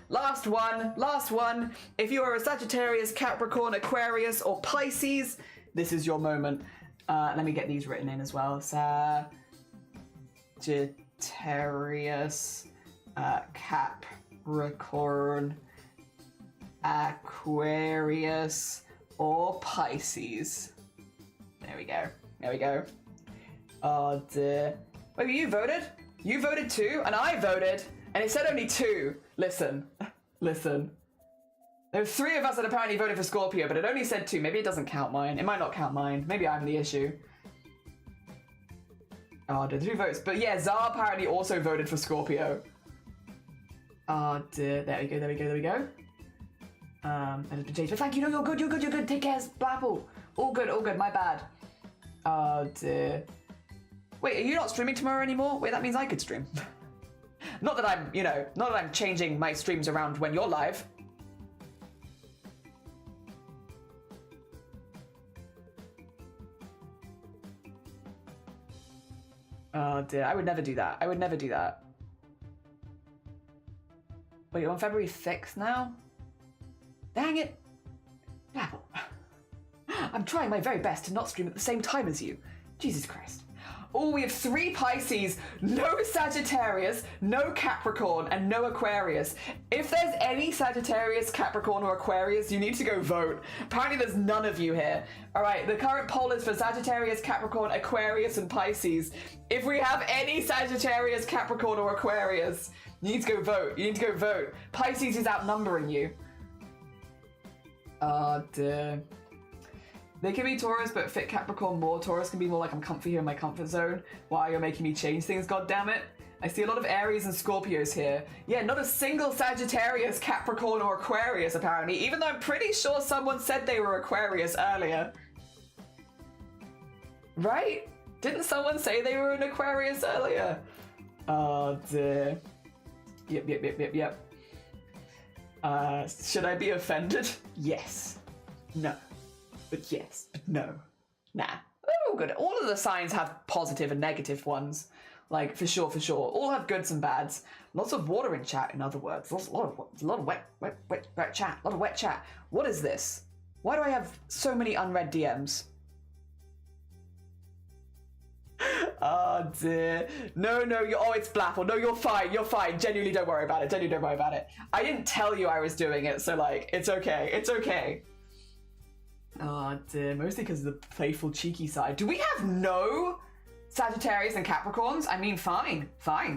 Last one. If you are a Sagittarius, Capricorn, Aquarius, or Pisces, this is your moment. Let me get these written in as well. Sagittarius, Capricorn, Aquarius, or Pisces. There we go. Oh dear. Wait, you voted? You voted too? And I voted, and it said only 2. Listen. There were 3 of us that apparently voted for Scorpio, but it only said 2. Maybe it doesn't count mine. It might not count mine. Maybe I'm the issue. Oh, the 2 votes. But yeah, Zar apparently also voted for Scorpio. Oh dear. There we go. That has been changed. But thank you. No, you're good. Take care, Blapple. All good. My bad. Oh dear. Wait, are you not streaming tomorrow anymore? Wait, that means I could stream. Not that I'm changing my streams around when you're live. Oh dear, I would never do that. Wait, you're on February 6th now? Dang it. Apple. I'm trying my very best to not stream at the same time as you. Jesus Christ. Oh, we have 3 Pisces, no Sagittarius, no Capricorn, and no Aquarius. If there's any Sagittarius, Capricorn, or Aquarius, you need to go vote. Apparently there's none of you here. All right, the current poll is for Sagittarius, Capricorn, Aquarius, and Pisces. If we have any Sagittarius, Capricorn, or Aquarius, you need to go vote. You need to go vote. Pisces is outnumbering you. Oh, dear. They can be Taurus, but fit Capricorn more. Taurus can be more like, I'm comfy here in my comfort zone. Why you're making me change things, goddammit. I see a lot of Aries and Scorpios here. Yeah, not a single Sagittarius, Capricorn, or Aquarius, apparently, even though I'm pretty sure someone said they were Aquarius earlier. Right? Didn't someone say they were an Aquarius earlier? Oh, dear. Yep. Should I be offended? Yes. No. But yes, but no. Nah. They're all good. All of the signs have positive and negative ones. Like, for sure. All have goods and bads. Lots of water in chat, in other words. A lot of wet chat. A lot of wet chat. What is this? Why do I have so many unread DMs? Oh dear. No, it's Blapple. No, you're fine. Genuinely don't worry about it. I didn't tell you I was doing it, so like, it's okay. Oh dear, mostly because of the playful, cheeky side. Do we have no Sagittarius and Capricorns? I mean, fine.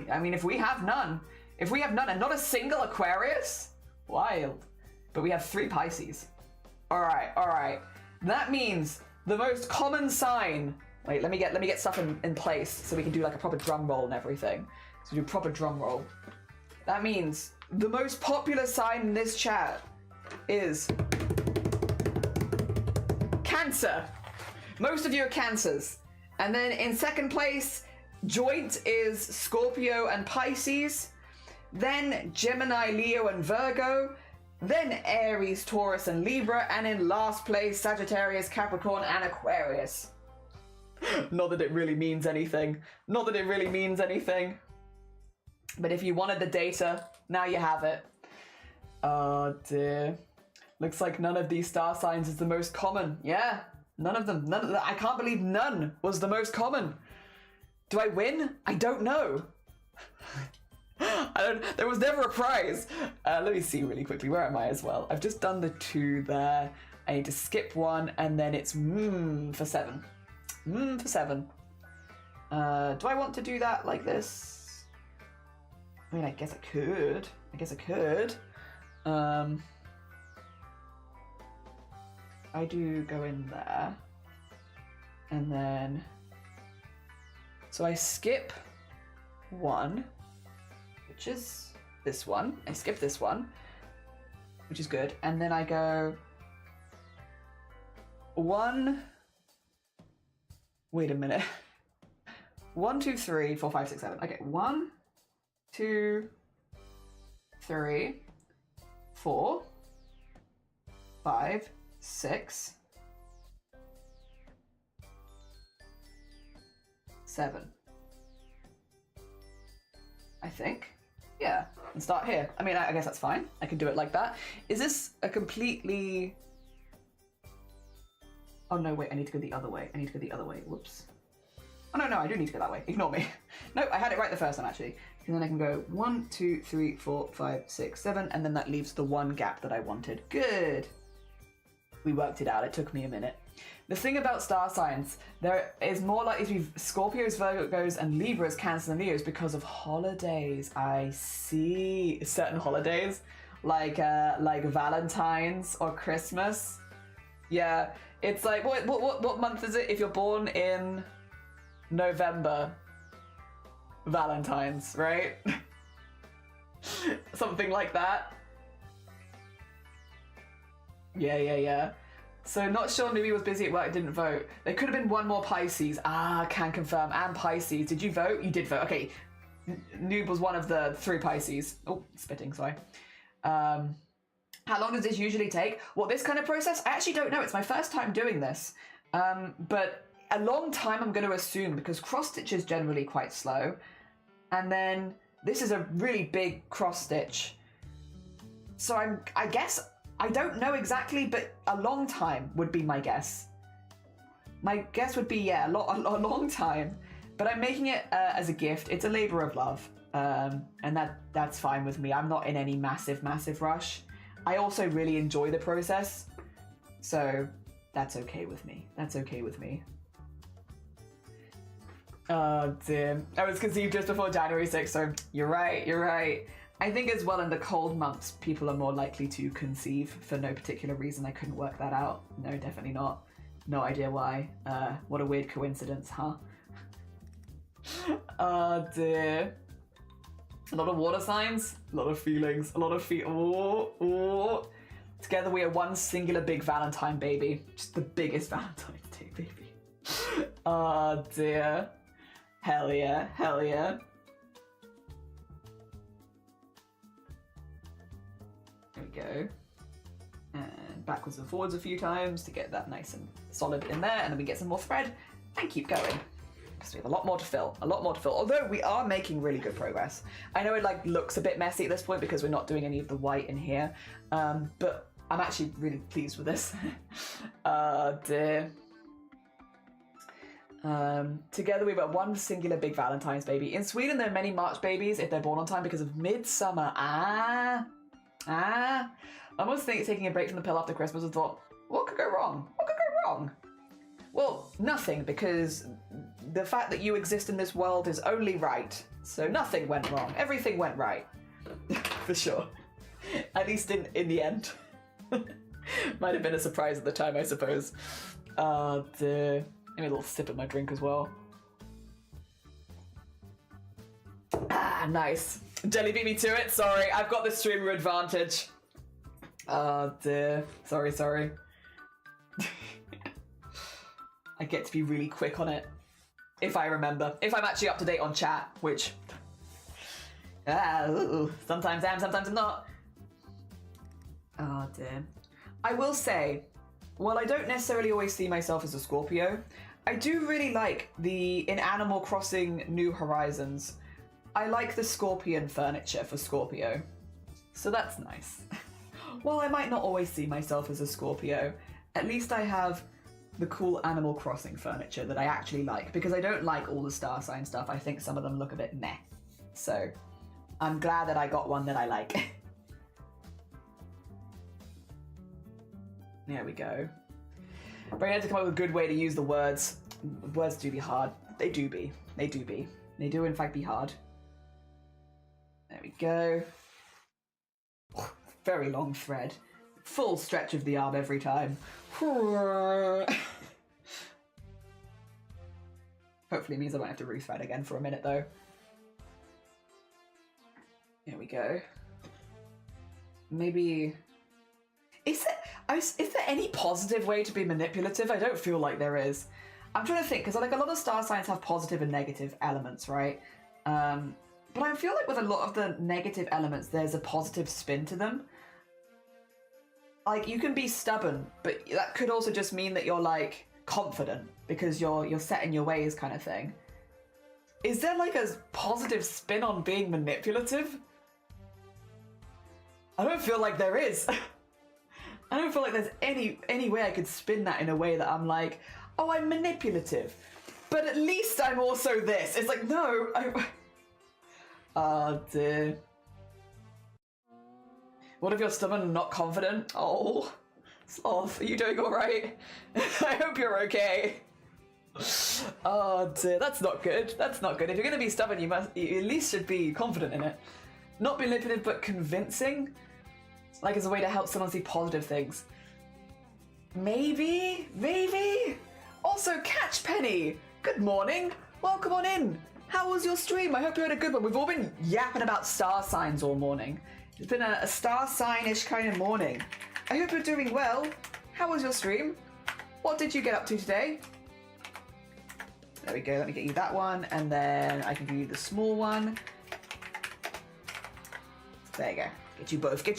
I mean, if we have none and not a single Aquarius, wild. But we have 3 Pisces. All right. That means the most common sign. Wait, let me get stuff in place so we can do like a proper drum roll and everything. So do proper drum roll. That means the most popular sign in this chat is Cancer. Most of you are Cancers. And then in second place, joint is Scorpio and Pisces. Then Gemini, Leo, and Virgo. Then Aries, Taurus, and Libra. And in last place, Sagittarius, Capricorn, and Aquarius. Not that it really means anything. But if you wanted the data, now you have it. Oh dear. Looks like none of these star signs is the most common. Yeah, none of them. I can't believe none was the most common. Do I win? I don't know. There was never a prize. Let me see really quickly. Where am I as well? I've just done the 2 there. I need to skip 1, and then it's for 7. For 7. Do I want to do that like this? I mean, I guess I could. I do go in there. And then... So I skip 1, which is this one. I skip this one, which is good. And then I go 1... Wait a minute. 1, 2, 3, 4, 5, 6, 7. Okay, 1, 2, 3, 4, 5, 6, 7. I think. Yeah, and start here. I mean, I guess that's fine. I can do it like that. Is this a completely... Oh no, wait, I need to go the other way. Whoops. Oh no, I do need to go that way. Ignore me. No, I had it right the first time actually. And then I can go 1, 2, 3, 4, 5, 6, 7, and then that leaves the 1 gap that I wanted. Good. We worked it out. It took me a minute. The thing about star signs, there is more likely to be Scorpios, Virgos, and Libras, Cancers, and Leos because of holidays. I see. Certain holidays, like Valentine's or Christmas. Yeah, it's like what month is it? If you're born in November, Valentine's, right? Something like that. Yeah. So not sure Newbie was busy at work, didn't vote. There could have been 1 more Pisces. Can confirm. And Pisces. Did you vote? You did vote. Okay. Noob was one of the 3 Pisces. Oh, spitting, sorry. How long does this usually take? Well, this kind of process? I actually don't know. It's my first time doing this. But a long time I'm going to assume because cross stitch is generally quite slow. And then this is a really big cross stitch. So I guess... I don't know exactly, but a long time would be my guess. My guess would be, yeah, a long time. But I'm making it as a gift. It's a labor of love. And that's fine with me. I'm not in any massive rush. I also really enjoy the process. So that's okay with me. That's okay with me. Oh, dear. I was conceived just before January 6th, so you're right. I think as well in the cold months, people are more likely to conceive for no particular reason. I couldn't work that out. No, definitely not. No idea why. What a weird coincidence, huh? Oh, dear. A lot of water signs, a lot of feelings, a lot of oh. Together we are one singular big Valentine baby. Just the biggest Valentine's Day baby. Oh, dear. Hell yeah. There we go. And backwards and forwards a few times to get that nice and solid in there, and then we get some more thread and keep going. Because we have a lot more to fill, although we are making really good progress. I know it like looks a bit messy at this point because we're not doing any of the white in here, but I'm actually really pleased with this. Dear. Together we've got one singular big Valentine's baby. In Sweden there are many March babies if they're born on time because of midsummer. I was taking a break from the pill after Christmas and thought, what could go wrong? Well, nothing, because the fact that you exist in this world is only right. So nothing went wrong. Everything went right. For sure. At least in the end. Might have been a surprise at the time, I suppose. Maybe a little sip of my drink as well. Nice. Jelly beat me to it. Sorry, I've got the streamer advantage. Dear. Sorry. I get to be really quick on it. If I remember. If I'm actually up to date on chat, which... sometimes I am, sometimes I'm not. Oh, dear. I will say, while I don't necessarily always see myself as a Scorpio, I do really like in Animal Crossing New Horizons, I like the scorpion furniture for Scorpio. So that's nice. While I might not always see myself as a Scorpio, at least I have the cool Animal Crossing furniture that I actually like, because I don't like all the star sign stuff. I think some of them look a bit meh. So I'm glad that I got one that I like. There we go. But I had to come up with a good way to use the words. Words do be hard. They do in fact be hard. There we go. Very long thread. Full stretch of the arm every time. Hopefully it means I won't have to rethread again for a minute though. Here we go. Maybe... Is there any positive way to be manipulative? I don't feel like there is. I'm trying to think, because like a lot of star signs have positive and negative elements, right? But I feel like with a lot of the negative elements, there's a positive spin to them. Like, you can be stubborn, but that could also just mean that you're, like, confident because you're set in your ways kind of thing. Is there, like, a positive spin on being manipulative? I don't feel like there is. I don't feel like there's any way I could spin that in a way that I'm like, oh, I'm manipulative, but at least I'm also this. It's like, no, oh, dear. What if you're stubborn and not confident? Oh, Sloth, are you doing all right? I hope you're okay. Oh dear, that's not good. That's not good. If you're going to be stubborn, you at least should be confident in it. Not manipulative, but convincing. Like as a way to help someone see positive things. Maybe? Also, Catch Penny, good morning. Welcome on in. How was your stream? I hope you had a good one. We've all been yapping about star signs all morning. It's been a star sign-ish kind of morning. I hope you're doing well. How was your stream? What did you get up to today? There we go, let me get you that one, and then I can give you the small one. There you go. Get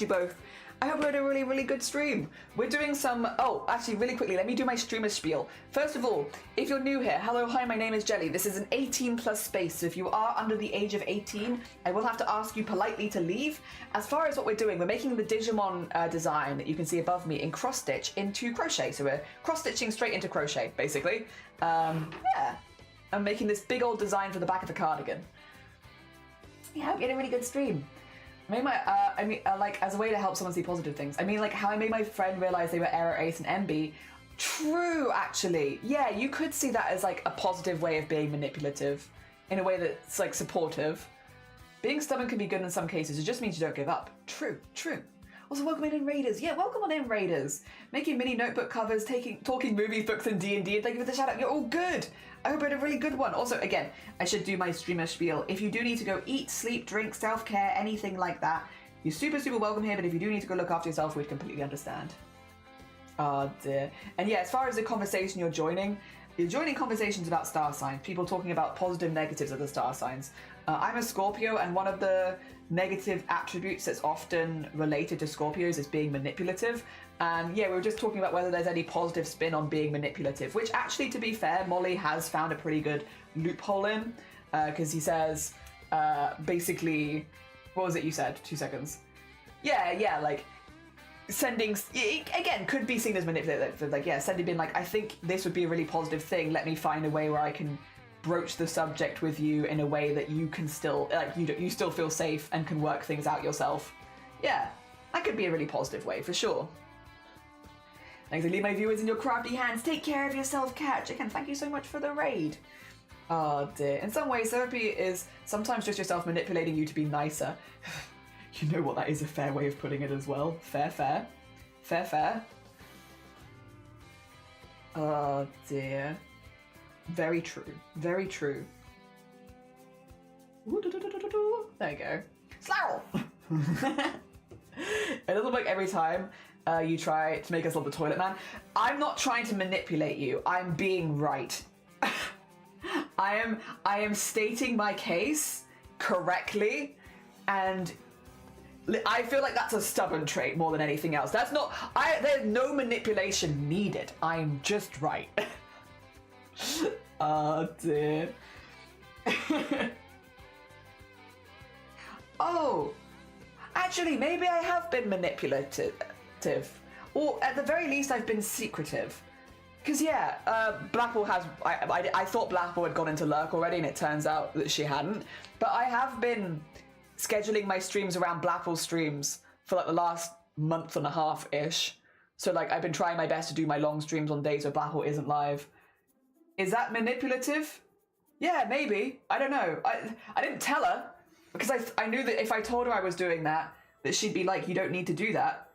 you both. I hope we had a really, really good stream. We're doing some... Oh, actually, really quickly, let me do my streamer spiel. First of all, if you're new here, hello, hi, my name is Jelly. This is an 18+ space, so if you are under the age of 18, I will have to ask you politely to leave. As far as what we're doing, we're making the digimon design that you can see above me in cross-stitch into crochet. So we're cross-stitching straight into crochet, basically. Yeah. I'm making this big old design for the back of the cardigan. Yeah, I hope you had a really good stream. I made my, like, as a way to help someone see positive things. I mean, like, how I made my friend realize they were error ace and MB. True, actually. Yeah, you could see that as, like, a positive way of being manipulative. In a way that's, like, supportive. Being stubborn can be good in some cases. It just means you don't give up. True, true. Also, welcome in Raiders. Yeah, welcome on in, Raiders. Making mini notebook covers, talking movies, books, and D&D. And thank you for the shout out. You're all good. I hope I had a really good one. Also, again, I should do my streamer spiel. If you do need to go eat, sleep, drink, self-care, anything like that, you're super, super welcome here. But if you do need to go look after yourself, we'd completely understand. Oh, dear. And yeah, as far as the conversation you're joining conversations about star signs, people talking about positive negatives of the star signs. I'm a Scorpio, and one of the negative attributes that's often related to Scorpios is being manipulative. And yeah, we were just talking about whether there's any positive spin on being manipulative, which actually, to be fair, Molly has found a pretty good loophole in, because he says, basically, what was it you said? 2 seconds. Yeah, like, sending, again, could be seen as manipulative, like, yeah, sending being like, I think this would be a really positive thing, let me find a way where I can broach the subject with you in a way that you can still, like, you still feel safe and can work things out yourself. Yeah, that could be a really positive way, for sure. Thanks, I leave my viewers in your crafty hands. Take care of yourself, Catch. Again, thank you so much for the raid. Oh dear. In some ways, therapy is sometimes just yourself manipulating you to be nicer. You know what, that is a fair way of putting it as well. Fair, fair. Fair, fair. Oh dear. Very true. Very true. There you go. Slow! It doesn't work every time you try to make us love the toilet man. I'm not trying to manipulate you. I'm being right. I am stating my case correctly, and I feel like that's a stubborn trait more than anything else. That's not, there's no manipulation needed. I'm just right. Oh dear. Oh, actually, maybe I have been manipulative. Or at the very least, I've been secretive. Because yeah, Blapple has, I thought Blapple had gone into lurk already, and it turns out that she hadn't. But I have been scheduling my streams around Blapple's streams for like the last month and a half-ish. So like, I've been trying my best to do my long streams on days where Blapple isn't live. Is that manipulative? Yeah, maybe. I don't know. I didn't tell her, because I knew that if I told her I was doing that she'd be like, you don't need to do that.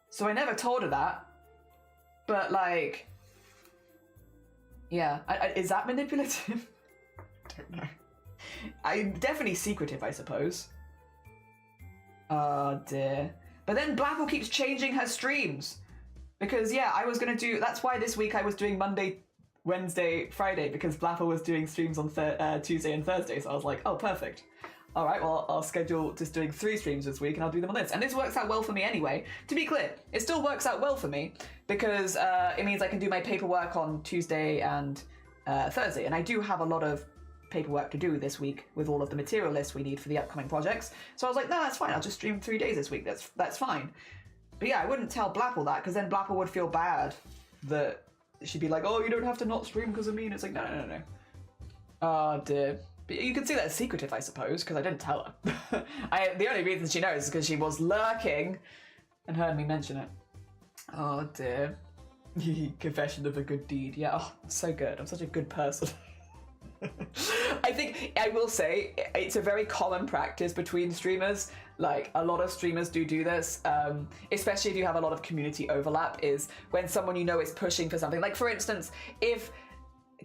So I never told her that. But like, yeah, is that manipulative? I don't know. I'm definitely secretive, I suppose. Oh dear. But then Blapple keeps changing her streams. Because yeah, I was gonna do, that's why this week I was doing Monday, Wednesday, Friday, because Blapple was doing streams on Tuesday and Thursday, so I was like, oh, perfect. All right, well, I'll schedule just doing 3 streams this week, and I'll do them on this. And this works out well for me anyway. To be clear, it still works out well for me, because it means I can do my paperwork on Tuesday and Thursday, and I do have a lot of paperwork to do this week with all of the material lists we need for the upcoming projects. So I was like, no, that's fine, I'll just stream 3 days this week, that's fine. But yeah, I wouldn't tell Blapple that, because then Blapple would feel bad that she'd be like, oh, you don't have to not stream because of me, and it's like, no. Oh dear. But you can see that as secretive, I suppose, because I didn't tell her. The only reason she knows is because she was lurking and heard me mention it. Oh dear. Confession of a good deed. Yeah, oh, so good. I'm such a good person. I think, I will say, it's a very common practice between streamers. Like, a lot of streamers do this, especially if you have a lot of community overlap, is when someone you know is pushing for something. Like, for instance, if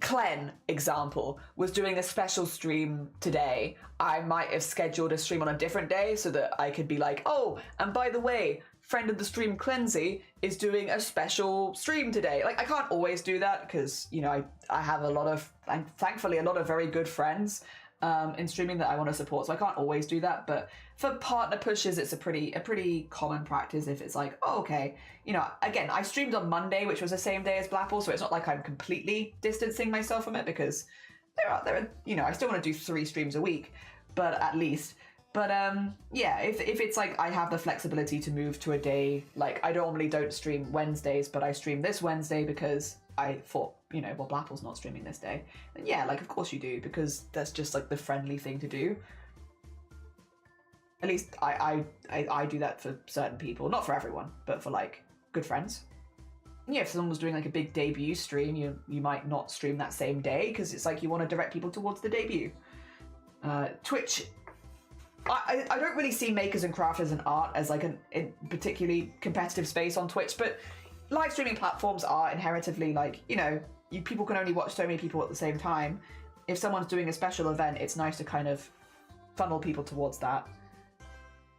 Clen, example, was doing a special stream today, I might have scheduled a stream on a different day so that I could be like, oh, and by the way, friend of the stream Cleansy is doing a special stream today. Like, I can't always do that because, you know, I have thankfully a lot of very good friends. in streaming that I want to support, so I can't always do that. But for partner pushes, it's a pretty common practice. If it's like, oh, okay, you know, again, I streamed on Monday, which was the same day as Blapple, so it's not like I'm completely distancing myself from it, because there are you know, I still want to do 3 streams a week, but at least. But yeah, if it's like I have the flexibility to move to a day, like I normally don't stream Wednesdays, but I stream this Wednesday because I thought, you know, well, Blapple's not streaming this day. And yeah, like of course you do, because that's just like the friendly thing to do. At least I do that for certain people, not for everyone, but for like good friends. And yeah, if someone was doing like a big debut stream, you might not stream that same day because it's like you want to direct people towards the debut. Twitch. I don't really see makers and crafters and art as like a particularly competitive space on Twitch, but live streaming platforms are inherently like, you know, people can only watch so many people at the same time. If someone's doing a special event, it's nice to kind of funnel people towards that.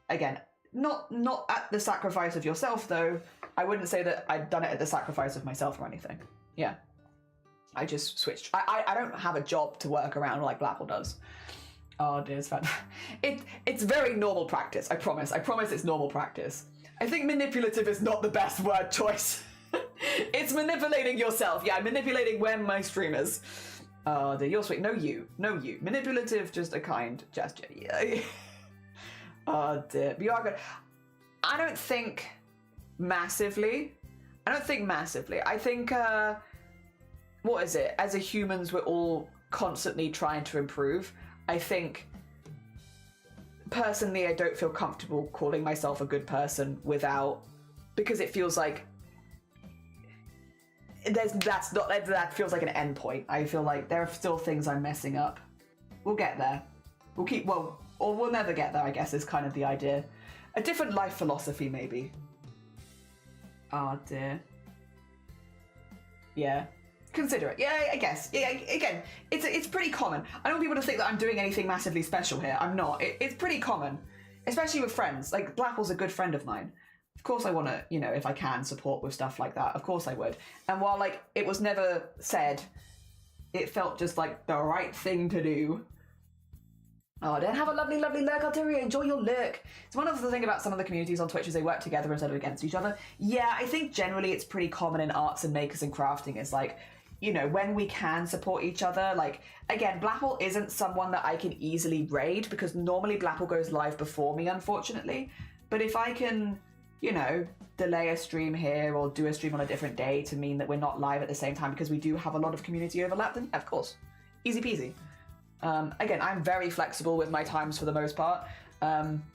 Again, not at the sacrifice of yourself though. I wouldn't say that I'd done it at the sacrifice of myself or anything. Yeah. I just switched. I don't have a job to work around like Blapple does. Oh dear, it's fun. It's very normal practice, I promise. I promise it's normal practice. I think manipulative is not the best word choice. It's manipulating yourself. Yeah, I'm manipulating when my streamers. Oh dear, you're sweet. No you. Manipulative, just a kind gesture. Yeah. Oh dear, but you are good. I don't think massively. I think, what is it? As a humans, we're all constantly trying to improve. I think, personally, I don't feel comfortable calling myself a good person because it feels like that feels like an end point. I feel like there are still things I'm messing up. We'll get there. Or we'll never get there, I guess, is kind of the idea. A different life philosophy, maybe. Oh dear. Yeah. Consider it. Yeah, I guess. Yeah, again, it's pretty common. I don't want people to think that I'm doing anything massively special here. I'm not. It's pretty common, especially with friends. Like, Blapple's a good friend of mine. Of course I want to, you know, if I can support with stuff like that, of course I would. And while, like, it was never said, it felt just like the right thing to do. Oh, then have a lovely, lovely lurk, Arteria. Enjoy your lurk. It's one of the thing about some of the communities on Twitch is they work together instead of against each other. Yeah, I think generally it's pretty common in arts and makers and crafting. It's like, you know, when we can support each other, like, again, Blapple isn't someone that I can easily raid because normally Blapple goes live before me, unfortunately. But if I can, you know, delay a stream here or do a stream on a different day to mean that we're not live at the same time because we do have a lot of community overlap, then yeah, of course, easy peasy. Again, I'm very flexible with my times for the most part.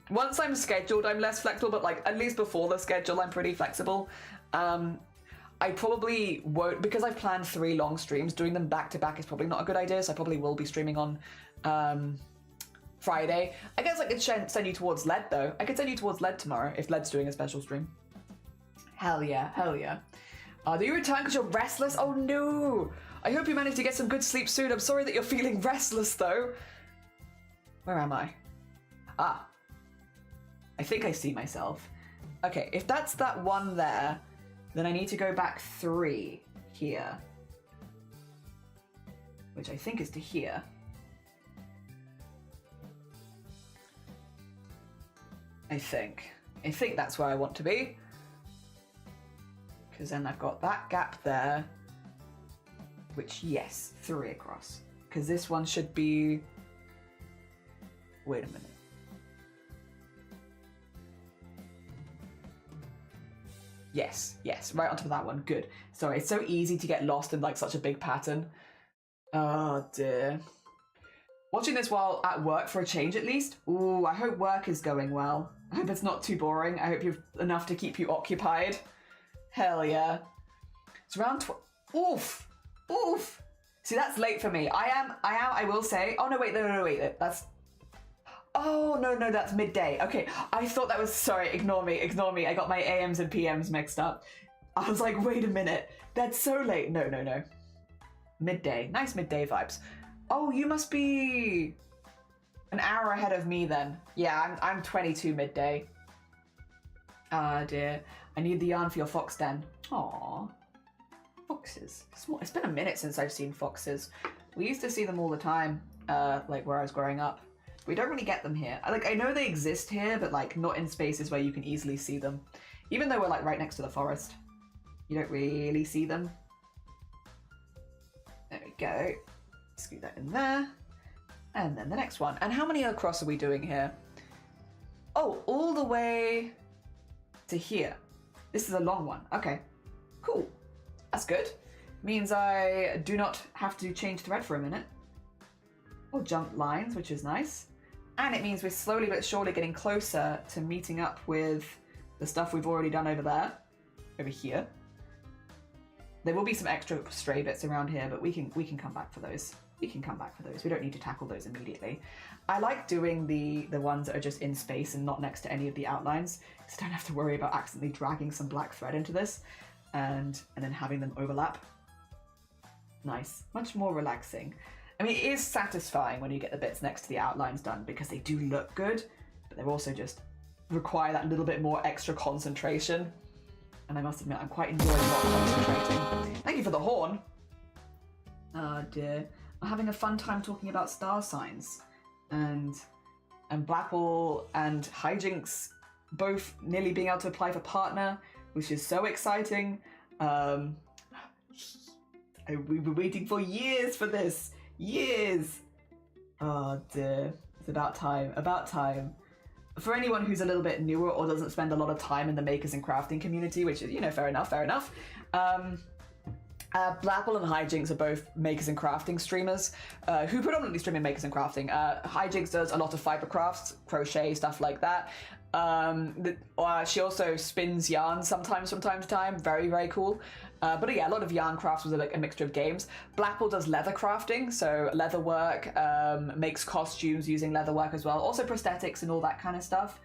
Once I'm scheduled, I'm less flexible, but like at least before the schedule, I'm pretty flexible. I probably won't, because I've planned 3 long streams, doing them back to back is probably not a good idea, so I probably will be streaming on Friday. I guess I could send you towards LED though. I could send you towards LED tomorrow if LED's doing a special stream. Hell yeah, hell yeah. Do you return because you're restless? Oh no! I hope you manage to get some good sleep soon. I'm sorry that you're feeling restless though. Where am I? Ah. I think I see myself. Okay, if that's that one there, then I need to go back 3 here. Which I think is to here. I think that's where I want to be. Because then I've got that gap there. Which, yes, 3 across. Because this one should be... Wait a minute. Yes, right on top of that one. Good. Sorry, it's so easy to get lost in like such a big pattern. Oh dear. Watching this while at work for a change at least. Ooh, I hope work is going well. I hope it's not too boring. I hope you've enough to keep you occupied. Hell yeah. It's around oof. Oof. See, that's late for me. I will say. Oh no, wait, no, wait. That's... Oh, no, that's midday. Okay, I thought that was... Sorry, ignore me. I got my AMs and PMs mixed up. I was like, wait a minute. That's so late. No. Midday. Nice midday vibes. Oh, you must be an hour ahead of me then. Yeah, I'm 22 midday. Ah, dear. I need the yarn for your fox den. Aww. Foxes. It's been a minute since I've seen foxes. We used to see them all the time. like where I was growing up. We don't really get them here. Like, I know they exist here, but like not in spaces where you can easily see them. Even though we're like right next to the forest, you don't really see them. There we go. Scoot that in there. And then the next one. And how many across are we doing here? Oh, all the way to here. This is a long one. Okay, cool. That's good. Means I do not have to change thread for a minute. Or jump lines, which is nice. And it means we're slowly but surely getting closer to meeting up with the stuff we've already done over there. Over here. There will be some extra stray bits around here, but we can come back for those. We can come back for those. We don't need to tackle those immediately. I like doing the ones that are just in space and not next to any of the outlines, because I don't have to worry about accidentally dragging some black thread into this and then having them overlap. Nice. Much more relaxing. I mean, it is satisfying when you get the bits next to the outlines done, because they do look good, but they're also just require that little bit more extra concentration. And I must admit, I'm quite enjoying not concentrating. Thank you for the horn. Oh dear. I'm having a fun time talking about star signs. And Blackwall and Hijinks both nearly being able to apply for partner, which is so exciting. We've been waiting for years for this. Years. Oh dear. It's about time. About time. For anyone who's a little bit newer or doesn't spend a lot of time in the makers and crafting community, which is, you know, fair enough, fair enough. Blackwall and Hijinks are both makers and crafting streamers who predominantly stream in makers and crafting. Hijinks does a lot of fiber crafts, crochet, stuff like that. She also spins yarn sometimes from time to time. Very, very cool. But yeah, a lot of yarn crafts was like a mixture of games. Blackwall does leather crafting, so leather work, makes costumes using leather work as well. Also prosthetics and all that kind of stuff.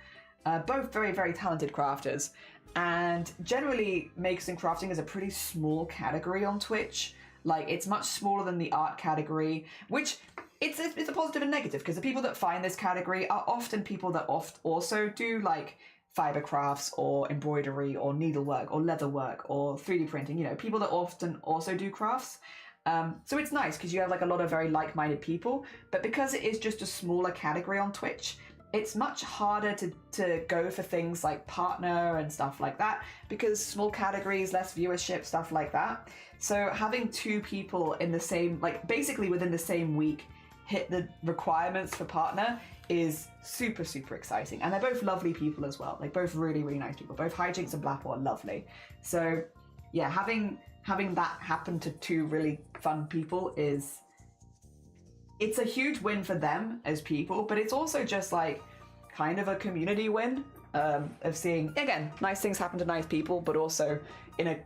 Both very, very talented crafters. And generally, makers and crafting is a pretty small category on Twitch. Like, it's much smaller than the art category, which it's a positive and negative, because the people that find this category are often people that also do like fiber crafts or embroidery or needlework or leather work or 3D printing, you know, people that often also do crafts. So it's nice because you have like a lot of very like-minded people, but because it is just a smaller category on Twitch, it's much harder to go for things like partner and stuff like that, because small categories, less viewership, stuff like that. So having two people in the same, like basically within the same week, hit the requirements for partner is super, super exciting. And they're both lovely people as well. Like both really, really nice people. Both Hijinks and Blackwall are lovely. So yeah, having that happen to two really fun people it's a huge win for them as people, but it's also just like kind of a community win of seeing, again, nice things happen to nice people, but also in a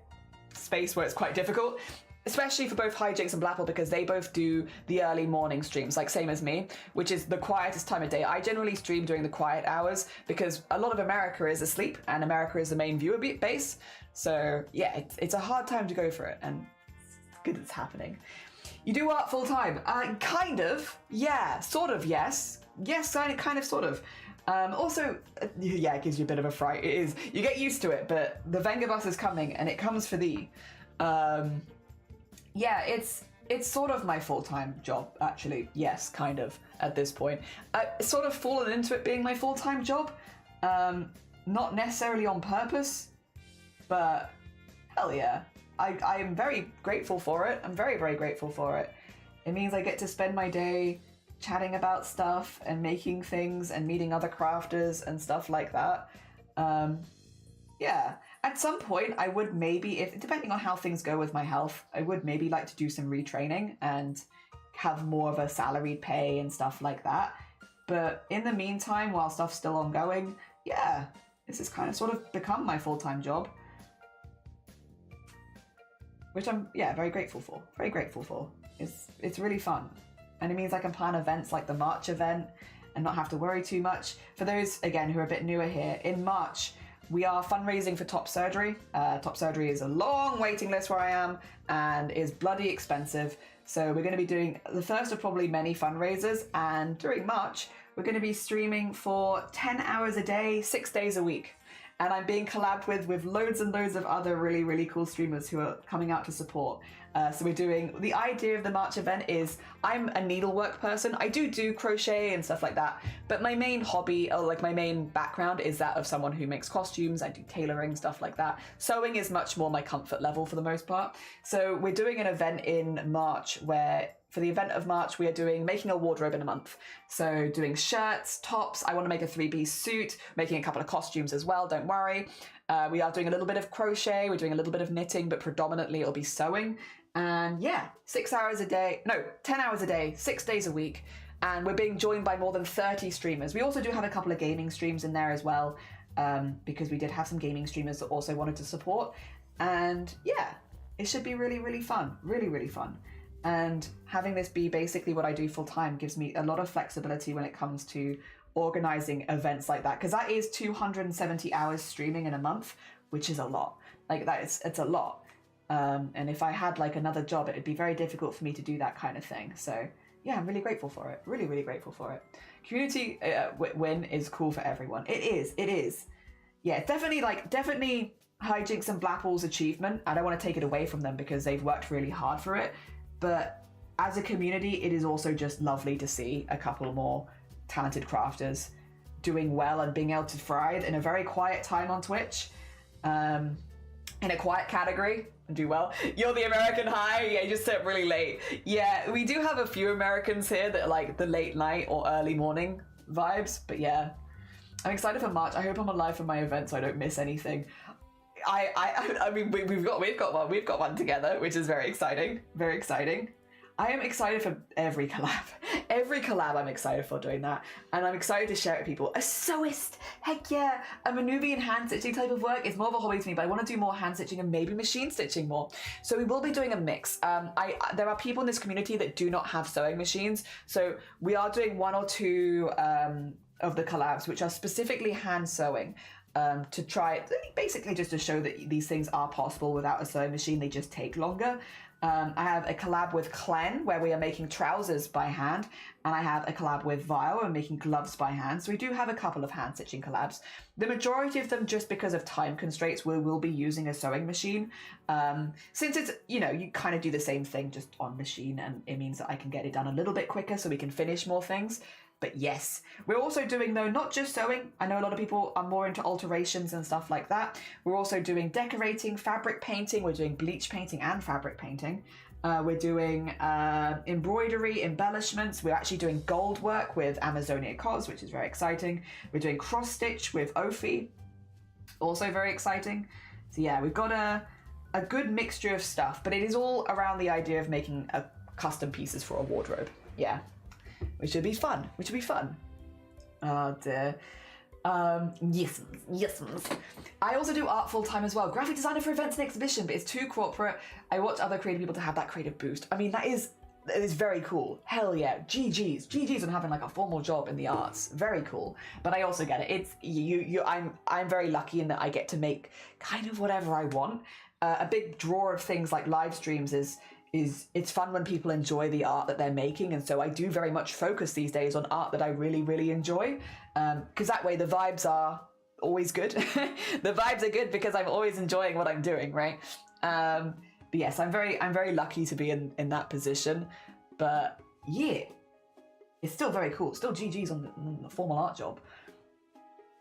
space where it's quite difficult. Especially for both Hijinks and Blackwall, because they both do the early morning streams, like same as me, which is the quietest time of day. I generally stream during the quiet hours because a lot of America is asleep and America is the main viewer base. So yeah, it's a hard time to go for it, and it's good it's happening. You do art full time? Kind of, yeah, sort of, yes. Yes, kind of, sort of. Also, yeah, it gives you a bit of a fright. It is. You get used to it, but the Vengabus is coming, and it comes for thee. Yeah, it's sort of my full-time job, actually. Yes, kind of, at this point. I've sort of fallen into it being my full-time job. Not necessarily on purpose, but hell yeah. I am very grateful for it. I'm very, very grateful for it. It means I get to spend my day chatting about stuff and making things and meeting other crafters and stuff like that. Yeah. At some point, I would maybe, depending on how things go with my health, I would maybe like to do some retraining and have more of a salaried pay and stuff like that. But in the meantime, while stuff's still ongoing, yeah, this has kind of sort of become my full-time job. Which I'm, yeah, very grateful for. Very grateful for. It's really fun. And it means I can plan events like the March event and not have to worry too much. For those, again, who are a bit newer here, in March, we are fundraising for top surgery. Top surgery is a long waiting list where I am and is bloody expensive. So we're going to be doing the first of probably many fundraisers. And during March, we're going to be streaming for 10 hours a day, 6 days a week. and I'm being collabed with loads and loads of other really, really cool streamers who are coming out to support. So we're doing, the idea of the March event is, I'm a needlework person. I do crochet and stuff like that, but my main hobby, or like my main background, is that of someone who makes costumes. I do tailoring, stuff like that. Sewing is much more my comfort level for the most part. So we're doing an event in March where, for the event of March, we are making a wardrobe in a month. So doing shirts, tops, I want to make a 3-piece suit, making a couple of costumes as well, don't worry. We are doing a little bit of crochet, we're doing a little bit of knitting, but predominantly it'll be sewing. And yeah, 10 hours a day, 6 days a week. And we're being joined by more than 30 streamers. We also do have a couple of gaming streams in there as well, because we did have some gaming streamers that also wanted to support. And yeah, it should be really, really fun, really, really fun. And having this be basically what I do full time gives me a lot of flexibility when it comes to organizing events like that, because that is 270 hours streaming in a month, which is a lot. Like it's a lot. And if I had like another job, it'd be very difficult for me to do that kind of thing. So yeah, I'm really grateful for it. Really, really grateful for it. Community win is cool for everyone. It is. Yeah, definitely Hijinks and Blapple's achievement. I don't want to take it away from them because they've worked really hard for it. But as a community, it is also just lovely to see a couple more talented crafters doing well and being able to thrive in a very quiet time on Twitch, in a quiet category, and do well. You're the American high? Yeah, you just sit really late. Yeah, we do have a few Americans here that are like the late night or early morning vibes, but yeah. I'm excited for March. I hope I'm alive for my event so I don't miss anything. I mean, we've got one together, which is very exciting. Very exciting. I am excited for every collab. Every collab I'm excited for doing that. And I'm excited to share it with people. A sewist, heck yeah. A Manubian hand stitching type of work is more of a hobby to me, but I want to do more hand stitching and maybe machine stitching more. So we will be doing a mix. There are people in this community that do not have sewing machines. So we are doing 1 or 2 of the collabs, which are specifically hand sewing. To try, basically just to show that these things are possible without a sewing machine, they just take longer. I have a collab with Clen where we are making trousers by hand, and I have a collab with Vile and making gloves by hand. So we do have a couple of hand stitching collabs. The majority of them, just because of time constraints, we will be using a sewing machine. Since it's, you kind of do the same thing just on machine, and it means that I can get it done a little bit quicker so we can finish more things. But yes, we're also doing, though, not just sewing. I know a lot of people are more into alterations and stuff like that. We're also doing decorating, fabric painting. We're doing bleach painting and fabric painting. We're doing embroidery, embellishments. We're actually doing gold work with Amazonia Cos, which is very exciting. We're doing cross stitch with Ophi, also very exciting. So yeah, we've got a good mixture of stuff, but it is all around the idea of making custom pieces for a wardrobe. Yeah. Which would be fun. Oh dear. Yes. I also do art full time as well. Graphic designer for events and exhibition, but it's too corporate. I watch other creative people to have that creative boost. I mean, that is very cool. Hell yeah. GG's on having like a formal job in the arts. Very cool. But I also get it. It's I'm very lucky in that I get to make kind of whatever I want. A big draw of things like live streams is it's fun when people enjoy the art that they're making, and so I do very much focus these days on art that I really, really enjoy, because that way the vibes are always good. The vibes are good because I'm always enjoying what I'm doing, right? But yes, I'm very lucky to be in that position, but yeah, it's still very cool. Still GG's on the formal art job.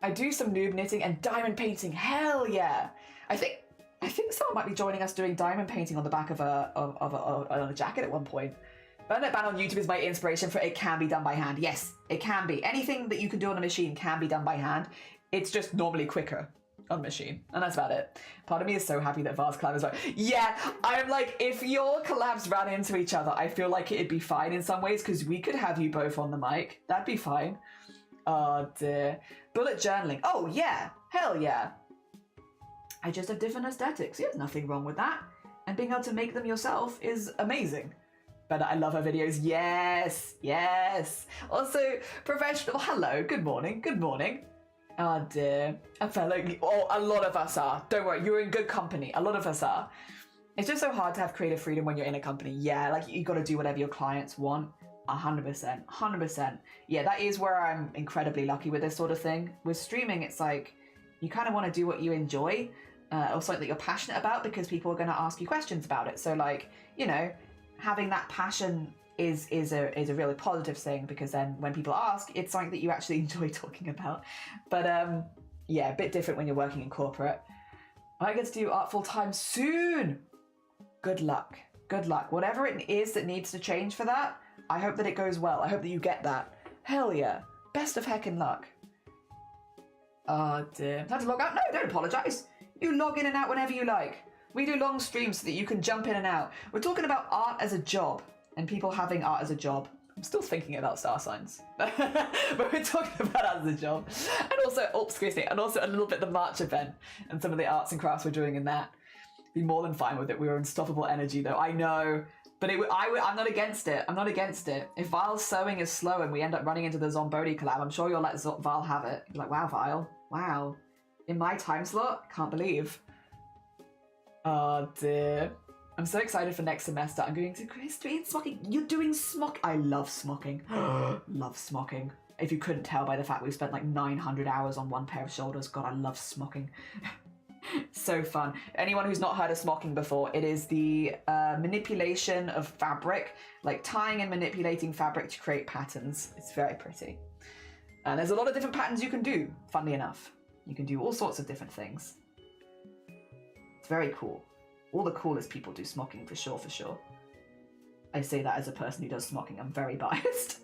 I do some noob knitting and diamond painting. Hell yeah! I think someone might be joining us doing diamond painting on the back of a jacket at one point. Burnett Ban on YouTube is my inspiration for it can be done by hand. Yes, it can be. Anything that you can do on a machine can be done by hand. It's just normally quicker on a machine. And that's about it. Part of me is so happy that Vars collab is like, yeah, I'm like, if your collabs ran into each other, I feel like it'd be fine in some ways because we could have you both on the mic. That'd be fine. Oh dear. Bullet journaling. Oh yeah. Hell yeah. I just have different aesthetics. There's nothing wrong with that. And being able to make them yourself is amazing. But I love her videos. Yes. Also, professional. Hello, good morning. Oh dear. A lot of us are. Don't worry, you're in good company. A lot of us are. It's just so hard to have creative freedom when you're in a company. Yeah, like you got to do whatever your clients want. 100%. Yeah, that is where I'm incredibly lucky with this sort of thing. With streaming, it's like, you kind of want to do what you enjoy, or something that you're passionate about, because people are going to ask you questions about it. So like, you know, having that passion is a really positive thing, because then when people ask, it's something that you actually enjoy talking about. But yeah, a bit different when you're working in corporate. I get to do art full time soon. Good luck. Good luck. Whatever it is that needs to change for that, I hope that it goes well. I hope that you get that. Hell yeah. Best of heckin' luck. Oh dear. Time to log out? No, don't apologise. You log in and out whenever you like. We do long streams so that you can jump in and out. We're talking about art as a job, and people having art as a job. I'm still thinking about star signs. But we're talking about art as a job. And also, oh, excuse me, and also a little bit the March event and some of the arts and crafts we're doing in that. Be more than fine with it. We were unstoppable energy though, I know. But I'm not against it. I'm not against it. If Vile's sewing is slow and we end up running into the Zombody collab, I'm sure you'll let Vile have it. You're like, wow, Vile. Wow. In my time slot? Can't believe. Oh dear. I'm so excited for next semester. I'm going to Christine smocking. You're doing smock. I love smocking. Love smocking. If you couldn't tell by the fact we've spent like 900 hours on one pair of shoulders. God, I love smocking. So fun. Anyone who's not heard of smocking before, it is the manipulation of fabric, like tying and manipulating fabric to create patterns. It's very pretty. And there's a lot of different patterns you can do, funnily enough. You can do all sorts of different things. It's very cool. All the coolest people do smocking, for sure, for sure. I say that as a person who does smocking. I'm very biased.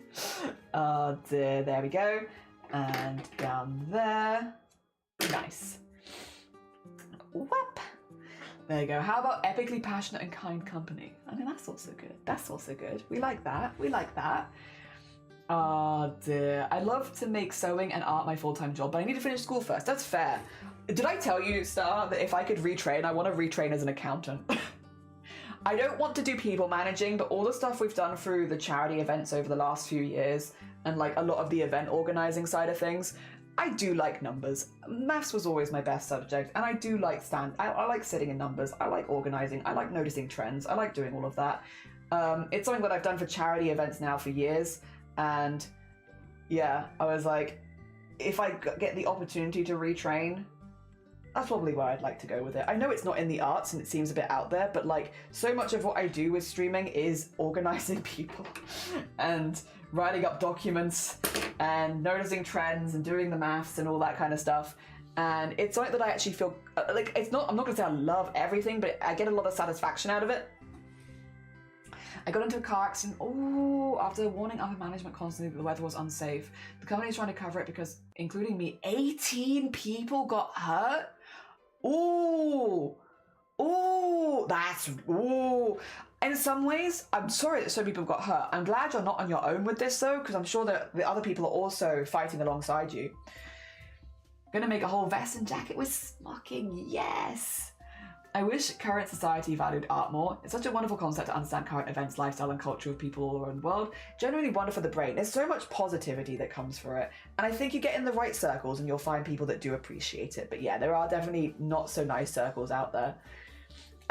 There we go. And down there. Nice. Whoop. There you go. How about epically passionate and kind company? I mean, that's also good. That's also good. We like that. We like that. Oh dear. I love to make sewing and art my full-time job, but I need to finish school first. That's fair. Did I tell you, Star, that if I could retrain, I want to retrain as an accountant? I don't want to do people managing, but all the stuff we've done through the charity events over the last few years, and like a lot of the event organizing side of things, I do like numbers. Maths was always my best subject, and I do like I like sitting in numbers. I like organizing. I like noticing trends. I like doing all of that. It's something that I've done for charity events now for years, and yeah, I was like, if I get the opportunity to retrain, that's probably where I'd like to go with it. I know it's not in the arts and it seems a bit out there, but like so much of what I do with streaming is organizing people and writing up documents and noticing trends and doing the maths and all that kind of stuff. And it's something that I actually feel like I'm not gonna say I love everything, but I get a lot of satisfaction out of it. I got into a car accident, after warning upper management constantly that the weather was unsafe. The company is trying to cover it because, including me, 18 people got hurt. In some ways, I'm sorry that so many people got hurt. I'm glad you're not on your own with this though, because I'm sure that the other people are also fighting alongside you. Gonna make a whole vest and jacket with smocking, yes! I wish current society valued art more. It's such a wonderful concept to understand current events, lifestyle and culture of people all around the world. Genuinely wonderful for the brain. There's so much positivity that comes for it. And I think you get in the right circles and you'll find people that do appreciate it. But yeah, there are definitely not so nice circles out there.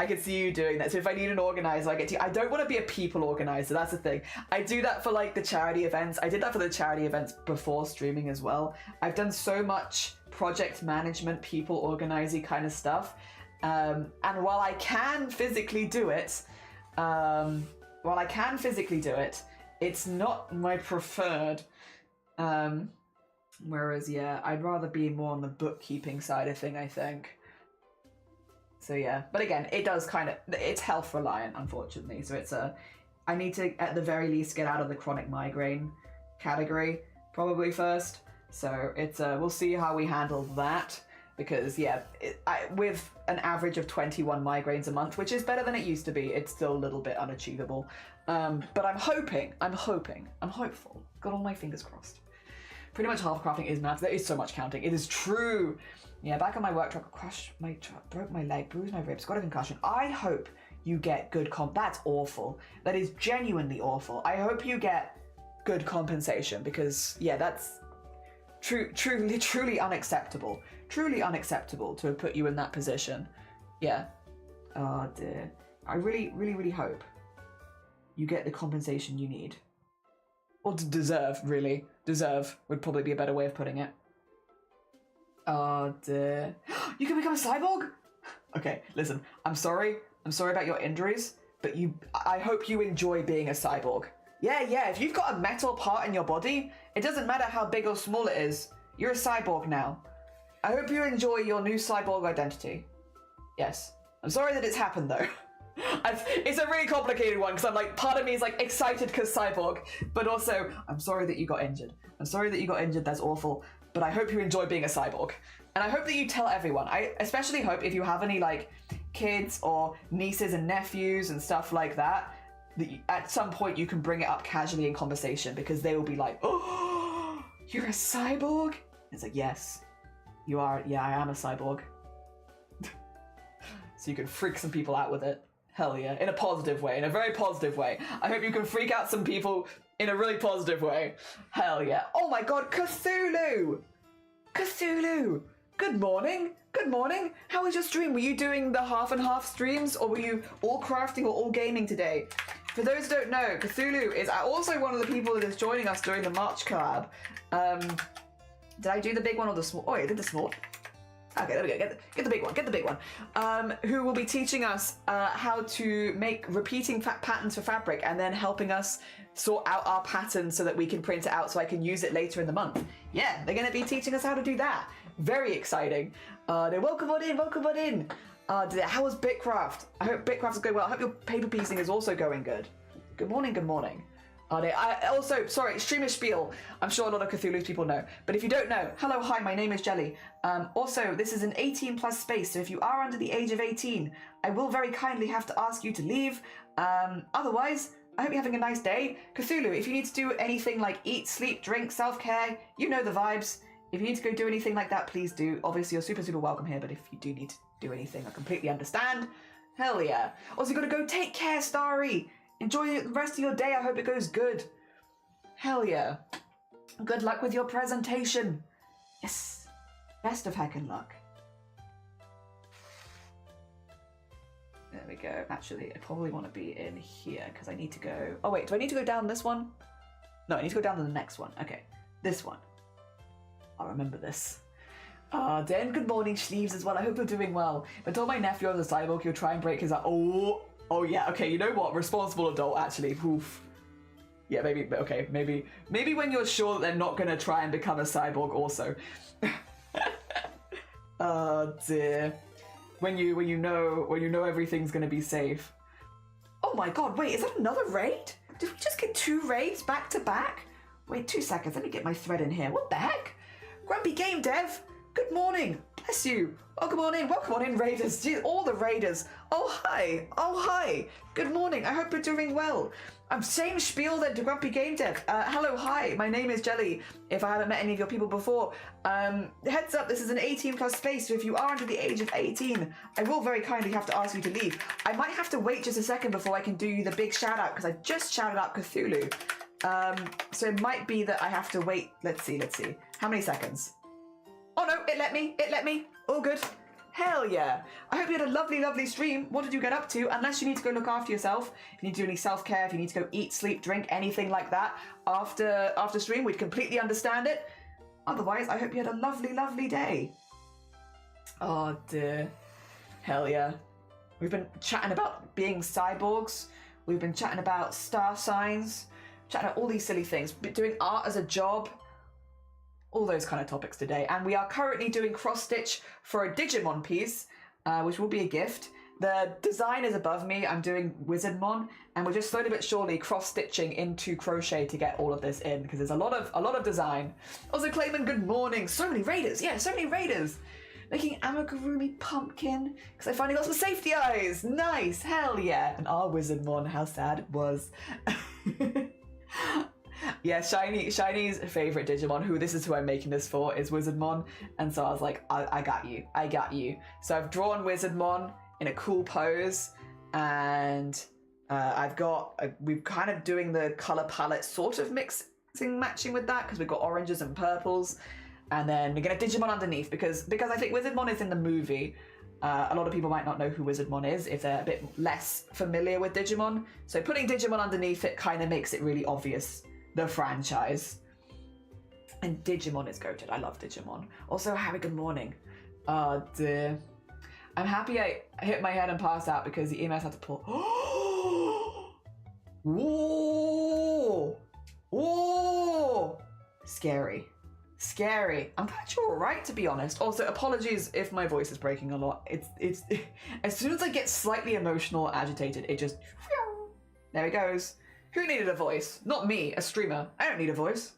I can see you doing that. So if I need an organizer, I get to. I don't want to be a people organizer. That's the thing. I do that for like the charity events. I did that for the charity events before streaming as well. I've done so much project management, people organizing kind of stuff. And while I can physically do it, it's not my preferred. Whereas, yeah, I'd rather be more on the bookkeeping side of thing, I think. So yeah, but again, it does it's health reliant, unfortunately. So I need to, at the very least, get out of the chronic migraine category, probably first. So we'll see how we handle that. Because yeah, with an average of 21 migraines a month, which is better than it used to be, it's still a little bit unachievable. But I'm hopeful. Got all my fingers crossed. Pretty much half crafting is maths. There is so much counting. It is true. Yeah, back on my work truck, broke my leg, bruised my ribs, got a concussion. I hope you get good That's awful. That is genuinely awful. I hope you get good compensation because yeah, that's truly unacceptable. Truly unacceptable to have put you in that position. Yeah. Oh dear. I really hope you get the compensation you need. Or deserve, really. Deserve would probably be a better way of putting it. Oh dear. You can become a cyborg? Okay, listen, I'm sorry about your injuries, but I hope you enjoy being a cyborg. Yeah, if you've got a metal part in your body, it doesn't matter how big or small it is, you're a cyborg now. I hope you enjoy your new cyborg identity. Yes. I'm sorry that it's happened though. It's a really complicated one because I'm like, part of me is like excited because cyborg, but also I'm sorry that you got injured. I'm sorry that you got injured, that's awful, but I hope you enjoy being a cyborg. And I hope that you tell everyone. I especially hope if you have any like kids or nieces and nephews and stuff like that, that at some point you can bring it up casually in conversation because they will be like, oh, you're a cyborg? It's like, yes, you are. Yeah, I am a cyborg. So you can freak some people out with it. Hell yeah, in a positive way, in a very positive way. I hope you can freak out some people in a really positive way. Hell yeah. Oh my god, Cthulhu! Cthulhu! Good morning. Good morning. How was your stream? Were you doing the half and half streams or were you all crafting or all gaming today? For those who don't know, Cthulhu is also one of the people that is joining us during the March collab. Did I do the big one or the small? Oh, I did the small. Okay, there we go. Get the big one. Get the big one. Who will be teaching us how to make repeating patterns for fabric and then helping us sort out our patterns so that we can print it out so I can use it later in the month. Yeah, they're going to be teaching us how to do that. Very exciting. Welcome on in. Welcome on in. How was Bitcraft? I hope Bitcraft is going well. I hope your paper piecing is also going good. Good morning. Good morning. Streamer spiel. I'm sure a lot of Cthulhu's people know. But if you don't know, hello, hi, my name is Jelly. Also, this is an 18 plus space, so if you are under the age of 18, I will very kindly have to ask you to leave. Otherwise, I hope you're having a nice day. Cthulhu, if you need to do anything like eat, sleep, drink, self-care, you know the vibes. If you need to go do anything like that, please do. Obviously, you're super, super welcome here, but if you do need to do anything, I completely understand. Hell yeah. Also, you gotta go take care, Starry. Enjoy the rest of your day. I hope it goes good. Hell yeah. Good luck with your presentation. Yes. Best of heck and luck. There we go. Actually, I probably want to be in here because I need to go... Oh, wait. Do I need to go down this one? No, I need to go down to the next one. Okay. This one. I'll remember this. Dan, good morning, Sleeves, as well. I hope you're doing well. If I told my nephew I was a cyborg, he'll try and break his... Oh yeah, okay, you know what? Responsible adult, actually. Oof. Yeah, maybe when you're sure that they're not gonna try and become a cyborg also. Oh dear. When you know everything's gonna be safe. Oh my god, wait, is that another raid? Did we just get 2 raids back to back? Wait 2 seconds, let me get my thread in here. What the heck? Grumpy Game Dev, good morning. Bless you. Welcome on in, raiders. Jeez, all the raiders. Oh hi. Good morning. I hope you're doing well. Same spiel then to Grumpy Game Dev. Hello, hi. My name is Jelly. If I haven't met any of your people before, heads up. This is an 18 plus space. So if you are under the age of 18, I will very kindly have to ask you to leave. I might have to wait just a second before I can do you the big shout out because I just shouted out Cthulhu. So it might be that I have to wait. Let's see. How many seconds? Oh no, it let me. All good. Hell yeah. I hope you had a lovely, lovely stream. What did you get up to? Unless you need to go look after yourself. If you need to do any self-care, if you need to go eat, sleep, drink, anything like that after stream, we'd completely understand it. Otherwise, I hope you had a lovely, lovely day. Oh dear. Hell yeah. We've been chatting about being cyborgs. We've been chatting about star signs. Chatting about all these silly things. Doing art as a job. All those kind of topics today. And we are currently doing cross-stitch for a digimon piece, which will be a gift. The design is above me. I'm doing Wizardmon, and we're just slowly but surely cross-stitching into crochet to get all of this in, because there's a lot of design. Also, Clayman, good morning. So many raiders. Yeah, so many raiders. Making amigurumi pumpkin, because I finally got some safety eyes. Nice. Hell yeah. And our Wizardmon, how sad it was. Yeah, Shiny's favorite Digimon, this is who I'm making this for, is Wizardmon. And so I was like, I got you. So I've drawn Wizardmon in a cool pose, and we're kind of doing the color palette sort of matching with that, because we've got oranges and purples. And then we're going to Digimon underneath, because I think Wizardmon is in the movie. A lot of people might not know who Wizardmon is if they're a bit less familiar with Digimon. So putting Digimon underneath it kind of makes it really obvious. The franchise. And Digimon is goated. I love Digimon. Also, Harry, good morning. Oh dear. I'm happy I hit my head and passed out because the EMS had to pull. Whoa! Whoa! Scary. Scary. I'm glad you're alright, to be honest. Also, apologies if my voice is breaking a lot. It's as soon as I get slightly emotional or agitated, it just there it goes. Who needed a voice? Not me, a streamer. I don't need a voice.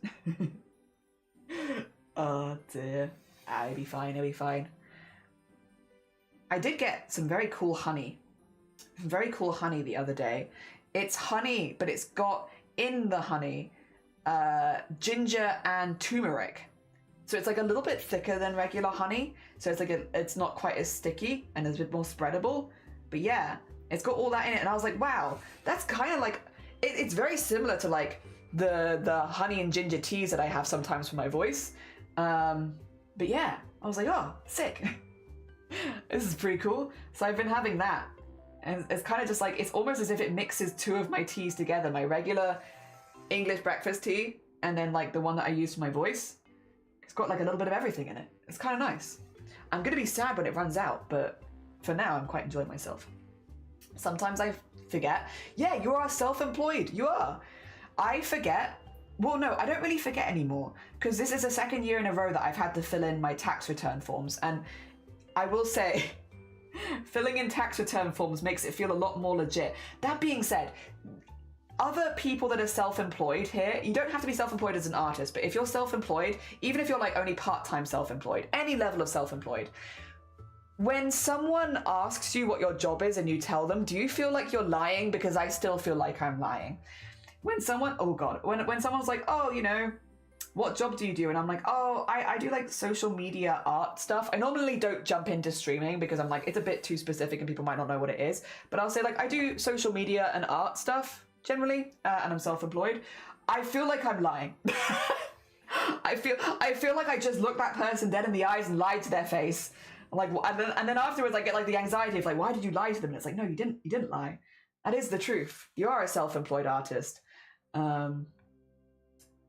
Oh dear. It'll be fine, it'll be fine. I did get some very cool honey. Very cool honey the other day. It's honey, but it's got in the honey ginger and turmeric. So it's like a little bit thicker than regular honey. So it's like it's not quite as sticky and it's a bit more spreadable. But yeah, it's got all that in it. And I was like, wow, that's kind of like, it's very similar to like the honey and ginger teas that I have sometimes for my voice. But yeah, I was like, oh, sick. This is pretty cool. So I've been having that. And it's kind of just like, it's almost as if it mixes two of my teas together. My regular English breakfast tea and then like the one that I use for my voice. It's got like a little bit of everything in it. It's kind of nice. I'm going to be sad when it runs out, but for now I'm quite enjoying myself. Sometimes I forget. Yeah, you are self-employed. You are. I forget. Well, no, I don't really forget anymore because this is the second year in a row that I've had to fill in my tax return forms. And I will say, filling in tax return forms makes it feel a lot more legit. That being said, other people that are self-employed here, you don't have to be self-employed as an artist, but if you're self-employed, even if you're like only part-time self-employed, any level of self-employed, when someone asks you what your job is and you tell them, do you feel like you're lying? Because I still feel like I'm lying. When someone, oh God, when someone's like, oh, you know, what job do you do? And I'm like, oh, I do like social media art stuff. I normally don't jump into streaming because I'm like, it's a bit too specific and people might not know what it is. But I'll say like, I do social media and art stuff generally, and I'm self-employed. I feel like I'm lying. I feel like I just looked that person dead in the eyes and lied to their face. I'm like, and then afterwards I get like the anxiety of like, why did you lie to them? And it's like, no, you didn't lie. That is the truth. You are a self-employed artist.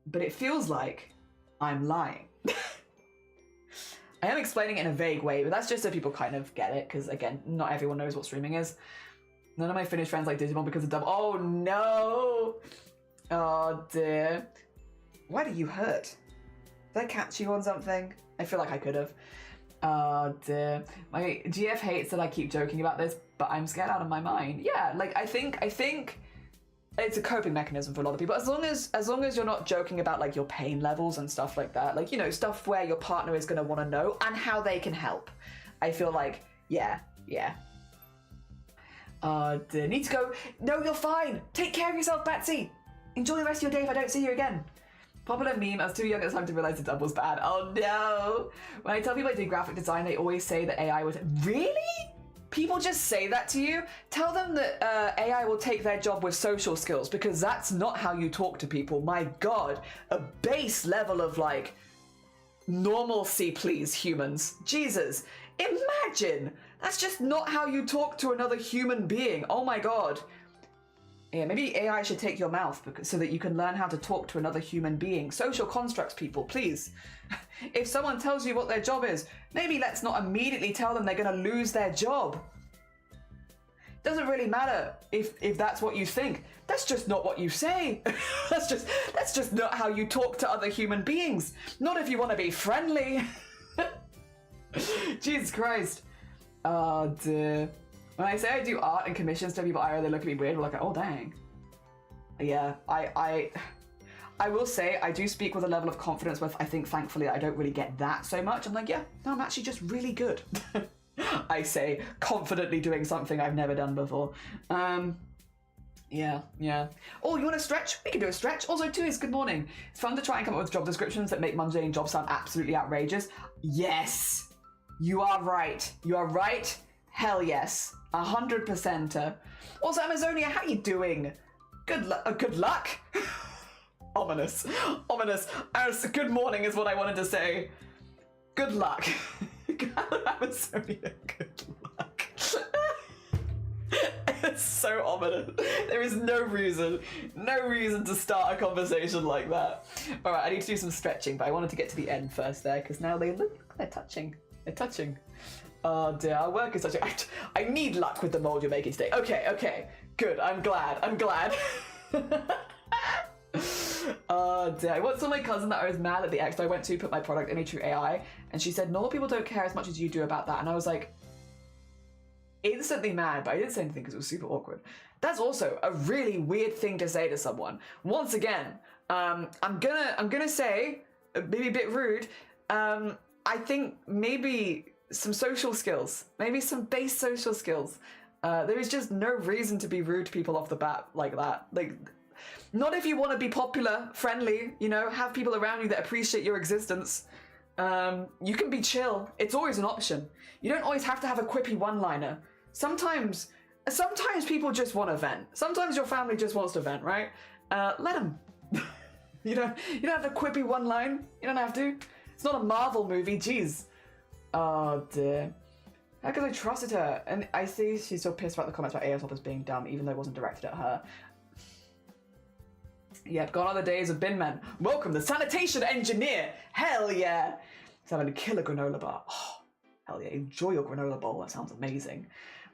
But it feels like I'm lying. I am explaining it in a vague way, but that's just so people kind of get it, because again, not everyone knows what streaming is. None of my Finnish friends like Digimon because of double. Oh no! Oh dear. Why do you hurt? Did I catch you on something? I feel like I could have. Oh dear. My GF hates that I keep joking about this, but I'm scared out of my mind. Yeah, like I think it's a coping mechanism for a lot of people. As long as you're not joking about like your pain levels and stuff like that, like, you know, stuff where your partner is going to want to know and how they can help. I feel like, yeah. Need to go. No, you're fine. Take care of yourself, Batsy. Enjoy the rest of your day if I don't see you again. Popular meme, I was too young at the time to realize the dub was bad. Oh no. When I tell people I do graphic design, they always say that AI would... Really? People just say that to you? Tell them that AI will take their job with social skills, because that's not how you talk to people. My God, a base level of like normalcy, please, humans. Jesus, imagine. That's just not how you talk to another human being. Oh my God. Yeah, maybe AI should take your mouth so that you can learn how to talk to another human being. Social constructs, people, please. If someone tells you what their job is, maybe let's not immediately tell them they're going to lose their job. Doesn't really matter if that's what you think. That's just not what you say. That's just not how you talk to other human beings. Not if you want to be friendly. Jesus Christ. Oh dear. When I say I do art and commissions to people, they look at me weird. We're like, oh dang. Yeah, I will say I do speak with a level of confidence where I think thankfully I don't really get that so much. I'm like, yeah, no, I'm actually just really good. I say, confidently doing something I've never done before. Yeah. Oh, you want to stretch? We can do a stretch. Also, too, is good morning. It's fun to try and come up with job descriptions that make mundane jobs sound absolutely outrageous. Yes, you are right. You are right. Hell yes. 100%. Also, Amazonia, how you doing? Good luck. Ominous. Good morning is what I wanted to say. Good luck. Amazonia, good luck. It's so ominous. There is no reason to start a conversation like that. All right, I need to do some stretching, but I wanted to get to the end first there, because now they're touching. They're touching. Oh dear, our work is touching. I need luck with the mold you're making today. Okay, good. I'm glad. Oh dear. I once told my cousin that I was mad at the expo I went to put my product in through AI, and she said normal people don't care as much as you do about that, and I was like, instantly mad, but I didn't say anything because it was super awkward. That's also a really weird thing to say to someone. Once again, I'm gonna say, maybe a bit rude, I think maybe some social skills, maybe some base social skills. There is just no reason to be rude to people off the bat like that. Like, not if you want to be popular, friendly, you know, have people around you that appreciate your existence. You can be chill. It's always an option. You don't always have to have a quippy one-liner. Sometimes people just want to vent. Sometimes your family just wants to vent, right? Let them. You don't have to quippy one line. You don't have to. It's not a Marvel movie, jeez. Oh dear. How could I trusted her? And I see she's so pissed about the comments about ASOP as being dumb, even though it wasn't directed at her. Yep, gone are the days of bin men. Welcome, the sanitation engineer. Hell yeah. He's having a killer granola bar. Oh, hell yeah, enjoy your granola bowl. That sounds amazing.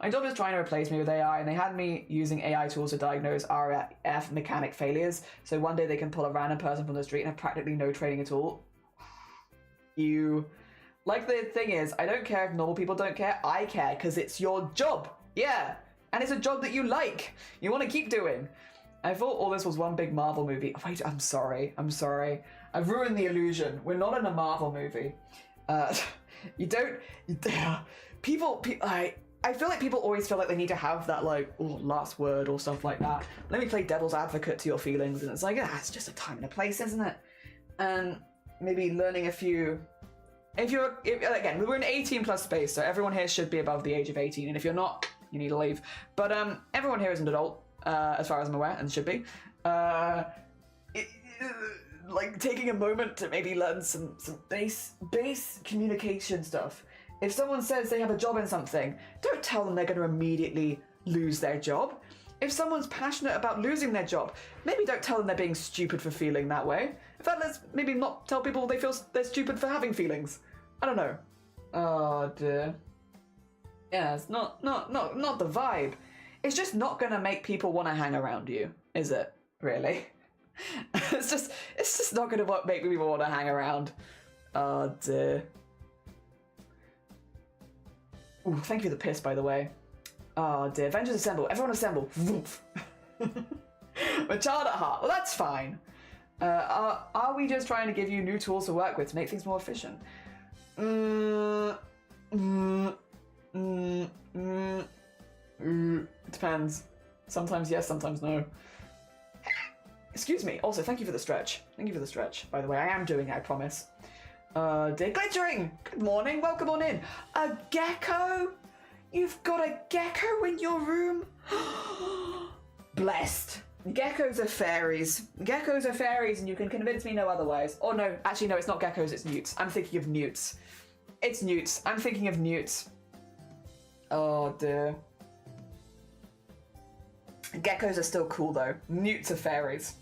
My job is trying to replace me with AI, and they had me using AI tools to diagnose RF mechanic failures, so one day they can pull a random person from the street and have practically no training at all. Like, the thing is, I don't care if normal people don't care. I care, because it's your job. Yeah, and it's a job that you like. You want to keep doing. I thought all this was one big Marvel movie. Oh, wait, I'm sorry. I've ruined the illusion. We're not in a Marvel movie. I feel like people always feel like they need to have that, like, last word or stuff like that. Let me play devil's advocate to your feelings, and it's like, it's just a time and a place, isn't it? And maybe learning a few... Again, we're in 18 plus space, so everyone here should be above the age of 18, and if you're not, you need to leave. But everyone here is an adult, as far as I'm aware, and should be. Like, taking a moment to maybe learn some base communication stuff. If someone says they have a job in something, don't tell them they're going to immediately lose their job. If someone's passionate about losing their job, maybe don't tell them they're being stupid for feeling that way. In fact, let's maybe not tell people they feel they're stupid for having feelings. I don't know. Oh dear. Yeah, it's not the vibe. It's just not going to make people want to hang around you, is it? Really? It's just not going to make people want to hang around. Oh dear. Ooh, thank you for the piss, by the way. Oh dear. Avengers assemble. Everyone assemble. My child at heart. Well, that's fine. Are we just trying to give you new tools to work with to make things more efficient? It depends. Sometimes yes, sometimes no. Excuse me. Also, thank you for the stretch. Thank you for the stretch. By the way, I am doing it, I promise. Dear Glittering! Good morning, welcome on in. A gecko? You've got a gecko in your room? Blessed. Geckos are fairies. Geckos are fairies, and you can convince me no otherwise. Or no, actually no, it's not geckos, it's newts. I'm thinking of newts. It's newts. I'm thinking of newts. Oh dear. Geckos are still cool though. Newts are fairies.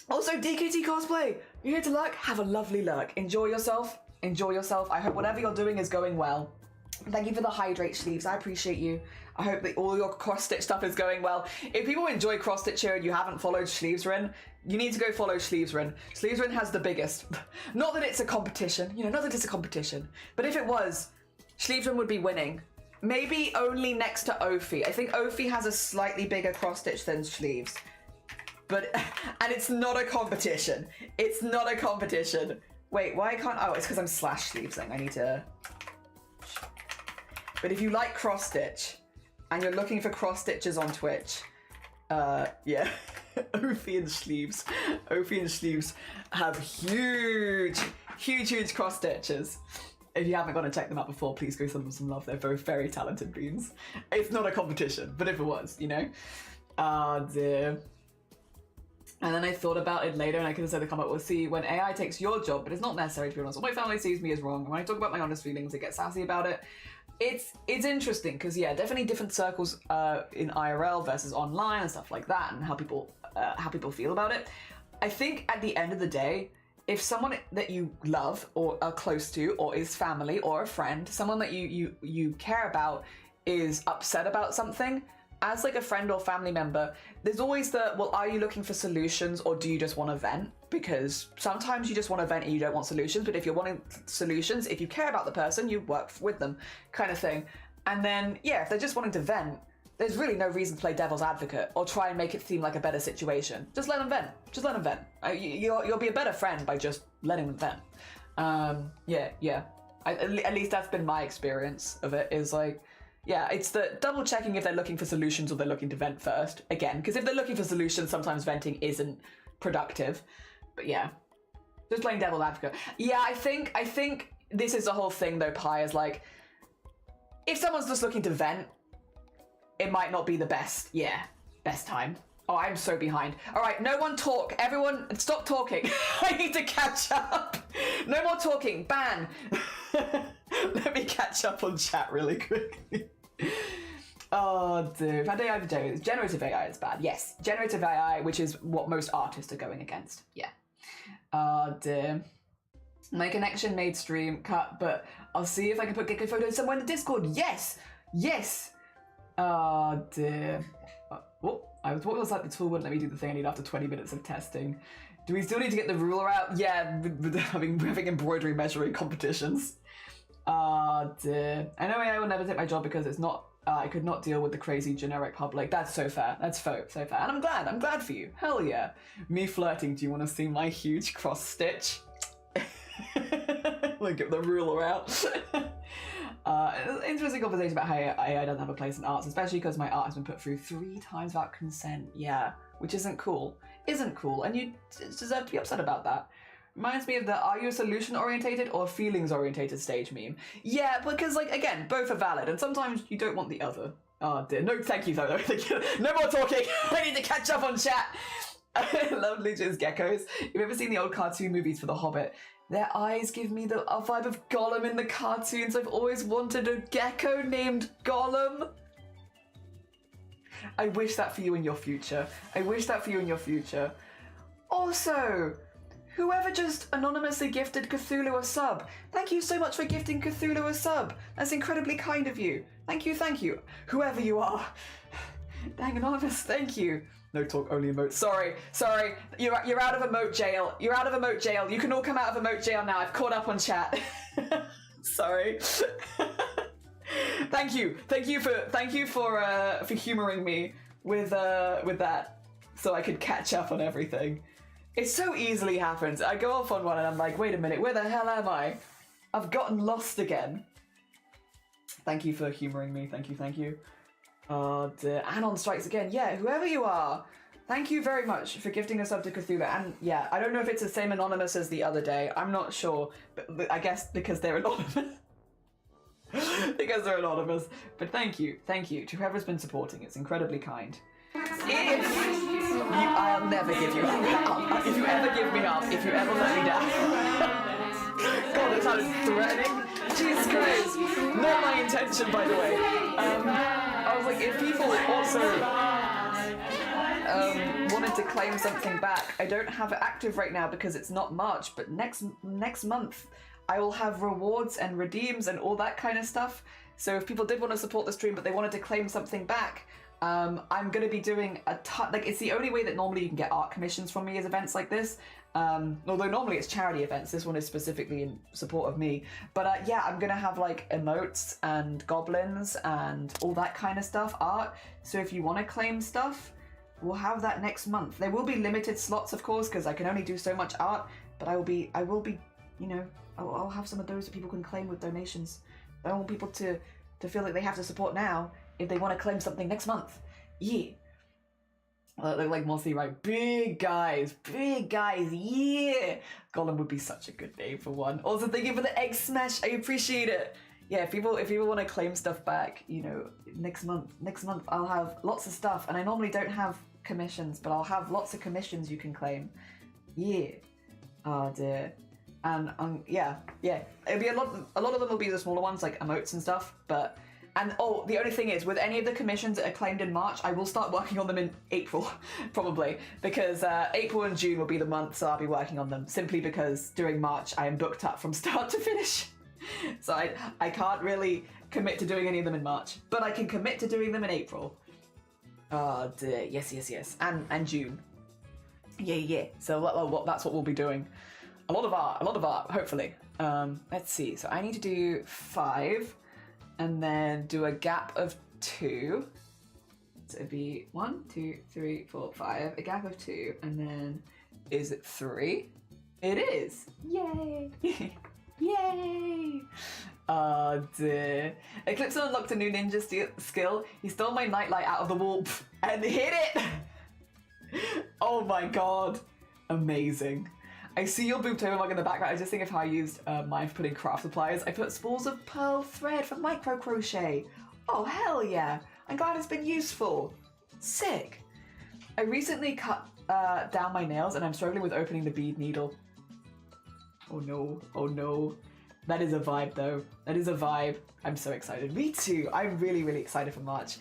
Also, DKT cosplay! You're here to lurk? Have a lovely lurk. Enjoy yourself. Enjoy yourself. I hope whatever you're doing is going well. Thank you for the hydrate sleeves. I appreciate you. I hope that all your cross-stitch stuff is going well. If people enjoy cross-stitch here and you haven't followed Sleevesrin, you need to go follow Sleevesrin. Sleevesrin has the biggest. Not that it's a competition. You know, not that it's a competition. But if it was, Sleevesrin would be winning. Maybe only next to Ophi. I think Ophi has a slightly bigger cross-stitch than Sleeves. But, and it's not a competition. It's not a competition. Wait, why can't, oh, it's because I'm slash sleevesing. I need to. But if you like cross stitch and you're looking for cross stitches on Twitch, yeah, Ophi and Sleeves have huge cross stitches. If you haven't gone and checked them out before, please go send them some love. They're both very talented beans. It's not a competition, but if it was, you know. Oh dear. And then I thought about it later and I could have said the comment, well, see, when AI takes your job, but it's not necessary to be honest. What my family sees me as wrong. And when I talk about my honest feelings, they get sassy about it. it's interesting because definitely different circles in IRL versus online and stuff like that, and how people feel about it. I think at the end of the day, if someone that you love or are close to, or is family or a friend, someone that you care about is upset about something, as like a friend or family member, there's always well, are you looking for solutions or do you just want to vent? Because sometimes you just want to vent and you don't want solutions, but if you're wanting solutions, if you care about the person, you work with them, kind of thing. And then, if they're just wanting to vent, there's really no reason to play devil's advocate or try and make it seem like a better situation. Just let them vent. Just let them vent. You'll be a better friend by just letting them vent. At least that's been my experience of it, is like, it's the double checking if they're looking for solutions or they're looking to vent first. Again, because if they're looking for solutions, sometimes venting isn't productive. But just playing devil's advocate. I think this is the whole thing though, Pi, is like, if someone's just looking to vent, it might not be the best time. Oh, I'm so behind. All right, no one talk. Everyone, stop talking. I need to catch up. No more talking. Ban. Let me catch up on chat really quickly. Oh, dude. Generative AI is bad. Yes, generative AI, which is what most artists are going against. Yeah. Oh, dear. My connection made stream cut, but I'll see if I can put Gecko photos somewhere in the Discord. Yes. Yes. Oh, dear. What was that? The tool wouldn't let me do the thing I need after 20 minutes of testing. Do we still need to get the ruler out? Yeah, with having embroidery measuring competitions. Dear. I know I will never take my job because it's not. I could not deal with the crazy generic public. That's so fair. That's so fair. And I'm glad for you. Hell yeah. Me flirting. Do you want to see my huge cross stitch? Like, get the ruler out. Interesting conversation about how I don't have a place in arts, especially because my art has been put through 3 times without consent. Yeah, which isn't cool. And you deserve to be upset about that. Reminds me of the "Are you solution orientated or feelings orientated" stage meme. Yeah, because like again, both are valid, and sometimes you don't want the other. Oh dear, no, thank you though. No more talking. I need to catch up on chat. I love Legion's geckos. You've ever seen the old cartoon movies for The Hobbit? Their eyes give me the vibe of Gollum in the cartoons. I've always wanted a gecko named Gollum. I wish that for you in your future. Also, whoever just anonymously gifted Cthulhu a sub, thank you so much for gifting Cthulhu a sub. That's incredibly kind of you. Thank you. Whoever you are. Dang, anonymous, thank you. No talk, only emote. Sorry. You're out of emote jail. You can all come out of emote jail now. I've caught up on chat. Sorry. Thank you for humoring me with that, so I could catch up on everything. It so easily happens. I go off on one and I'm like, wait a minute, where the hell am I? I've gotten lost again. Thank you for humoring me. Thank you. Oh dear. Anon strikes again. Yeah, whoever you are, thank you very much for gifting a sub to Cthulhu. And yeah, I don't know if it's the same anonymous as the other day. I'm not sure, but I guess because they're anonymous. But thank you to whoever's been supporting. It's incredibly kind. I'll never give you up. If you ever give me up, if you ever let me down. God, that sounded threatening. Jesus Christ. Not my intention, by the way. I was like, if people also wanted to claim something back, I don't have it active right now because it's not March, but next month I will have rewards and redeems and all that kind of stuff. So if people did want to support the stream but they wanted to claim something back, I'm going to be doing a ton. Like, it's the only way that normally you can get art commissions from me is events like this. Although normally it's charity events, this one is specifically in support of me. But yeah, I'm going to have like emotes and goblins and all that kind of stuff, art. So if you want to claim stuff, we'll have that next month. There will be limited slots, of course, because I can only do so much art. But I will be, you know, I'll have some of those that people can claim with donations. I don't want people to feel like they have to support now if they want to claim something next month. Yeah. Like Mossy, right? Big guys, yeah! Gollum would be such a good name for one. Also, thank you for the egg smash, I appreciate it. Yeah, if people want to claim stuff back, you know, next month I'll have lots of stuff, and I normally don't have commissions, but I'll have lots of commissions you can claim. Yeah. Oh dear. And yeah, it'll be a lot of them will be the smaller ones, like emotes and stuff, but. And the only thing is, with any of the commissions that are claimed in March, I will start working on them in April, probably, because April and June will be the months I'll be working on them, simply because during March I am booked up from start to finish. So I can't really commit to doing any of them in March, but I can commit to doing them in April. Oh dear, yes, and June. Yeah. So that's what we'll be doing. A lot of art, hopefully. Let's see. So I need to do 5. And then do a gap of 2. So it'd be 1, 2, 3, 4, 5. A gap of 2, and then is it 3? It is. Yay! Yay! Oh dear. Eclipse unlocked a new ninja skill. He stole my nightlight out of the wall and hit it. Oh my god! Amazing. I see your Boobtober mug in the background. I just think of how I used mine for putting craft supplies. I put spools of pearl thread for micro crochet. Oh, hell yeah. I'm glad it's been useful. Sick. I recently cut down my nails and I'm struggling with opening the bead needle. Oh no. That is a vibe though. That is a vibe. I'm so excited. Me too. I'm really, really excited for March.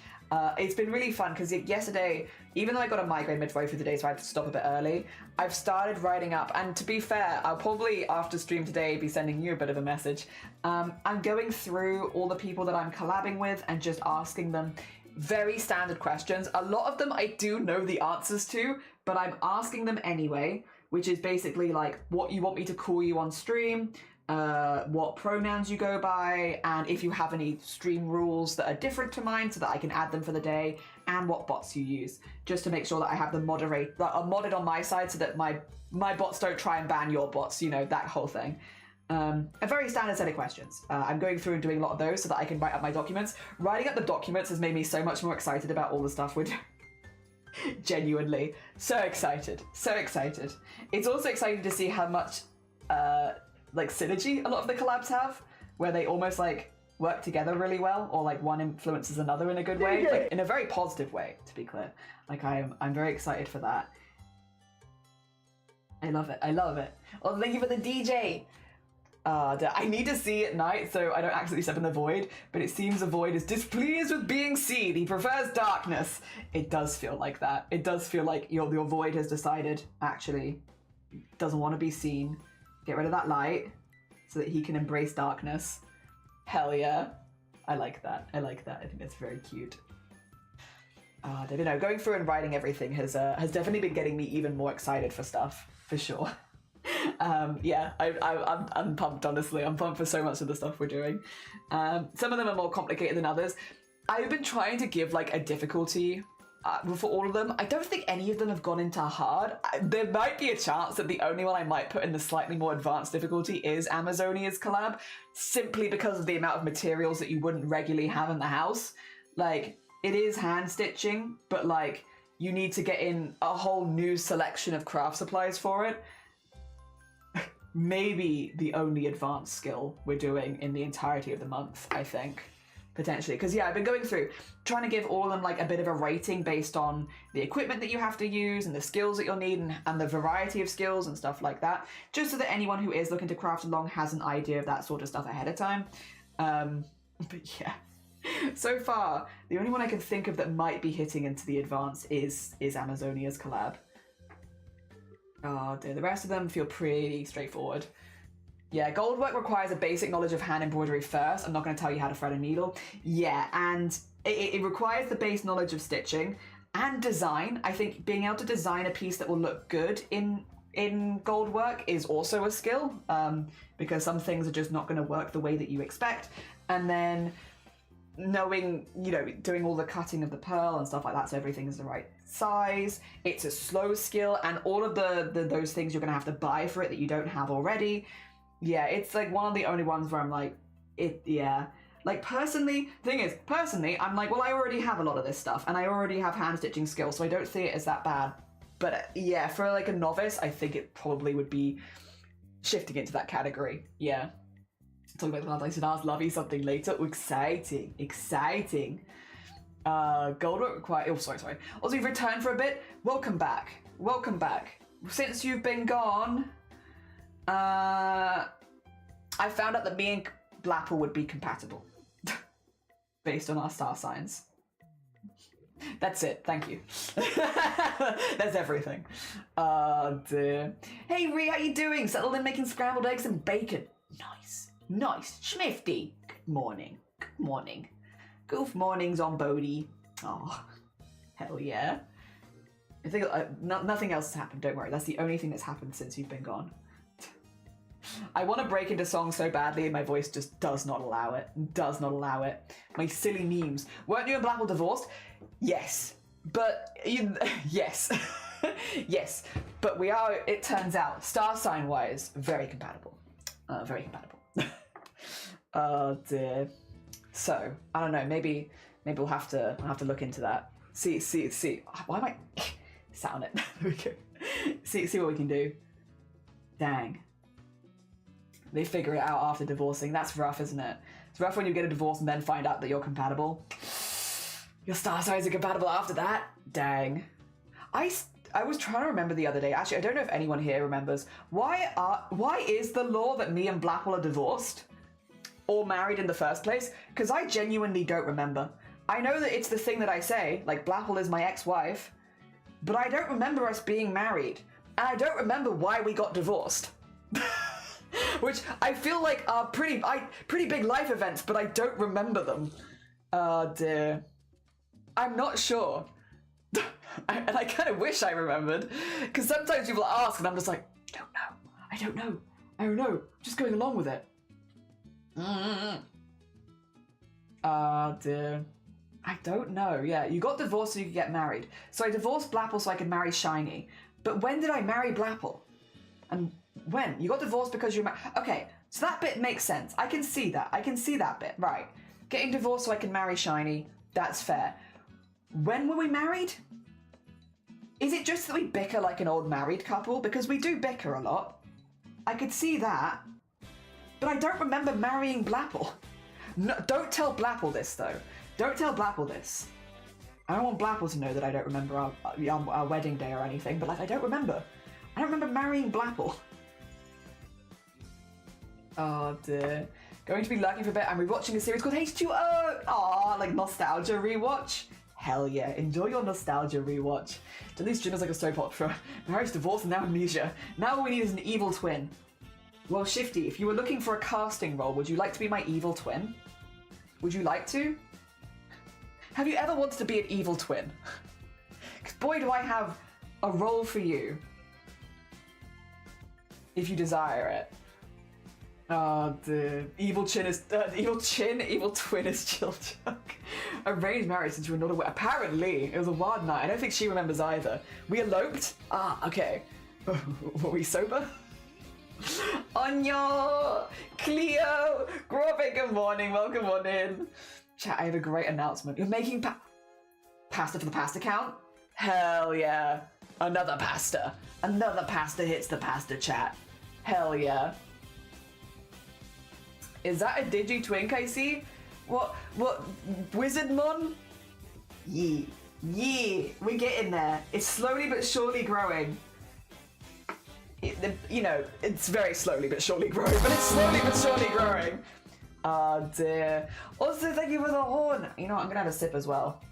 It's been really fun because yesterday, even though I got a migraine midway through the day, so I had to stop a bit early, I've started writing up. And to be fair, I'll probably, after stream today, be sending you a bit of a message. I'm going through all the people that I'm collabing with and just asking them very standard questions. A lot of them I do know the answers to, but I'm asking them anyway, which is basically like what you want me to call you on stream, what pronouns you go by, and if you have any stream rules that are different to mine so that I can add them for the day, and what bots you use, just to make sure that I have them modded on my side so that my bots don't try and ban your bots, you know, that whole thing. A very standard set of questions. I'm going through and doing a lot of those so that I can write up my documents. Writing up the documents has made me so much more excited about all the stuff we're doing. Genuinely. So excited. It's also exciting to see how much like synergy a lot of the collabs have, where they almost like work together really well, or like one influences another in a good way, like in a very positive way, to be clear. Like I'm very excited for that. I love it. Oh, thank you for the DJ. I need to see at night so I don't accidentally step in the void, but it seems the void is displeased with being seen. He prefers darkness. It does feel like that. It does feel like your void has decided, actually, doesn't want to be seen. Get rid of that light so that he can embrace darkness. Hell yeah. I like that. I think that's very cute. I don't know. Going through and writing everything has definitely been getting me even more excited for stuff, for sure. Yeah, I'm pumped, honestly. I'm pumped for so much of the stuff we're doing. Some of them are more complicated than others. I've been trying to give like a difficulty for all of them. I don't think any of them have gone into hard. There might be a chance that the only one I might put in the slightly more advanced difficulty is Amazonia's collab, simply because of the amount of materials that you wouldn't regularly have in the house. Like, it is hand stitching, but like, you need to get in a whole new selection of craft supplies for it. Maybe the only advanced skill we're doing in the entirety of the month, I think. Potentially, because yeah, I've been going through trying to give all of them like a bit of a rating based on the equipment that you have to use and the skills that you'll need and the variety of skills and stuff like that, just so that anyone who is looking to craft along has an idea of that sort of stuff ahead of time. But yeah, so far the only one I can think of that might be hitting into the advanced is Amazonia's collab. Oh dear, the rest of them feel pretty straightforward. Yeah, gold work requires a basic knowledge of hand embroidery first. I'm not going to tell you how to thread a needle. Yeah, and it requires the base knowledge of stitching and design. I think being able to design a piece that will look good in gold work is also a skill, because some things are just not going to work the way that you expect. And then knowing, you know, doing all the cutting of the pearl and stuff like that so everything is the right size. It's a slow skill, and all of those things you're going to have to buy for it that you don't have already. Yeah, it's like one of the only ones where I'm like, yeah. Like personally, I'm like, well, I already have a lot of this stuff and I already have hand stitching skills, so I don't see it as that bad. But yeah, for like a novice, I think it probably would be shifting into that category. Yeah. Talking about the I should ask Lovey something later. Exciting. Gold work required. Oh, sorry. Also, you've returned for a bit. Welcome back. Since you've been gone, I found out that me and Blapple would be compatible. Based on our star signs. That's it, thank you. That's everything. Dear. Hey Ree, how you doing? Settled in making scrambled eggs and bacon. Nice. Nice. Schmifty. Good morning. Good morning. Goof mornings on Bodhi. Oh, hell yeah. I think nothing else has happened, don't worry. That's the only thing that's happened since you've been gone. I want to break into song so badly and my voice just does not allow it. Does not allow it. My silly memes. Weren't you and Blapple divorced? Yes. But, yes. Yes. But we are, it turns out, star sign wise, very compatible. Very compatible. Oh dear. So, I don't know, maybe I'll have to look into that. See. Why am I sat on it? There we go. See what we can do. Dang. They figure it out after divorcing. That's rough, isn't it? It's rough when you get a divorce and then find out that you're compatible. Your star signs are compatible after that. Dang. I was trying to remember the other day. Actually, I don't know if anyone here remembers. Why is the law that me and Blapple are divorced? Or married in the first place? Because I genuinely don't remember. I know that it's the thing that I say, like Blapple is my ex-wife, but I don't remember us being married. And I don't remember why we got divorced. Which I feel like are pretty big life events, but I don't remember them. Oh dear. I'm not sure. And I kind of wish I remembered. Because sometimes people ask and I'm just like, I don't know. I'm just going along with it. Oh dear. I don't know. Yeah, you got divorced so you could get married. So I divorced Blapple so I could marry Shiny. But when did I marry Blapple? And when? You got divorced because you're married. Okay, so that bit makes sense. I can see that. I can see that bit. Right. Getting divorced so I can marry Shiny. That's fair. When were we married? Is it just that we bicker like an old married couple? Because we do bicker a lot. I could see that. But I don't remember marrying Blapple. No, don't tell Blapple this, though. Don't tell Blapple this. I don't want Blapple to know that I don't remember our wedding day or anything, but like, I don't remember. I don't remember marrying Blapple. Oh dear. Going to be lurking for a bit. I'm rewatching a series called H2O. Aw, like nostalgia rewatch. Hell yeah, enjoy your nostalgia rewatch. Do these streamers like a soap opera? Marriage, divorce, and now amnesia. Now all we need is an evil twin. Well, Shifty, if you were looking for a casting role, would you like to be my evil twin? Would you like to? Have you ever wanted to be an evil twin? Because boy, do I have a role for you. If you desire it. The evil twin is chill chuck. Arranged marriage since you were not aware. Apparently, it was a wild night. I don't think she remembers either. We eloped? Ah, okay. Were we sober? Anya, Cleo, Grobby, good morning, welcome on in. Chat, I have a great announcement. You're making pasta for the pasta count? Hell yeah. Another pasta. Another pasta hits the pasta chat. Hell yeah. Is that a digi-twink I see? What, Wizardmon? Yeah, we're getting there. It's slowly but surely growing. You know, it's very slowly but surely growing, but it's slowly but surely growing. Oh dear. Also, thank you for the horn. You know what, I'm gonna have a sip as well.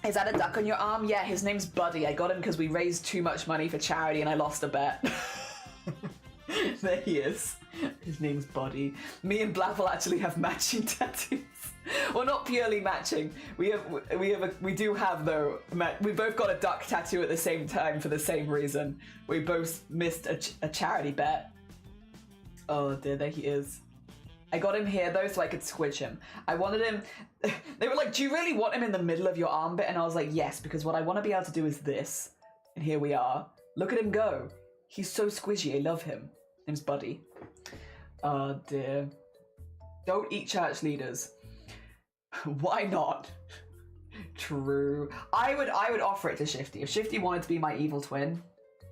Is that a duck on your arm? Yeah, his name's Buddy. I got him because we raised too much money for charity and I lost a bet. There he is. His name's Buddy. Me and Blapple actually have matching tattoos. Well, not purely matching. We do have though. We both got a duck tattoo at the same time for the same reason. We both missed a charity bet. Oh dear, there he is. I got him here though, so I could squidge him. I wanted him. They were like, "Do you really want him in the middle of your armpit?" And I was like, "Yes," because what I want to be able to do is this. And here we are. Look at him go. He's so squishy. I love him. His name's Buddy. Oh dear. Don't eat church leaders. Why not? True. I would offer it to Shifty. If Shifty wanted to be my evil twin,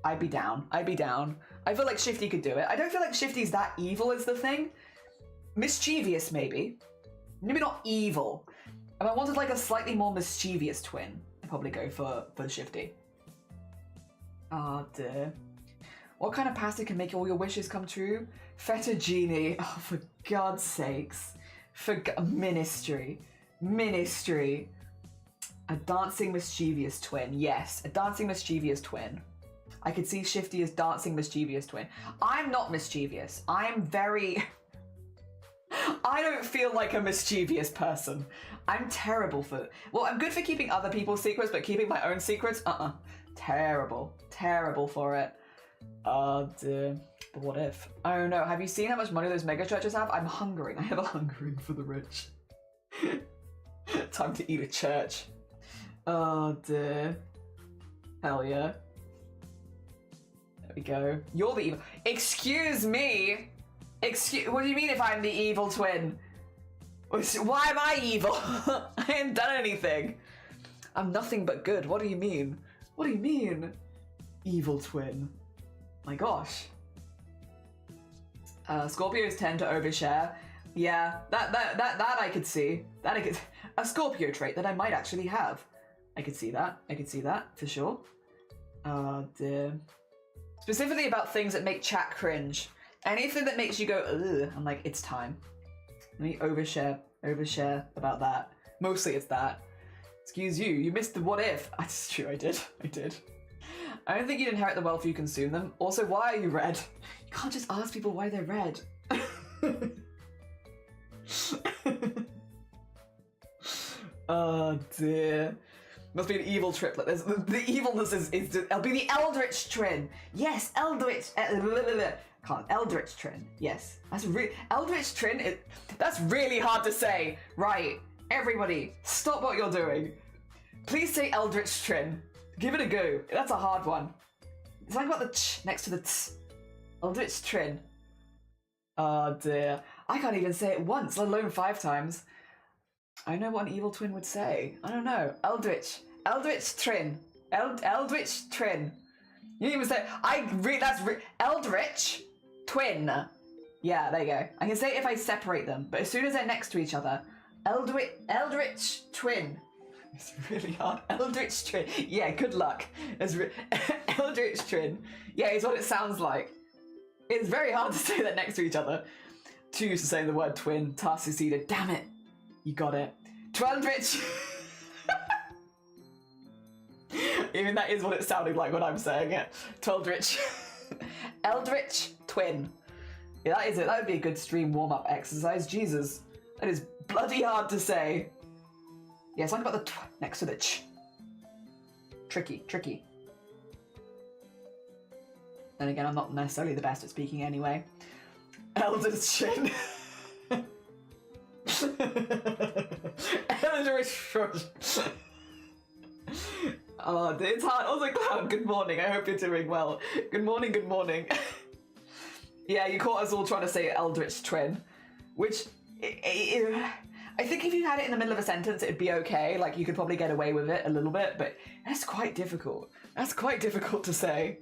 I'd be down. I'd be down. I feel like Shifty could do it. I don't feel like Shifty's that evil is the thing. Mischievous, maybe. Maybe not evil. If I wanted like a slightly more mischievous twin, I'd probably go for Shifty. Oh dear. What kind of pasta can make all your wishes come true? Fettuccine. Oh, for God's sakes. Ministry. Ministry. A dancing mischievous twin. Yes, a dancing mischievous twin. I could see Shifty as dancing mischievous twin. I'm not mischievous. I'm very... I don't feel like a mischievous person. I'm terrible for... Well, I'm good for keeping other people's secrets, but keeping my own secrets? Terrible. Terrible for it. Oh dear. But what if? Oh no, have you seen how much money those mega churches have? I'm hungering. I have a hungering for the rich. Time to eat a church. Oh dear. Hell yeah. There we go. You're the evil... Excuse me! What do you mean if I'm the evil twin? Why am I evil? I haven't done anything. I'm nothing but good. What do you mean? What do you mean? Evil twin. My gosh. Scorpios tend to overshare. Yeah, that I could see. That I could... A Scorpio trait that I might actually have. I could see that. I could see that, for sure. Oh dear. Specifically about things that make chat cringe. Anything that makes you go, ugh, I'm like, it's time. Let me overshare about that. Mostly it's that. Excuse you missed the what if. That's true, I did. I don't think you'd inherit the wealth if you consume them. Also, why are you red? You can't just ask people why they're red. Oh dear. Must be an evil triplet. The evilness is I'll be the Eldritch twin. Yes, Eldritch. Can't. Eldritch twin. Yes. That's Eldritch twin. That's really hard to say. Right. Everybody, stop what you're doing. Please say Eldritch twin. Give it a go. That's a hard one. It's like about the ch next to the t. Eldritch twin. Oh dear. I can't even say it once, let alone 5 times. I know what an evil twin would say. I don't know. Eldritch twin. Eldritch twin. You didn't even say. Eldritch twin. Yeah, there you go. I can say it if I separate them, but as soon as they're next to each other, Eldritch twin. It's really hard. Eldritch twin. Yeah, good luck. Eldritch twin. Yeah, it's what it sounds like. It's very hard to say that next to each other. Too used to saying the word twin. Task succeeded. Damn it. You got it. Tweldritch. Even that is what it sounded like when I'm saying it. Tweldritch. Eldritch twin. Yeah, that is it. That would be a good stream warm-up exercise. Jesus. That is bloody hard to say. Yeah, something about the next to the ch. Tricky. And again, I'm not necessarily the best at speaking anyway. Elder's chin. Oh, it's hard. Also, Cloud, good morning. I hope you're doing well. Good morning. Yeah, you caught us all trying to say Eldritch twin, which I think if you had it in the middle of a sentence, it'd be okay. Like, you could probably get away with it a little bit, but that's quite difficult. That's quite difficult to say.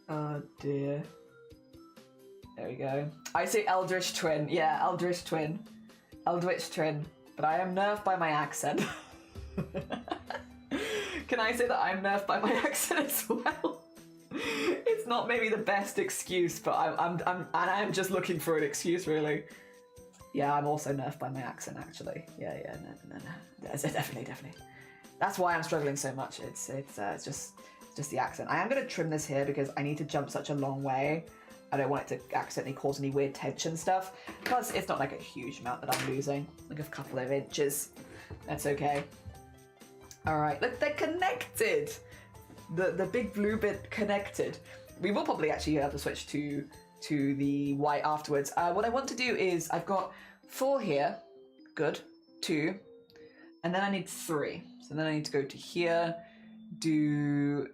Oh, dear. There we go. I say Eldritch twin. Yeah, Eldritch twin. But I am nerfed by my accent. Can I say that I'm nerfed by my accent as well? It's not maybe the best excuse, but I'm just looking for an excuse, really. Yeah, I'm also nerfed by my accent, actually. Yeah, no. Definitely. That's why I'm struggling so much. It's just the accent. I am going to trim this here because I need to jump such a long way. I don't want it to accidentally cause any weird tension stuff. Plus, it's not like a huge amount that I'm losing. Like a couple of inches. That's okay. Alright, look, they're connected! The big blue bit connected. We will probably actually have to switch to the white afterwards. What I want to do is, I've got 4 here. Good. 2. And then I need 3. So then I need to go to here, do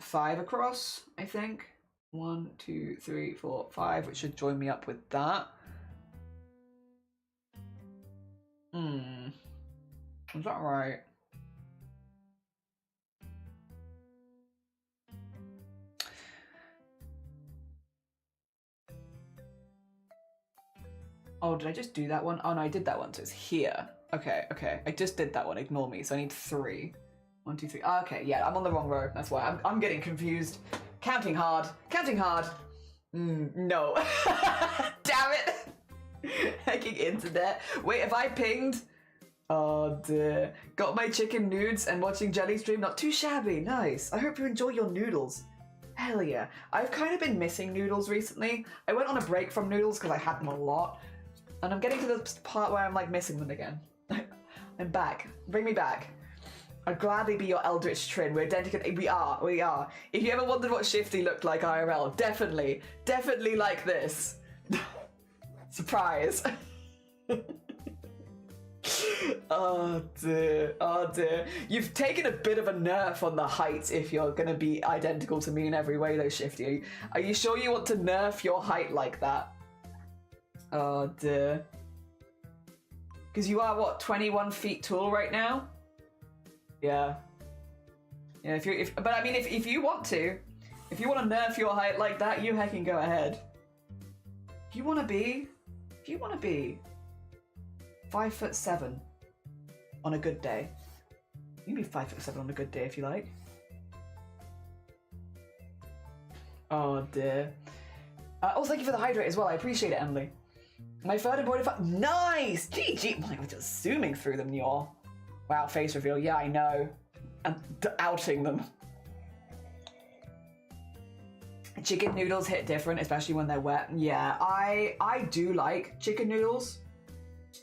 5 across, I think. 1, 2, 3, 4, 5, which should join me up with that. Is that right? Oh, did I just do that one? Oh no, I did that one, so it's here. Okay. I just did that one, ignore me. So I need 3. 1, 2, 3. Okay, yeah, I'm on the wrong row. That's why I'm getting confused. Counting hard. Counting hard. No. Damn it. Hacking internet. Wait, have I pinged? Oh dear. Got my chicken nudes and watching Jelly stream. Not too shabby. Nice. I hope you enjoy your noodles. Hell yeah. I've kind of been missing noodles recently. I went on a break from noodles because I had them a lot. And I'm getting to the part where I'm like missing them again. I'm back. Bring me back. I'd gladly be your Eldritch Trin. We're dedicated. We are. If you ever wondered what Shifty looked like IRL, definitely like this. Surprise. Oh dear. You've taken a bit of a nerf on the height if you're gonna be identical to me in every way though, Shifty. Are you sure you want to nerf your height like that? Oh dear. Because you are, what, 21 feet tall right now? Yeah. Yeah, but I mean, if you want to nerf your height like that, you heckin' go ahead. If you wanna be 5'7" on a good day. You can be 5'7" on a good day if you like. Oh dear. Oh, thank you for the hydrate as well. I appreciate it, Emily. My third embroidery nice! GG! My, we're just zooming through them, y'all. Wow, face reveal. Yeah, I know. And outing them. Chicken noodles hit different, especially when they're wet. Yeah, I do like chicken noodles.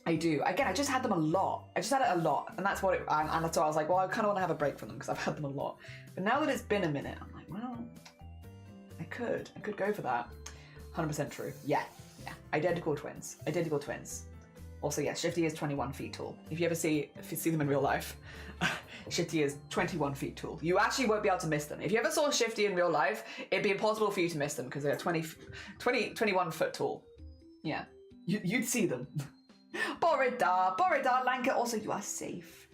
I do. Again, I just had them a lot. I just had it a lot, and that's what and that's why I was like, well, I kind of want to have a break from them because I've had them a lot. But now that it's been a minute, I'm like, well, I could go for that. 100% true. Yeah. Identical twins. Also, yes, Shifty is 21 feet tall. If you see them in real life, Shifty is 21 feet tall. You actually won't be able to miss them. If you ever saw Shifty in real life, it'd be impossible for you to miss them because they're 21 foot tall. Yeah, you'd see them. Borida, Lanka, also you are safe.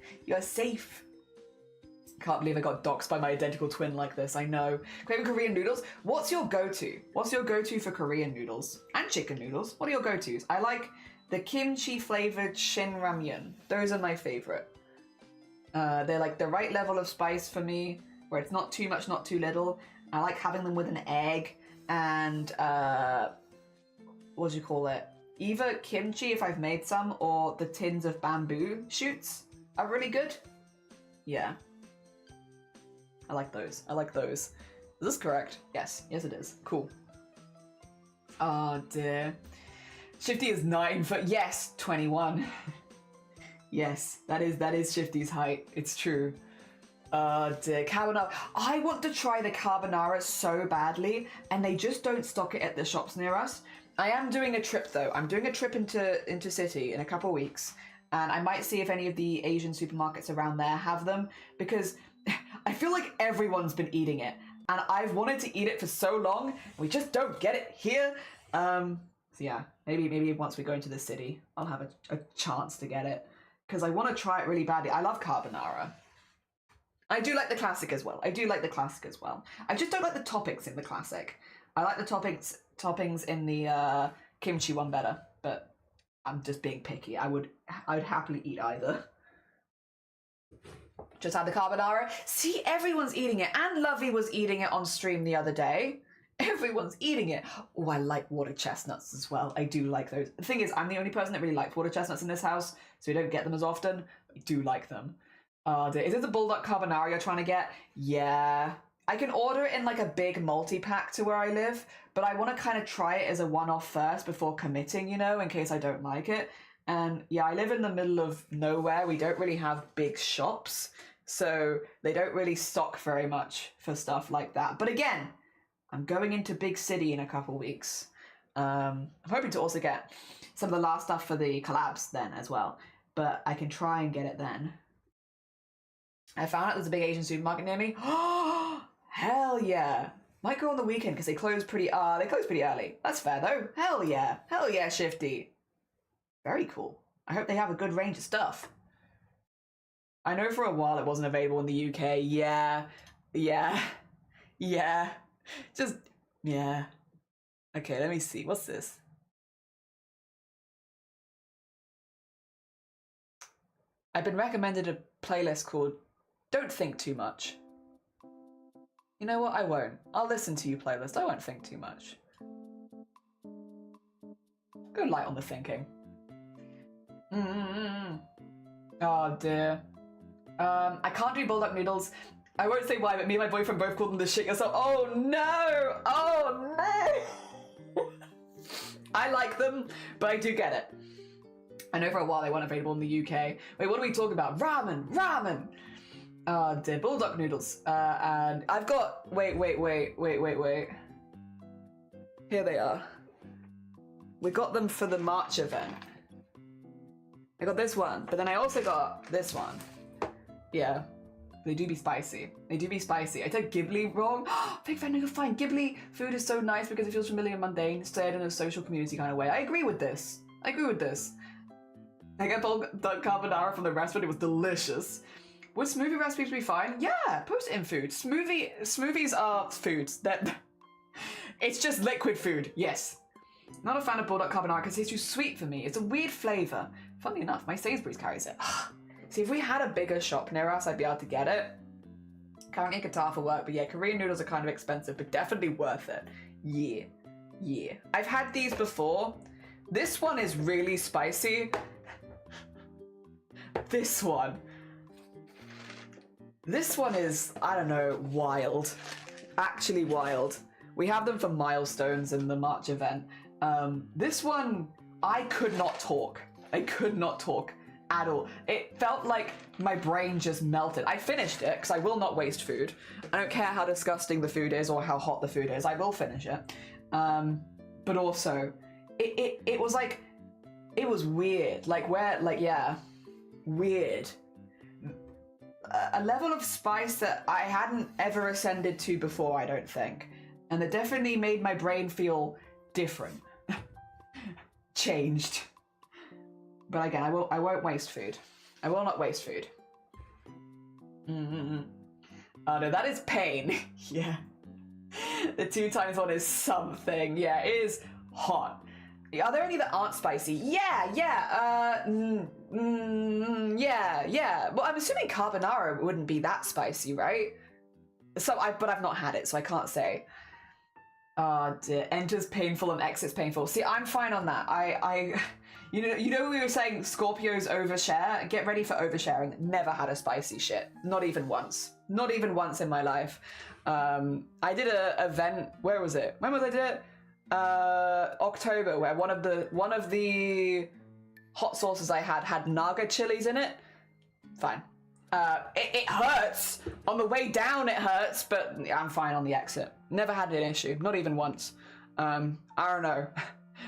Can't believe I got doxxed by my identical twin like this, I know. Craving Korean noodles? What's your go-to? What's your go-to for Korean noodles? And chicken noodles? What are your go-tos? I like the kimchi flavored shin ramyun. Those are my favorite. They're like the right level of spice for me, where it's not too much, not too little. I like having them with an egg and, what do you call it? Either kimchi, if I've made some, or the tins of bamboo shoots are really good. Yeah. I like those. Is this correct? Yes it is. Cool. Oh dear. Shifty is 9 foot. Yes, 21. Yes, that is Shifty's height. It's true. Dear. Carbonara. I want to try the carbonara so badly, and they just don't stock it at the shops near us. I am doing a trip though. I'm doing a trip into city in a couple of weeks, and I might see if any of the Asian supermarkets around there have them, because I feel like everyone's been eating it, and I've wanted to eat it for so long, and we just don't get it here. So yeah, maybe once we go into the city, I'll have a chance to get it, because I want to try it really badly. I love carbonara. I do like the classic as well. I just don't like the toppings in the classic. I like the toppings in the kimchi one better, but I'm just being picky. I'd happily eat either. Just had the carbonara. See, everyone's eating it. And Lovey was eating it on stream the other day. Everyone's eating it. Oh, I like water chestnuts as well. I do like those. The thing is, I'm the only person that really likes water chestnuts in this house, so we don't get them as often. I do like them. Is it the bulldog carbonara you're trying to get? Yeah. I can order it in like a big multi-pack to where I live, but I want to kind of try it as a one-off first before committing, you know, in case I don't like it. And yeah, I live in the middle of nowhere. We don't really have big shops, so they don't really stock very much for stuff like that. But again, I'm going into big city in a couple weeks. I'm hoping to also get some of the last stuff for the collabs then as well, but I can try and get it then. I found out there's a big Asian supermarket near me. Hell yeah. Might go on the weekend because they close pretty early. That's fair though. Hell yeah, Shifty. Very cool. I hope they have a good range of stuff. I know for a while it wasn't available in the UK. Yeah. Just, yeah. Okay, let me see. What's this? I've been recommended a playlist called Don't think too much. You know what? I won't. I'll listen to you, playlist. I won't think too much. Go light on the thinking. Oh dear. I can't do bulldog noodles. I won't say why, but me and my boyfriend both called them the shit yourself. Oh no! Oh no! I like them, but I do get it. I know for a while they weren't available in the UK. Wait, what are we talking about? Ramen! Ramen! Oh dear, bulldog noodles. And I've got... Wait. Here they are. We got them for the March event. I got this one, but then I also got this one. Yeah, they do be spicy. They do be spicy. I said Ghibli wrong. Big fan, you're fine. Ghibli food is so nice because it feels familiar and mundane, stayed in a social community kind of way. I agree with this. I get bulldog carbonara from the restaurant. It was delicious. Would smoothie recipes be fine? Yeah, put it in food. Smoothies are foods. It's just liquid food. Yes. Not a fan of bulldog carbonara because it's too sweet for me. It's a weird flavour. Funnily enough, my Sainsbury's carries it. See, if we had a bigger shop near us, I'd be able to get it. Currently in Qatar for work, but yeah, Korean noodles are kind of expensive, but definitely worth it. Yeah. I've had these before. This one is really spicy. This one is, I don't know, wild. Actually wild. We have them for milestones in the March event. This one, I could not talk. At all. It felt like my brain just melted. I finished it because I will not waste food. I don't care how disgusting the food is or how hot the food is. I will finish it. But also, it was like, it was weird. Weird. A level of spice that I hadn't ever ascended to before, I don't think. And it definitely made my brain feel different. Changed. But again, I won't waste food. I will not waste food. Oh no, that is pain. Yeah. The 2 times 1 is something. Yeah, it is hot. Are there any that aren't spicy? Yeah. Yeah. Well, I'm assuming carbonara wouldn't be that spicy, right? But I've not had it, so I can't say. Oh dear. Enters painful and exits painful. See, I'm fine on that. You know we were saying Scorpios overshare? Get ready for oversharing. Never had a spicy shit. Not even once. Not even once in my life. I did a event, where was it? When was I did it? October, where one of the hot sauces I had Naga chilies in it. Fine. It hurts. On the way down it hurts, but I'm fine on the exit. Never had an issue. Not even once. I don't know.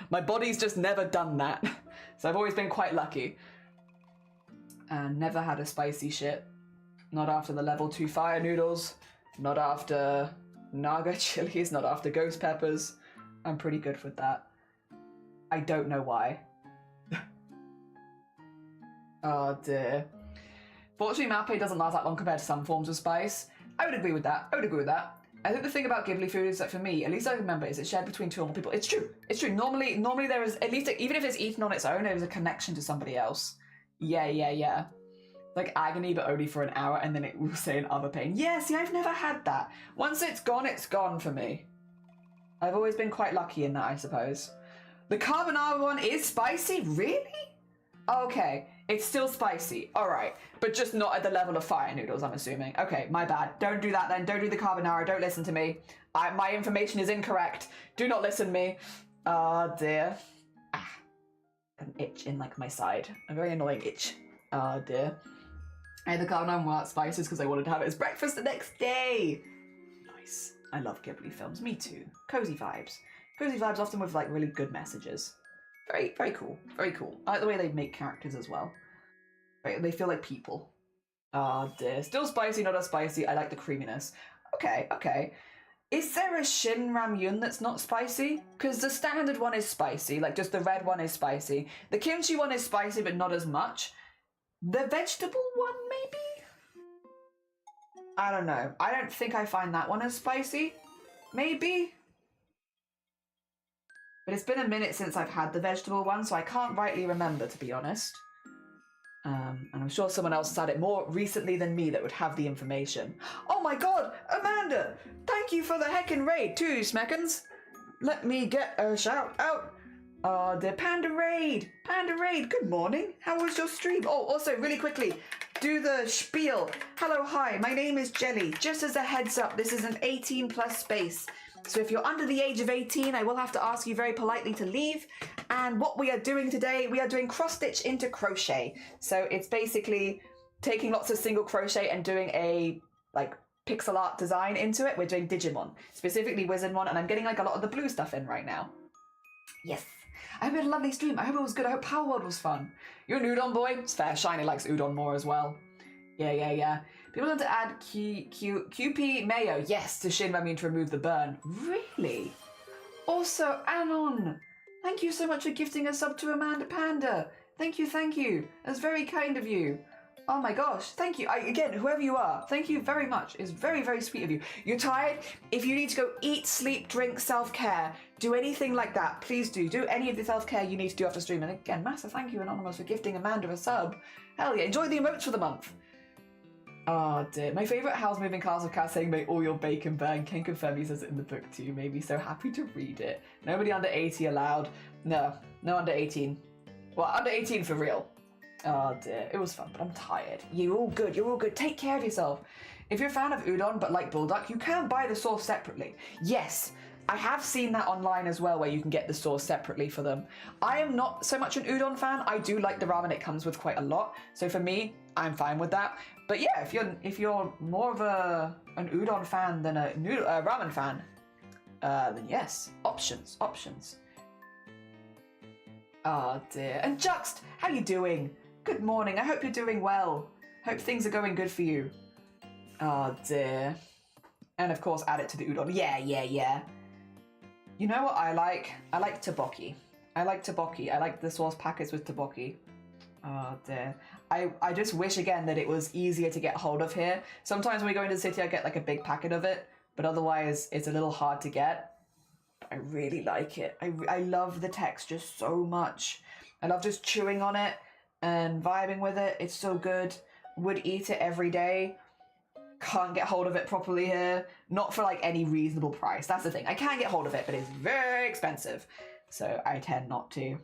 My body's just never done that. So I've always been quite lucky. And never had a spicy shit. Not after the level 2 fire noodles. Not after Naga chilies. Not after ghost peppers. I'm pretty good with that. I don't know why. Oh dear. Fortunately, Mappe doesn't last that long compared to some forms of spice. I would agree with that. I think the thing about Ghibli food is that for me, at least I remember, is it's shared between 2 or more people. It's true. Normally there is, at least, even if it's eaten on its own, there is a connection to somebody else. Yeah. Like agony, but only for an hour, and then it will say in other pain. Yeah, see, I've never had that. Once it's gone for me. I've always been quite lucky in that, I suppose. The carbonara one is spicy? Really? Okay, it's still spicy. All right, but just not at the level of fire noodles, I'm assuming. Okay, my bad. Don't do that then. Don't do the carbonara. Don't listen to me. My information is incorrect. Do not listen to me. Oh, dear. An itch in, like, my side. A very annoying itch. Oh, dear. I had the carbonara without spices because I wanted to have it as breakfast the next day. Nice. I love Ghibli films. Me too. Cozy vibes. Cozy vibes often with, like, really good messages. Very, very cool. Very cool. I like the way they make characters as well. Right, they feel like people. Oh dear. Still spicy, not as spicy. I like the creaminess. Okay. Is there a Shin Ramyun that's not spicy? Because the standard one is spicy. Like, just the red one is spicy. The kimchi one is spicy, but not as much. The vegetable one, maybe? I don't know. I don't think I find that one as spicy. Maybe? But it's been a minute since I've had the vegetable one, so I can't rightly remember, to be honest. And I'm sure someone else has had it more recently than me that would have the information. Oh my god, Amanda! Thank you for the heckin' raid too, Smeckins! Let me get a shout out. The Panda Raid! Panda Raid, good morning. How was your stream? Oh, also, really quickly, do the spiel. Hello, hi, my name is Jelly. Just as a heads up, this is an 18 plus space. So if you're under the age of 18, I will have to ask you very politely to leave. And what we are doing today, we are doing cross stitch into crochet. So it's basically taking lots of single crochet and doing a like pixel art design into it. We're doing Digimon, specifically Wizardmon, and I'm getting like a lot of the blue stuff in right now. Yes. I hope you had a lovely stream. I hope it was good. I hope Power World was fun. You're an udon boy? It's fair. Shiny likes udon more as well. Yeah. People want to add QP mayo. Yes, to Shin Ramen to remove the burn. Really? Also, Anon. Thank you so much for gifting a sub to Amanda Panda. Thank you. That's very kind of you. Oh my gosh, thank you. Again, whoever you are, thank you very much. It's very, very sweet of you. You're tired? If you need to go eat, sleep, drink, self-care, do anything like that, please do. Do any of the self-care you need to do after stream. And again, massive thank you, Anonymous, for gifting Amanda a sub. Hell yeah, enjoy the emotes for the month. Oh dear. My favourite Howl's Moving Castle Cat saying make all your bacon burn. Can confirm he says it in the book too. Made me so happy to read it. Nobody under 80 allowed. No under 18. Well, under 18 for real. Oh dear, it was fun, but I'm tired. You're all good. Take care of yourself. If you're a fan of udon but like bulldog, you can buy the sauce separately. Yes, I have seen that online as well, where you can get the sauce separately for them. I am not so much an udon fan. I do like the ramen it comes with quite a lot. So for me, I'm fine with that. But yeah, if you're more of an udon fan than a ramen fan, then yes, options. Oh dear. And Juxt, how you doing? Good morning. I hope you're doing well. Hope things are going good for you. Oh dear. And of course, add it to the udon. Yeah. You know what I like? I like tteokbokki. I like the sauce packets with tteokbokki. Oh dear. I just wish again that it was easier to get hold of here. Sometimes when we go into the city, I get like a big packet of it, but otherwise it's a little hard to get. I really like it. I love the texture so much. I love just chewing on it and vibing with it. It's so good. Would eat it every day. Can't get hold of it properly here. Not for like any reasonable price. That's the thing. I can get hold of it, but it's very expensive. So I tend not to.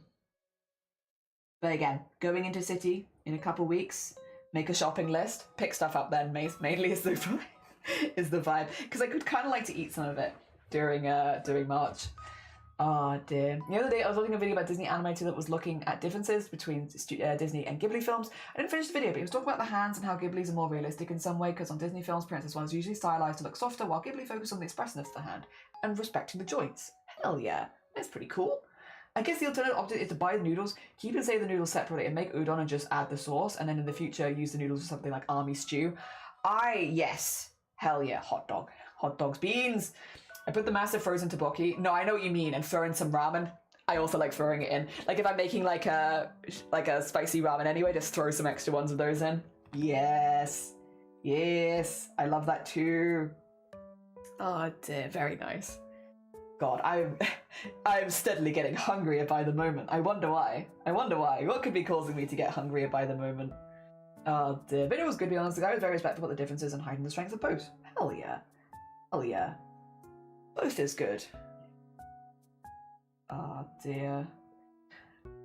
But again, going into city in a couple weeks, make a shopping list, pick stuff up then mainly is the vibe. Because I could kind of like to eat some of it during March. Oh dear. The other day I was watching a video about Disney animated that was looking at differences between Disney and Ghibli films. I didn't finish the video, but it was talking about the hands and how Ghibli's are more realistic in some way, because on Disney films, Princess One is usually stylized to look softer, while Ghibli focus on the expressiveness of the hand and respecting the joints. Hell yeah, that's pretty cool. I guess the alternative option is to buy the noodles, keep and save the noodles separately, and make udon and just add the sauce, and then in the future use the noodles for something like army stew. Yes. Hell yeah, hot dogs, beans. I put the massive frozen tteokbokki. No, I know what you mean, and throw in some ramen. I also like throwing it in. Like if I'm making like a spicy ramen anyway, just throw some extra ones of those in. Yes, I love that too. Oh dear, very nice. God, I'm steadily getting hungrier by the moment. I wonder why. What could be causing me to get hungrier by the moment? Oh dear, but it was good to be honest. The guy was very respectful about the differences and hiding the strengths of both. Hell yeah. Both is good. Oh dear.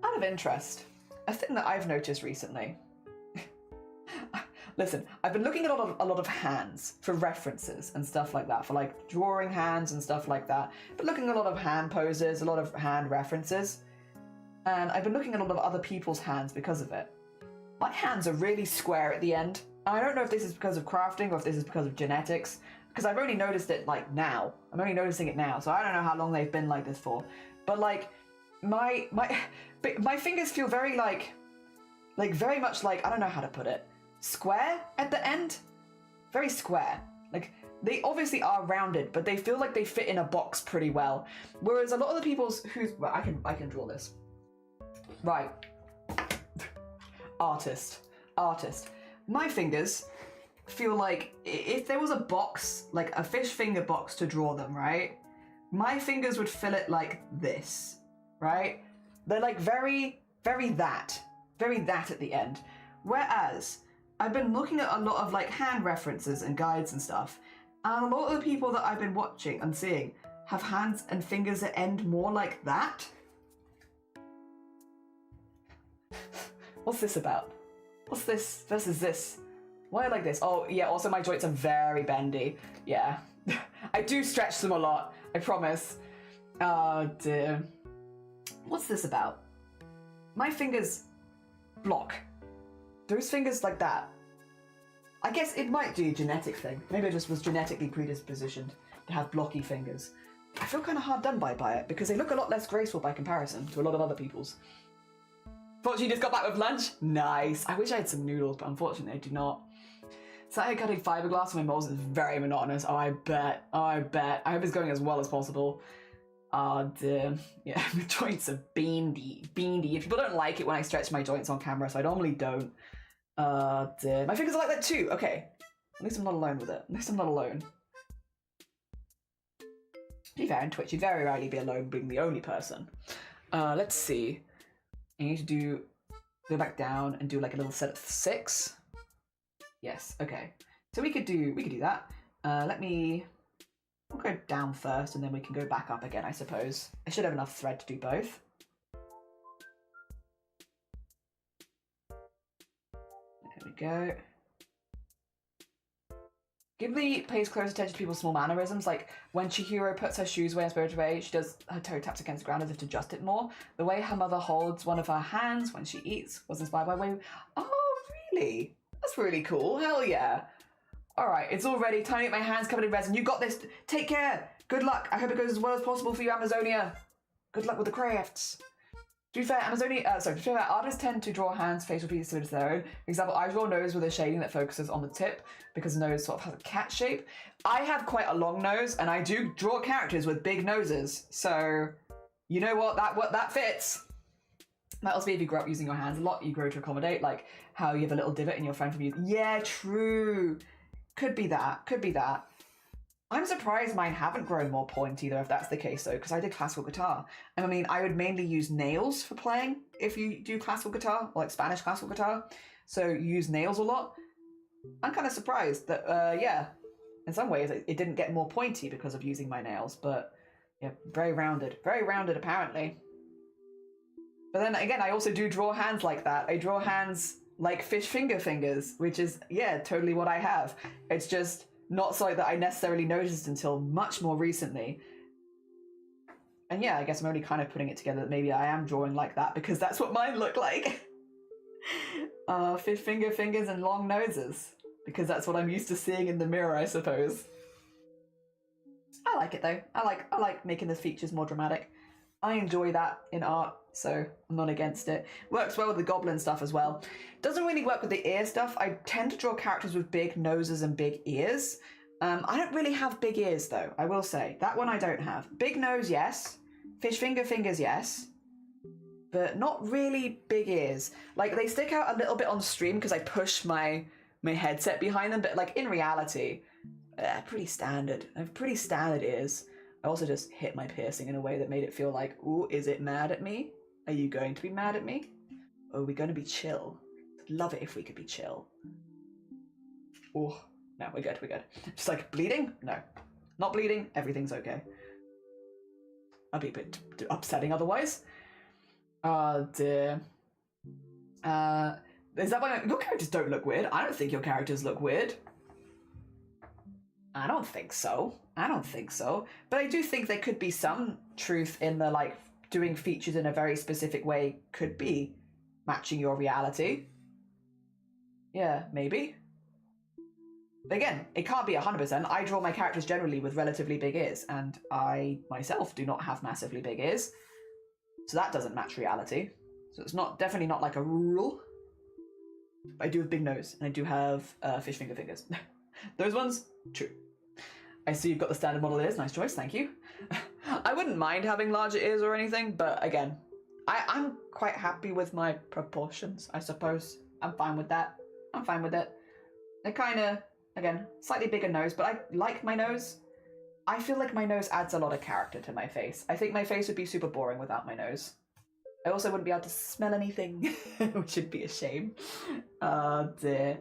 Out of interest, a thing that I've noticed recently. Listen, I've been looking at a lot of hands for references and stuff like that, for like drawing hands and stuff like that. But looking at a lot of hand poses, a lot of hand references. And I've been looking at a lot of other people's hands because of it. My hands are really square at the end. I don't know if this is because of crafting or if this is because of genetics, because I've only noticed it like now. I'm only noticing it now, so I don't know how long they've been like this for. But like, my fingers feel very very much like, I don't know how to put it, square at the end? Very square. Like, they obviously are rounded, but they feel like they fit in a box pretty well. Whereas a lot of the people's well, I can draw this. Right. Artist. My fingers feel like if there was a box, like a fish finger box to draw them, right? My fingers would fill it like this, right? They're like very, very that at the end. Whereas I've been looking at a lot of like hand references and guides and stuff, and a lot of the people that I've been watching and seeing have hands and fingers that end more like that. What's this about? What's this versus this? Why like this? Oh yeah, also my joints are very bendy. Yeah. I do stretch them a lot, I promise. Oh dear. What's this about? My fingers block. Those fingers like that. I guess it might be a genetic thing. Maybe I just was genetically predispositioned to have blocky fingers. I feel kind of hard done by it because they look a lot less graceful by comparison to a lot of other people's. Fortunately, just got back with lunch. Nice. I wish I had some noodles, but unfortunately I do not. Sat here cutting fiberglass on my molds is very monotonous. Oh, I bet. Oh, I bet. I hope it's going as well as possible. Oh, dear. Yeah, my joints are beandy. If people don't like it when I stretch my joints on camera, so I normally don't. Dear. My fingers are like that too. Okay. At least I'm not alone with it. At least I'm not alone. To be fair, in Twitch, you'd very rarely be alone being the only person. Let's see. I need to go back down and do like a little set of 6. Yes, okay. So we could do that. We'll go down first and then we can go back up again, I suppose. I should have enough thread to do both. There we go. Ghibli pays close attention to people's small mannerisms, like when Chihiro puts her shoes away in Spirited Away, she does her toe taps against the ground as if to adjust it more. The way her mother holds one of her hands when she eats was inspired by way. Oh, really? That's really cool. Hell yeah. Alright, it's all ready. Time to get my hands covered in resin. You got this. Take care. Good luck. I hope it goes as well as possible for you, Amazonia. Good luck with the crafts. To be fair, artists tend to draw hands, facial features similar to their own. For example, I draw a nose with a shading that focuses on the tip because the nose sort of has a cat shape. I have quite a long nose and I do draw characters with big noses. So, you know what? That fits. That also be if you grow up using your hands a lot, you grow to accommodate, like how you have a little divot in your friend from you. Yeah, true. Could be that. I'm surprised mine haven't grown more pointy though, if that's the case though, because I did classical guitar. And I mean, I would mainly use nails for playing if you do classical guitar, or like Spanish classical guitar. So you use nails a lot. I'm kind of surprised that, yeah, in some ways it didn't get more pointy because of using my nails, but yeah, very rounded apparently. But then again, I also do draw hands like that. I draw hands like fish finger fingers, which is, yeah, totally what I have. It's just not something that I necessarily noticed until much more recently. And yeah, I guess I'm only kind of putting it together that maybe I am drawing like that because that's what mine look like. Fish finger fingers and long noses. Because that's what I'm used to seeing in the mirror, I suppose. I like it though. I like making the features more dramatic. I enjoy that in art, so I'm not against it. Works well with the goblin stuff as well. Doesn't really work with the ear stuff. I tend to draw characters with big noses and big ears. I don't really have big ears though, I will say. That one I don't have. Big nose, yes. Fish finger fingers, yes. But not really big ears. Like, they stick out a little bit on stream because I push my headset behind them, but like in reality, pretty standard. I have pretty standard ears. I also just hit my piercing in a way that made it feel like, ooh, is it mad at me? Are you going to be mad at me? Or are we going to be chill? Love it if we could be chill. Oh, no, we're good. Just like, bleeding? No. Not bleeding, everything's okay. I'd be a bit upsetting otherwise. Dear. Is that why your characters don't look weird? I don't think your characters look weird. I don't think so. But I do think there could be some truth in the, like, doing features in a very specific way could be matching your reality. Yeah, maybe. But again, it can't be 100%. I draw my characters generally with relatively big ears, and I myself do not have massively big ears. So that doesn't match reality. So it's definitely not like a rule. But I do have big nose, and I do have fish finger fingers. Those ones, true. I see you've got the standard model ears. Nice choice, thank you. I wouldn't mind having larger ears or anything, but again, I'm quite happy with my proportions, I suppose. I'm fine with that. I'm fine with it. They're kind of, again, slightly bigger nose, but I like my nose. I feel like my nose adds a lot of character to my face. I think my face would be super boring without my nose. I also wouldn't be able to smell anything, which would be a shame. Dear.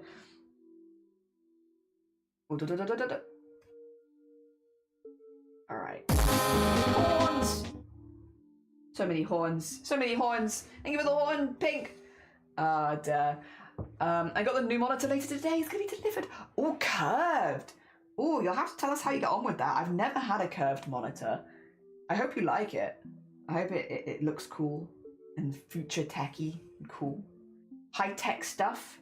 Alright. Horns! So many horns. So many horns. Thank you for the horn, Pink. Duh. I got the new monitor later today. It's going to be delivered. Oh, curved. Oh, you'll have to tell us how you get on with that. I've never had a curved monitor. I hope you like it. I hope it looks cool and future techy and cool. High-tech stuff.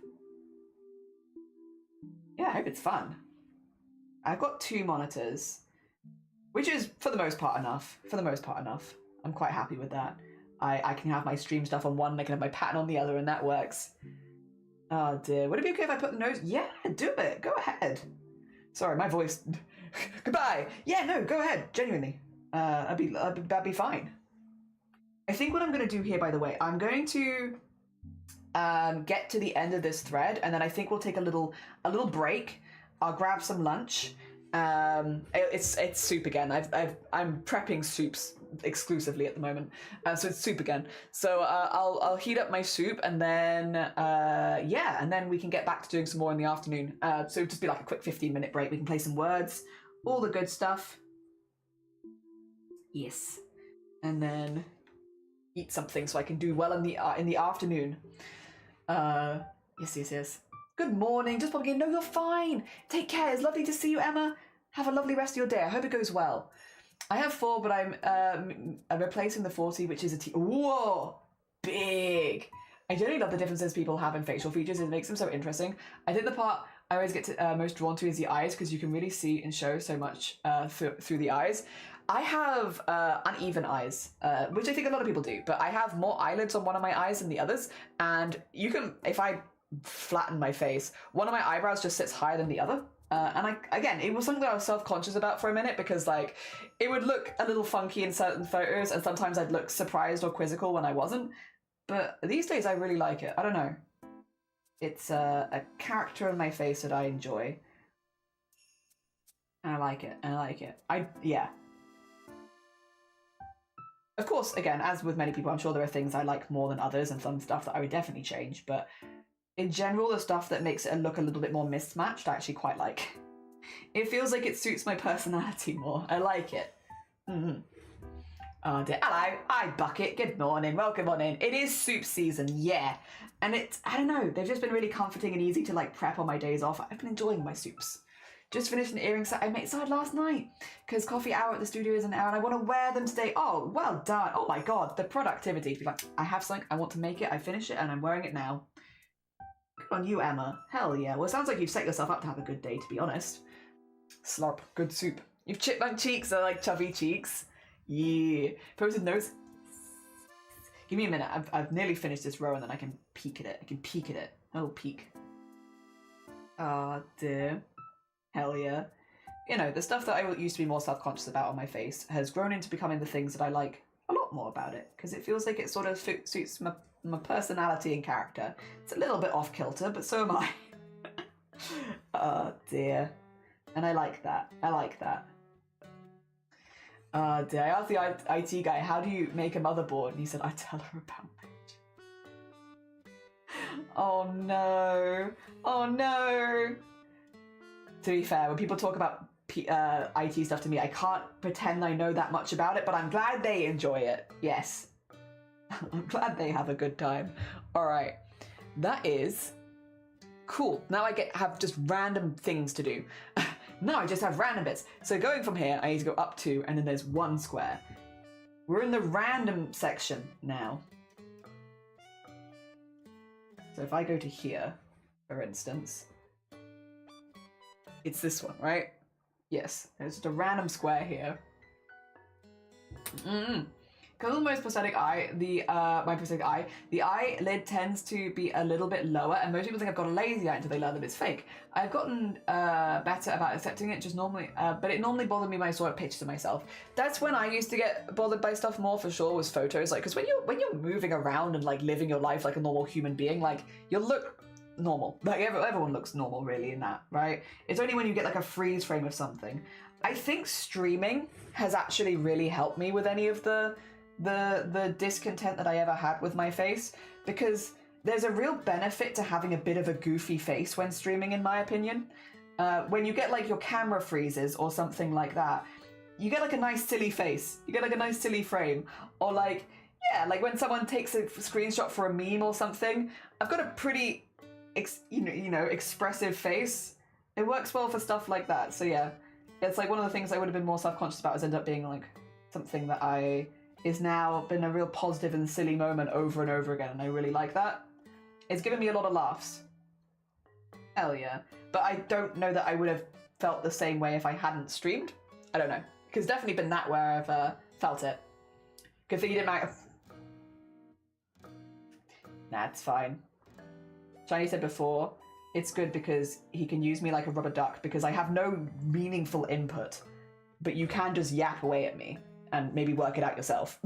Yeah, I hope it's fun. I've got 2 monitors, which is, for the most part, enough. For the most part, enough. I'm quite happy with that. I can have my stream stuff on one, and I can have my pattern on the other, and that works. Oh dear. Would it be okay if I put the nose? Yeah, do it. Go ahead. Sorry, my voice. Goodbye. Yeah, no, go ahead. Genuinely. That'd be fine. I think what I'm going to do here, by the way, I'm going to get to the end of this thread, and then I think we'll take a little break. I'll grab some lunch. It's soup again. I'm prepping soups exclusively at the moment, so it's soup again. So I'll heat up my soup, and then and then we can get back to doing some more in the afternoon. So it'll just be like a quick 15-minute break. We can play some words, all the good stuff. Yes, and then eat something so I can do well in the afternoon. Yes. Good morning. Just popping in. No, you're fine. Take care. It's lovely to see you, Emma. Have a lovely rest of your day. I hope it goes well. I have 4, but I'm replacing the 40, which is a T. Whoa, big. I generally love the differences people have in facial features. It makes them so interesting. I think the part I always get to, most drawn to is the eyes, because you can really see and show so much through the eyes. I have uneven eyes, which I think a lot of people do, but I have more eyelids on one of my eyes than the others. And you can, if I flatten my face, one of my eyebrows just sits higher than the other. And again, it was something that I was self-conscious about for a minute, because like it would look a little funky in certain photos, and sometimes I'd look surprised or quizzical when I wasn't. But these days I really like it. I don't know. It's a character in my face that I enjoy. And I like it. Yeah. Of course, again, as with many people, I'm sure there are things I like more than others, and some stuff that I would definitely change, but in general, the stuff that makes it look a little bit more mismatched, I actually quite like. It feels like it suits my personality more. I like it. Mm-hmm. Oh dear. Hello, hi Bucket, good morning, welcome on in. It is soup season, yeah. And I don't know, they've just been really comforting and easy to like prep on my days off. I've been enjoying my soups. Just finished an earring set I made last night, because coffee hour at the studio is an hour and I want to wear them today. Oh, well done. Oh my God, the productivity. Like, I have something, I want to make it, I finish it, and I'm wearing it now. Good on you, Emma. Hell yeah. Well, it sounds like you've set yourself up to have a good day, to be honest. Slurp, good soup. You've chipmunk cheeks are like chubby cheeks. Yeah. Posted nose. Give me a minute. I've nearly finished this row and then I can peek at it. Oh, peek. Ah, dear. Hell yeah. You know, the stuff that I used to be more self-conscious about on my face has grown into becoming the things that I like a lot more about it, because it feels like it sort of suits my personality and character. It's a little bit off-kilter, but so am I. Oh dear. And I like that. Dear. I asked the IT guy, how do you make a motherboard? And he said, I tell her about it. Oh no. To be fair, when people talk about IT stuff to me, I can't pretend I know that much about it, but I'm glad they enjoy it. Yes. I'm glad they have a good time. All right. That is cool. Now I have just random things to do. Now I just have random bits. So going from here, I need to go up 2, and then there's 1 square. We're in the random section now. So if I go to here, for instance, it's this one, right? Yes, there's just a random square here. Because of my prosthetic eye, the eyelid tends to be a little bit lower, and most people think I've got a lazy eye until they learn that it's fake. I've gotten better about accepting it, just normally, but it normally bothered me when I saw pictures of myself. That's when I used to get bothered by stuff more, for sure, was photos. Like, because when you're moving around and like living your life like a normal human being, like you'll look normal. Like everyone looks normal really in that, right? It's only when you get like a freeze frame of something. I think streaming has actually really helped me with any of the the discontent that I ever had with my face, because there's a real benefit to having a bit of a goofy face when streaming, in my opinion. When you get like your camera freezes or something like that, you get like a nice silly face. You get like a nice silly frame. Or like, yeah, like when someone takes a screenshot for a meme or something, I've got a pretty, expressive face. It works well for stuff like that. So yeah, it's like one of the things I would have been more self-conscious about has ended up being like something that is now been a real positive and silly moment over and over again, and I really like that. It's given me a lot of laughs. Hell yeah. But I don't know that I would have felt the same way if I hadn't streamed. I don't know. Because definitely been that where I've felt it. Good thing you didn't matter. Nah, it's fine. Shiny said before, it's good because he can use me like a rubber duck because I have no meaningful input. But you can just yap away at me and maybe work it out yourself.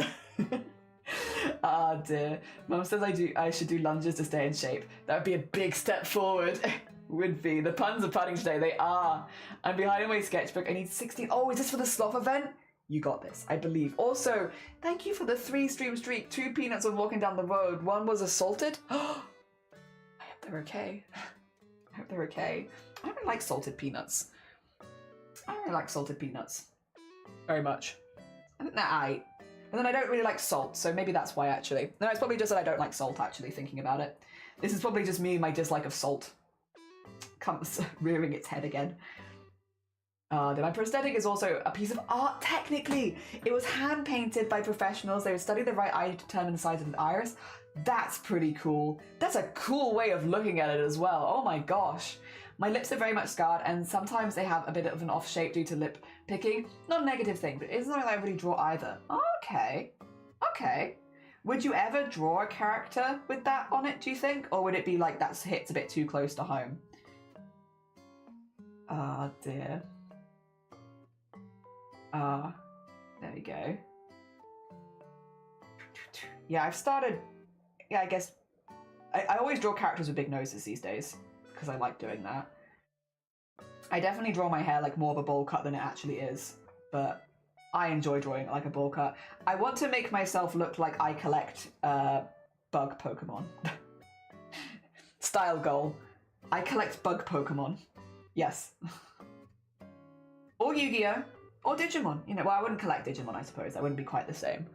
Ah, dear. Mum says I should do lunges to stay in shape. That would be a big step forward. Would be. The puns are punning today. They are. I'm behind in my sketchbook. I need 16. Oh, is this for the sloth event? You got this, I believe. Also, thank you for the 3-stream streak. 2 peanuts were walking down the road. 1 was assaulted. I hope they're okay. I hope they're okay. I don't really like salted peanuts. I don't really like salted peanuts. Very much. I think they're aight. And then I don't really like salt, so maybe that's why, actually. No, it's probably just that I don't like salt, actually, thinking about it. This is probably just me and my dislike of salt. Comes rearing its head again. My prosthetic is also a piece of art, technically. It was hand-painted by professionals. They would study the right eye to determine the size of the iris. That's pretty cool. That's a cool way of looking at it as well. Oh my gosh. My lips are very much scarred, and sometimes they have a bit of an off shape due to lip picking. Not a negative thing, but it's not like I really draw either. Okay. Okay. Would you ever draw a character with that on it, do you think? Or would it be like that hits a bit too close to home? Oh dear. There we go. Yeah, I've started... Yeah, I guess... I always draw characters with big noses these days, because I like doing that. I definitely draw my hair like more of a bowl cut than it actually is, but I enjoy drawing it like a bowl cut. I want to make myself look like I collect bug Pokemon. Style goal. I collect bug Pokemon. Yes. Or Yu-Gi-Oh! Or Digimon. You know, well, I wouldn't collect Digimon, I suppose. That wouldn't be quite the same.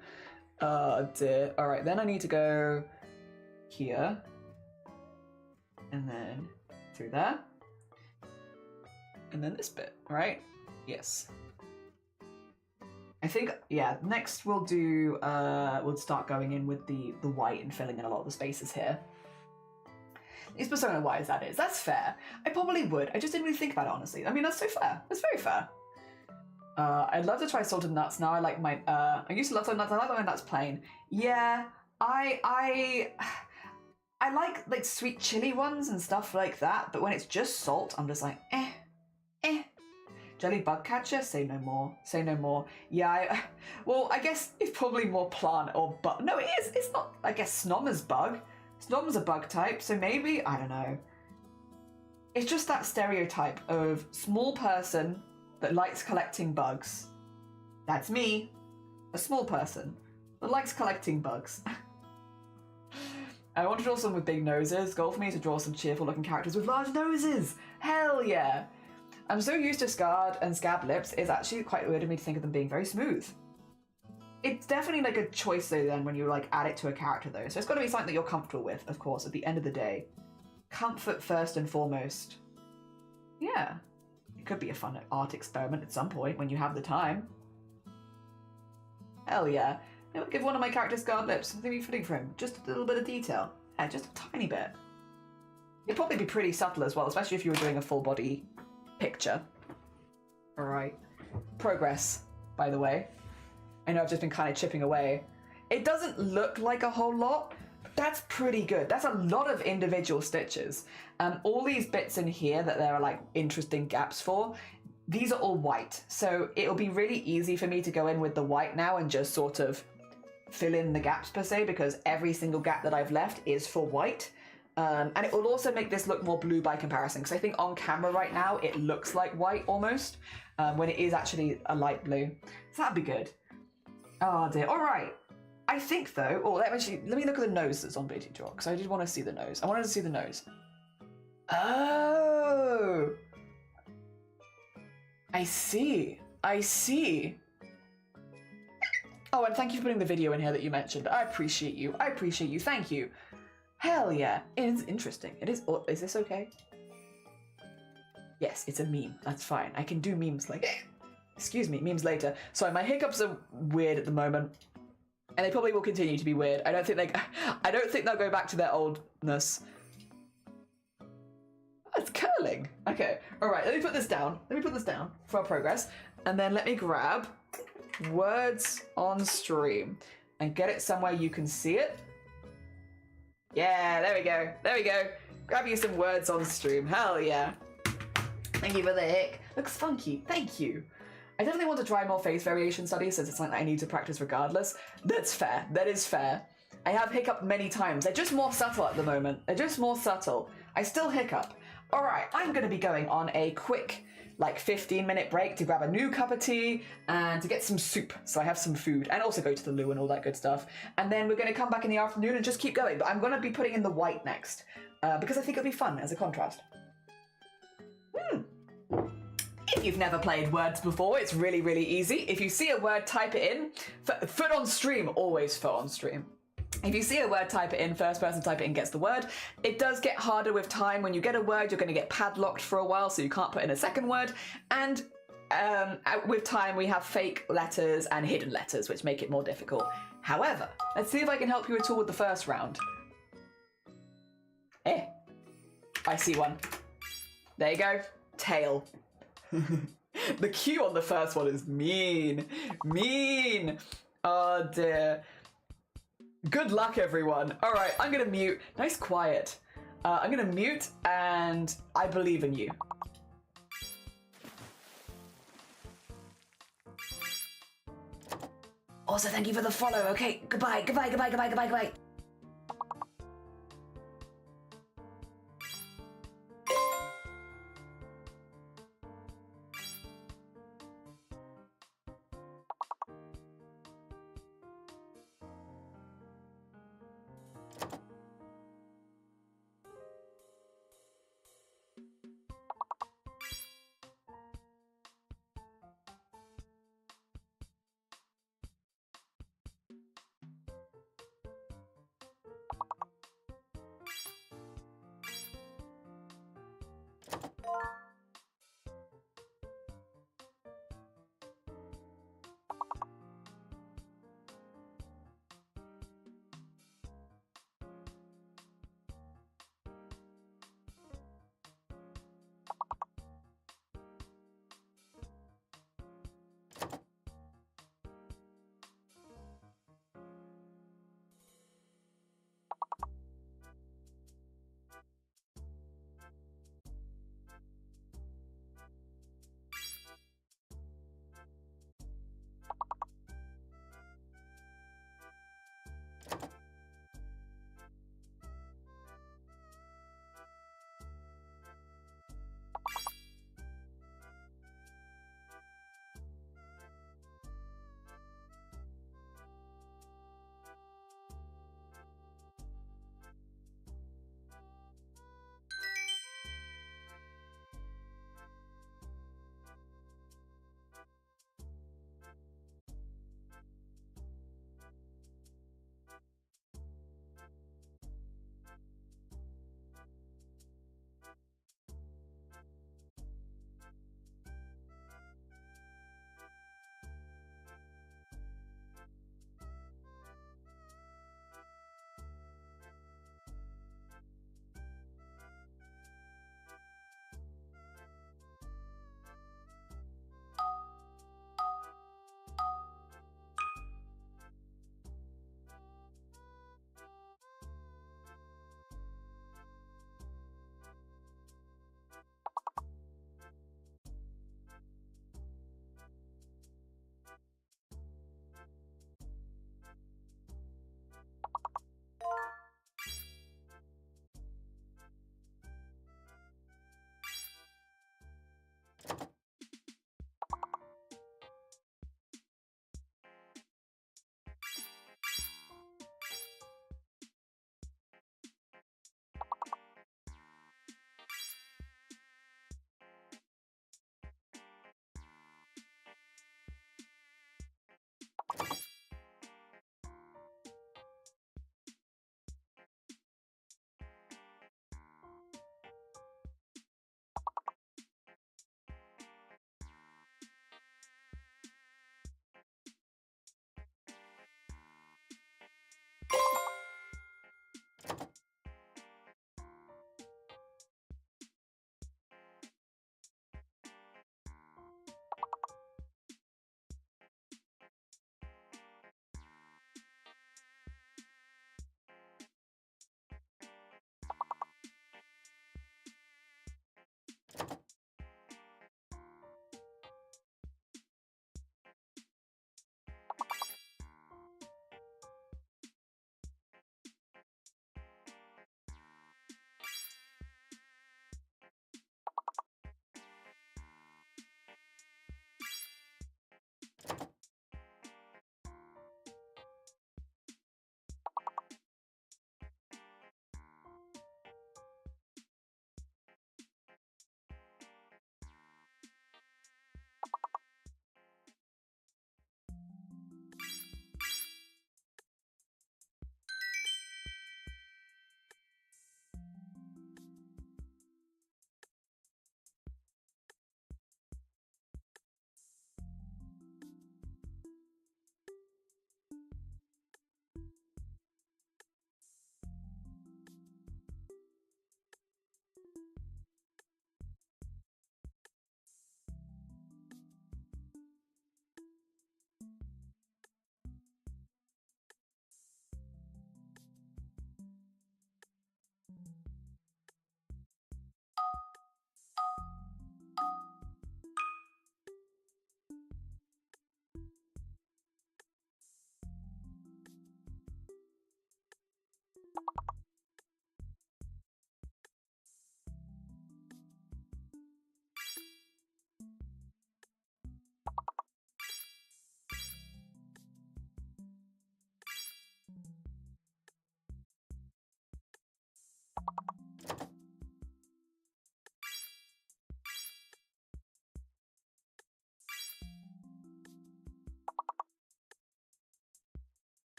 Oh dear. Alright, then I need to go here. And then through there. And then this bit, right? Yes. I think, yeah, next we'll do, we'll start going in with the white and filling in a lot of the spaces here. It's Persona why as that is. That's fair. I probably would. I just didn't really think about it, honestly. I mean, that's so fair. That's very fair. I'd love to try salted nuts. Now I like my, I used to love salted nuts. I like the one that's plain. Yeah, I like sweet chili ones and stuff like that, but when it's just salt, I'm just like, eh. Jelly bug catcher? Say no more. Say no more. Yeah, well, I guess it's probably more plant or bug. No, it is. It's not, I guess, Snommer's bug. Snommer's a bug type, so maybe, I don't know. It's just that stereotype of small person that likes collecting bugs. That's me, a small person that likes collecting bugs. I want to draw someone with big noses. Goal for me is to draw some cheerful looking characters with large noses. Hell yeah. I'm so used to scarred and scabbed lips, it's actually quite weird of me to think of them being very smooth. It's definitely like a choice though then when you like add it to a character though. So it's got to be something that you're comfortable with, of course, at the end of the day. Comfort first and foremost. Yeah. It could be a fun art experiment at some point when you have the time. Hell yeah. I would give one of my characters scarred lips, something be fitting for him. Just a little bit of detail. Yeah, just a tiny bit. It'd probably be pretty subtle as well, especially if you were doing a full body picture. Alright. Progress, by the way. I know I've just been kind of chipping away. It doesn't look like a whole lot, but that's pretty good. That's a lot of individual stitches. All these bits in here that there are like interesting gaps for, these are all white. So it'll be really easy for me to go in with the white now and just sort of fill in the gaps per se, because every single gap that I've left is for white. And it will also make this look more blue by comparison, because I think on camera right now it looks like white almost, when it is actually a light blue. So that'd be good. Oh dear. All right. I think though, let me look at the nose that's on Beading Draw, because I did want to see the nose. I wanted to see the nose. Oh! I see. I see. Oh, and thank you for putting the video in here that you mentioned. I appreciate you. I appreciate you. Thank you. Hell yeah. It is interesting. It is. Oh, is this okay? Yes, it's a meme. That's fine. I can do memes like... Excuse me, memes later. Sorry, my hiccups are weird at the moment. And they probably will continue to be weird. I don't think they'll go back to their oldness. Oh, it's curling. Okay. All right, let me put this down. Let me put this down for our progress. And then let me grab words on stream and get it somewhere you can see it. Yeah, there we go. There we go. Grab you some words on stream. Hell yeah. Thank you for the hic. Looks funky. Thank you. I definitely want to try more face variation studies since it's something that I need to practice regardless. That's fair. That is fair. I have hiccup many times. They're just more subtle at the moment. They're just more subtle. I still hiccup. All right, I'm going to be going on a quick, like 15-minute break to grab a new cup of tea and to get some soup so I have some food and also go to the loo and all that good stuff. And then we're going to come back in the afternoon and just keep going. But I'm going to be putting in the white next because I think it'll be fun as a contrast. If you've never played words before, it's really, really easy. If you see a word, type it in. Foot on stream, always foot on stream. If you see a word, type it in. First person type it in gets the word. It does get harder with time. When you get a word, you're going to get padlocked for a while, so you can't put in a second word. And with time, we have fake letters and hidden letters, which make it more difficult. However, let's see if I can help you at all with the first round. I see one. There you go. Tail. The Q on the first one is mean. Mean. Oh dear. Good luck, everyone. All right, I'm gonna mute. Nice quiet. I'm gonna mute and I believe in you. Also, thank you for the follow. Okay, goodbye, goodbye, goodbye, goodbye, goodbye, goodbye.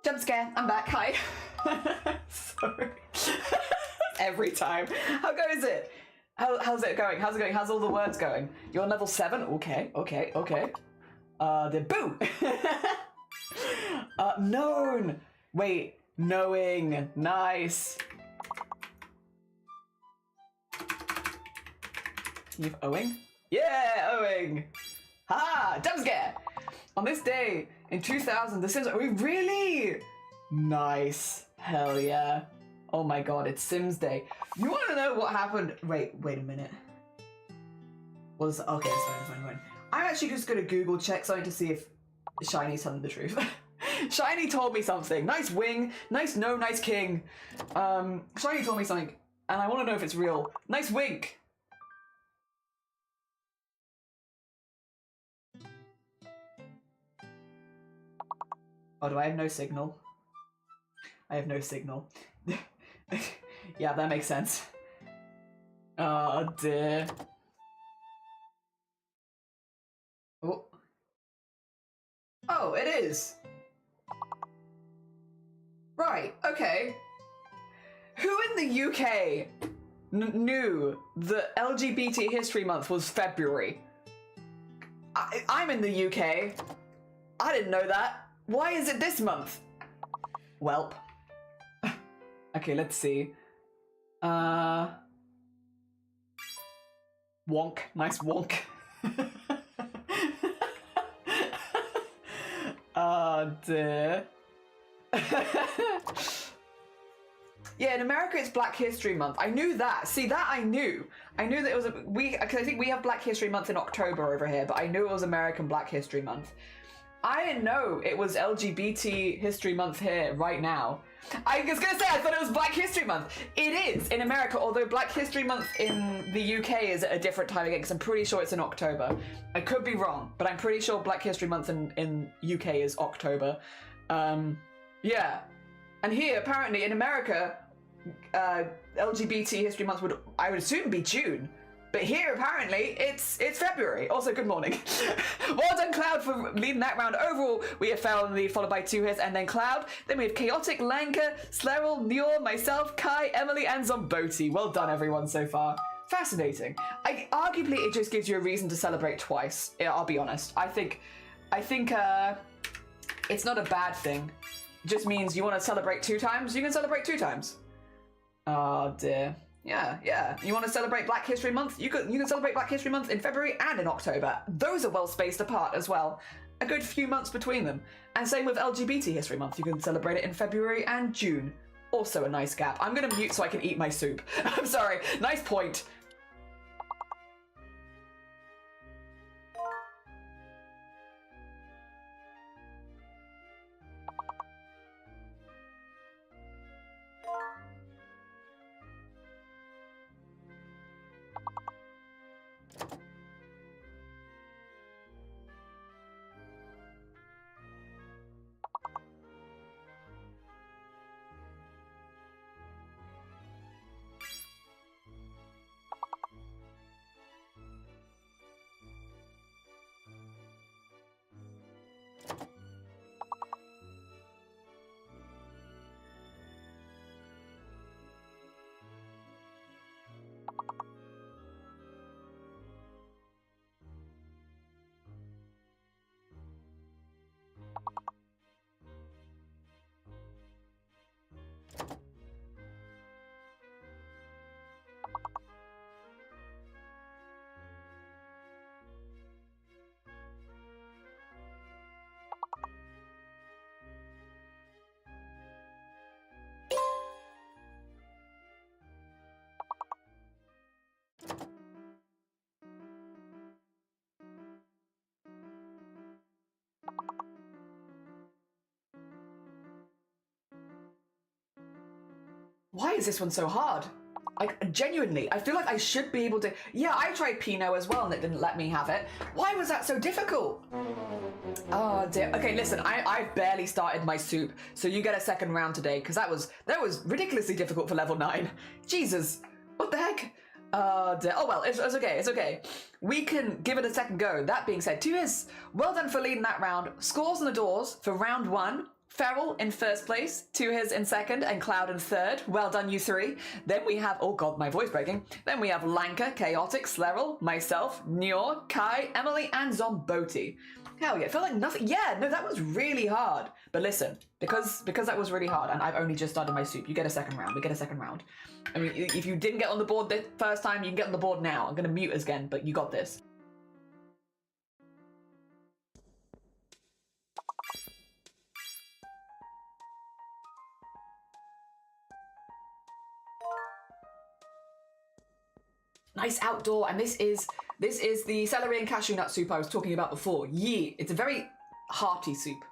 Jump scare, I'm back, hi. Sorry. Every time. How goes it? How's it going? How's it going? How's all the words going? You're on level 7? Okay. The boo! Known! Wait, knowing. Nice. You've owing? Yeah, owing! Ha! Jump scare! On this day in 2000, The Sims. Really? Nice. Hell yeah. Oh my god, it's Sims Day. You want to know what happened? Wait a minute. Okay, it's fine. I'm actually just going to Google check something to see if Shiny's telling the truth. Shiny told me something. Nice wing. Nice no, nice king. Shiny told me something, and I want to know if it's real. Nice wink. Oh, do I have no signal? I have no signal. Yeah, that makes sense. Oh dear. Oh, it is. Right, okay. Who in the UK knew that LGBT History Month was February? I'm in the UK. I didn't know that. Why is it this month? Welp. Okay, let's see. Wonk. Nice wonk. Oh dear. Yeah, in America it's Black History Month. I knew that. See, that I knew. I knew that it was because I think we have Black History Month in October over here, but I knew it was American Black History Month. I didn't know it was LGBT History Month here right now. I was gonna say, I thought it was Black History Month. It is in America, although Black History Month in the UK is at a different time again, because I'm pretty sure it's in October. I could be wrong, but I'm pretty sure Black History Month in UK is October. Yeah. And here, apparently, in America, LGBT History Month I would assume be June. But here, apparently, it's February. Also, good morning. Well done, Cloud, for leading that round. Overall, we have Felony, followed by 2 hits, and then Cloud. Then we have Chaotic, Lanka, Sleril, Nior, myself, Kai, Emily, and Zomboti. Well done, everyone, so far. Fascinating. Arguably, it just gives you a reason to celebrate twice. I'll be honest. I think it's not a bad thing. It just means you want to celebrate 2 times, you can celebrate 2 times. Oh, dear. Yeah. You want to celebrate Black History Month? You can celebrate Black History Month in February and in October. Those are well spaced apart as well. A good few months between them. And same with LGBT History Month. You can celebrate it in February and June. Also a nice gap. I'm going to mute so I can eat my soup. I'm sorry. Nice point. Why is this one so hard? Like, genuinely, I feel like I should be able to... Yeah, I tried Pinot as well and it didn't let me have it. Why was that so difficult? Oh dear. Okay, listen, I've barely started my soup, so you get a second round today, because that was ridiculously difficult for level 9. Jesus, what the heck? Oh dear. Oh well, it's okay. We can give it a second go. That being said, 2 is well done for leading that round. Scores on the doors for round 1. Feral in first place, Tuhis in second, and Cloud in third. Well done, you three. Then we have, oh god, my voice breaking. Then we have Lanka, Chaotic, Sleril, myself, Nior, Kai, Emily, and Zomboti. Hell yeah, I feel like nothing. Yeah, no, that was really hard. But listen, because that was really hard, and I've only just started my soup, you get a second round. We get a second round. I mean, if you didn't get on the board the first time, you can get on the board now. I'm gonna mute us again, but you got this. Nice outdoor, and this is the celery and cashew nut soup I was talking about before. Yee, it's a very hearty soup.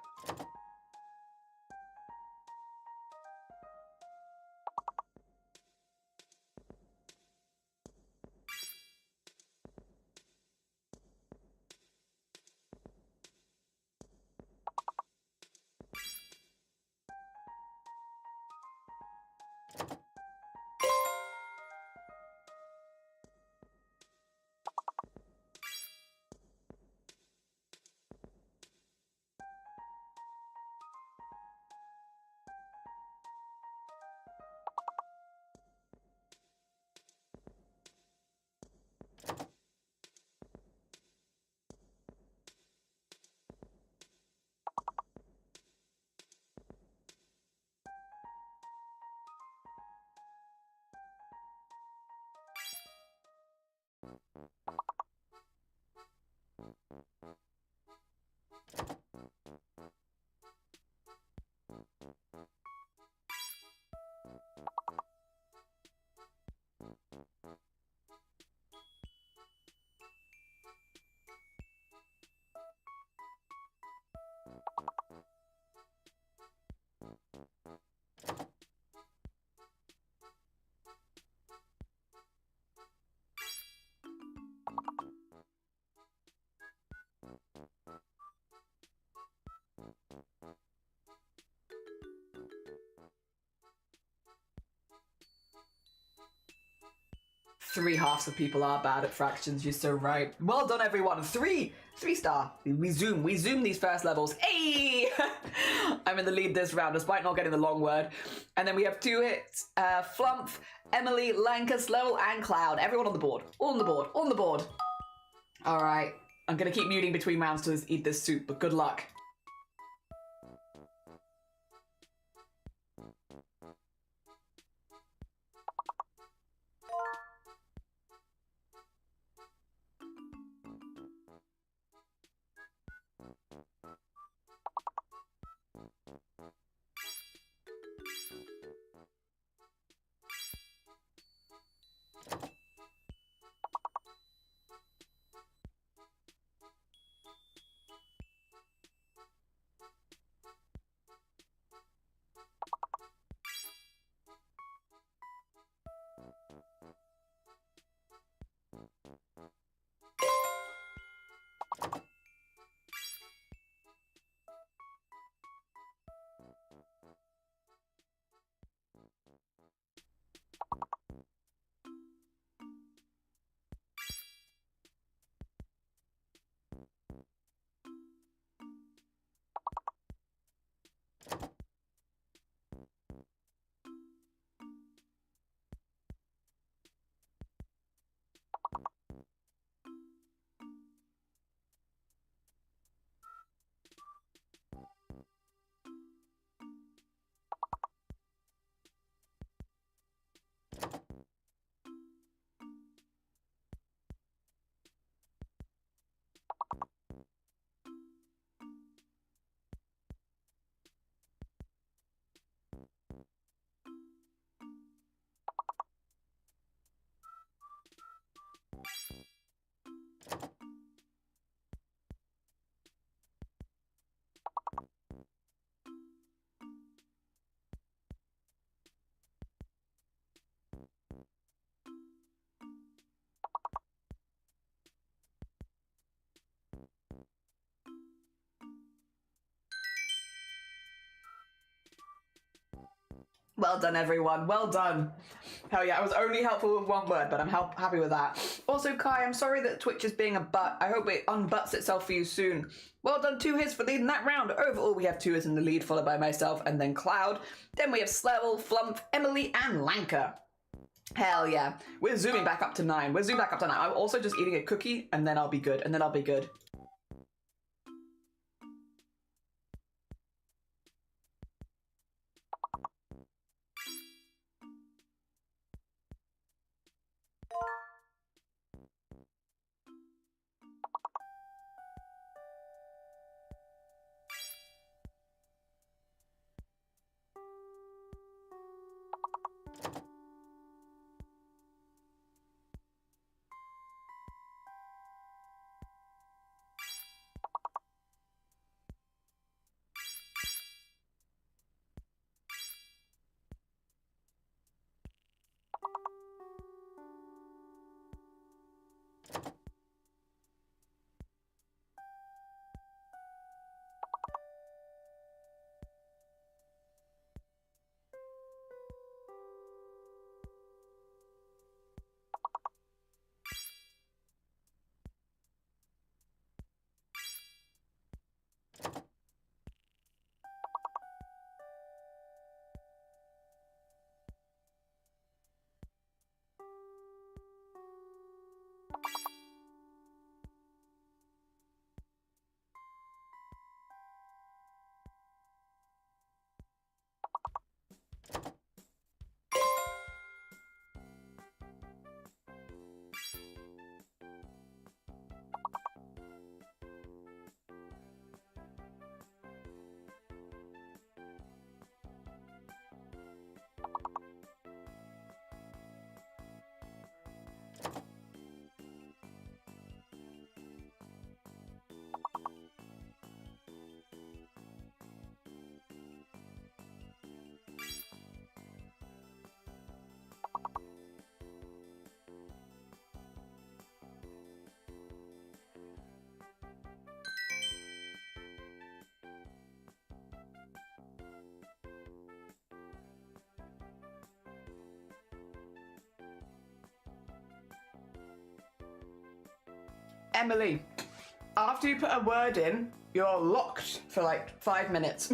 Three halves of people are bad at fractions, you're so right. Well done, everyone. Three star. We zoom these first levels. Hey! I'm in the lead this round, despite not getting the long word. And then we have 2 hits, Flumph, Emily, Lankus, Lowell, and Cloud. Everyone on the board. All on the board. On the board. All right. I'm going to keep muting between rounds to eat this soup, but good luck. Well done, everyone. Well done. Hell yeah, I was only helpful with one word, but I'm happy with that. Also, Kai, I'm sorry that Twitch is being a butt. I hope it unbutts itself for you soon. Well done, 2his for leading that round. Overall, we have 2his in the lead, followed by myself and then Cloud. Then we have Slevel, Flump, Emily, and Lanka. Hell yeah. We're zooming back up to 9. We're zooming back up to 9. I'm also just eating a cookie, and then I'll be good. And then I'll be good. Emily, after you put a word in, you're locked for like 5 minutes.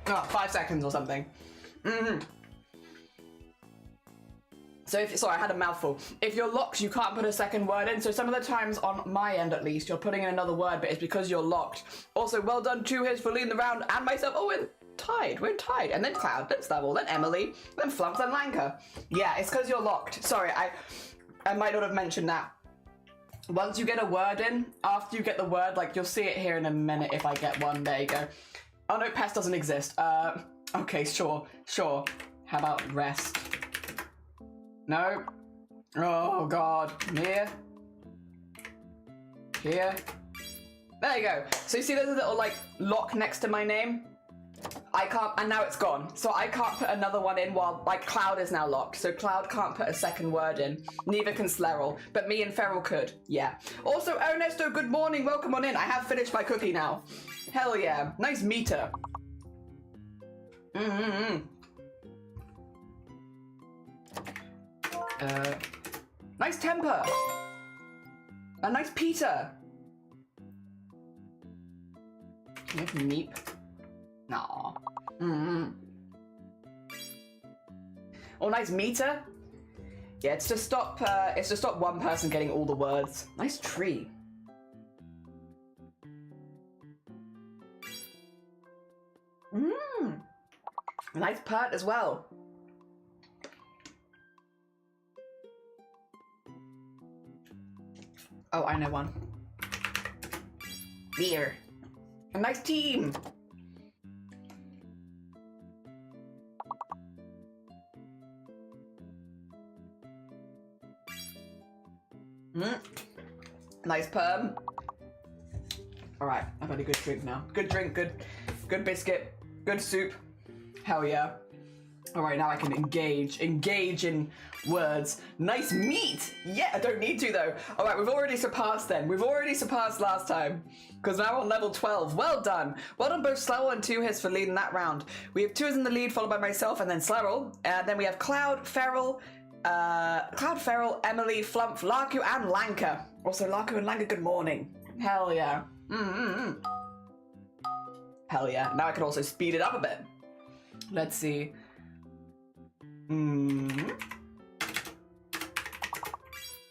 5 seconds or something. So sorry, I had a mouthful. If you're locked, you can't put a second word in. So some of the times on my end, at least, you're putting in another word, but it's because you're locked. Also, well done 2his for leading the round and myself. Oh, we're tied. We're tied. And then Cloud, then Stubble, then Emily, then Flump, then Lanka. Yeah, it's because you're locked. Sorry, I might not have mentioned that. Once you get a word in, after you get the word, like, you'll see it here in a minute if I get one. There you go. Oh no, pest doesn't exist. Okay, sure. How about rest? No. Oh god. Here. There you go. So you see there's a little, like, lock next to my name? I can't, and now it's gone. So I can't put another one in while, like, Cloud is now locked. So Cloud can't put a second word in. Neither can Slerrel. But me and Feral could. Yeah. Also, Ernesto, good morning. Welcome on in. I have finished my cookie now. Hell yeah. Nice meter. Nice temper. A nice Peter. Can you have meep? Nah. Oh, nice meter. Yeah, it's to stop. It's to stop one person getting all the words. Nice tree. Nice pert as well. Oh, I know one. Beer. A nice team. Nice perm. All right, I've had a good drink now. Good drink, good biscuit, good soup. Hell yeah. All right, now I can engage in words. Nice meat. Yeah, I don't need to though. All right, we've already surpassed then. We've already surpassed last time because now we're on level 12. Well done. Well done both Slurl and 2His for leading that round. We have 2His in the lead, followed by myself and then Slurl. Then we have Cloud, Feral, Emily, Flump, Larku, and Lanka. Also, Larku and Lanka, good morning. Hell yeah. Hell yeah. Now I can also speed it up a bit. Let's see.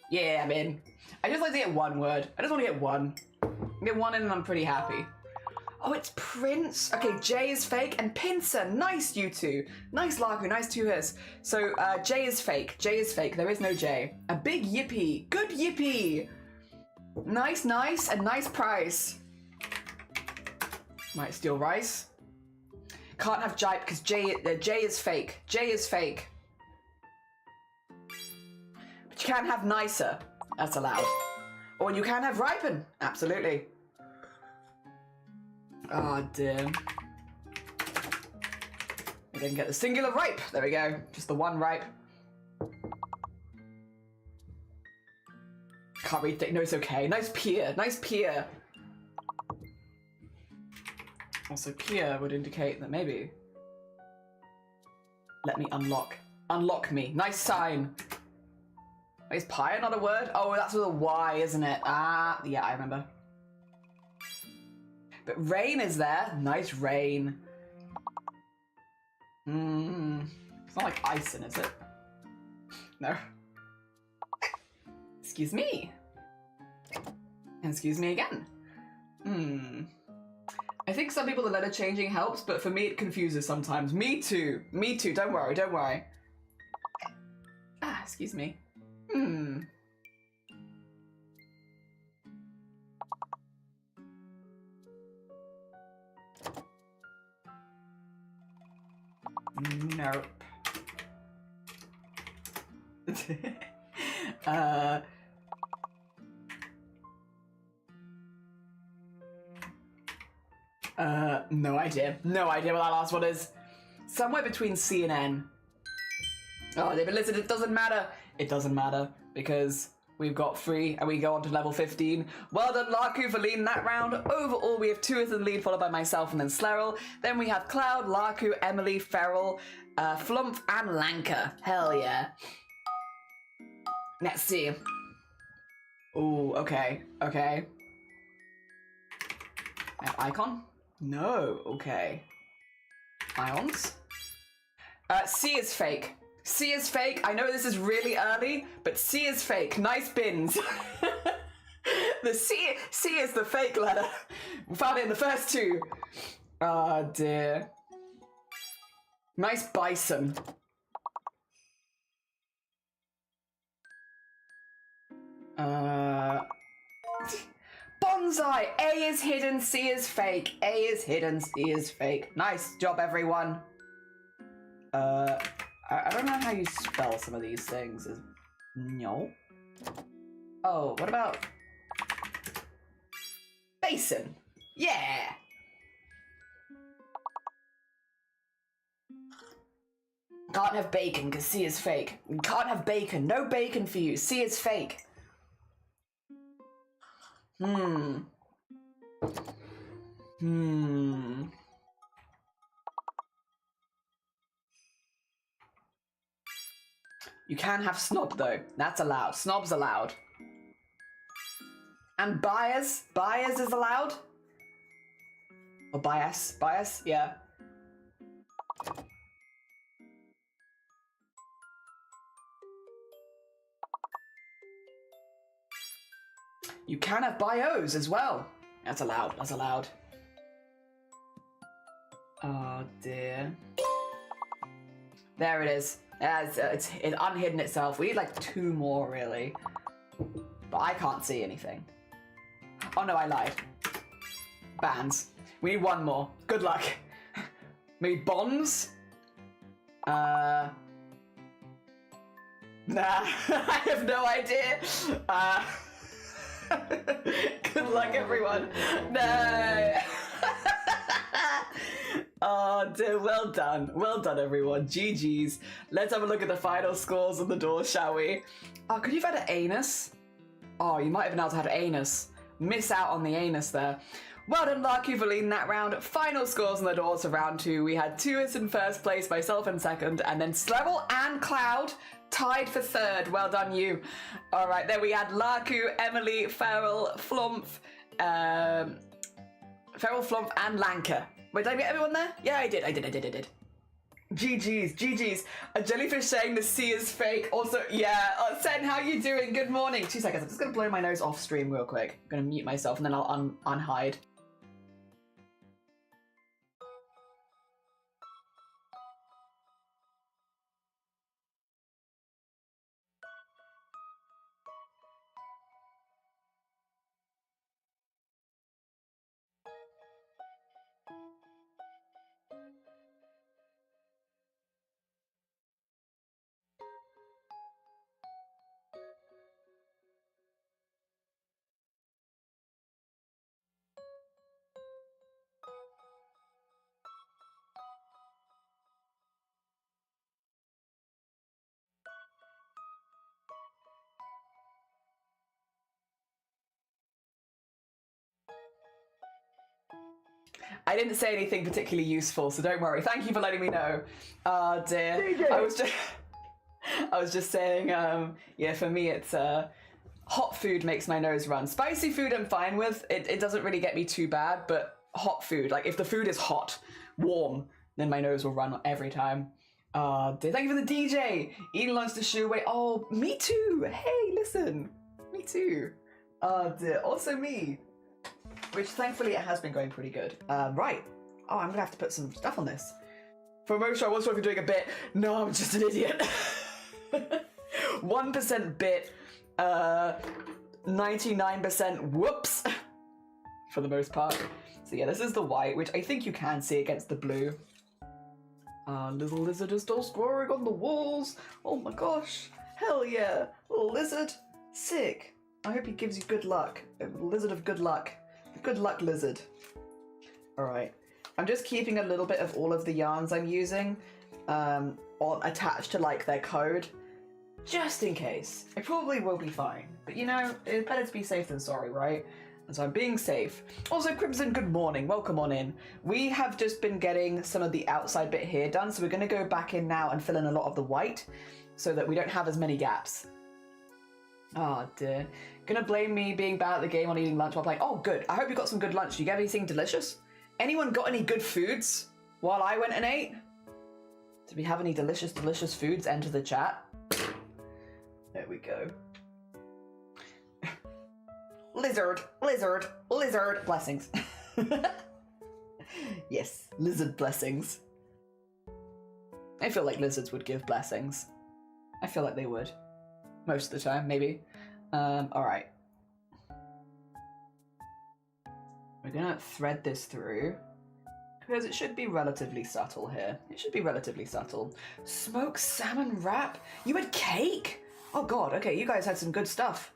Yeah, I'm in. I just like to get one word. I just want to get one. Get one in and I'm pretty happy. Oh, it's Prince. Okay, J is fake and Pincer. Nice, you two. Nice, Larku. Nice, 2His. So, J is fake. J is fake. There is no J. A big yippee. Good yippee. Nice, nice, and nice price. Might steal rice. Can't have Jipe because J is fake. J is fake. But you can have nicer. That's allowed. Or you can have ripen. Absolutely. Oh, dear. We didn't get the singular ripe. There we go. Just the one ripe. Can't read thick. No, it's okay. Nice peer. Nice peer. Also, peer would indicate that maybe. Let me unlock. Unlock me. Nice sign. Wait, is pyre not a word? Oh, that's with a Y, isn't it? Ah, yeah, I remember. But rain is there. Nice rain. It's not like icing, is it? No. Excuse me. And excuse me again. I think some people the letter changing helps, but for me it confuses sometimes. Me too. Me too. Don't worry. Don't worry. Ah, excuse me. Nope. No idea. No idea what that last one is. Somewhere between C and N. Oh, they've been listed. It doesn't matter. It doesn't matter because we've got 3 and we go on to level 15. Well done, Larku, for leading that round. Overall, we have 2 in the lead, followed by myself and then Slerrel. Then we have Cloud, Larku, Emily, Feral, Flump, and Lanka. Hell yeah. Let's see. Ooh, okay. Okay. Icon? No, okay. Ions? C is fake. C is fake. I know this is really early, but C is fake. Nice bins. The C is the fake letter. We found it in the first 2. Oh dear. Nice bison. Bonsai! A is hidden, C is fake. A is hidden, C is fake. Nice job, everyone. I don't know how you spell some of these things. No. Oh, what about basin? Yeah. Can't have bacon because C is fake. Can't have bacon. No bacon for you. C is fake. You can have snob though. That's allowed. Snob's allowed. And bias. Bias is allowed. Or bias. Bias, yeah. You can have bios as well. That's allowed. That's allowed. Oh dear. There it is. It's unhidden itself. We need like 2 more really. But I can't see anything. Oh no, I lied. Bands. We need 1 more. Good luck. Maybe bonds? Nah, I have no idea. Good luck, everyone. No. Oh, dear. Well done. Well done, everyone. GG's. Let's have a look at the final scores on the door, shall we? Oh, could you have had an anus? Oh, you might have been able to have anus. Miss out on the anus there. Well done, Larky, for leading that round. Final scores on the doors of round 2. We had Tuis in first place, myself in second, and then Slebble and Cloud tied for third. Well done, you. All right, then we had Larku, Emily, Feral, Flumph, and Lanka. Wait, did I get everyone there? Yeah, I did. GG's. A jellyfish saying the sea is fake. Also, yeah. Sen, how you doing? Good morning. 2 seconds. I'm just going to blow my nose off stream real quick. I'm going to mute myself and then I'll unhide. I didn't say anything particularly useful, so don't worry. Thank you for letting me know. Oh dear. DJ. I was just saying, yeah, for me it's hot food makes my nose run. Spicy food I'm fine with. It doesn't really get me too bad, but hot food, like if the food is hot, warm, then my nose will run every time. Dear. Thank you for the DJ. Eating lunch the shoe away. Oh, me too. Hey, listen. Me too. Dear. Also me. Which thankfully it has been going pretty good. Right. Oh, I'm gonna have to put some stuff on this. For a moment, I was sure if you're doing a bit. No, I'm just an idiot. 1% bit, 99% whoops, for the most part. So yeah, this is the white, which I think you can see against the blue. Little lizard is still scoring on the walls. Oh my gosh. Hell yeah. Little lizard. Sick. I hope he gives you good luck. A lizard of good luck. Good luck, lizard. Alright. I'm just keeping a little bit of all of the yarns I'm using attached to like their code. Just in case. I probably will be fine. But you know, it's better to be safe than sorry, right? And so I'm being safe. Also, Crimson, good morning. Welcome on in. We have just been getting some of the outside bit here done, so we're going to go back in now and fill in a lot of the white so that we don't have as many gaps. Oh dear. Gonna blame me being bad at the game on eating lunch while playing. Oh, good. I hope you got some good lunch. Do you get anything delicious? Anyone got any good foods while I went and ate? Did we have any delicious foods? Enter the chat. There we go. Lizard. Blessings. Yes, lizard blessings. I feel like lizards would give blessings. I feel like they would. Most of the time, maybe. Alright. We're gonna thread this through, because it should be relatively subtle here. It should be relatively subtle. Smoked salmon wrap? You had cake? Oh god, okay, you guys had some good stuff.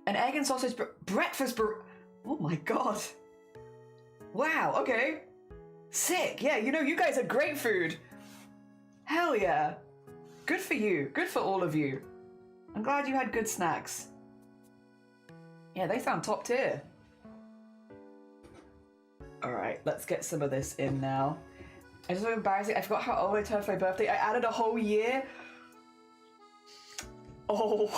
An egg and sausage breakfast oh my god. Wow, okay. Sick, yeah, you know, you guys had great food. Hell yeah. Good for you, good for all of you. I'm glad you had good snacks. Yeah, they sound top tier. Alright, let's get some of this in now. I just so embarrassing, I forgot how old I turned for my birthday. I added a whole year. Oh,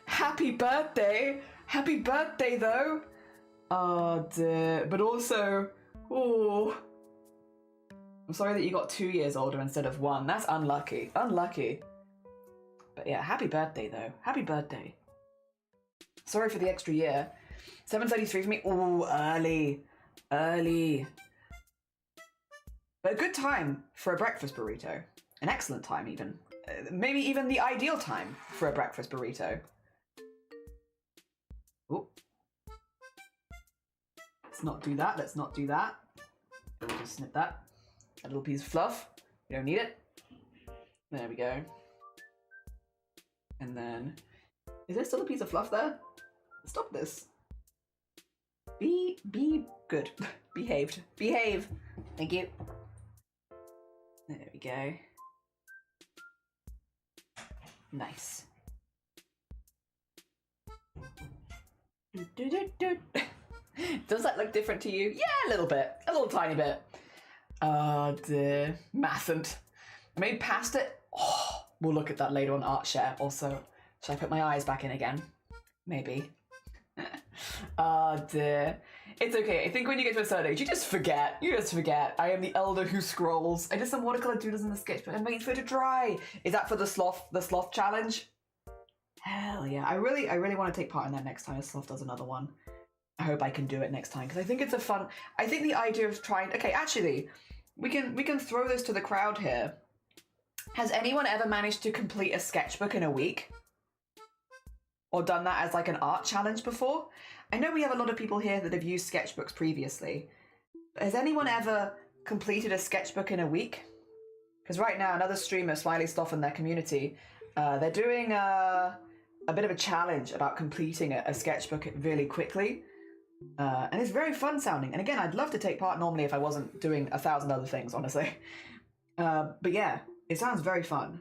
happy birthday. Happy birthday though. Oh dear, but also, oh. I'm sorry that you got 2 years older instead of 1. That's unlucky, unlucky. But yeah, happy birthday though. Happy birthday. Sorry for the extra year. 7:33 for me. Ooh, early. Early. But a good time for a breakfast burrito. An excellent time even. Maybe even the ideal time for a breakfast burrito. Ooh. Let's not do that. Let's not do that. We'll just snip that. A little piece of fluff. We don't need it. There we go. And then, is there still a piece of fluff there? Stop this. Be good. Behaved. Behave. Thank you. There we go. Nice. Does that look different to you? Yeah, a little bit. A little tiny bit. Oh dear. Mustn't. I made past it. Oh, we'll look at that later on art share. Also, should I put my eyes back in again? Maybe. Oh dear. It's okay. I think when you get to a certain age, you just forget. You just forget. I am the elder who scrolls. I did some watercolor doodles in the sketchbook. I'm waiting for it to dry. Is that for the sloth challenge? Hell yeah. I really want to take part in that next time a sloth does another one. I hope I can do it next time because I think it's a fun. I think the idea of trying. Okay, actually, we can throw this to the crowd here. Has anyone ever managed to complete a sketchbook in a week? Or done that as like an art challenge before? I know we have a lot of people here that have used sketchbooks previously. But has anyone ever completed a sketchbook in a week? Because right now, another streamer, Smiley Sloth, in their community, they're doing a bit of a challenge about completing a sketchbook really quickly. And it's very fun sounding. And again, I'd love to take part normally if I wasn't doing 1,000 other things, honestly. But yeah, it sounds very fun.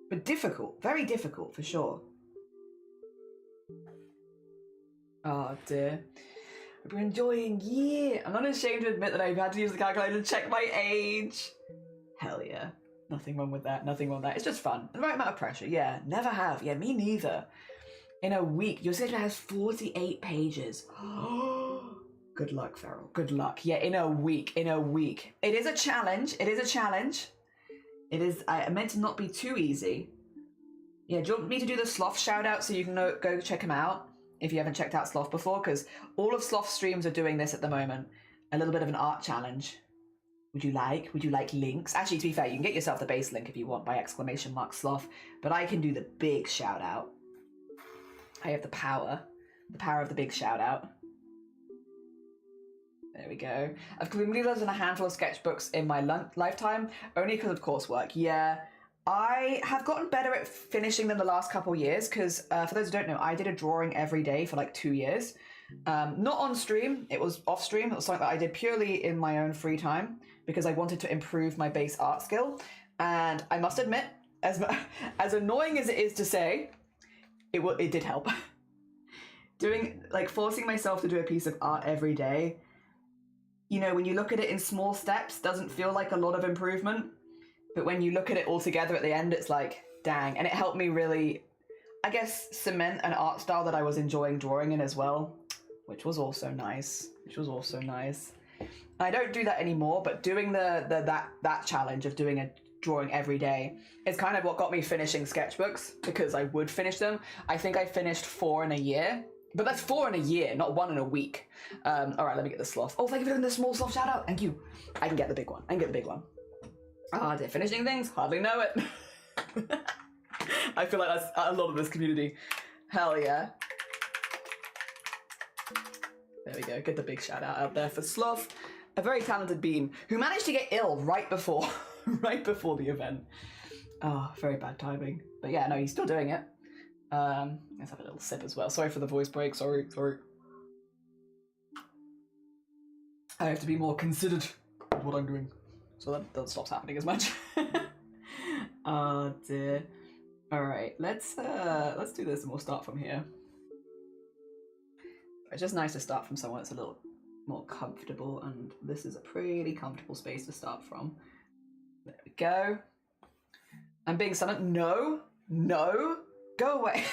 But difficult, very difficult for sure. Oh dear. Hope you're enjoying, yeah. I'm not ashamed to admit that I've had to use the calculator to check my age. Hell yeah. Nothing wrong with that, nothing wrong with that. It's just fun. The right amount of pressure, yeah. Never have, yeah, me neither. In a week, your schedule has 48 pages. Good luck, Farrell, good luck. Yeah, in a week. It is a challenge, It is, I meant to not be too easy. Yeah, do you want me to do the Sloth shout out so you can go check him out? If you haven't checked out Sloth before, because all of Sloth's streams are doing this at the moment. A little bit of an art challenge. Would you like links? Actually, to be fair, you can get yourself the base link if you want by !Sloth, but I can do the big shout out. I have the power of the big shout out. There we go. I've completed a handful of sketchbooks in my lifetime, only because of coursework. Yeah. I have gotten better at finishing them the last couple of years because, for those who don't know, I did a drawing every day for like 2 years. Not on stream, it was off stream. It was something that I did purely in my own free time because I wanted to improve my base art skill. And I must admit, as annoying as it is to say, it did help. Forcing myself to do a piece of art every day, you know, when you look at it in small steps, doesn't feel like a lot of improvement. But when you look at it all together at the end, it's like, dang. And it helped me really, I guess, cement an art style that I was enjoying drawing in as well, which was also nice. I don't do that anymore, but doing that challenge of doing a drawing every day is kind of what got me finishing sketchbooks, because I would finish them. I think I finished 4 in a year, but that's 4 in a year, not 1 in a week. All right, let me get the sloth. Oh, thank you for doing the small sloth shout out. Thank you. I can get the big one. Ah, dear, finishing things, hardly know it. I feel like that's a lot of this community. Hell yeah. There we go, get the big shout out there for Sloth, a very talented beam who managed to get ill right before the event. Oh, very bad timing. But yeah, no, he's still doing it. Let's have a little sip as well. Sorry for the voice break, sorry. I have to be more considered with what I'm doing, so that stops happening as much. Oh dear. All right, let's do this and we'll start from here. It's just nice to start from somewhere that's a little more comfortable, and this is a pretty comfortable space to start from. There we go. I'm being silent. No, go away.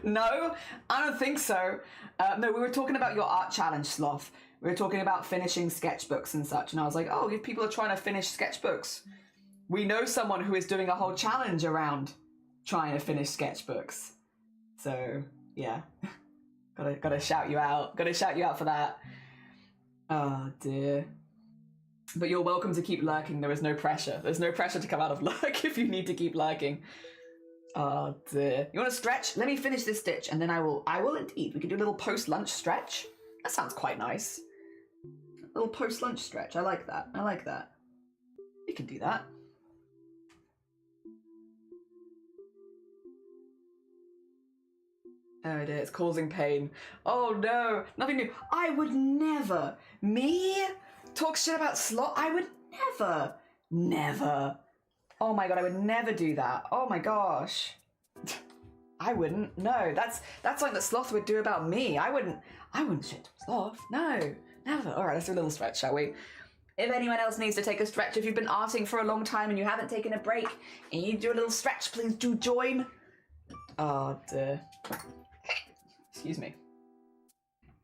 No, I don't think so. No, we were talking about your art challenge, Sloth. We were talking about finishing sketchbooks and such, and I was like, oh, if people are trying to finish sketchbooks, we know someone who is doing a whole challenge around trying to finish sketchbooks. So, yeah. Gotta shout you out. Gotta shout you out for that. Oh, dear. But you're welcome to keep lurking. There is no pressure. There's no pressure to come out of lurk if you need to keep lurking. Oh, dear. You want to stretch? Let me finish this stitch, and then I will indeed. We can do a little post-lunch stretch. That sounds quite nice. A little post-lunch stretch. I like that. We can do that. Oh dear, it's causing pain. Oh no, nothing new. I would never, me, talk shit about Slot. I would never. Never. Oh my god, I would never do that. Oh my gosh. I wouldn't. No, that's something that Sloth would do about me. I wouldn't shit Sloth. No, never. All right, let's do a little stretch, shall we? If anyone else needs to take a stretch, if you've been arting for a long time and you haven't taken a break and you do a little stretch, please do join. Oh, dear. Excuse me.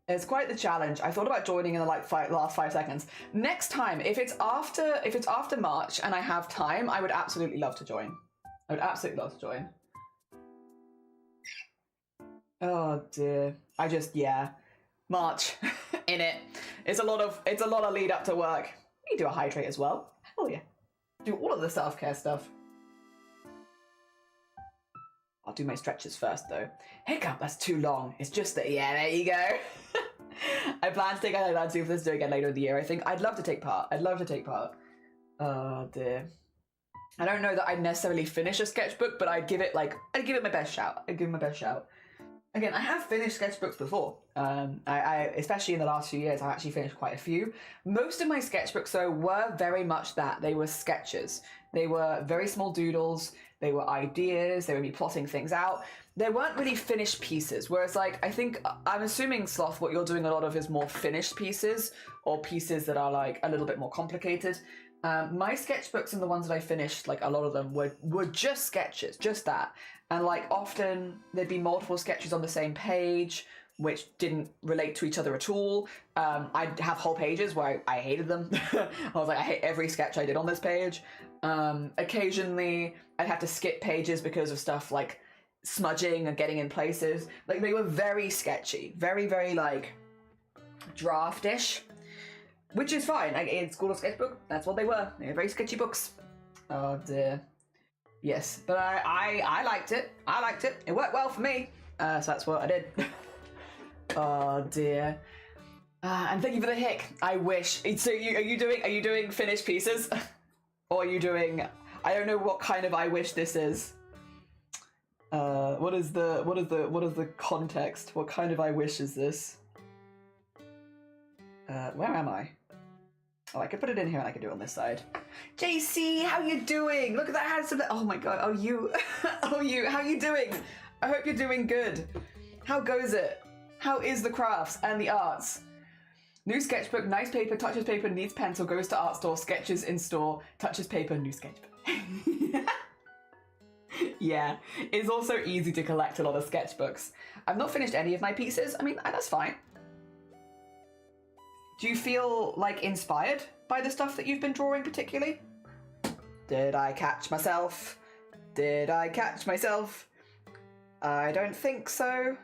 It's quite the challenge. I thought about joining in the last 5 seconds. Next time, if it's after March and I have time, I would absolutely love to join. I would absolutely love to join. Oh dear. March in it. It's a lot of lead up to work. You do a hydrate as well. Hell yeah. Do all of the self-care stuff. I'll do my stretches first though. Hiccup, that's too long. It's just that, yeah, there you go. I plan to take a see if this do again later in the year, I think. I'd love to take part. Oh dear. I don't know that I'd necessarily finish a sketchbook, but I'd give it my best shout. Again, I have finished sketchbooks before. I especially in the last few years, I've actually finished quite a few. Most of my sketchbooks, though, were very much that. They were sketches. They were very small doodles. They were ideas. They were me plotting things out. They weren't really finished pieces. Whereas, like, I'm assuming, Sloth, what you're doing a lot of is more finished pieces or pieces that are, like, a little bit more complicated. My sketchbooks and the ones that I finished, like, a lot of them were just sketches, just that. And like often there'd be multiple sketches on the same page, which didn't relate to each other at all. I'd have whole pages where I hated them. I was like, I hate every sketch I did on this page. Occasionally I'd have to skip pages because of stuff like smudging and getting in places. Like they were very sketchy, very, very like draftish, which is fine. Like in school of sketchbook, that's what they were. They were very sketchy books. Oh dear. Yes, but I liked it. It worked well for me, so that's what I did. Oh dear. And thank you for the hick. I wish. So are you doing finished pieces, or are you doing? I don't know what kind of I wish this is. What is the context? What kind of I wish is this? Where am I? Oh, I could put it in here and I could do it on this side. JC, how you doing? Look at that handsome... Oh my god, oh you... how you doing? I hope you're doing good. How goes it? How is the crafts and the arts? New sketchbook, nice paper, touches paper, needs pencil, goes to art store, sketches in store, touches paper, new sketchbook. Yeah, it's also easy to collect a lot of sketchbooks. I've not finished any of my pieces. I mean, that's fine. Do you feel, like, inspired by the stuff that you've been drawing particularly? Did I catch myself? I don't think so.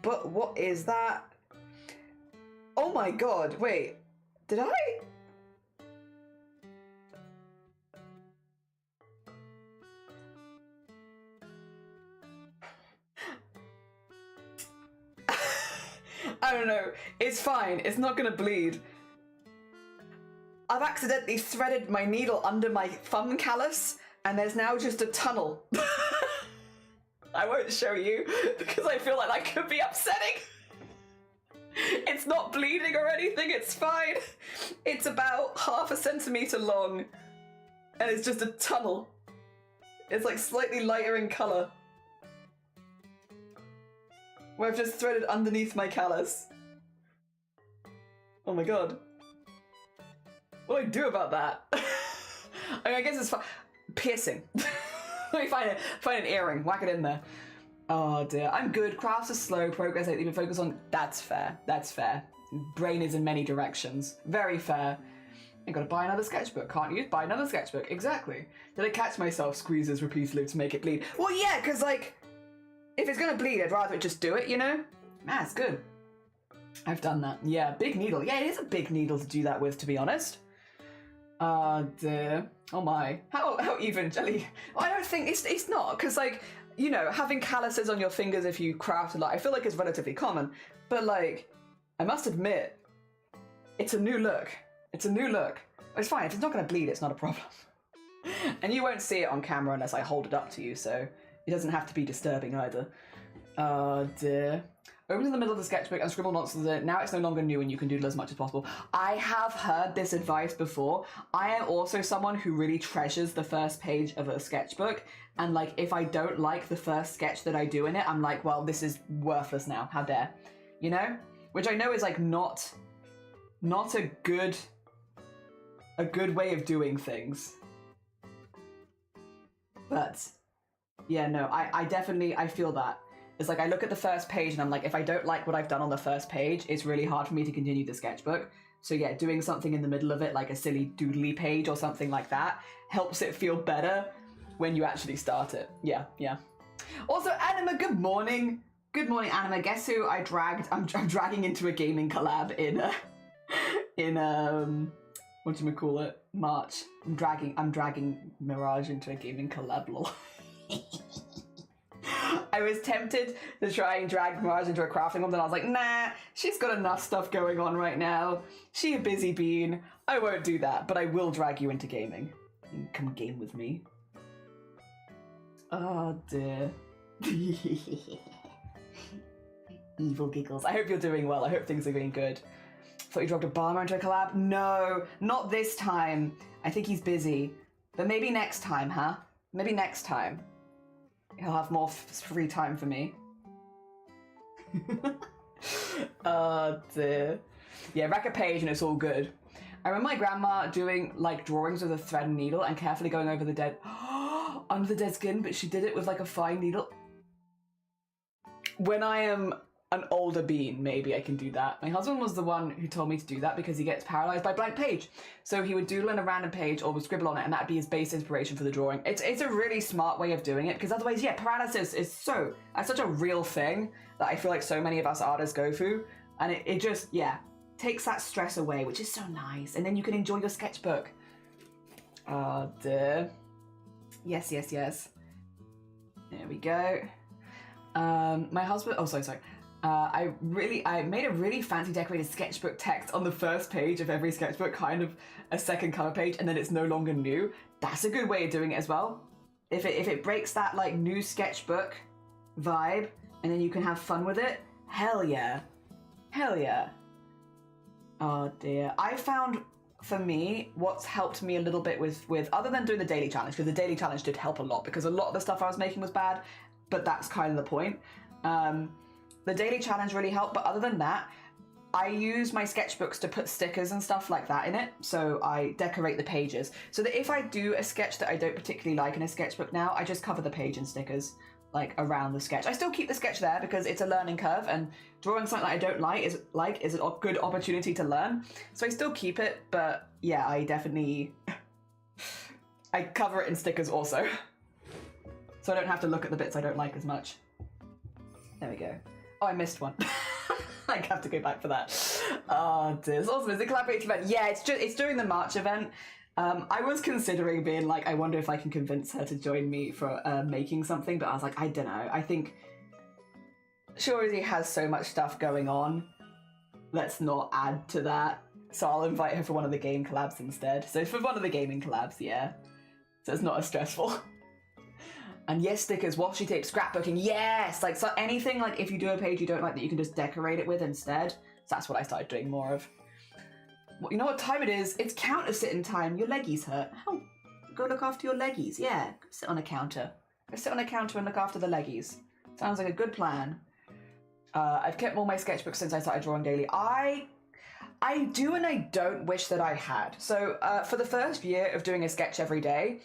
But what is that? Oh my god, wait. Did I? I don't know. It's fine. It's not gonna bleed. I've accidentally threaded my needle under my thumb callus, and there's now just a tunnel. I won't show you because I feel like that could be upsetting. It's not bleeding or anything. It's fine. It's about 1/2 centimeter long, and it's just a tunnel. It's like slightly lighter in color, where I've just threaded underneath my callus. Oh my god. What do I do about that? I mean, I guess it's fine. Piercing. Let me find an earring, whack it in there. Oh dear, I'm good. Crafts are slow, progress I even focus on. That's fair, that's fair. Brain is in many directions. Very fair. I gotta buy another sketchbook, can't you? Buy another sketchbook, exactly. Did I catch myself squeezes repeatedly to make it bleed? Well, yeah, because like, if it's gonna bleed, I'd rather just do it, you know? Man, it's good. I've done that. Yeah, big needle. Yeah, it is a big needle to do that with, to be honest. Dear. Oh my. How even, Jelly? Well, I don't think it's not, because like, you know, having calluses on your fingers if you craft a lot, I feel like it's relatively common. But like, I must admit, it's a new look. It's a new look. It's fine. If it's not going to bleed, it's not a problem. And you won't see it on camera unless I hold it up to you, so it doesn't have to be disturbing either. Oh dear. Open to the middle of the sketchbook and scribble nonsense in it. Now it's no longer new and you can doodle as much as possible. I have heard this advice before. I am also someone who really treasures the first page of a sketchbook. And like, if I don't like the first sketch that I do in it, I'm like, well, this is worthless now. How dare, you know? Which I know is like not a good way of doing things. But yeah, no, I definitely feel that. It's like I look at the first page and I'm like, if I don't like what I've done on the first page, it's really hard for me to continue the sketchbook. So yeah, doing something in the middle of it, like a silly doodly page or something like that, helps it feel better when you actually start it. Yeah, yeah. Also, Anima, good morning. Good morning, Anima. Guess who I dragged? I'm dragging into a gaming collab in whatchamacallit, March. I'm dragging Mirage into a gaming collab, lol. I was tempted to try and drag Mirage into a crafting one, but I was like, nah, she's got enough stuff going on right now. She a busy bean. I won't do that, but I will drag you into gaming. You can come game with me. Oh dear. Evil giggles. I hope you're doing well. I hope things are going good. Thought you dropped Obama into a collab? No, not this time. I think he's busy. But maybe next time, huh? Maybe next time. He'll have more free time for me. Oh dear. Yeah, rack a page and it's all good. I remember my grandma doing like drawings with a thread and needle and carefully going over the dead under the dead skin, but she did it with like a fine needle. When I am an older bean, maybe I can do that. My husband was the one who told me to do that because he gets paralyzed by blank page. So he would doodle in a random page or would scribble on it and that'd be his base inspiration for the drawing. It's a really smart way of doing it because otherwise, yeah, paralysis is such a real thing that I feel like so many of us artists go through. And it just, yeah, takes that stress away, which is so nice. And then you can enjoy your sketchbook. Oh dear. Yes, yes, yes. There we go. My husband, oh, sorry. I made a really fancy decorated sketchbook text on the first page of every sketchbook, kind of a second cover page, and then it's no longer new. That's a good way of doing it as well. If it breaks that like new sketchbook vibe, and then you can have fun with it, hell yeah. Hell yeah. Oh dear. I found, for me, what's helped me a little bit with other than doing the daily challenge, because the daily challenge did help a lot, because a lot of the stuff I was making was bad, but that's kind of the point. The daily challenge really helped, but other than that, I use my sketchbooks to put stickers and stuff like that in it, so I decorate the pages. So that if I do a sketch that I don't particularly like in a sketchbook now, I just cover the page in stickers, like around the sketch. I still keep the sketch there because it's a learning curve, and drawing something that I don't like is a good opportunity to learn. So I still keep it, but yeah, I definitely... I cover it in stickers also. So I don't have to look at the bits I don't like as much. There we go. Oh, I missed one. I have to go back for that. Oh dear. It's awesome. It's a collaborative event. Yeah, it's during the March event. I was considering being like, I wonder if I can convince her to join me for making something, but I was like, I don't know. I think she already has so much stuff going on. Let's not add to that. So I'll invite her for one of the game collabs instead. So for one of the gaming collabs, yeah. So it's not as stressful. And yes, stickers, washi tape, scrapbooking, yes! Like, so anything, like, if you do a page you don't like that you can just decorate it with instead. So that's what I started doing more of. Well, you know what time it is? It's counter-sitting time. Your leggies hurt. Oh, go look after your leggies. Yeah, go sit on a counter. Go sit on a counter and look after the leggies. Sounds like a good plan. I've kept all my sketchbooks since I started drawing daily. I do and I don't wish that I had. So for the first year of doing a sketch every day,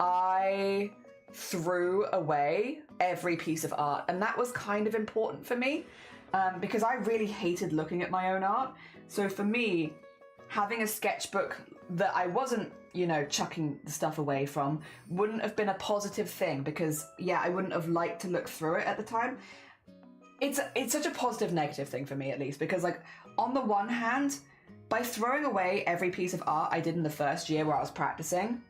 I threw away every piece of art, and that was kind of important for me because I really hated looking at my own art. So for me, having a sketchbook that I wasn't, you know, chucking the stuff away from wouldn't have been a positive thing because, yeah, I wouldn't have liked to look through it at the time. It's such a positive negative thing for me, at least, because, like, on the one hand, by throwing away every piece of art I did in the first year where I was practicing,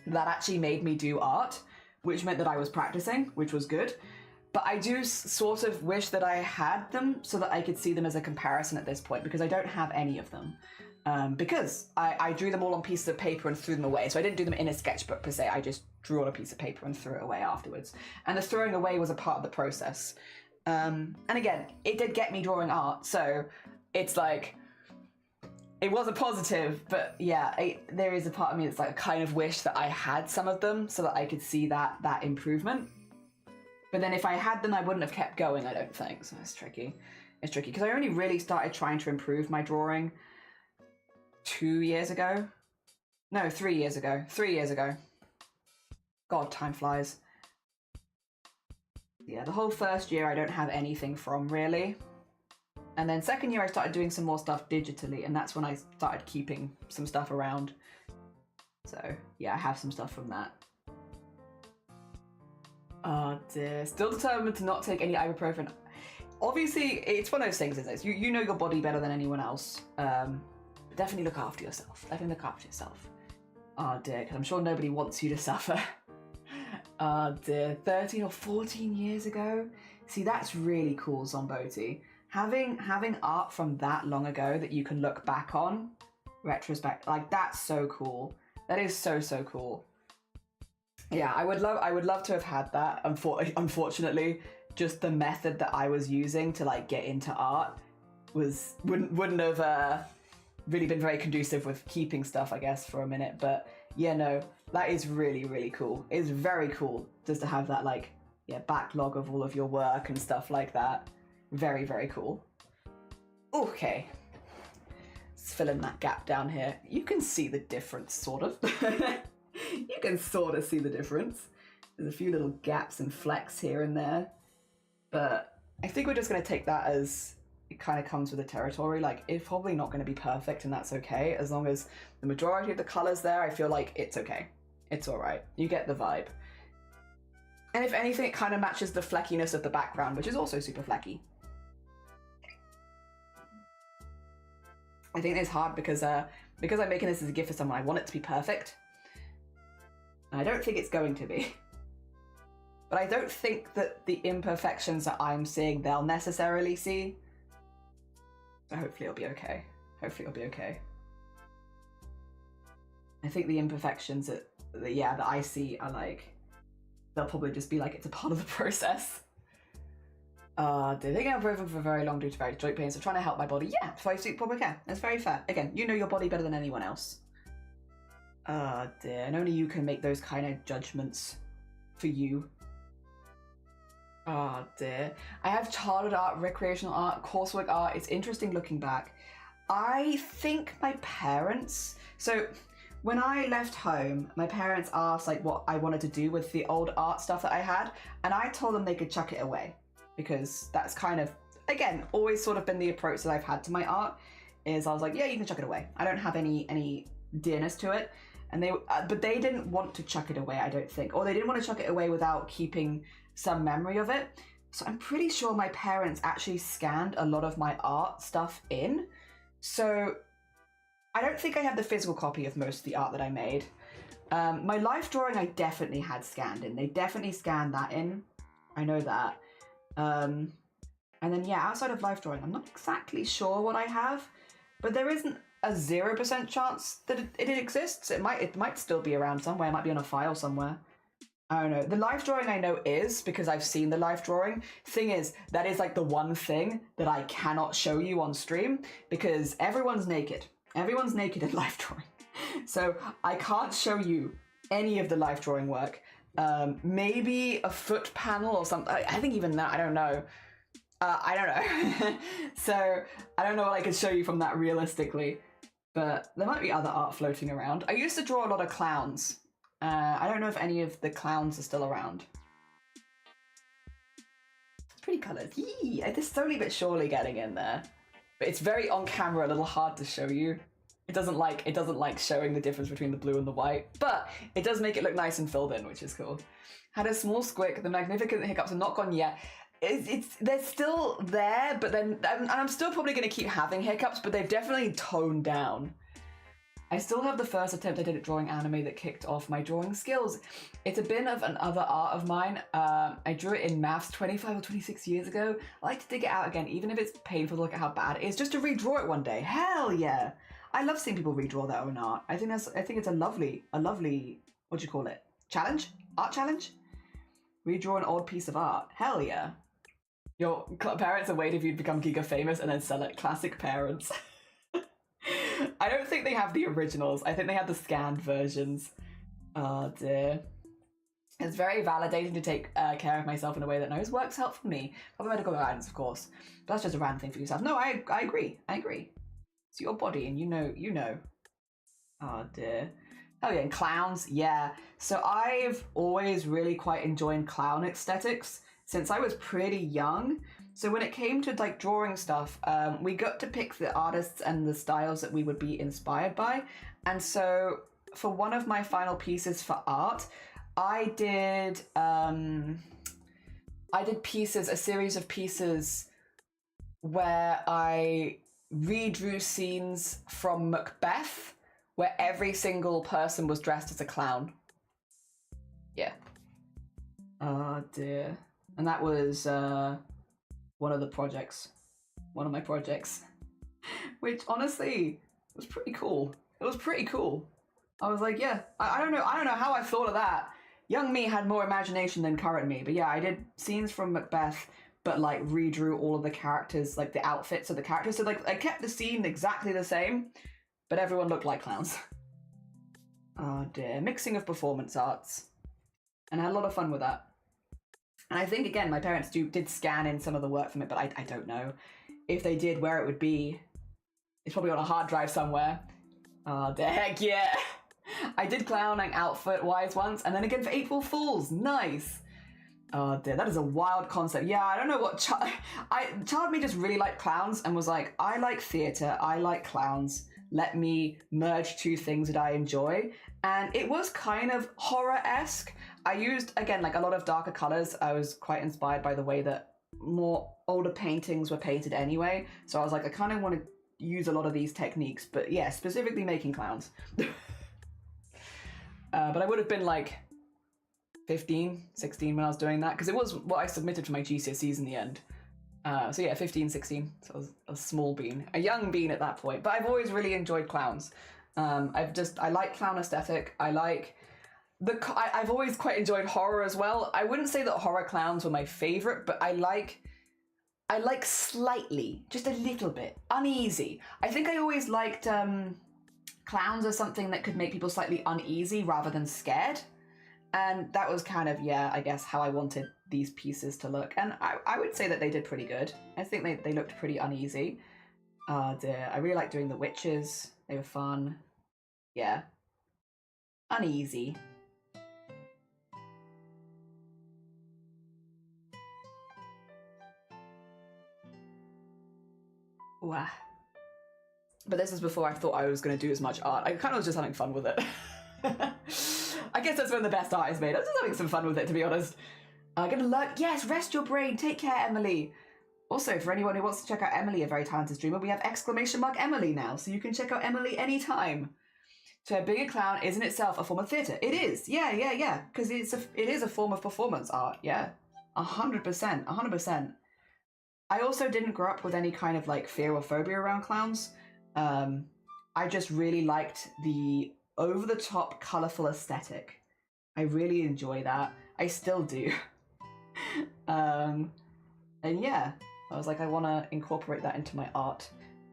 that actually made me do art, which meant that I was practicing, which was good. But I do sort of wish that I had them so that I could see them as a comparison at this point, because I don't have any of them. Because I drew them all on pieces of paper and threw them away. So I didn't do them in a sketchbook per se, I just drew on a piece of paper and threw it away afterwards. And the throwing away was a part of the process. And again, it did get me drawing art, so it's like, it was a positive, but yeah, there is a part of me that's like, I kind of wish that I had some of them so that I could see that improvement. But then if I had them, I wouldn't have kept going, I don't think, so it's tricky. It's tricky, because I only really started trying to improve my drawing 2 years ago. No, 3 years ago. 3 years ago. God, time flies. Yeah, the whole first year I don't have anything from, really. And then second year I started doing some more stuff digitally, and that's when I started keeping some stuff around. So, yeah, I have some stuff from that. Oh dear. Still determined to not take any ibuprofen. Obviously, it's one of those things, isn't it? You know your body better than anyone else. Definitely look after yourself. Definitely look after yourself. Oh dear, because I'm sure nobody wants you to suffer. Oh dear, 13 or 14 years ago? See, that's really cool, Zomboti. Having art from that long ago that you can look back on, retrospect, like that's so cool. That is so cool. Yeah, I would love to have had that. Unfortunately, just the method that I was using to like get into art wouldn't have really been very conducive with keeping stuff, I guess, for a minute. But yeah, no, that is really cool. It's very cool just to have that like, yeah, backlog of all of your work and stuff like that. Very cool. Okay, let's fill in that gap down here. You can see the difference, sort of. You can sort of see the difference. There's a few little gaps and flecks here and there, but I think we're just going to take that as it kind of comes with the territory. Like, it's probably not going to be perfect, and that's okay. As long as the majority of the colors there, I feel like it's okay. It's all right. You get the vibe. And if anything, it kind of matches the fleckiness of the background, which is also super flecky. I think it's hard because I'm making this as a gift for someone, I want it to be perfect. And I don't think it's going to be. But I don't think that the imperfections that I'm seeing, they'll necessarily see. So hopefully it'll be okay. Hopefully it'll be okay. I think the imperfections that I see are like, they'll probably just be like, it's a part of the process. Do they get broken for very long due to various joint pains? So trying to help my body. Yeah, so I probably can. That's very fair. Again, you know your body better than anyone else. Dear, and only you can make those kind of judgments for you. Oh dear. I have childhood art, recreational art, coursework art. It's interesting looking back. I think my parents, so when I left home, my parents asked like what I wanted to do with the old art stuff that I had, and I told them they could chuck it away, because that's kind of, again, always sort of been the approach that I've had to my art, is I was like, yeah, you can chuck it away. I don't have any dearness to it. And but they didn't want to chuck it away, I don't think. Or they didn't want to chuck it away without keeping some memory of it. So I'm pretty sure my parents actually scanned a lot of my art stuff in. So I don't think I have the physical copy of most of the art that I made. My life drawing I definitely had scanned in. They definitely scanned that in. I know that. And then yeah, outside of life drawing, I'm not exactly sure what I have, but there isn't a 0% chance that it exists. It might still be around somewhere. It might be on a file somewhere. I don't know. The life drawing I know is because I've seen the life drawing. Thing is, that is like the one thing that I cannot show you on stream because everyone's naked. Everyone's naked in life drawing. So I can't show you any of the life drawing work. Maybe a foot panel or something. I think even that, I don't know. I don't know. So I don't know what I could show you from that realistically, but there might be other art floating around. I used to draw a lot of clowns. I don't know if any of the clowns are still around. It's pretty colours. Yee! It's slowly but surely getting in there. But it's very on camera, a little hard to show you. It doesn't like showing the difference between the blue and the white, but it does make it look nice and filled in, which is cool. Had a small squick, the magnificent hiccups are not gone yet. They're still there, but then, and I'm still probably going to keep having hiccups, but they've definitely toned down. I still have the first attempt I did at drawing anime that kicked off my drawing skills. It's a bit of another art of mine. I drew it in maths 25 or 26 years ago. I like to dig it out again, even if it's painful to look at how bad it is, just to redraw it one day. Hell yeah! I love seeing people redraw their own art. I think it's a lovely, what do you call it? Challenge? Art challenge? Redraw an old piece of art. Hell yeah. Your parents are waiting for you to become Giga famous and then sell it. Classic parents. I don't think they have the originals. I think they have the scanned versions. Oh dear. It's very validating to take care of myself in a way that knows works help for me. Other medical guidance, of course. But that's just a random thing for yourself. No, I agree. I agree. It's your body and you know. Oh dear. Oh yeah, and clowns, yeah. So I've always really quite enjoyed clown aesthetics since I was pretty young. So when it came to like drawing stuff, we got to pick the artists and the styles that we would be inspired by. And so for one of my final pieces for art, I did pieces, a series of pieces where I redrew scenes from Macbeth where every single person was dressed as a clown. Yeah. Oh dear. And that was one of my projects, which honestly was pretty cool. It was pretty cool. I was like, yeah, I don't know how I thought of that. Young me had more imagination than current me, but yeah, I did scenes from Macbeth, but like redrew all of the characters, like the outfits of the characters. So like I kept the scene exactly the same, but everyone looked like clowns. Oh dear, mixing of performance arts. And I had a lot of fun with that. And I think, again, my parents did scan in some of the work from it, but I don't know. If they did, where it would be. It's probably on a hard drive somewhere. Oh, the heck yeah. I did clowning outfit-wise once, and then again for April Fools. Nice. Oh dear, that is a wild concept. Yeah, I don't know what... Child me just really liked clowns and was like, I like theatre, I like clowns. Let me merge two things that I enjoy. And it was kind of horror-esque. I used, again, like a lot of darker colors. I was quite inspired by the way that more older paintings were painted anyway. So I was like, I kind of want to use a lot of these techniques, but yeah, specifically making clowns. But I would have been like 15, 16 when I was doing that, because it was what I submitted for my GCSEs in the end. So yeah, 15, 16. So I was a small bean, a young bean at that point. But I've always really enjoyed clowns. I like clown aesthetic. I've always quite enjoyed horror as well. I wouldn't say that horror clowns were my favorite, but I like slightly, just a little bit, uneasy. I think I always liked clowns as something that could make people slightly uneasy rather than scared. And that was kind of, yeah, I guess how I wanted these pieces to look. And I would say that they did pretty good. I think they looked pretty uneasy. Oh dear, I really liked doing the witches. They were fun. Yeah. Uneasy. Wow. But this is before I thought I was going to do as much art. I kind of was just having fun with it. I guess that's when the best art is made. I was just having some fun with it, to be honest. I'm going to learn. Yes, rest your brain. Take care, Emily. Also, for anyone who wants to check out Emily, a very talented streamer, we have !Emily now, so you can check out Emily anytime. So being a clown is in itself a form of theatre. It is. Yeah. Because it is a form of performance art. Yeah. 100%. I also didn't grow up with any kind of like fear or phobia around clowns. I just really liked the over-the-top, colourful aesthetic. I really enjoy that. I still do. And yeah, I was like, I want to incorporate that into my art,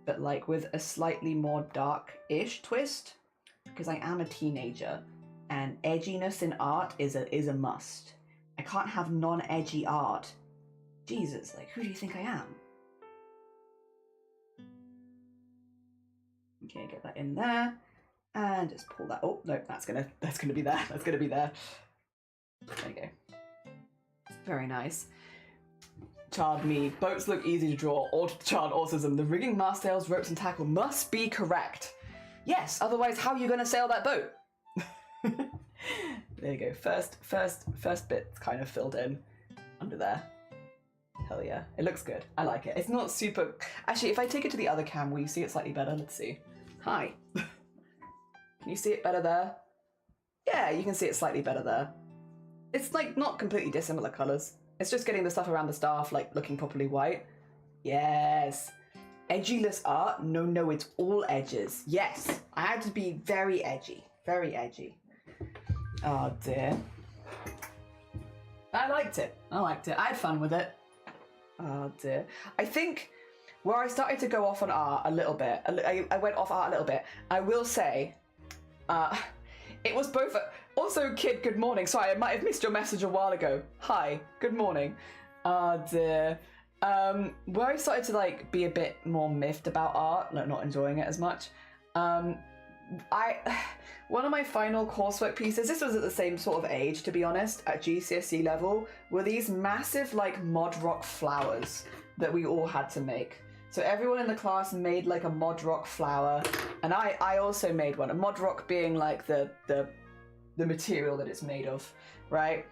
but like with a slightly more dark-ish twist, because I am a teenager, and edginess in art is a must. I can't have non-edgy art. Jesus, like, who do you think I am? Okay, get that in there, and just pull that. Oh no, that's gonna be there. That's gonna be there. There you go. Very nice. Child me. Boats look easy to draw. Or child autism. The rigging, mast sails, ropes, and tackle must be correct. Yes. Otherwise, how are you gonna sail that boat? There you go. First bit's kind of filled in under there. Hell yeah. It looks good. I like it. It's not super... Actually, if I take it to the other cam, will you see it slightly better? Let's see. Hi. Can you see it better there? Yeah, you can see it slightly better there. It's like not completely dissimilar colours. It's just getting the stuff around the staff like looking properly white. Yes. Edgyless art? No, it's all edges. Yes. I had to be very edgy. Very edgy. Oh dear. I liked it. I had fun with it. Oh dear. I think where I started to go off on art a little bit, I went off art a little bit. I will say, it was both. Also, kid, good morning. Sorry, I might have missed your message a while ago. Hi, good morning. Oh dear. Where I started to like be a bit more miffed about art, like not enjoying it as much. One of my final coursework pieces, this was at the same sort of age, to be honest, at GCSE level, were these massive like mod rock flowers that we all had to make. So everyone in the class made like a mod rock flower, and I also made one. A mod rock being like the material that it's made of, right?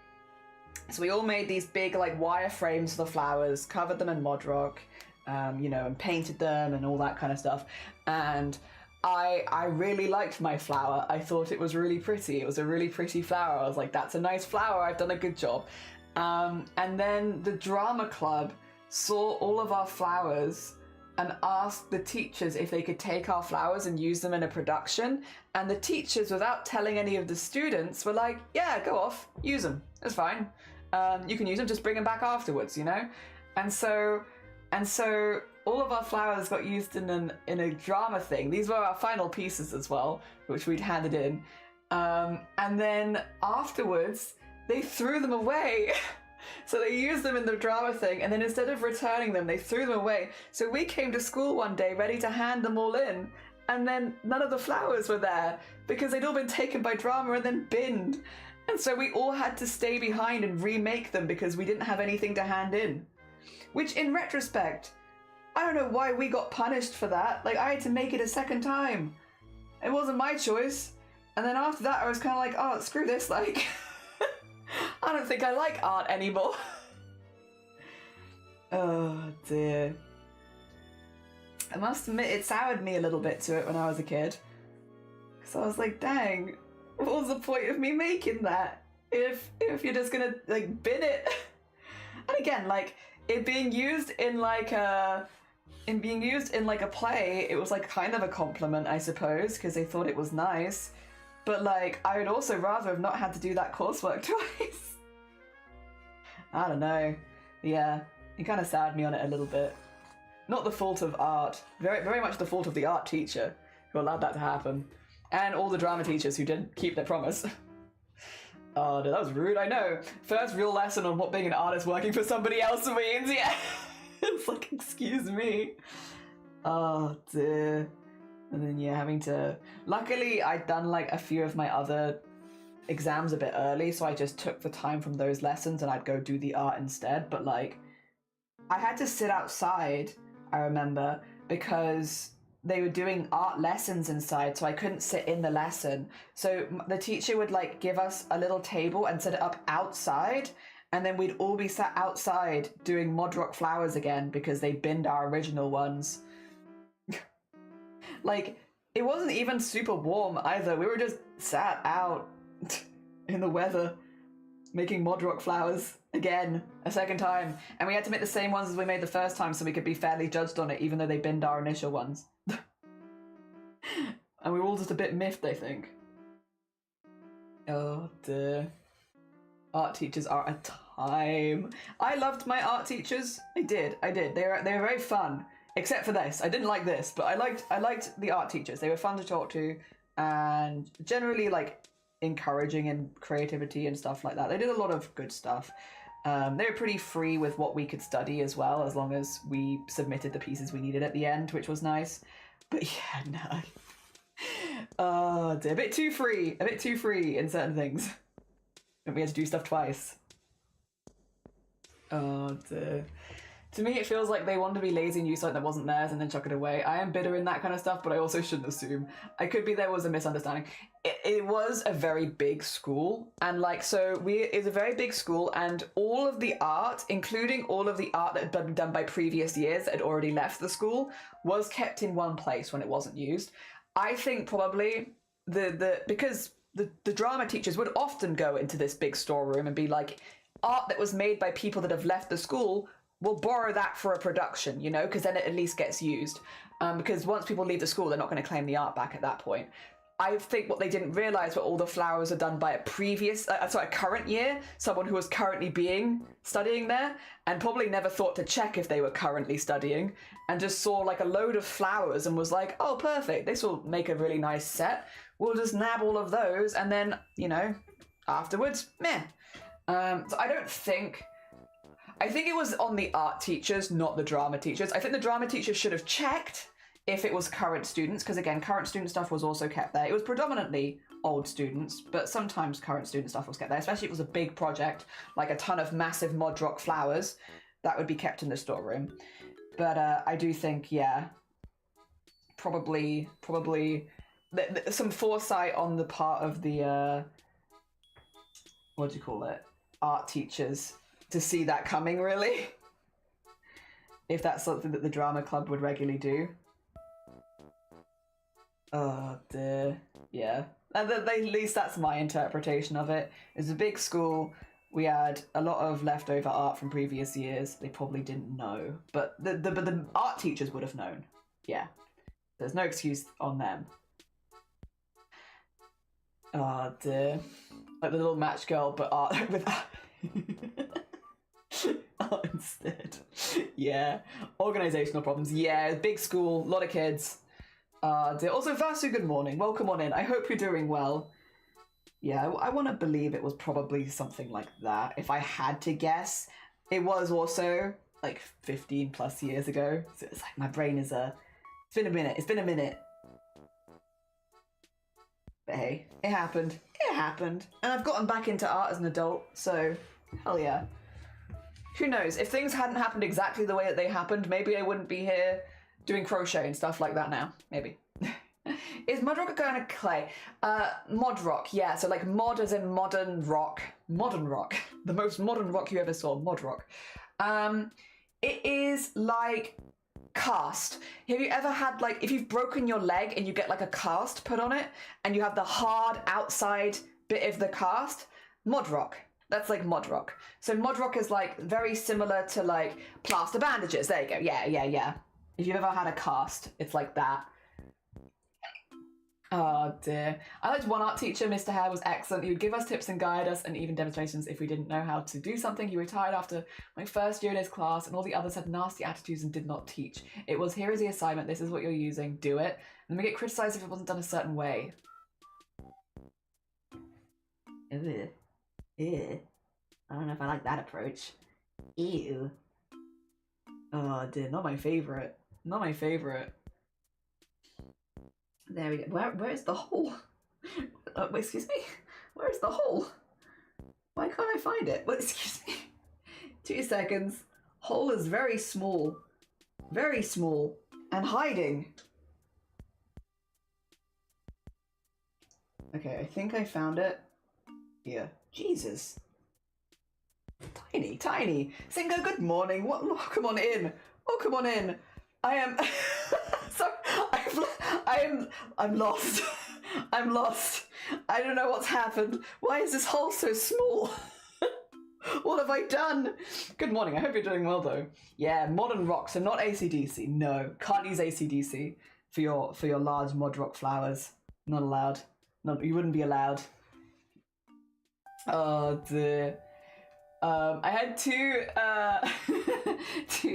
So we all made these big like wire frames for the flowers, covered them in mod rock, you know, and painted them and all that kind of stuff. And I really liked my flower. I thought it was really pretty. It was a really pretty flower. I was like, that's a nice flower. I've done a good job. And then the drama club saw all of our flowers and asked the teachers if they could take our flowers and use them in a production. And the teachers, without telling any of the students, were like, yeah, go off, use them. It's fine. You can use them, just bring them back afterwards, you know? And so all of our flowers got used in a drama thing. These were our final pieces as well, which we'd handed in. And then afterwards, they threw them away. So they used them in the drama thing, and then instead of returning them, they threw them away. So we came to school one day ready to hand them all in, and then none of the flowers were there because they'd all been taken by drama and then binned. And so we all had to stay behind and remake them because we didn't have anything to hand in. Which, in retrospect, I don't know why we got punished for that. Like, I had to make it a second time. It wasn't my choice. And then after that, I was kind of like, oh, screw this, like... I don't think I like art anymore. Oh, dear. I must admit, it soured me a little bit to it when I was a kid. Because I was like, dang, what was the point of me making that? If you're just gonna, like, bin it? And again, like, it being used in like a play, it was like kind of a compliment, I suppose, because they thought it was nice. But like, I would also rather have not had to do that coursework twice. I don't know. Yeah, it kind of soured me on it a little bit. Not the fault of art. Very, very much the fault of the art teacher who allowed that to happen. And all the drama teachers who didn't keep their promise. Oh, no, that was rude, I know. First real lesson on what being an artist working for somebody else means, yeah. It's like, excuse me. Oh, dear. And then, yeah, having to... Luckily, I'd done, like, a few of my other exams a bit early, so I just took the time from those lessons and I'd go do the art instead. But, like, I had to sit outside, I remember, because they were doing art lessons inside, so I couldn't sit in the lesson. So the teacher would, like, give us a little table and set it up outside, and then we'd all be sat outside doing mod rock flowers again because they binned our original ones. Like, it wasn't even super warm either. We were just sat out in the weather making mod rock flowers again, a second time. And we had to make the same ones as we made the first time so we could be fairly judged on it, even though they binned our initial ones. And we were all just a bit miffed, I think. Oh dear. Art teachers are a time. I loved my art teachers. I did. They were very fun. Except for this. I didn't like this, but I liked the art teachers. They were fun to talk to and generally like encouraging in creativity and stuff like that. They did a lot of good stuff. They were pretty free with what we could study as well, as long as we submitted the pieces we needed at the end, which was nice. But yeah, no. Oh, a bit too free in certain things. And we had to do stuff twice. Oh dear. To me, it feels like they wanted to be lazy and use something that wasn't theirs and then chuck it away. I am bitter in that kind of stuff, but I also shouldn't assume. I could be there was a misunderstanding. It was a very big school, and like, so it's a very big school, and all of the art, including all of the art that had been done by previous years that had already left the school, was kept in one place when it wasn't used. I think probably because the drama teachers would often go into this big storeroom and be like, art that was made by people that have left the school, we'll borrow that for a production, you know, because then it at least gets used. Because once people leave the school, they're not going to claim the art back at that point. I think what they didn't realise were all the flowers are done by a previous, a current year, someone who was currently studying there, and probably never thought to check if they were currently studying, and just saw like a load of flowers and was like, oh, perfect, this will make a really nice set. We'll just nab all of those, and then, you know, afterwards, meh. So I think it was on the art teachers, not the drama teachers. I think the drama teachers should have checked if it was current students, because again, current student stuff was also kept there. It was predominantly old students, but sometimes current student stuff was kept there, especially if it was a big project, like a ton of massive mod rock flowers, that would be kept in the storeroom. But I do think, yeah, probably some foresight on the part of the, what do you call it, art teachers, to see that coming, really. If that's something that the drama club would regularly do. Oh dear, yeah. And at least that's my interpretation of it. It's a big school. We had a lot of leftover art from previous years. They probably didn't know, but the art teachers would have known. Yeah, there's no excuse on them. Oh dear, like the little match girl, but art with art instead. Yeah, organizational problems. Yeah, big school, a lot of kids. Dear. Also, Vasu, good morning. Welcome on in. I hope you're doing well. Yeah, I want to believe it was probably something like that. If I had to guess, it was also like 15 plus years ago. So it's like my brain is it's been a minute. It's been a minute. But hey, it happened. It happened. And I've gotten back into art as an adult, so hell yeah. Who knows? If things hadn't happened exactly the way that they happened, maybe I wouldn't be here doing crochet and stuff like that now. Maybe. Is mod rock a kind of clay? Mod rock, yeah. So like mod as in modern rock. Modern rock. The most modern rock you ever saw. Mod rock. It is like cast. Have you ever had like, if you've broken your leg and you get like a cast put on it and you have the hard outside bit of the cast? Mod rock. That's like mod rock. So mod rock is like very similar to like plaster bandages. There you go. Yeah. If you've ever had a cast, it's like that. Oh dear. I liked one art teacher, Mr. Hare, was excellent. He would give us tips and guide us and even demonstrations if we didn't know how to do something. He retired after my first year in his class and all the others had nasty attitudes and did not teach. It was, here is the assignment, this is what you're using, do it. And we get criticised if it wasn't done a certain way. Ew. Ew. I don't know if I like that approach. Ew. Oh dear, not my favourite. Not my favourite. There we go. Where's the hole? Excuse me? Where's the hole? Why can't I find it? Well, excuse me. 2 seconds. Hole is very small. Very small. And hiding. Okay, I think I found it. Here. Jesus. Tiny, tiny. Singo, good morning. Welcome on in. Welcome on in. I am... Sorry, I'm lost. I'm lost. I don't know what's happened. Why is this hole so small? What have I done? Good morning. I hope you're doing well though. Yeah, modern rock, so not AC/DC. No, can't use AC/DC for your large mod rock flowers. Not allowed. No, you wouldn't be allowed. Oh dear. I had two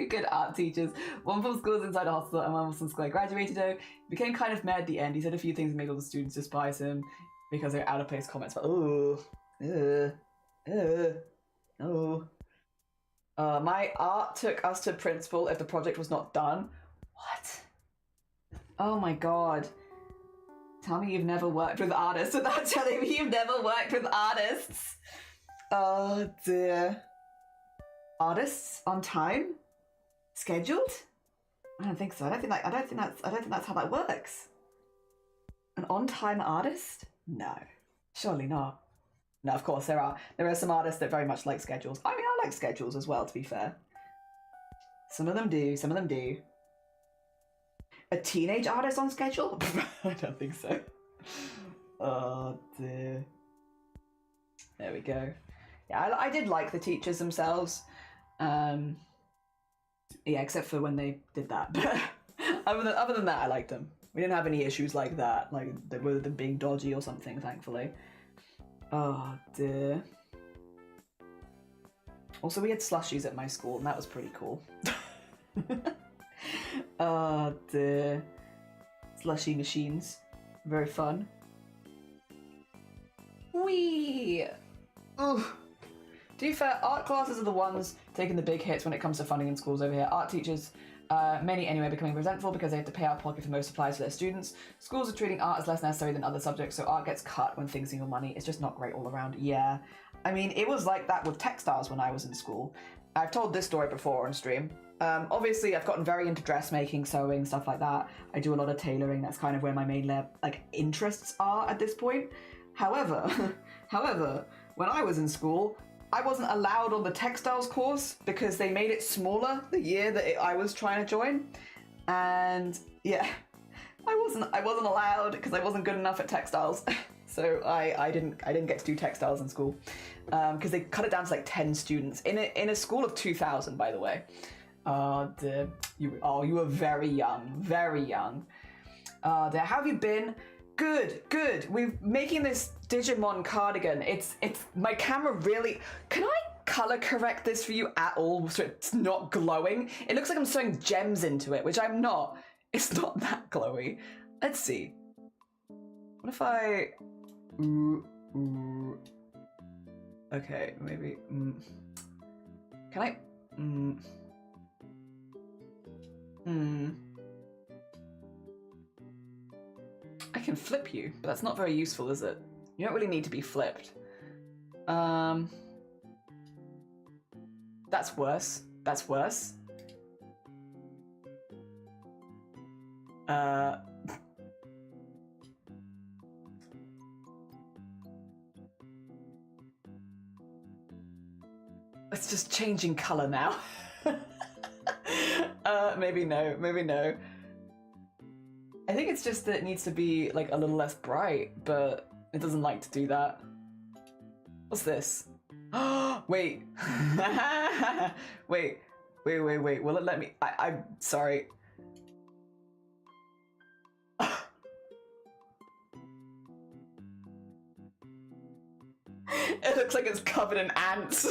good art teachers. One from schools inside a hospital and one from school I graduated though. He became kind of mad at the end. He said a few things that made all the students despise him because they're out of place comments. But my art took us to principal if the project was not done. What? Oh my god. Tell me you've never worked with artists without telling me you've never worked with artists. Oh dear. Artists on time? Scheduled? I don't think so. I don't think that's how that works. An on-time artist? No. Surely not. No, of course there are some artists that very much like schedules. I mean, I like schedules as well, to be fair. Some of them do, some of them do. A teenage artist on schedule? I don't think so. Oh dear. There we go. Yeah, I did like the teachers themselves. Yeah, except for when they did that. But other than that, I liked them. We didn't have any issues like that, like with them being dodgy or something, thankfully. Oh dear. Also, we had slushies at my school, and that was pretty cool. Oh dear. Slushy machines. Very fun. Whee! Ooh. To be fair, art classes are the ones taking the big hits when it comes to funding in schools over here. Art teachers, many anyway, becoming resentful because they have to pay out of pocket for most supplies for their students. Schools are treating art as less necessary than other subjects, so art gets cut when things need more money. It's just not great all around. Yeah. I mean, it was like that with textiles when I was in school. I've told this story before on stream. Obviously, I've gotten very into dressmaking, sewing, stuff like that. I do a lot of tailoring. That's kind of where my main interests are at this point. However, when I was in school, I wasn't allowed on the textiles course because they made it smaller the year that I was trying to join, and yeah, I wasn't allowed because I wasn't good enough at textiles. So I didn't get to do textiles in school because they cut it down to like 10 students in a school of 2,000, by the way. You were very young, very young. How have you been? Good. We're making this Digimon cardigan. It's my camera really. Can I color correct this for you at all so it's not glowing? It looks like I'm sewing gems into it, which I'm not. It's not that glowy. Let's see. What if I? Okay, maybe. Can I? I can flip you, but that's not very useful, is it? You don't really need to be flipped. That's worse. That's worse. It's just changing color now. Maybe no, maybe no. I think it's just that it needs to be like a little less bright, but it doesn't like to do that. What's this? Wait. wait. Will it let me? I'm sorry. It looks like it's covered in ants.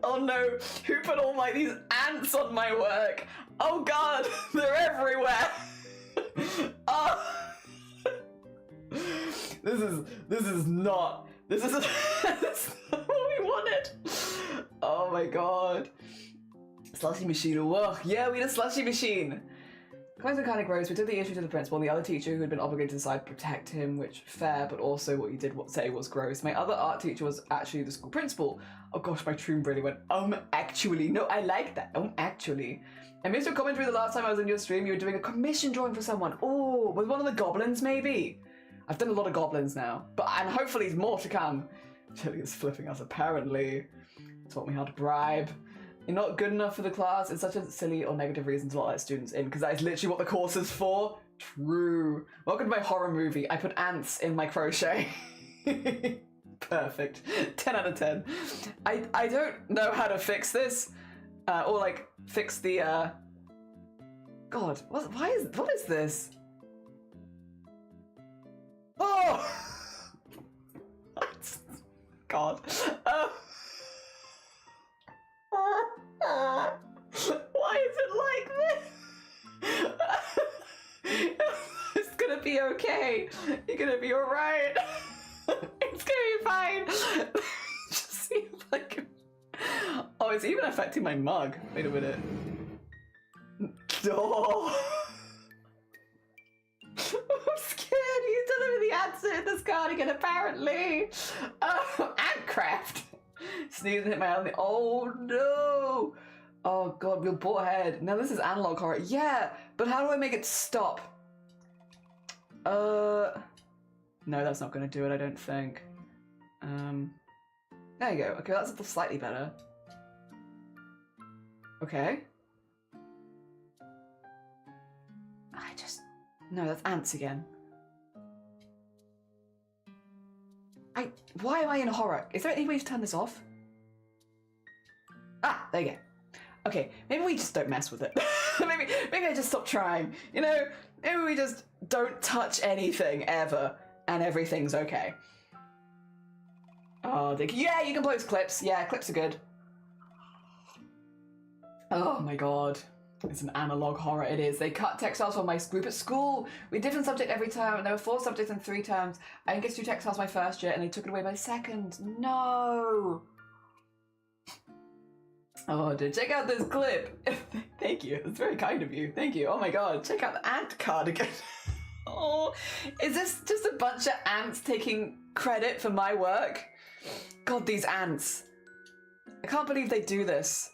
Oh no, who put all these ants on my work? Oh god, they're everywhere. Oh. This is not that's not what we wanted. Oh my god. Slushy machine, whoa. Yeah, we had a slushy machine. Comments were kind of gross. We took the issue to the principal and the other teacher who had been obligated to decide to protect him, which fair, but also what you did say was gross. My other art teacher was actually the school principal. Oh gosh, my troom really went, actually. No, I like that. Actually. I missed your commentary the last time I was in your stream. You were doing a commission drawing for someone. Oh, with one of the goblins maybe? I've done a lot of goblins now, and hopefully more to come. Tilly is flipping us apparently. Taught me how to bribe. You're not good enough for the class. It's such a silly or negative reason to not let students in, because that is literally what the course is for. True. Welcome to my horror movie. I put ants in my crochet. Perfect. 10 out of 10. I don't know how to fix this. Or like fix the God, what is this? Oh God. Why is it like this? It's gonna be okay. You're gonna be alright. It's gonna be fine. Just see if I can. Oh, it's even affecting my mug. Wait a minute. Oh. I'm scared. You don't know the answer in this cardigan, apparently. Antcraft. Sneeze and hit my head on the. Oh no! Oh god, real bald head. Now this is analog horror. Yeah, but how do I make it stop? No, that's not gonna do it, I don't think. There you go. Okay, that's slightly better. Okay. No, that's ants again. Why am I in horror? Is there any way to turn this off? Ah, there you go. Okay, maybe we just don't mess with it. maybe I just stop trying. You know, maybe we just don't touch anything ever, and everything's okay. Oh, yeah, you can post clips. Yeah, clips are good. Oh my god. It's an analog horror, it is. They cut textiles for my group at school. We had different subject every term, and there were 4 subjects in 3 terms. I didn't get to do textiles my first year, and they took it away by second. No! Oh, dude, check out this clip. Thank you. It's very kind of you. Thank you. Oh my god, check out the ant cardigan. Oh, is this just a bunch of ants taking credit for my work? God, these ants. I can't believe they do this.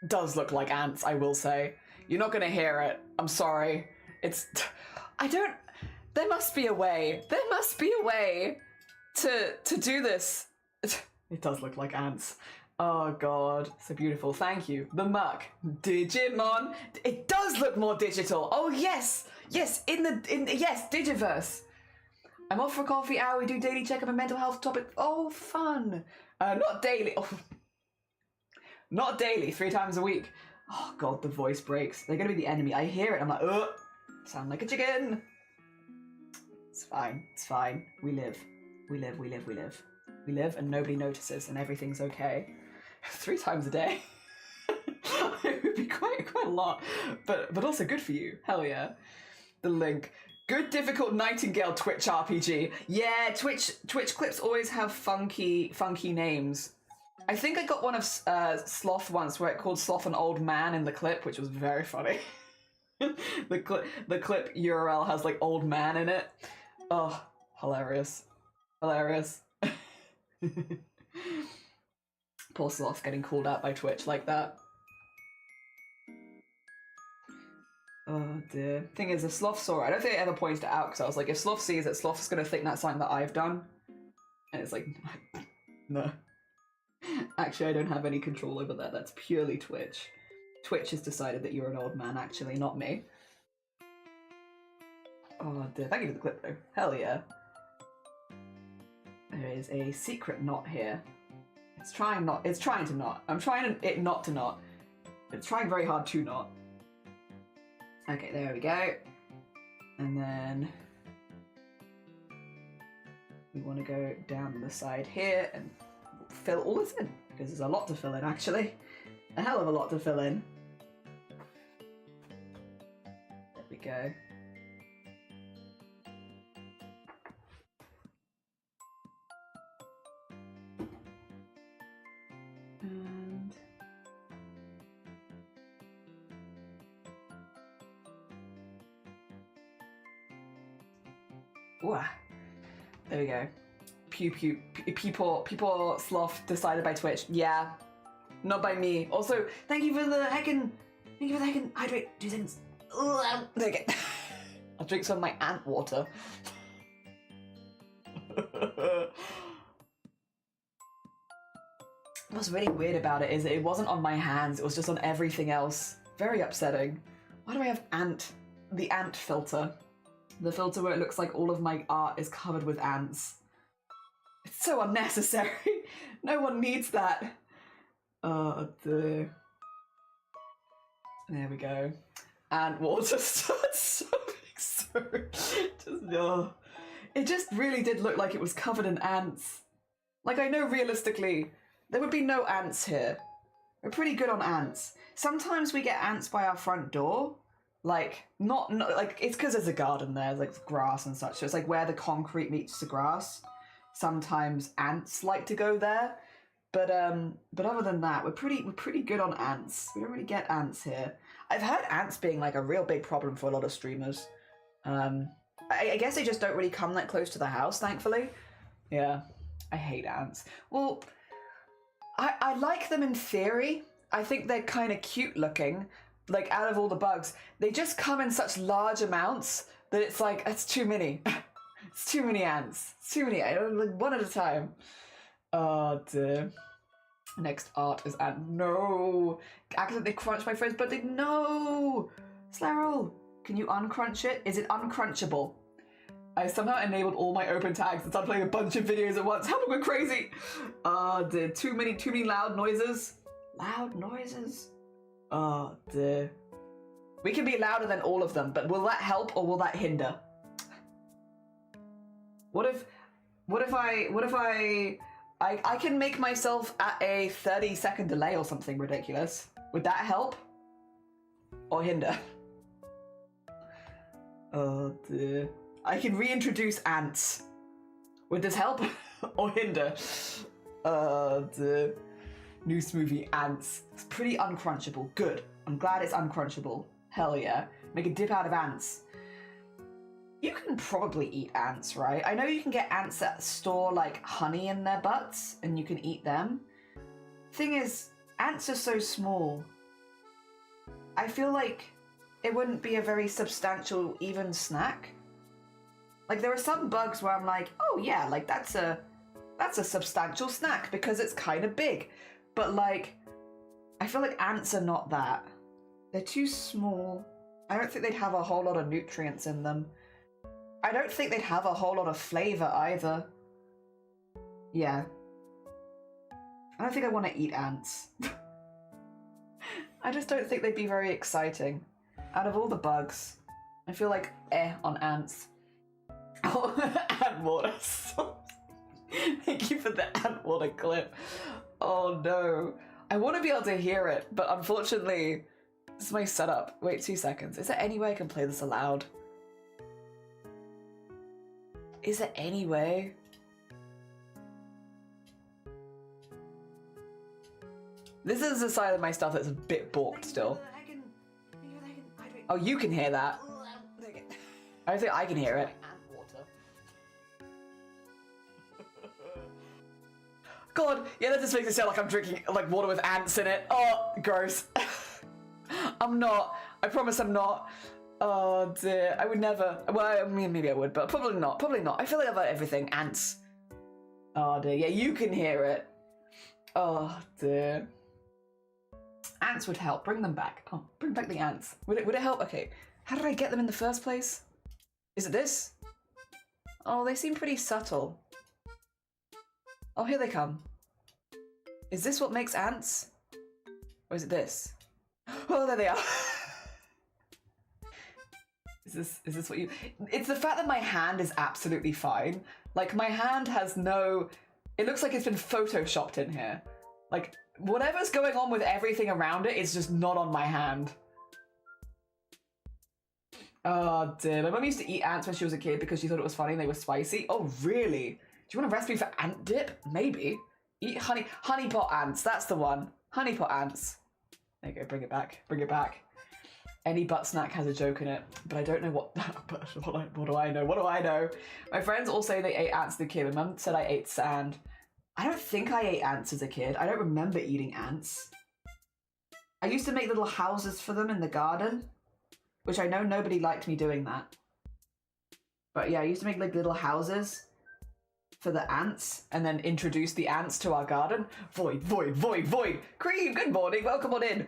Does look like ants, I will say. You're not gonna hear it. I'm sorry. There must be a way. There must be a way to do this. It does look like ants. Oh god, so beautiful. Thank you. The muck. Digimon. It does look more digital. Oh yes. Yes, yes, Digiverse. I'm off for coffee hour. We do daily checkup and mental health topic. Oh, fun. Not daily. Oh. Not daily, 3 times a week. Oh god, the voice breaks. They're gonna be the enemy. I hear it. I'm like, ugh. Sound like a chicken. It's fine. It's fine. We live. We live. We live. We live. We live, and nobody notices, and everything's okay. 3 times a day. It would be quite a lot, but also good for you. Hell yeah. The link. Good difficult Nightingale Twitch RPG. Yeah, Twitch clips always have funky names. I think I got one of Sloth once where it called Sloth an old man in the clip, which was very funny. the clip URL has like old man in it. Oh, hilarious. Hilarious. Poor Sloth getting called out by Twitch like that. Oh dear. Thing is, if Sloth saw it, I don't think I ever pointed it out because I was like, if Sloth sees it, Sloth's gonna think that's something that I've done. And it's like, no. Actually, I don't have any control over that. That's purely Twitch. Twitch has decided that you're an old man, actually, not me. Oh dear. Thank you for the clip though. Hell yeah. There is a secret knot here. It's trying to knot. I'm trying it not to knot. It's trying very hard to knot. Okay, there we go. And then we want to go down the side here and fill all this in, because there's a lot to fill in, actually. A hell of a lot to fill in. There we go. And ooh, there we go. People Sloth decided by Twitch. Yeah, not by me. Also, thank you for the heckin' hydrate. 2 seconds. There you go. I'll drink some of my ant water. What's really weird about it is that it wasn't on my hands, it was just on everything else. Very upsetting. Why do I have the ant filter? The filter where it looks like all of my art is covered with ants. It's so unnecessary. No one needs that. There we go. Ant water starts sopping. It just really did look like it was covered in ants. Like, I know realistically, there would be no ants here. We're pretty good on ants. Sometimes we get ants by our front door. Like, not like, it's because there's a garden there, like grass and such. So it's like where the concrete meets the grass. Sometimes ants like to go there. But other than that, we're pretty good on ants. We don't really get ants here. I've heard ants being like a real big problem for a lot of streamers. I guess they just don't really come that close to the house, thankfully. Yeah, I hate ants. Well, I like them in theory. I think they're kind of cute looking. Like, out of all the bugs, they just come in such large amounts that it's like, it's too many. It's too many ants. It's too many. Like, one at a time. Oh dear. Next art is ant. No! Accidentally crunched my friend's birthday. No! Slarrel, can you uncrunch it? Is it uncrunchable? I somehow enabled all my open tags and started playing a bunch of videos at once. How am I crazy? Dear. Too many loud noises. Loud noises. Oh, dear. We can be louder than all of them, but will that help or will that hinder? What if I can make myself at a 30-second delay or something ridiculous? Would that help? Or hinder? Oh dear. I can reintroduce ants. Would this help? Or hinder? Dear. New smoothie, ants. It's pretty uncrunchable. Good. I'm glad it's uncrunchable. Hell yeah. Make a dip out of ants. You can probably eat ants, right? I know you can get ants that store like honey in their butts and you can eat them. Thing is, ants are so small. I feel like it wouldn't be a very substantial, even snack. Like there are some bugs where I'm like, oh yeah, like that's a substantial snack because it's kind of big. But like, I feel like ants are not that. They're too small. I don't think they'd have a whole lot of nutrients in them. I don't think they'd have a whole lot of flavor either. Yeah. I don't think I want to eat ants. I just don't think they'd be very exciting. Out of all the bugs, I feel like on ants. Oh, ant water. Thank you for the ant water clip. Oh no. I want to be able to hear it, but unfortunately, this is my setup. Wait 2 seconds. Is there any way I can play this aloud? Is there any way? This is the side of my stuff that's a bit balked still. Oh, you can hear that. I don't think I can hear it. God, yeah, that just makes it sound like I'm drinking like water with ants in it. Oh, gross. I'm not. I promise I'm not. Oh dear, I would never. Well, I mean, maybe I would, but probably not. Probably not. I feel like about everything. Ants. Oh dear. Yeah, you can hear it. Oh dear. Ants would help. Bring them back. Oh, bring back the ants. Would it help? Okay. How did I get them in the first place? Is it this? Oh, they seem pretty subtle. Oh, here they come. Is this what makes ants? Or is it this? Oh, there they are. Is this what you... It's the fact that my hand is absolutely fine. Like, my hand has no... It looks like it's been photoshopped in here. Like, whatever's going on with everything around it is just not on my hand. Oh, dear. My mum used to eat ants when she was a kid because she thought it was funny and they were spicy. Oh, really? Do you want a recipe for ant dip? Maybe. Eat honey pot ants. That's the one. Honey pot ants. There you go. Bring it back. Bring it back. Any butt snack has a joke in it, but I don't know what. What do I know? What do I know? My friends all say they ate ants as a kid. My mum said I ate sand. I don't think I ate ants as a kid. I don't remember eating ants. I used to make little houses for them in the garden, which I know nobody liked me doing that. But yeah, I used to make like little houses for the ants and then introduce the ants to our garden. Void, void, void, void. Cream, good morning, welcome on in.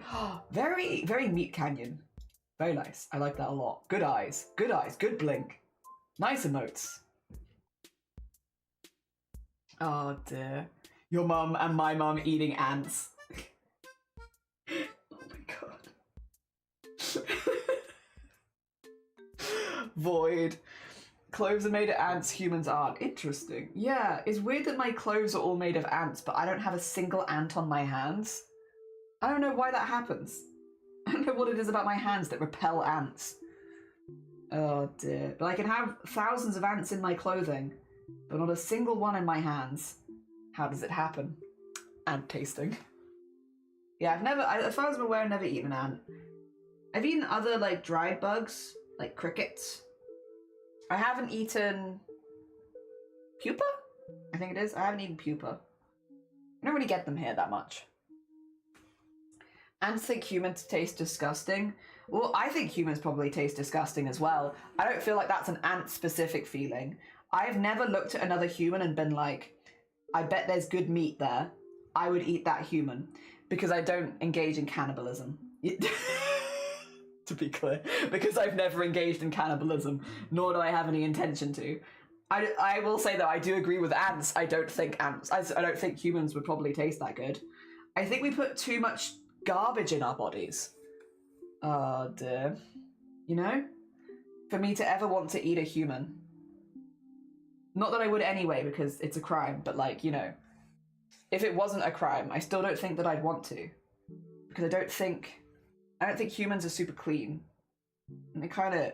Very, very Meat Canyon. Very nice. I like that a lot. Good eyes, good blink. Nice emotes. Oh dear. Your mum and my mum eating ants. Oh my god. Void. Clothes are made of ants, humans aren't. Interesting. Yeah, it's weird that my clothes are all made of ants, but I don't have a single ant on my hands. I don't know why that happens. I don't know what it is about my hands that repel ants. Oh dear. But I can have thousands of ants in my clothing, but not a single one in my hands. How does it happen? Ant tasting. Yeah, as far as I'm aware, I've never eaten an ant. I've eaten other, like, dried bugs, like crickets. I haven't eaten pupa? I think it is. I haven't eaten pupa. I don't really get them here that much. Ants think humans taste disgusting. Well, I think humans probably taste disgusting as well. I don't feel like that's an ant-specific feeling. I've never looked at another human and been like, I bet there's good meat there. I would eat that human. Because I don't engage in cannibalism. to be clear, because I've never engaged in cannibalism, nor do I have any intention to. I will say though, I do agree with ants. I don't think humans would probably taste that good. I think we put too much garbage in our bodies. Oh dear. You know? For me to ever want to eat a human. Not that I would anyway, because it's a crime, but like, you know, if it wasn't a crime, I still don't think that I'd want to. Because I don't think humans are super clean. And they kind of,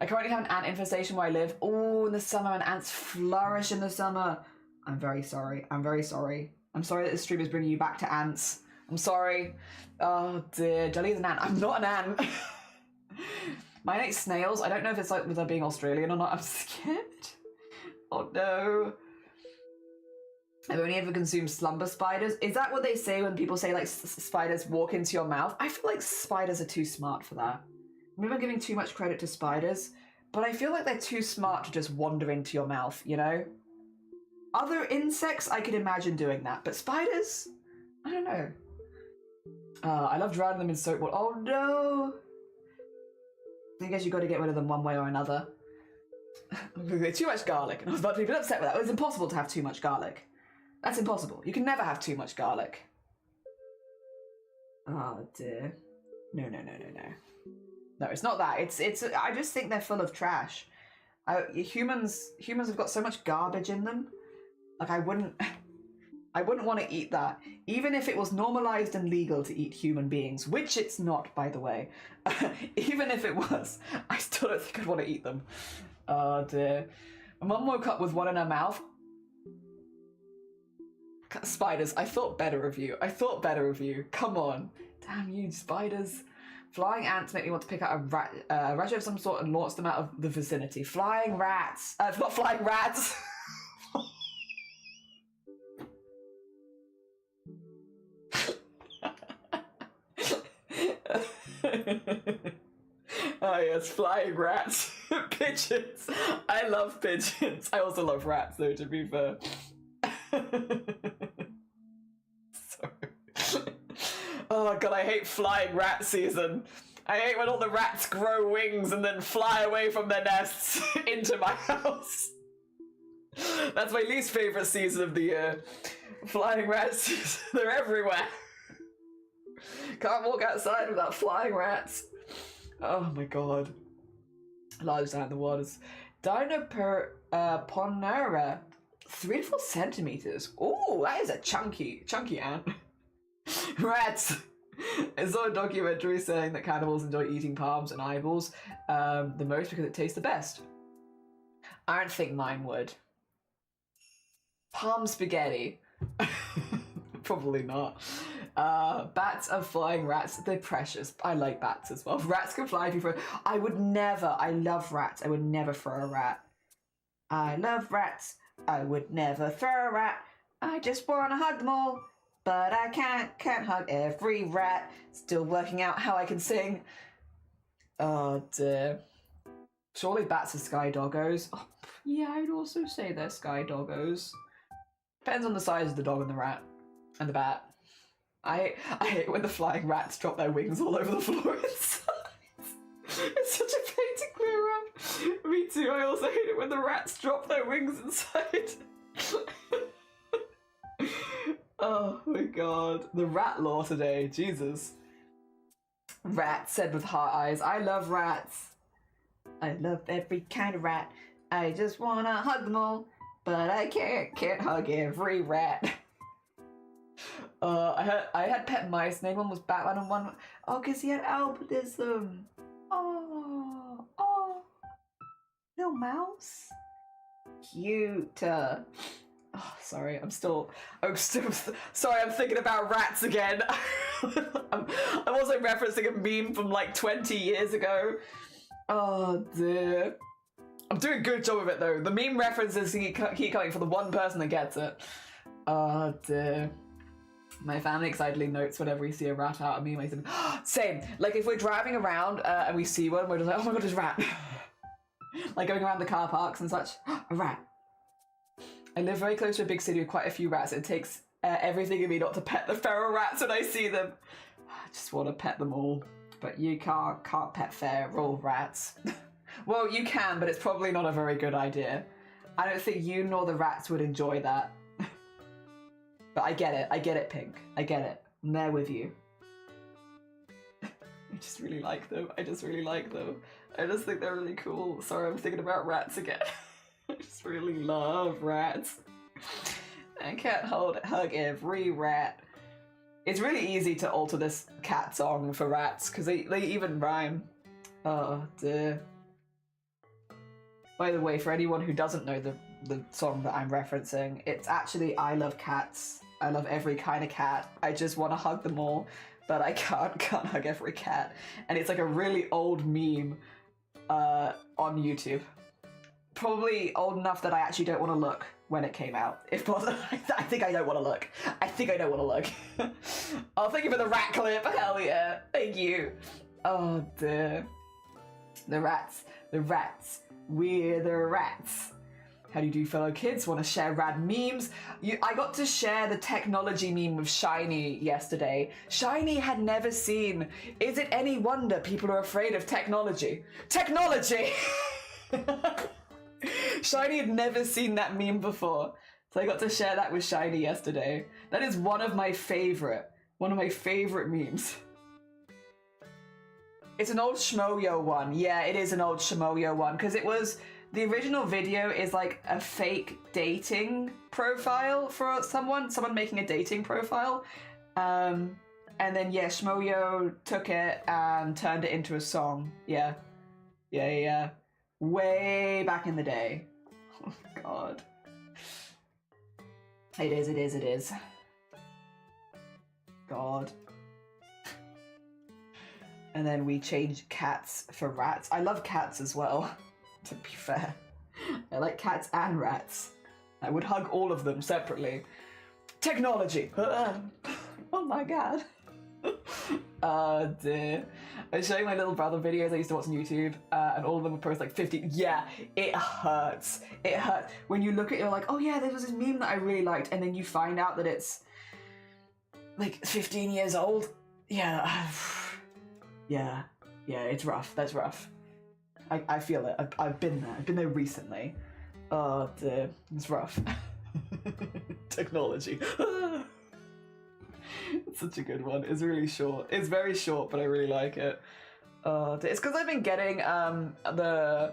I currently have an ant infestation where I live. Oh, in the summer, and ants flourish in the summer. I'm very sorry. I'm very sorry. I'm sorry that this stream is bringing you back to ants. I'm sorry. Oh dear, Jelly's an ant. I'm not an ant. Mine ate snails. I don't know if it's like with her being Australian or not. I'm scared. Oh no. I've only ever consumed slumber spiders. Is that what they say when people say like spiders walk into your mouth? I feel like spiders are too smart for that. Maybe I'm giving too much credit to spiders, but I feel like they're too smart to just wander into your mouth, you know? Other insects, I could imagine doing that, but spiders? I don't know. I love drowning them in soap water. Oh no! I guess you got to get rid of them one way or another. Too much garlic, and I was about to be a bit upset with that. It's impossible to have too much garlic. That's impossible. You can never have too much garlic. Oh dear. No. No, it's not that. It's. I just think they're full of trash. Humans have got so much garbage in them. Like I wouldn't want to eat that, even if it was normalized and legal to eat human beings, which it's not, by the way. Even if it was, I still don't think I'd want to eat them. Oh dear. My mum woke up with one in her mouth. Spiders, I thought better of you. Come on. Damn you, spiders. Flying ants make me want to pick out a rat of some sort and launch them out of the vicinity. Flying rats. Not flying rats. Oh yes, flying rats. Pigeons. I love pigeons. I also love rats though, to be fair. Sorry. Oh god, I hate flying rat season. I hate when all the rats grow wings and then fly away from their nests into my house. That's my least favourite season of the year. Flying rat season. They're everywhere. Can't walk outside without flying rats. Oh my god. Lives down in the waters. Ponera. 3 to 4 centimeters. Oh, that is a chunky ant. Rats. I saw a documentary saying that cannibals enjoy eating palms and eyeballs the most because it tastes the best. I don't think mine would. Palm spaghetti. Probably not. Bats are flying rats. They're precious. I like bats as well. Rats can fly if you throw. I love rats. I would never throw a rat. I love rats. I would never throw a rat. I just want to hug them all. But I can't hug every rat. Still working out how I can sing. Oh dear. Surely bats are sky doggos. Oh, yeah, I would also say they're sky doggos. Depends on the size of the dog and the rat. And the bat. I hate when the flying rats drop their wings all over the floor inside. It's such a pain to clear up. Me too, I also hate it when the rats drop their wings inside. Oh my god. The rat lore today, Jesus. Rat said with heart eyes. I love rats. I love every kind of rat. I just wanna hug them all, but I can't hug every rat. I had pet mice, and one was Batman and one... Oh, because he had albinism. Oh, little mouse. Cute. Oh, sorry, I'm still sorry, I'm thinking about rats again. I'm also referencing a meme from like 20 years ago. Oh dear. I'm doing a good job of it though. The meme references keep coming for the one person that gets it. Oh dear. My family excitedly notes whenever we see a rat out at me. Same. Like if we're driving around and we see one, we're just like, oh my god, there's a rat. Like going around the car parks and such. A rat. I live very close to a big city with quite a few rats. It takes everything in me not to pet the feral rats when I see them. I just want to pet them all, but you can't pet feral rats. Well, you can, but it's probably not a very good idea. I don't think you nor the rats would enjoy that. But I get it, Pink. I get it. I'm there with you. I just really like them. I just think they're really cool. Sorry, I'm thinking about rats again. I just really love rats. I can't hug every rat. It's really easy to alter this cat song for rats because they even rhyme. Oh dear. By the way, for anyone who doesn't know the song that I'm referencing, it's actually I Love Cats. I love every kind of cat. I just want to hug them all, but I can't hug every cat. And it's like a really old meme on YouTube. Probably old enough that I actually don't want to look when it came out. If possible, I think I don't want to look. I think I don't want to look. Oh, thank you for the rat clip. Hell yeah. Thank you. Oh dear. The rats. We're the rats. How do you do, fellow kids? Want to share rad memes? I got to share the technology meme with Shiny yesterday. Shiny had never seen. Is it any wonder people are afraid of technology? Technology! Shiny had never seen that meme before. So I got to share that with Shiny yesterday. That is one of my favorite memes. It's an old Shmoyo one. Yeah, it is an old Shmoyo one because it was, the original video is like a fake dating profile for someone making a dating profile. And then yeah, Shmoyo took it and turned it into a song. Yeah. Way back in the day. Oh god. It is. God. And then we changed cats for rats. I love cats as well, to be fair. I like cats and rats. I would hug all of them separately. Technology. Oh my god. Oh dear. I was showing my little brother videos I used to watch on YouTube, and all of them would post like 50. Yeah, it hurts. It hurts. When you look at it, you're like, oh yeah, there was this meme that I really liked, and then you find out that it's like 15 years old. Yeah. Yeah, it's rough. That's rough. I feel it. I've been there. I've been there recently. Oh dear, it's rough. Technology. It's such a good one. It's really short. It's very short, but I really like it. It's because I've been getting the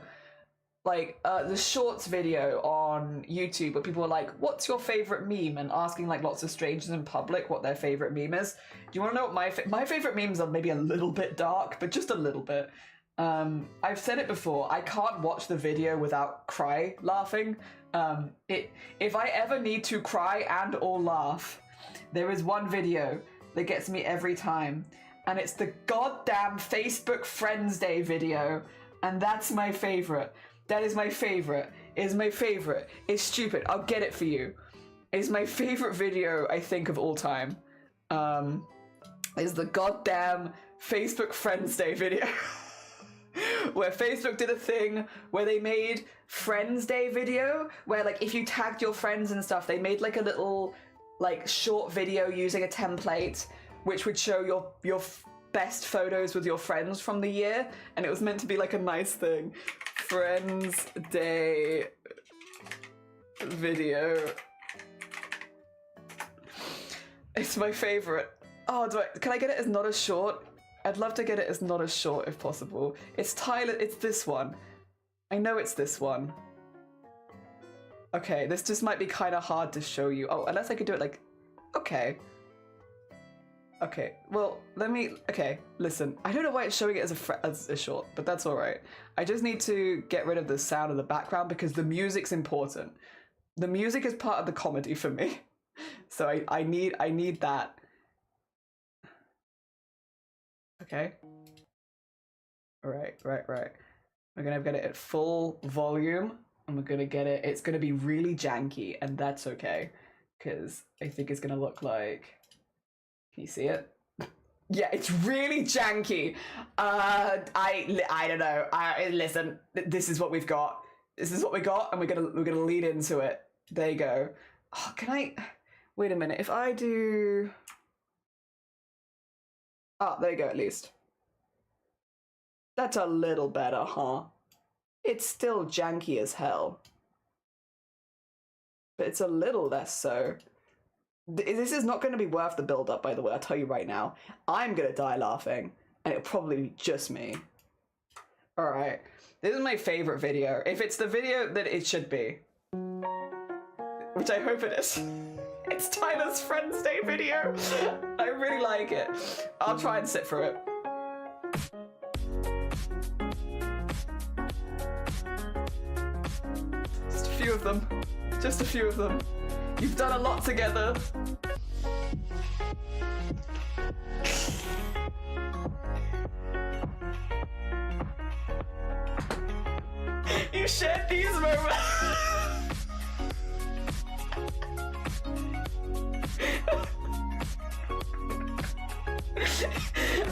shorts video on YouTube where people are like, what's your favorite meme? And asking like lots of strangers in public what their favorite meme is. Do you want to know what my favorite memes are? Maybe a little bit dark, but just a little bit. I've said it before, I can't watch the video without laughing. If I ever need to cry and or laugh, there is one video that gets me every time, and it's the goddamn Facebook Friends Day video, and that's my favorite. That is my favorite. It's my favorite. It's stupid. I'll get it for you. It's my favorite video, I think, of all time. Is the goddamn Facebook Friends Day video. Where Facebook did a thing where they made Friends Day video, where like if you tagged your friends and stuff, they made like a little like short video using a template which would show your best photos with your friends from the year, and it was meant to be like a nice thing. Friends Day video. It's my favorite. Oh, can I get it as not as short? I'd love to get it as not as short if possible. It's this one. I know it's this one. Okay, this just might be kind of hard to show you. Oh, unless I could do it like, okay. Okay, well, okay, listen. I don't know why it's showing it as a short, but that's all right. I just need to get rid of the sound in the background because the music's important. The music is part of the comedy for me. So I need that. Okay. Right. We're gonna get it at full volume, and we're gonna get it. It's gonna be really janky, and that's okay, because I think it's gonna look like. Can you see it? Yeah, it's really janky. I don't know. Listen. This is what we've got. This is what we got, and we're gonna lead into it. There you go. Oh, can I? Wait a minute. If I do. Oh, there you go, at least. That's a little better, huh? It's still janky as hell. But it's a little less so. This is not going to be worth the build-up, by the way, I'll tell you right now. I'm going to die laughing, and it'll probably be just me. Alright, this is my favorite video. If it's the video that it should be, which I hope it is. It's Tyler's Friends Day video. I really like it. I'll try and sit through it. Just a few of them. Just a few of them. You've done a lot together. You shared these moments.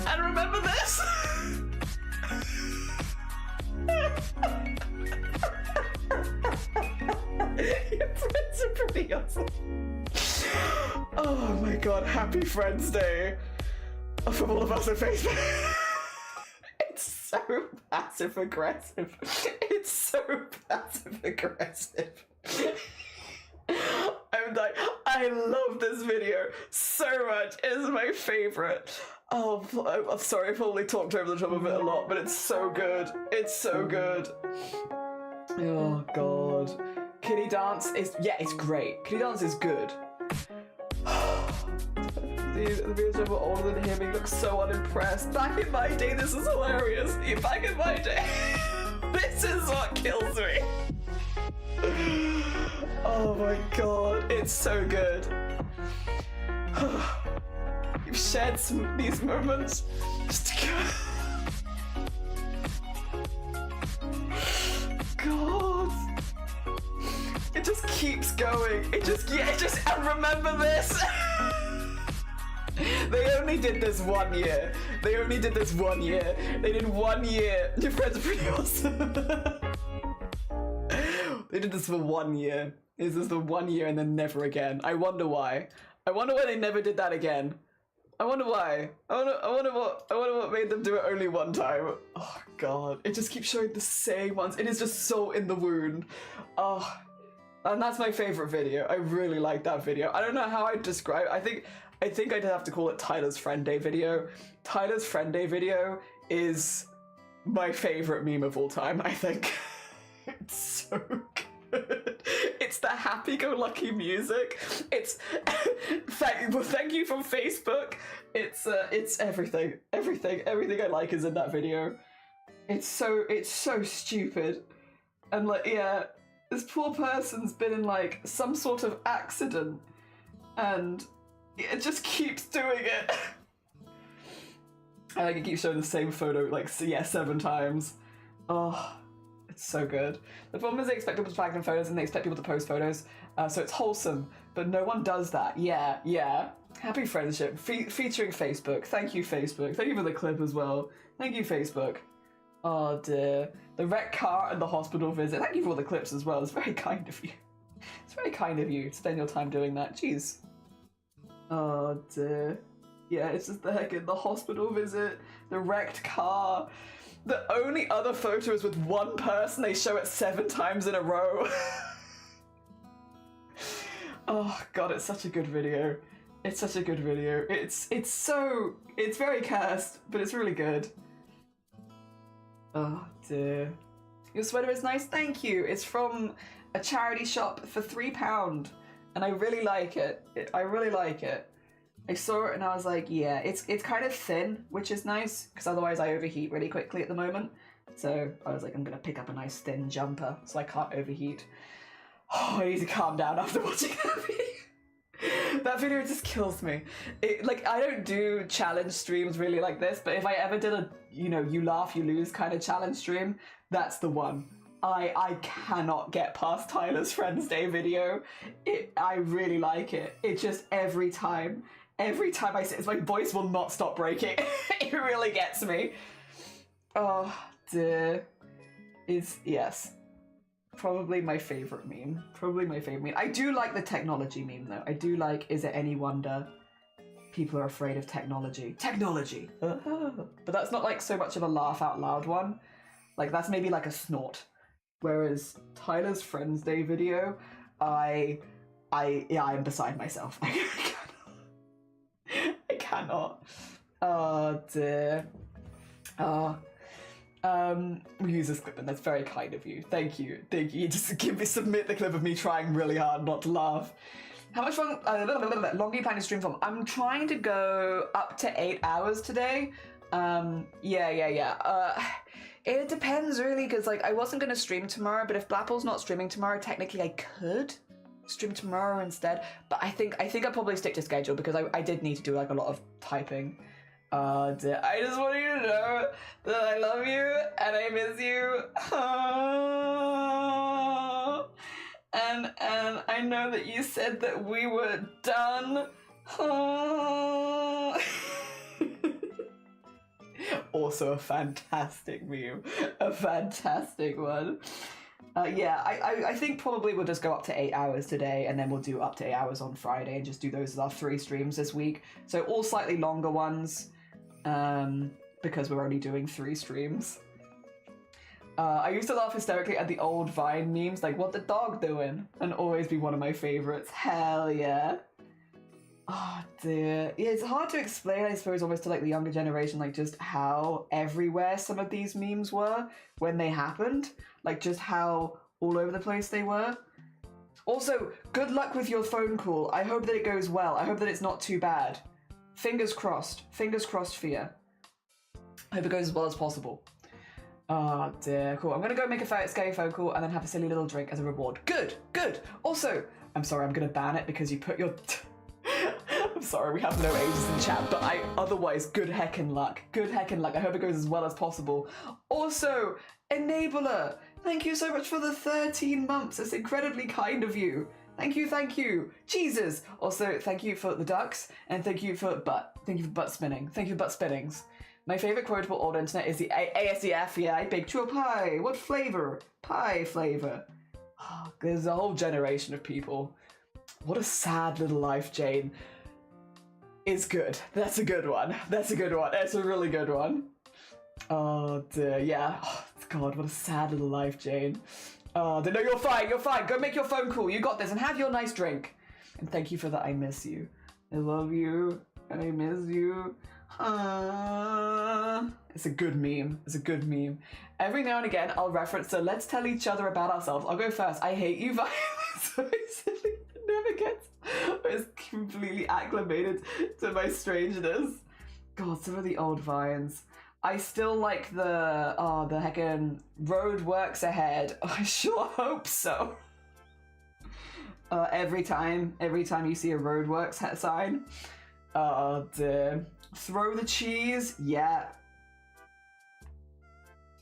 And remember this? Your friends are pretty awesome. Oh my god, happy Friends Day from all of us on Facebook. It's so passive aggressive. It's so passive aggressive. I'm like, I love this video so much. It is my favorite. Oh, I'm sorry, I probably talked over the top of it a lot, but it's so good. It's so good. Oh god. Kitty Dance is, yeah, it's great. Kitty Dance is good. The videos were older than him, he looks so unimpressed. Back in my day, this is hilarious. Back in my day, this is what kills me. Oh my god, it's so good. You've shared these moments just to go. God. It just keeps going. It just, and remember this. They only did this 1 year. They only did this 1 year. They did 1 year. Your friends are pretty awesome. They did this for 1 year. This is the 1 year and then never again. I wonder why. I wonder why they never did that again. I wonder why. I wonder what made them do it only one time. Oh god. It just keeps showing the same ones. It is just so in the wound. Oh. And that's my favorite video. I really like that video. I don't know how I'd describe it. I think I'd have to call it Tyler's Friend Day video. Tyler's Friend Day video is my favorite meme of all time, I think. It's so good. It's the happy-go-lucky music. It's thank you from Facebook. It's everything. Everything I like is in that video. It's so stupid. And like, yeah, this poor person's been in like some sort of accident and it just keeps doing it. I think it keeps showing the same photo like, yeah, 7 times. Oh, it's so good. The problem is they expect people to tag in photos and they expect people to post photos, so it's wholesome, but no one does that. Yeah. Happy friendship, featuring Facebook. Thank you, Facebook. Thank you for the clip as well. Thank you, Facebook. Oh dear. The wrecked car and the hospital visit. Thank you for all the clips as well. It's very kind of you. It's very kind of you to spend your time doing that. Jeez. Oh dear. Yeah, it's just the heck in the hospital visit, the wrecked car. The only other photo is with one person. They show it 7 times in a row. Oh god, it's such a good video. It's such a good video. It's very cursed, but it's really good. Oh dear. Your sweater is nice, thank you. It's from a charity shop for £3 and I really like it. I really like it. I saw it and I was like, yeah, it's kind of thin, which is nice because otherwise I overheat really quickly at the moment. So I was like, I'm gonna pick up a nice thin jumper so I can't overheat. Oh, I need to calm down after watching that video. That video just kills me. Like, I don't do challenge streams really like this, but if I ever did a, you know, you laugh, you lose kind of challenge stream, that's the one. I cannot get past Tyler's Friends Day video. I really like it. It just, every time I say it, my voice will not stop breaking. It really gets me. Oh, dear. Yes. Probably my favorite meme. I do like the technology meme though. I do like, is it any wonder? People are afraid of technology. Technology! But that's not like so much of a laugh out loud one. Like that's maybe like a snort. Whereas Tyler's Friends Day video, I am beside myself. I cannot. Oh dear. We use this clip and that's very kind of you. Thank you. Thank you. Just submit the clip of me trying really hard not to laugh. How much long do you plan to stream from? I'm trying to go up to 8 hours today. It depends really, because like I wasn't gonna stream tomorrow, but if Blapple's not streaming tomorrow, technically I could stream tomorrow instead. But I think I'll probably stick to schedule because I did need to do like a lot of typing. I just want you to know that I love you and I miss you. And I know that you said that we were done. Also a fantastic meme. A fantastic one. I think probably we'll just go up to 8 hours today and then we'll do up to 8 hours on Friday and just do those as our 3 streams this week. So all slightly longer ones because we're only doing 3 streams. I used to laugh hysterically at the old Vine memes like what the dog doing and always be one of my favorites. Hell yeah. Oh dear. Yeah, it's hard to explain, I suppose, almost to like the younger generation, like just how everywhere some of these memes were when they happened. Like just how all over the place they were. Also, good luck with your phone call. I hope that it goes well. I hope that it's not too bad. Fingers crossed. Fingers crossed for you. I hope it goes as well as possible. Oh dear, cool. I'm gonna go make a scary phone call and then have a silly little drink as a reward. Good, good. Also, I'm sorry, I'm gonna ban it because you put your... I'm sorry, we have no ages in chat, but otherwise, good heckin' luck. Good heckin' luck. I hope it goes as well as possible. Also, Enabler, thank you so much for the 13 months. It's incredibly kind of you. Thank you, thank you. Jesus. Also, thank you for the ducks, and thank you for butt. Thank you for butt spinning. Thank you for butt spinnings. My favorite quotable old internet is the ASDF. Yeah, I baked you a pie. What flavor? Pie flavor. Oh, there's a whole generation of people. What a sad little life, Jane. Is good. That's a good one. That's a good one. That's a really good one. Oh dear, yeah. Oh, God, what a sad little life, Jane. Oh, no, you're fine. You're fine. Go make your phone call. You got this, and have your nice drink. And thank you for that. I miss you. I love you. I miss you. It's a good meme. It's a good meme. Every now and again, I'll reference to let's tell each other about ourselves. I'll go first. I hate you, Violet. So silly. It never gets. It's completely acclimated to my strangeness. God, some of the old vines. I still like the heckin' road works ahead. I sure hope so. Every time you see a roadworks sign. Oh dear. Throw the cheese, yeah.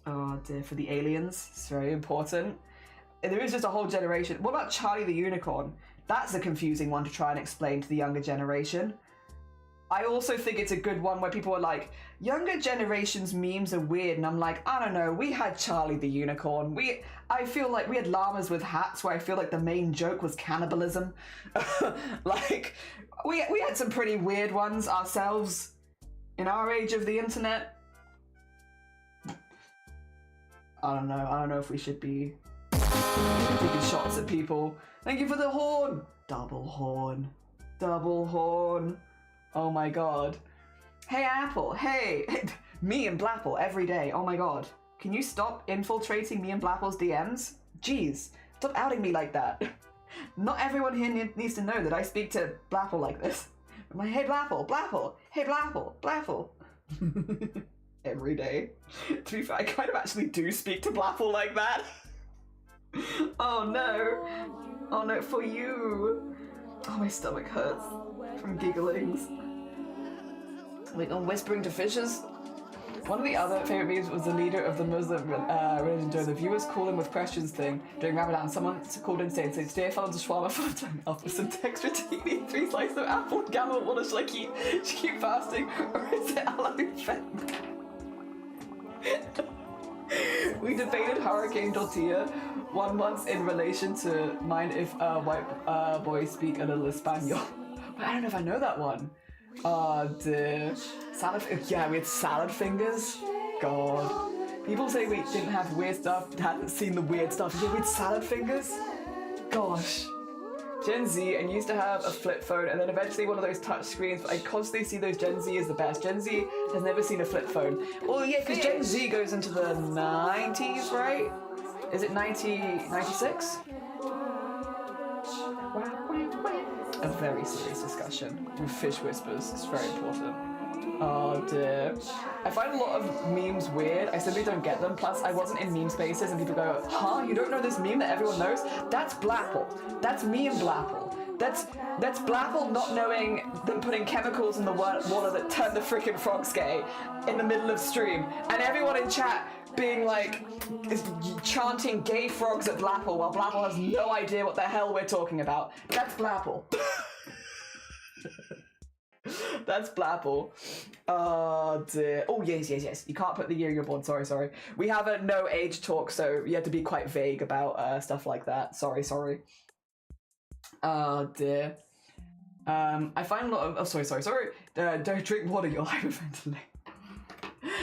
Oh dear, for the aliens, it's very important. There is just a whole generation. What about Charlie the Unicorn? That's a confusing one to try and explain to the younger generation. I also think it's a good one where people are like, younger generation's memes are weird, and I'm like, I don't know, we had Charlie the Unicorn. I feel like we had llamas with hats where I feel like the main joke was cannibalism. Like, we had some pretty weird ones ourselves in our age of the internet. I don't know if we should be taking shots at people. Thank you for the horn! Double horn. Double horn. Oh my god. Hey Apple, hey! Me and Blapple every day, oh my god. Can you stop infiltrating me and Blapple's DMs? Jeez, stop outing me like that. Not everyone here needs to know that I speak to Blapple like this. I'm like, hey Blapple, Blapple, hey Blapple, Blapple. Every day. To be fair, I kind of actually do speak to Blapple like that. Oh no. Oh no, for you. Oh, my stomach hurts from gigglings. Like, I'm whispering to fishes. One of the other favorite memes was the leader of the Muslim religion during the viewers call in with questions thing. During Ramadan, someone called in saying, today I fell into shawarma for the time off with some texture tahini, 3 slices of apple, and camel water. Should I keep fasting, or is it alifem? We debated hurricane tortilla one once in relation to mind if white boys speak a little Espanol. But I don't know if I know that one. Oh dear. Salad, yeah, we had salad fingers. God. People say we didn't have weird stuff, hadn't seen the weird stuff. Yeah, we had salad fingers? Gosh. Gen Z, and used to have a flip phone, and then eventually one of those touch screens. I constantly see those Gen Z as the best. Gen Z has never seen a flip phone. Well, yeah, because Gen Z goes into the 90s, right? Is it 96? A very serious discussion with fish whispers. It's very important. Oh dear. I find a lot of memes weird. I simply don't get them. Plus, I wasn't in meme spaces and people go, huh, you don't know this meme that everyone knows? That's Blapple. That's me and Blapple. That's Blapple not knowing them putting chemicals in the water that turn the freaking frogs gay in the middle of stream. And everyone in chat being like, is chanting gay frogs at Blapple while Blapple has no idea what the hell we're talking about. That's Blapple. That's Blapple. Oh dear. Oh yes. You can't put the year you're born. Sorry. We have a no age talk, so you have to be quite vague about stuff like that. Sorry. Oh dear. I find a lot of. Oh sorry. Don't drink water. You'll hyperventilate.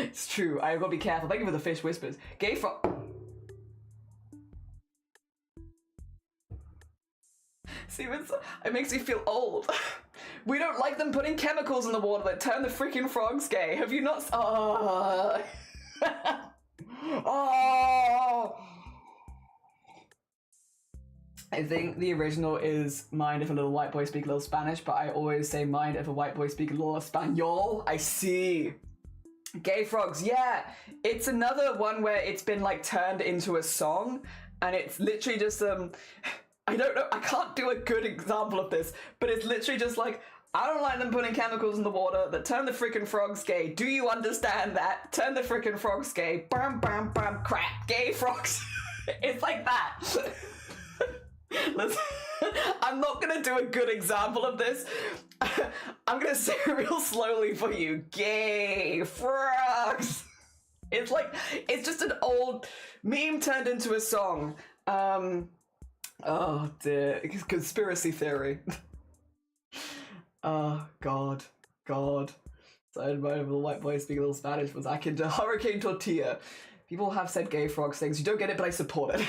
It's true. I've got to be careful. Thank you for the fish whispers. Gay frog. See, it makes me feel old. We don't like them putting chemicals in the water that turn the freaking frogs gay. Have you not? Oh. Oh. I think the original is mind if a little white boy speak a little Spanish, but I always say mind if a white boy speak a little Espanol. I see. Gay frogs, yeah. It's another one where it's been like turned into a song, and it's literally just I don't know, I can't do a good example of this, but it's literally just like, I don't like them putting chemicals in the water that turn the freaking frogs gay. Do you understand that? Turn the freaking frogs gay. Bam, crap, gay frogs. It's like that. Listen, I'm not gonna do a good example of this. I'm gonna say it real slowly for you. Gay frogs. It's like, it's just an old meme turned into a song. Oh dear, conspiracy theory. Oh God. So I remember the white boy speaking a little Spanish was akin to Hurricane Tortilla. People have said gay frogs things. You don't get it, but I support it.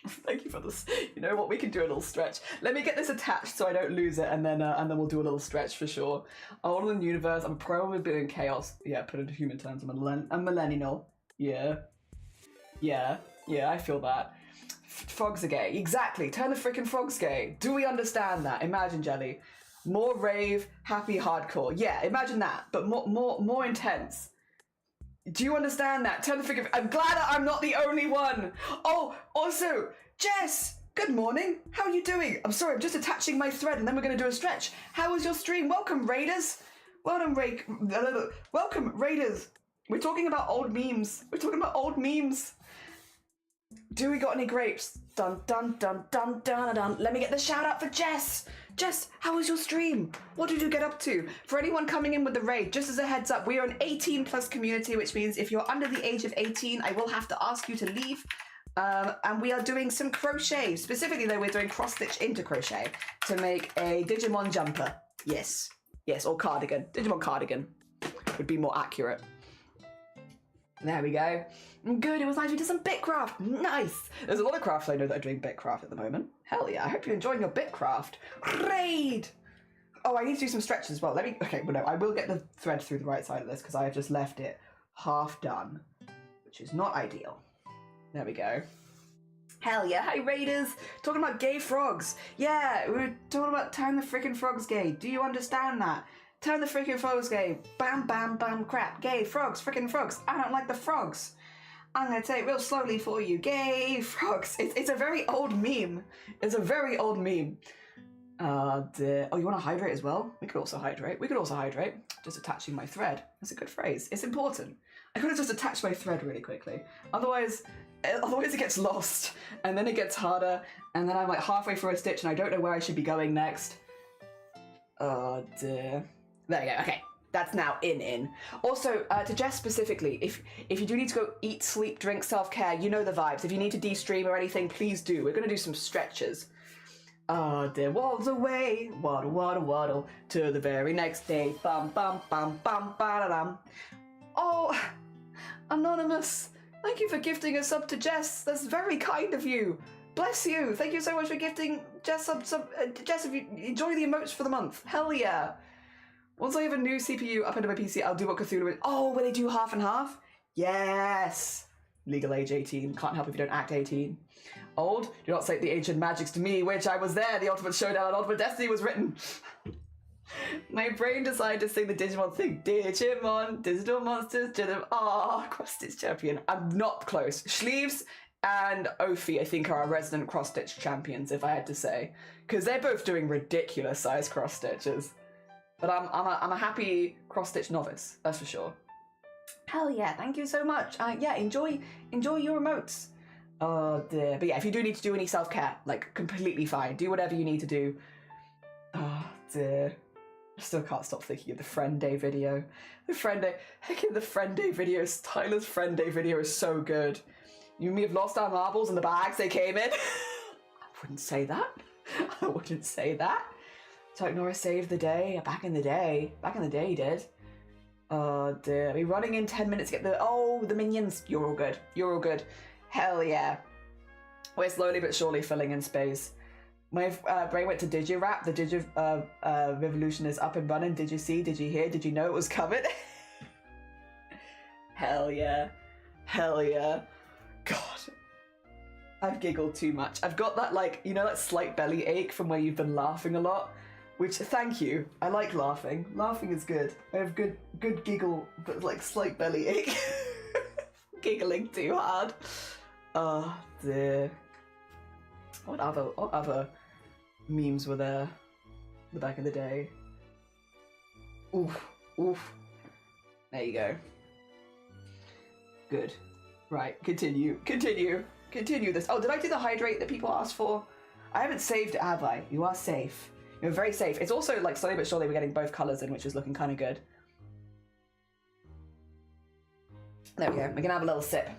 Thank you for this. You know what? We can do a little stretch. Let me get this attached so I don't lose it, and then we'll do a little stretch for sure. Older than universe. I'm probably doing chaos. Yeah, put into human terms. I'm millennial. Yeah. I feel that. Frogs are gay. Exactly. Turn the freaking frogs gay. Do we understand that? Imagine, Jelly. More rave, happy, hardcore. Yeah, imagine that, but more intense. Do you understand that? Turn the freaking. I'm glad that I'm not the only one. Oh, also, Jess. Good morning. How are you doing? I'm sorry. I'm just attaching my thread, and then we're going to do a stretch. How was your stream? Welcome, Raiders. Welcome, Raiders. We're talking about old memes. Do we got any grapes? Dun dun dun dun dun dun. Let me get the shout out for Jess. Jess, how was your stream? What did you get up to? For anyone coming in with the raid, just as a heads up, we are an 18 plus community, which means if you're under the age of 18, I will have to ask you to leave. And we are doing some crochet. Specifically though, we're doing cross stitch into crochet to make a Digimon jumper. Yes, or cardigan. Digimon cardigan would be more accurate. There we go. Good, it was nice we did some Bitcraft. Nice. There's a lot of crafts I know that are doing Bitcraft at the moment. Hell yeah, I hope you're enjoying your Bitcraft. Raid! Oh, I need to do some stretches as well. I will get the thread through the right side of this because I have just left it half done, which is not ideal. There we go. Hell yeah, hi Raiders! Talking about gay frogs. Yeah, we were talking about turn the freaking frogs gay. Do you understand that? Turn the freaking frogs gay. Bam, crap. Gay frogs, freaking frogs. I don't like the frogs. I'm gonna say it real slowly for you. Gay frogs. It's a very old meme. Dear. Oh, you want to hydrate as well? We could also hydrate. Just attaching my thread. That's a good phrase. It's important. I could have just attached my thread really quickly. Otherwise it gets lost, and then it gets harder, and then I'm like halfway through a stitch and I don't know where I should be going next. Oh dear. There you go. Okay. That's now in. Also, to Jess specifically, if you do need to go eat, sleep, drink, self-care, you know the vibes. If you need to de-stream or anything, please do. We're going to do some stretches. Oh dear, waddles away, waddle, waddle, waddle, to the very next day. Bum, bum, bum, bum, ba-da-dum. Oh, Anonymous, thank you for gifting a sub to Jess. That's very kind of you. Bless you. Thank you so much for gifting Jess sub. Jess, if you enjoy the emotes for the month. Hell yeah. Once I have a new CPU up into my PC, I'll do what Cthulhu is. Oh, will they do half and half? Yes. Legal age 18. Can't help if you don't act 18. Old, do not cite the ancient magics to me, which I was there. The Ultimate Showdown and Ultimate Destiny was written. My brain decided to sing the Digimon thing. Digimon, digital monsters, cross-stitch champion. I'm not close. Sleeves and Ophi, I think, are our resident cross-stitch champions, if I had to say. Because they're both doing ridiculous size cross-stitches. But I'm a happy cross-stitch novice, that's for sure. Hell yeah, thank you so much. Yeah, enjoy your emotes. Oh dear. But yeah, if you do need to do any self-care, like, completely fine. Do whatever you need to do. Oh dear. I still can't stop thinking of the Friend Day video. The Friend Day video, Tyler's Friend Day video is so good. You may have lost our marbles in the bags they came in. I wouldn't say that. I wouldn't say that. Tyke Norris saved the day. Back in the day he did. Oh dear. We're running in 10 minutes to get the minions. You're all good. You're all good. Hell yeah. We're slowly but surely filling in space. My brain went to Digirap. The Digi revolution is up and running. Did you see? Did you hear? Did you know it was coming? Hell yeah. Hell yeah. God. I've giggled too much. I've got that, like, you know, that slight belly ache from where you've been laughing a lot? Which, thank you. I like laughing. Laughing is good. I have good giggle, but like slight belly ache. Giggling too hard. Oh dear. What other memes were there the back in the day? Oof, oof. There you go. Good. Right, continue this. Oh, did I do the hydrate that people asked for? I haven't saved it, have I? You are safe. You're very safe. It's also, like, slowly but surely we're getting both colours in, which is looking kind of good. There we go. We're gonna have a little sip.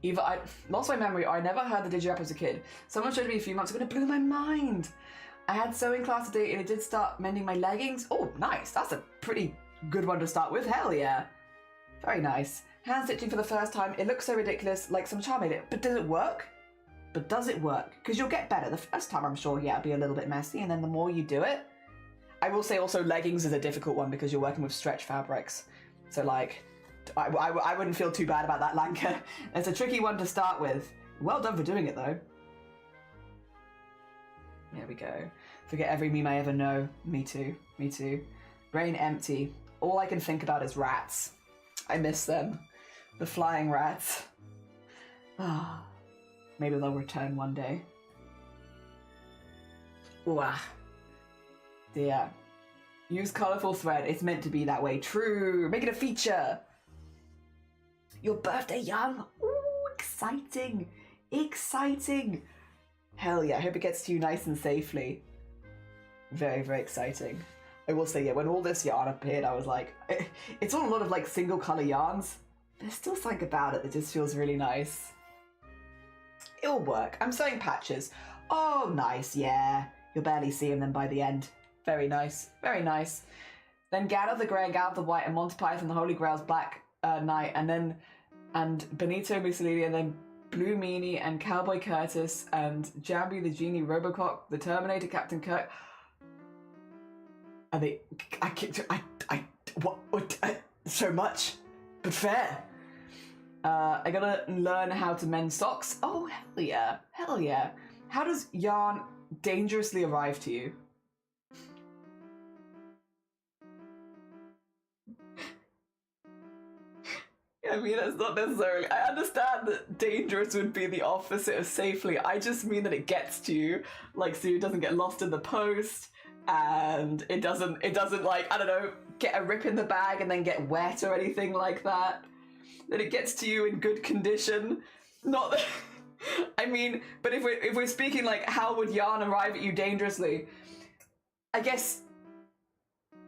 Either I lost my memory or I never heard the Digirap as a kid. Someone showed me a few months ago and it blew my mind. I had sewing class today and it did start mending my leggings. Oh, nice. That's a pretty good one to start with. Hell yeah. Very nice. Hand stitching for the first time. It looks so ridiculous, like some charm made it. But does it work? Because you'll get better. The first time, I'm sure, yeah, it'll be a little bit messy. And then the more you do it. I will say also leggings is a difficult one because you're working with stretch fabrics. So, like, I wouldn't feel too bad about that, Lanka. It's a tricky one to start with. Well done for doing it, though. There we go. Forget every meme I ever know. Me too. Brain empty. All I can think about is rats. I miss them. The flying rats. Ah. Maybe they'll return one day. Ooh, yeah. Use colourful thread. It's meant to be that way. True. Make it a feature. Your birthday, young. Ooh, exciting. Hell yeah. I hope it gets to you nice and safely. Very, very exciting. I will say, yeah, when all this yarn appeared, I was like, it's all a lot of like single colour yarns. There's still something about it that just feels really nice. It'll work. I'm sewing patches. Oh, nice, yeah. You'll barely see them by the end. Very nice. Then Gandalf the Grey and Gandalf the White and Monty Python the Holy Grail's Black Knight and Benito Mussolini and then Blue Meanie and Cowboy Curtis and Jambi the Genie, Robocop, the Terminator, Captain Kirk. And they, so much, but fair. I gotta learn how to mend socks. Oh, hell yeah. How does yarn dangerously arrive to you? I mean, it's not necessarily... I understand that dangerous would be the opposite of safely. I just mean that it gets to you, like, so it doesn't get lost in the post, and it doesn't like, I don't know, get a rip in the bag and then get wet or anything like that. That it gets to you in good condition. Not that... I mean, but if we're speaking, like, how would yarn arrive at you dangerously? I guess...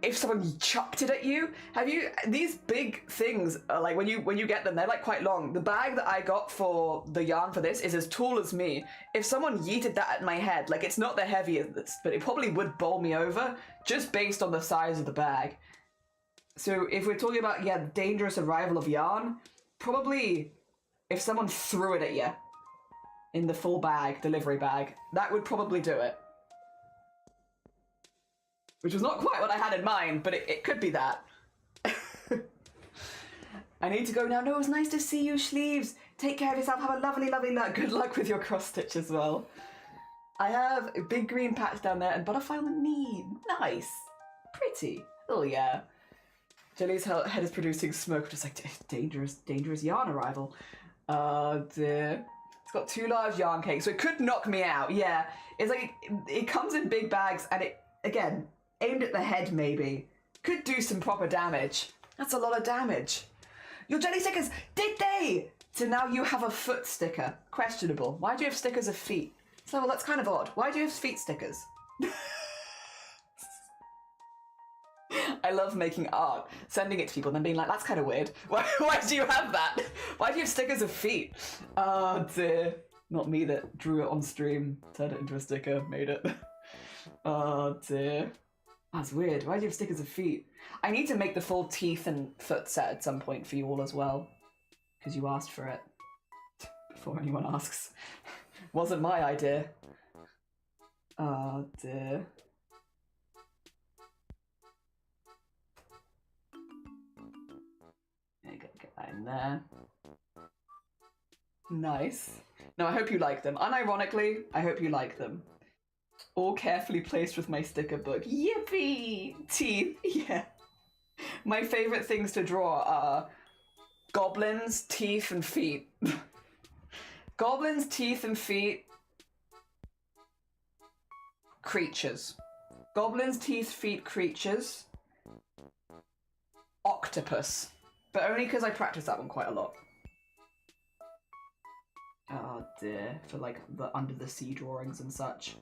if someone chucked it at you. Have you, these big things are like, when you get them, they're like quite long. The bag that I got for the yarn for this is as tall as me. If someone yeeted that at my head, like it's not the heaviest, but it probably would bowl me over just based on the size of the bag. So if we're talking about, yeah, dangerous arrival of yarn, probably if someone threw it at you in the full bag, delivery bag, that would probably do it. Which was not quite what I had in mind, but it could be that. I need to go now. No, it was nice to see you, Sleeves. Take care of yourself. Have a lovely, lovely luck. Good luck with your cross stitch as well. I have a big green patch down there and butterfly on the knee. Nice. Pretty. Oh, yeah. Jelly's head is producing smoke, just like dangerous yarn arrival. Dear. It's got 2 large yarn cakes, so it could knock me out. Yeah. It's like, it comes in big bags and it, again, aimed at the head maybe. Could do some proper damage. That's a lot of damage. Your jelly stickers, did they? So now you have a foot sticker. Questionable. Why do you have stickers of feet? So, well, that's kind of odd. Why do you have feet stickers? I love making art, sending it to people and then being like, that's kind of weird. Why do you have that? Why do you have stickers of feet? Oh dear. Not me that drew it on stream, turned it into a sticker, made it. Oh dear. That's weird. Why do you have stickers of feet? I need to make the full teeth and foot set at some point for you all as well. Because you asked for it. Before anyone asks. Wasn't my idea. Oh dear. Get that in there. Nice. No, I hope you like them. Unironically, I hope you like them. All carefully placed with my sticker book. Yippee! Teeth, yeah. My favourite things to draw are goblins, teeth, and feet. Goblins, teeth, and feet. Creatures. Goblins, teeth, feet, creatures. Octopus. But only because I practice that one quite a lot. Oh dear. For like the under the sea drawings and such.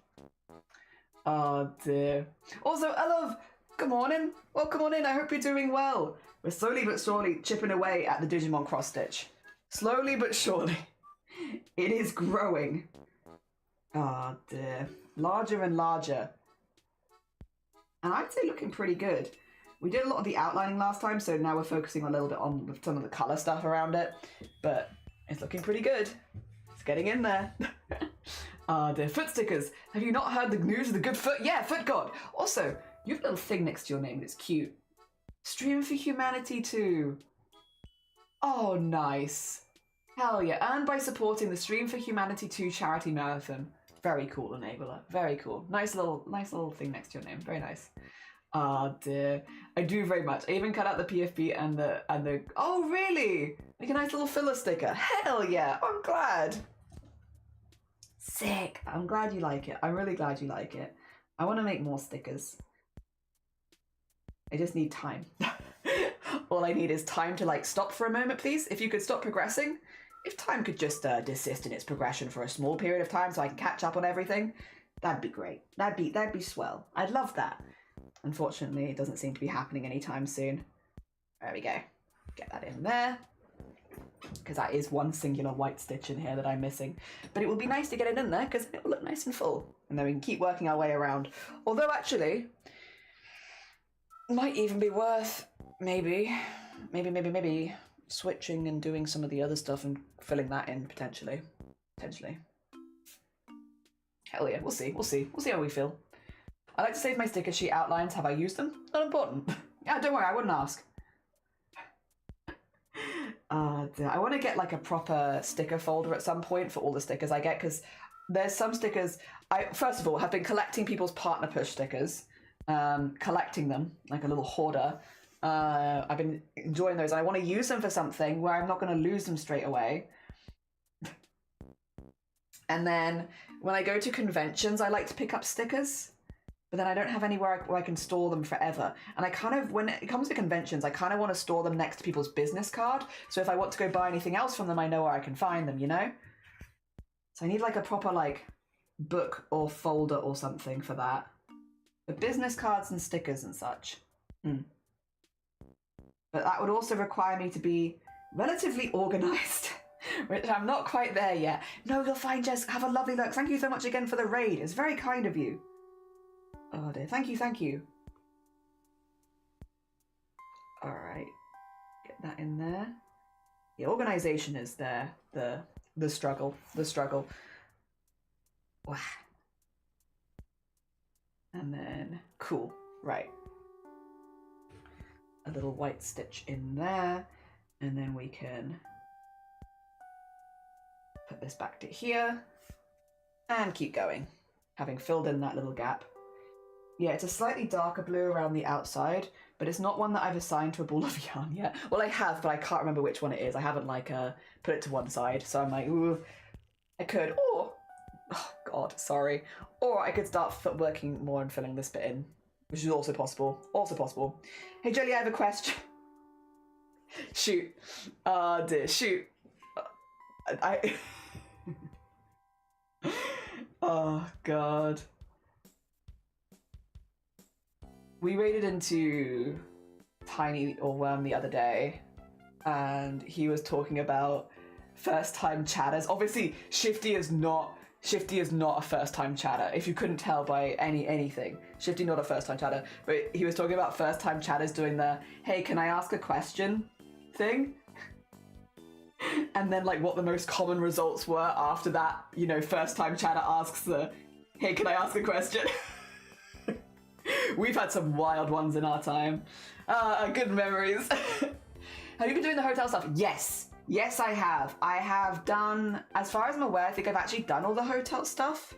Oh dear. Also, I love. Good morning. Welcome on in. I hope you're doing well. We're slowly but surely chipping away at the Digimon cross stitch. Slowly but surely. It is growing. Oh dear. Larger and larger. And I'd say looking pretty good. We did a lot of the outlining last time, so now we're focusing a little bit on some of the colour stuff around it. But it's looking pretty good. It's getting in there. Dear. Foot stickers. Have you not heard the news of the good foot? Yeah, Foot God. Also, you have a little thing next to your name that's cute. Stream for Humanity 2. Oh, nice. Hell yeah. Earned by supporting the Stream for Humanity 2 charity marathon. Very cool, Enabler. Very cool. Nice little thing next to your name. Very nice. Oh dear. I do very much. I even cut out the PFP and the oh really? Like a nice little filler sticker. Hell yeah. I'm glad. Sick. I'm glad you like it. I'm really glad you like it. I want to make more stickers. I just need time. All I need is time to like stop for a moment, please. If you could stop progressing. If time could just desist in its progression for a small period of time so I can catch up on everything, that'd be great. That'd be swell. I'd love that. Unfortunately, it doesn't seem to be happening anytime soon. There we go. Get that in there. Because that is one singular white stitch in here that I'm missing. But it would be nice to get it in there because it will look nice and full. And then we can keep working our way around. Although actually, might even be worth maybe switching and doing some of the other stuff and filling that in potentially. Hell yeah, we'll see how we feel. I like to save my sticker sheet outlines. Have I used them? Not important. Yeah, don't worry, I wouldn't ask. I want to get like a proper sticker folder at some point for all the stickers I get, because there's some stickers I first of all have been collecting people's partner push stickers, collecting them like a little hoarder. I've been enjoying those. I want to use them for something where I'm not going to lose them straight away. And then when I go to conventions, I like to pick up stickers, but then I don't have anywhere where I can store them forever. And I kind of, when it comes to conventions, I kind of want to store them next to people's business card. So if I want to go buy anything else from them, I know where I can find them, you know? So I need like a proper like book or folder or something for that. The business cards and stickers and such. Mm. But that would also require me to be relatively organised, which I'm not quite there yet. No, you're fine, Jess. Have a lovely look. Thank you so much again for the raid. It's very kind of you. Oh dear. Thank you, thank you. All right. Get that in there. The organisation is there. The struggle. The struggle. Wow. And then, cool. Right. A little white stitch in there, and then we can put this back to here and keep going, having filled in that little gap. Yeah, it's a slightly darker blue around the outside, but it's not one that I've assigned to a ball of yarn yet. Well, I have, but I can't remember which one it is. I haven't put it to one side, so I'm like, ooh, I could, or, oh god, sorry, or I could start working more and filling this bit in, which is also possible. Also possible. Hey, Jelly, I have a question. Shoot. Dear, shoot. Oh, God. We raided into Tiny or Worm the other day, and he was talking about first-time chatters. Obviously, Shifty is not a first-time chatter, if you couldn't tell by anything. Shifty not a first-time chatter, but he was talking about first-time chatters doing the, hey, can I ask a question thing? And then, like, what the most common results were after that, you know, first-time chatter asks the, hey, can I ask a question? We've had some wild ones in our time. Good memories. Have you been doing the hotel stuff? Yes. Yes, I have. I have done, as far as I'm aware, I think I've actually done all the hotel stuff.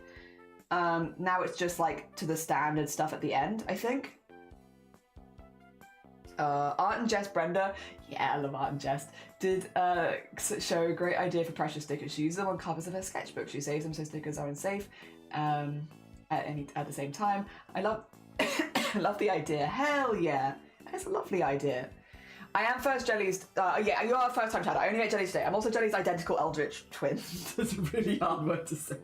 Now it's just like to the standard stuff at the end, I think. Art and Jess Brenda. Yeah, I love Art and Jess. Did show a great idea for precious stickers. She uses them on covers of her sketchbook. She saves them so stickers aren't safe at the same time. I love love the idea. Hell yeah. That's a lovely idea. I am first Jelly's, yeah, you are a first time chatter. I only met Jelly today. I'm also Jelly's identical eldritch twin. That's a really hard word to say.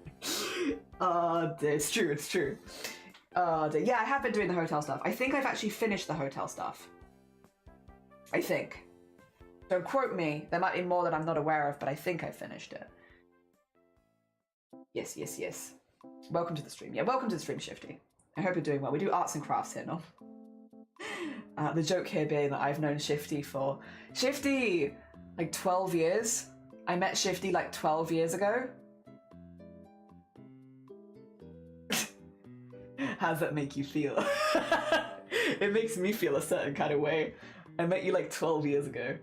It's true, it's true. Yeah, I have been doing the hotel stuff. I think I've actually finished the hotel stuff. I think. Don't quote me. There might be more that I'm not aware of, but I think I finished it. Yes, yes, yes. Welcome to the stream. Yeah, welcome to the stream, Shifty. I hope you're doing well. We do arts and crafts here, no? The joke here being that I've known Shifty for... Shifty! Like 12 years. I met Shifty like 12 years ago. How does that make you feel? It makes me feel a certain kind of way. I met you like 12 years ago.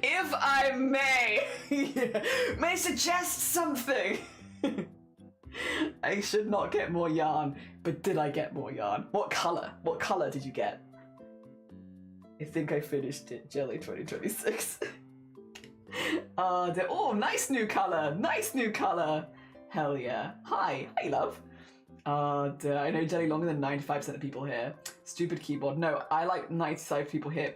If I may suggest something. I should not get more yarn, but did I get more yarn? What color? What color did you get? I think I finished it, Jelly 2026. Oh, nice new color, nice new color. Hell yeah. Hi, love. I know Jelly longer than 95% of people here. Stupid keyboard. No, I like 95 people here.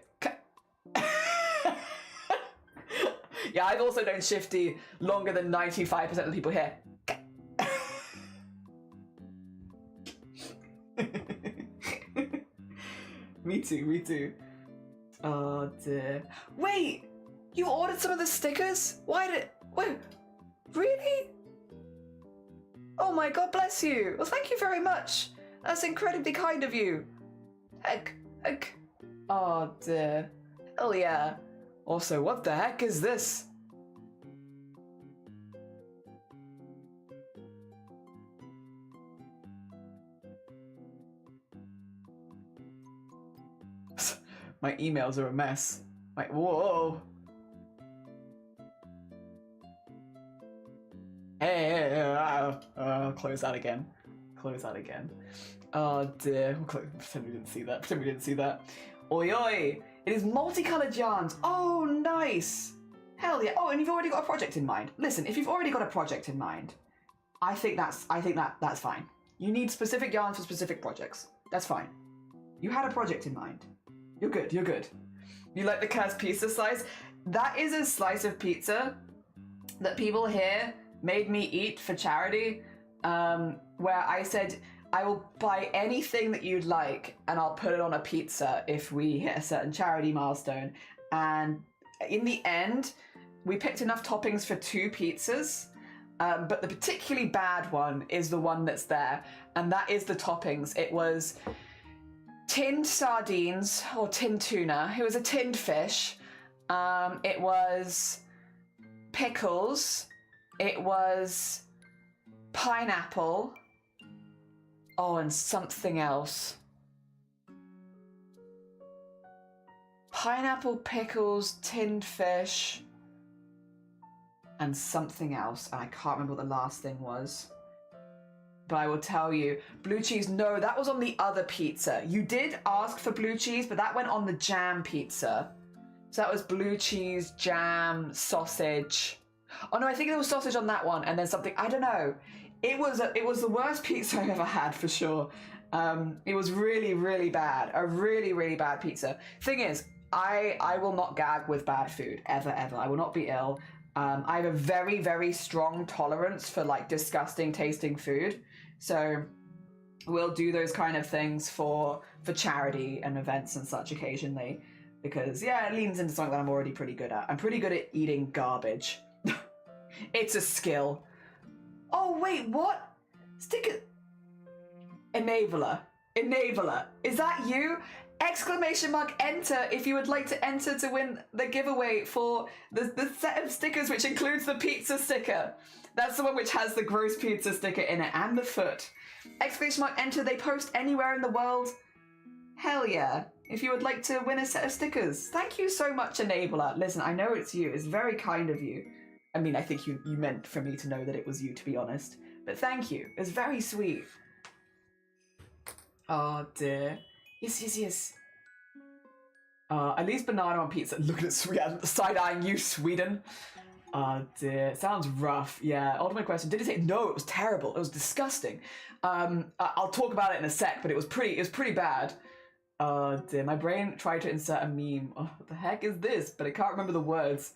Yeah, I've also known Shifty longer than 95% of the people here. Me too, me too. Oh dear. Wait! You ordered some of the stickers? Wait, really? Oh my god, bless you. Well, thank you very much. That's incredibly kind of you. Heck. Oh dear. Hell yeah. Also, what the heck is this? My emails are a mess. Like, whoa. Hey, close that again. Close that again. Oh dear. Pretend we didn't see that. Pretend we didn't see that. Oi oi! It is multicolored yarns. Oh, nice. Hell yeah. Oh, and you've already got a project in mind. Listen, if you've already got a project in mind, I think that's fine. You need specific yarns for specific projects. That's fine. You had a project in mind. You're good, you're good. You like the cursed pizza slice? That is a slice of pizza that people here made me eat for charity, where I said, I will buy anything that you'd like and I'll put it on a pizza if we hit a certain charity milestone. And in the end, we picked enough toppings for 2 pizzas, but the particularly bad one is the one that's there, and that is the toppings. It was tinned sardines or tinned tuna. It was a tinned fish. It was pickles. It was pineapple. Oh, and something else. Pineapple, pickles, tinned fish, and something else. And I can't remember what the last thing was. But I will tell you, blue cheese, no, that was on the other pizza. You did ask for blue cheese, but that went on the jam pizza. So that was blue cheese, jam, sausage. Oh no, I think there was sausage on that one, and then something, I don't know. It was the worst pizza I've ever had, for sure. It was really, really bad. A really, really bad pizza. Thing is, I will not gag with bad food, ever, ever. I will not be ill. I have a very, very strong tolerance for like disgusting tasting food. So we'll do those kind of things for charity and events and such occasionally. Because, yeah, it leans into something that I'm already pretty good at. I'm pretty good at eating garbage. It's a skill. Oh, wait, what? Sticker... Enabler. Enabler. Is that you? Exclamation mark enter if you would like to enter to win the giveaway for the set of stickers, which includes the pizza sticker. That's the one which has the gross pizza sticker in it and the foot. Exclamation mark enter. They post anywhere in the world. Hell yeah. If you would like to win a set of stickers. Thank you so much, Enabler. Listen, I know it's you. It's very kind of you. I mean, I think you meant for me to know that it was you, to be honest. But thank you. It's very sweet. Oh, dear. Yes, yes, yes. At least banana on pizza. Look at it, side-eyeing you, Sweden. Oh, dear. Sounds rough. Yeah, ultimate question. Did it say... No, it was terrible. It was disgusting. I'll talk about it in a sec, but it was pretty bad. Oh, dear. My brain tried to insert a meme. Oh, what the heck is this? But I can't remember the words.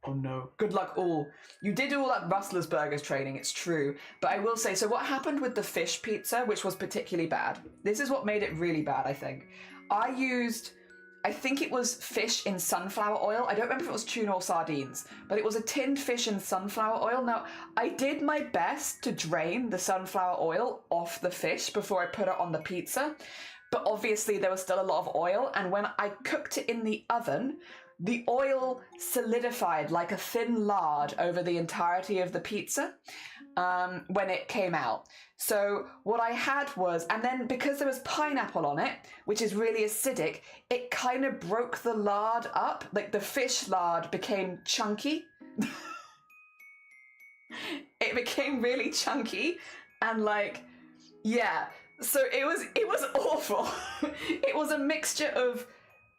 Oh no. Good luck all. You did do all that Rustler's Burgers training, it's true. But I will say, so what happened with the fish pizza, which was particularly bad? This is what made it really bad, I think. I think it was fish in sunflower oil. I don't remember if it was tuna or sardines, but it was a tinned fish in sunflower oil. Now, I did my best to drain the sunflower oil off the fish before I put it on the pizza. But obviously there was still a lot of oil. And when I cooked it in the oven, the oil solidified like a thin lard over the entirety of the pizza when it came out. So what I had was, and then because there was pineapple on it, which is really acidic, it kind of broke the lard up. Like the fish lard became chunky. It became really chunky and like, yeah. So it was awful. It was a mixture of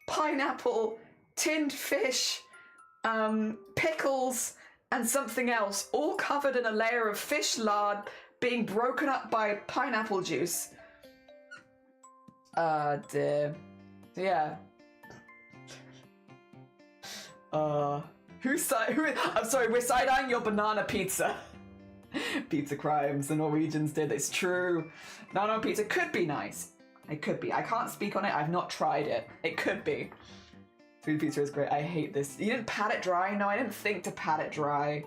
pineapple, tinned fish, pickles, and something else, all covered in a layer of fish lard being broken up by pineapple juice. Dear. Yeah. I'm sorry, we're side-eyeing your banana pizza. Pizza crimes, the Norwegians did, it's true. No, pizza could be nice. It could be. I can't speak on it, I've not tried it. It could be. Food pizza is great. I hate this. You didn't pat it dry? No, I didn't think to pat it dry.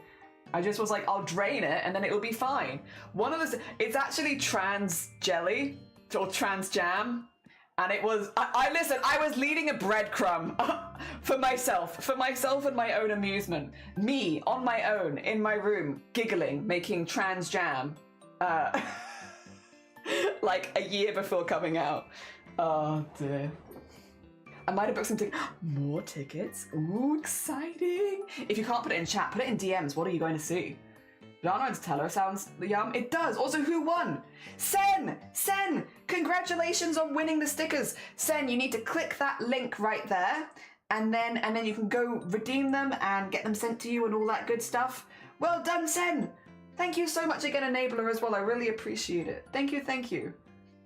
I just was like, I'll drain it and then it will be fine. One of the... It's actually trans jelly or trans jam. And it was... Listen, I was leading a breadcrumb for myself and my own amusement. Me, on my own, in my room, giggling, making trans jam. Like a year before coming out. Oh, dear. I might have booked some tickets. More tickets? Ooh, exciting. If you can't put it in chat, put it in DMs. What are you going to see? Lana Teller sounds yum. It does. Also, who won? Sen! Sen! Congratulations on winning the stickers. Sen, you need to click that link right there. And then you can go redeem them and get them sent to you and all that good stuff. Well done, Sen! Thank you so much again, Enabler, as well. I really appreciate it. Thank you, thank you.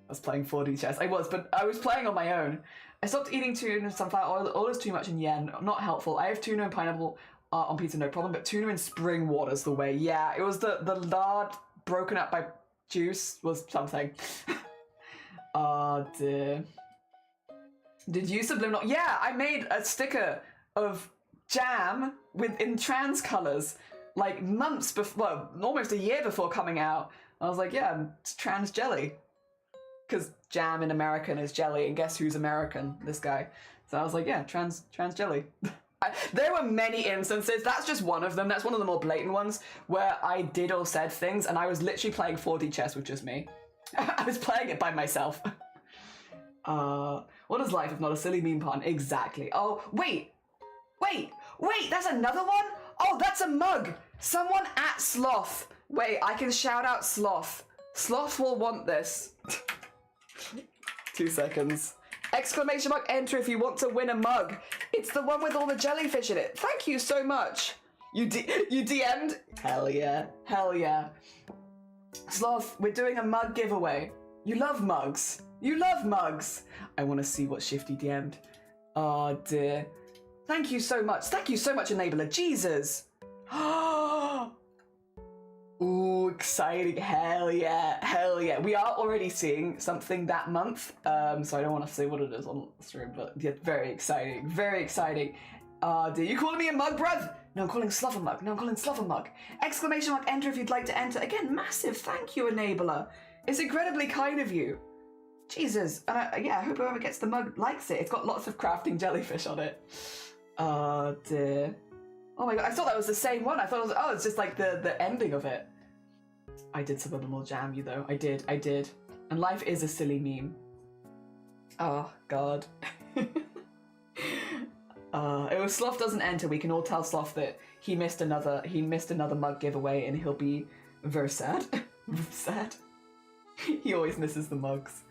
I was playing 4D chess. I was, but I was playing on my own. I stopped eating tuna and sunflower oil. Oil is too much and yeah, not helpful. I have tuna and pineapple on pizza, no problem, but tuna in spring water's the way. Yeah, it was the lard broken up by juice was something. Oh dear. Did you subliminal? Yeah, I made a sticker of jam in trans colors like months before, well, almost a year before coming out. I was like, yeah, it's trans jelly. Because jam in American is jelly, and guess who's American? This guy. So I was like, yeah, trans jelly. There were many instances, that's just one of them, that's one of the more blatant ones, where I did or said things and I was literally playing 4D chess with just me. I was playing it by myself. What is life if not a silly meme pun? Exactly. Oh, wait, that's another one? Oh, that's a mug. Someone at Sloth. Wait, I can shout out Sloth. Sloth will want this. 2 seconds. Exclamation mark enter if you want to win a mug. It's the one with all the jellyfish in it. Thank you so much. You DM'd? Hell yeah. Hell yeah. Sloth, we're doing a mug giveaway. You love mugs. You love mugs. I want to see what Shifty DM'd. Oh dear. Thank you so much. Thank you so much, Enabler. Jesus. Ooh, exciting. Hell yeah. Hell yeah. We are already seeing something that month. So I don't want to say what it is on stream, but yeah, very exciting. Very exciting. Dear, you calling me a mug, bruv? No, I'm calling Sloth a mug. No, I'm calling Sloth a mug. Exclamation mark enter if you'd like to enter. Again, massive thank you, Enabler. It's incredibly kind of you. Jesus. And yeah, I hope whoever gets the mug likes it. It's got lots of crafting jellyfish on it. Dear. Oh my god, I thought that was the same one. I thought it was, oh, it's just like the ending of it. I did subliminal jam you though. I did. And life is a silly meme. Oh god. It was Sloth doesn't enter. We can all tell Sloth that he missed another mug giveaway and he'll be very sad. Sad. He always misses the mugs.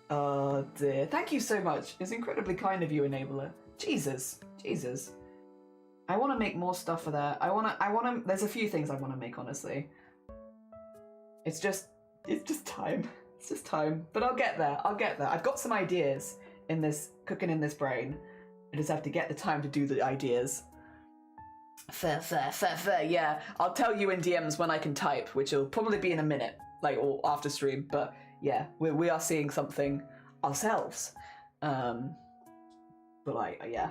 Oh dear. Thank you so much. It's incredibly kind of you, Enabler. Jesus. I want to make more stuff for that. I want to, there's a few things I want to make, honestly. It's just time. It's just time. But I'll get there. I've got some ideas in this, cooking in this brain. I just have to get the time to do the ideas. Fair, yeah. I'll tell you in DMs when I can type, which will probably be in a minute, like, or after stream. But yeah, we are seeing something ourselves. But yeah.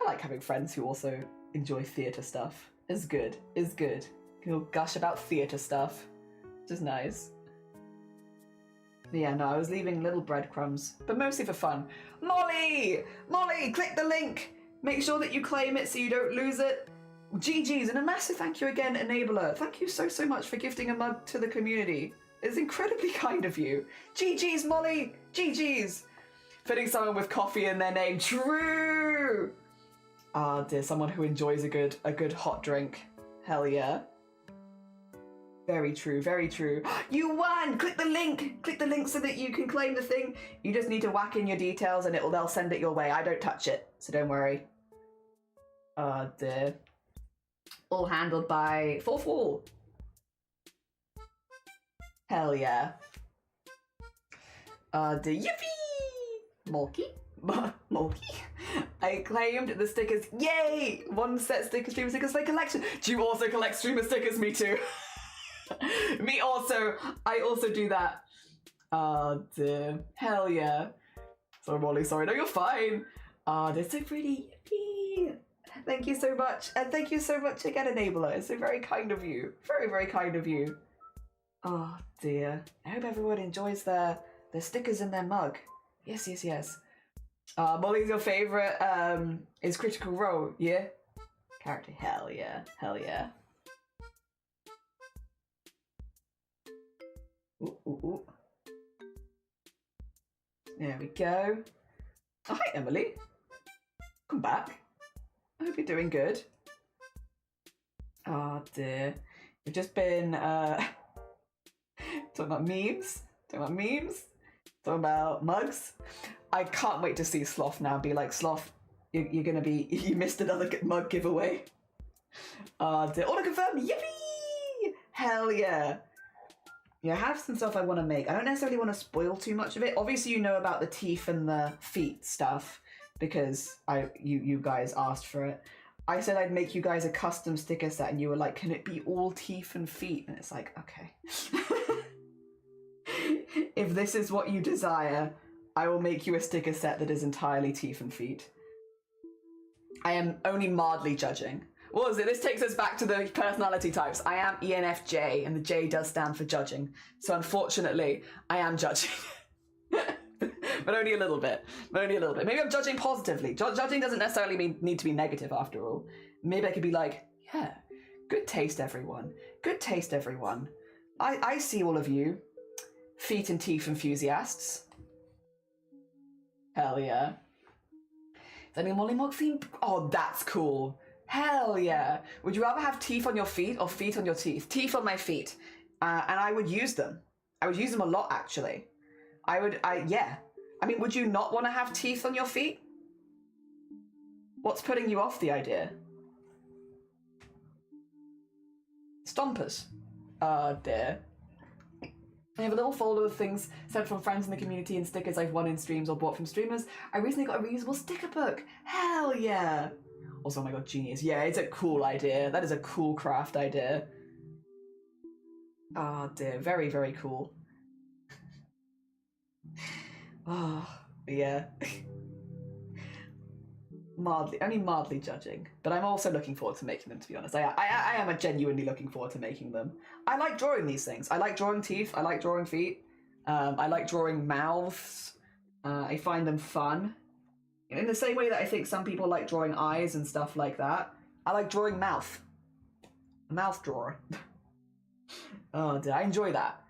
I like having friends who also enjoy theatre stuff. It's good. You'll gush about theatre stuff, which is nice. But yeah, no, I was leaving little breadcrumbs, but mostly for fun. Molly, click the link. Make sure that you claim it so you don't lose it. GG's, and a massive thank you again, Enabler. Thank you so much for gifting a mug to the community. It's incredibly kind of you. GG's, Molly. GG's. Fitting someone with coffee in their name. True. Ah, dear, someone who enjoys a good hot drink. Hell yeah. Very true. You won! Click the link so that you can claim the thing. You just need to whack in your details and they'll send it your way. I don't touch it, so don't worry. Oh dear. All handled by Fourth Wall. Hell yeah. Dear, yippee! Molky. I claimed the stickers. Yay! 1 set streamer stickers for collection. Do you also collect streamer stickers? Me too. Me also. I also do that. Oh dear. Hell yeah. Sorry, Molly. Sorry. No, you're fine. They're so pretty. Yippee. Thank you so much. And thank you so much again, Enabler. It's so very kind of you. Very kind of you. Oh dear. I hope everyone enjoys their stickers in their mug. Yes. Molly's your favourite is Critical Role, yeah? Character, hell yeah. Ooh. There we go. Oh, hi, Emily. Come back. I hope you're doing good. Oh dear. We've just been talking about memes. Talking about mugs. I can't wait to see Sloth now be like, Sloth, you missed another mug giveaway. Dear. Order confirmed. Yippee! Hell yeah. Yeah, I have some stuff I want to make. I don't necessarily want to spoil too much of it. Obviously, you know about the teeth and the feet stuff. because you guys asked for it. I said I'd make you guys a custom sticker set, and you were like, can it be all teeth and feet? And it's like, okay. If this is what you desire, I will make you a sticker set that is entirely teeth and feet. I am only mildly judging. What was it? This takes us back to the personality types. I am ENFJ, and the J does stand for judging. So unfortunately, I am judging. But only a little bit. Maybe I'm judging positively. Judging doesn't necessarily need to be negative after all. Maybe I could be like, yeah, good taste, everyone. Good taste, everyone. I see all of you. Feet and teeth enthusiasts. Hell yeah. Is any Molly Mog theme? Oh, that's cool. Hell yeah. Would you rather have teeth on your feet or feet on your teeth? Teeth on my feet. And I would use them. I would use them a lot, actually. Yeah. I mean, would you not want to have teeth on your feet? What's putting you off the idea? Stompers. Oh, dear. I have a little folder of things sent from friends in the community and stickers I've won in streams or bought from streamers. I recently got a reusable sticker book. Hell yeah. Also, oh my god, genius. Yeah, it's a cool idea. That is a cool craft idea. Oh dear, very, very cool. Oh, yeah. Only mildly judging. But I'm also looking forward to making them, to be honest. I am genuinely looking forward to making them. I like drawing these things. I like drawing teeth. I like drawing feet. I like drawing mouths. I find them fun. In the same way that I think some people like drawing eyes and stuff like that. I like drawing mouth. A mouth drawer. Oh dear, I enjoy that.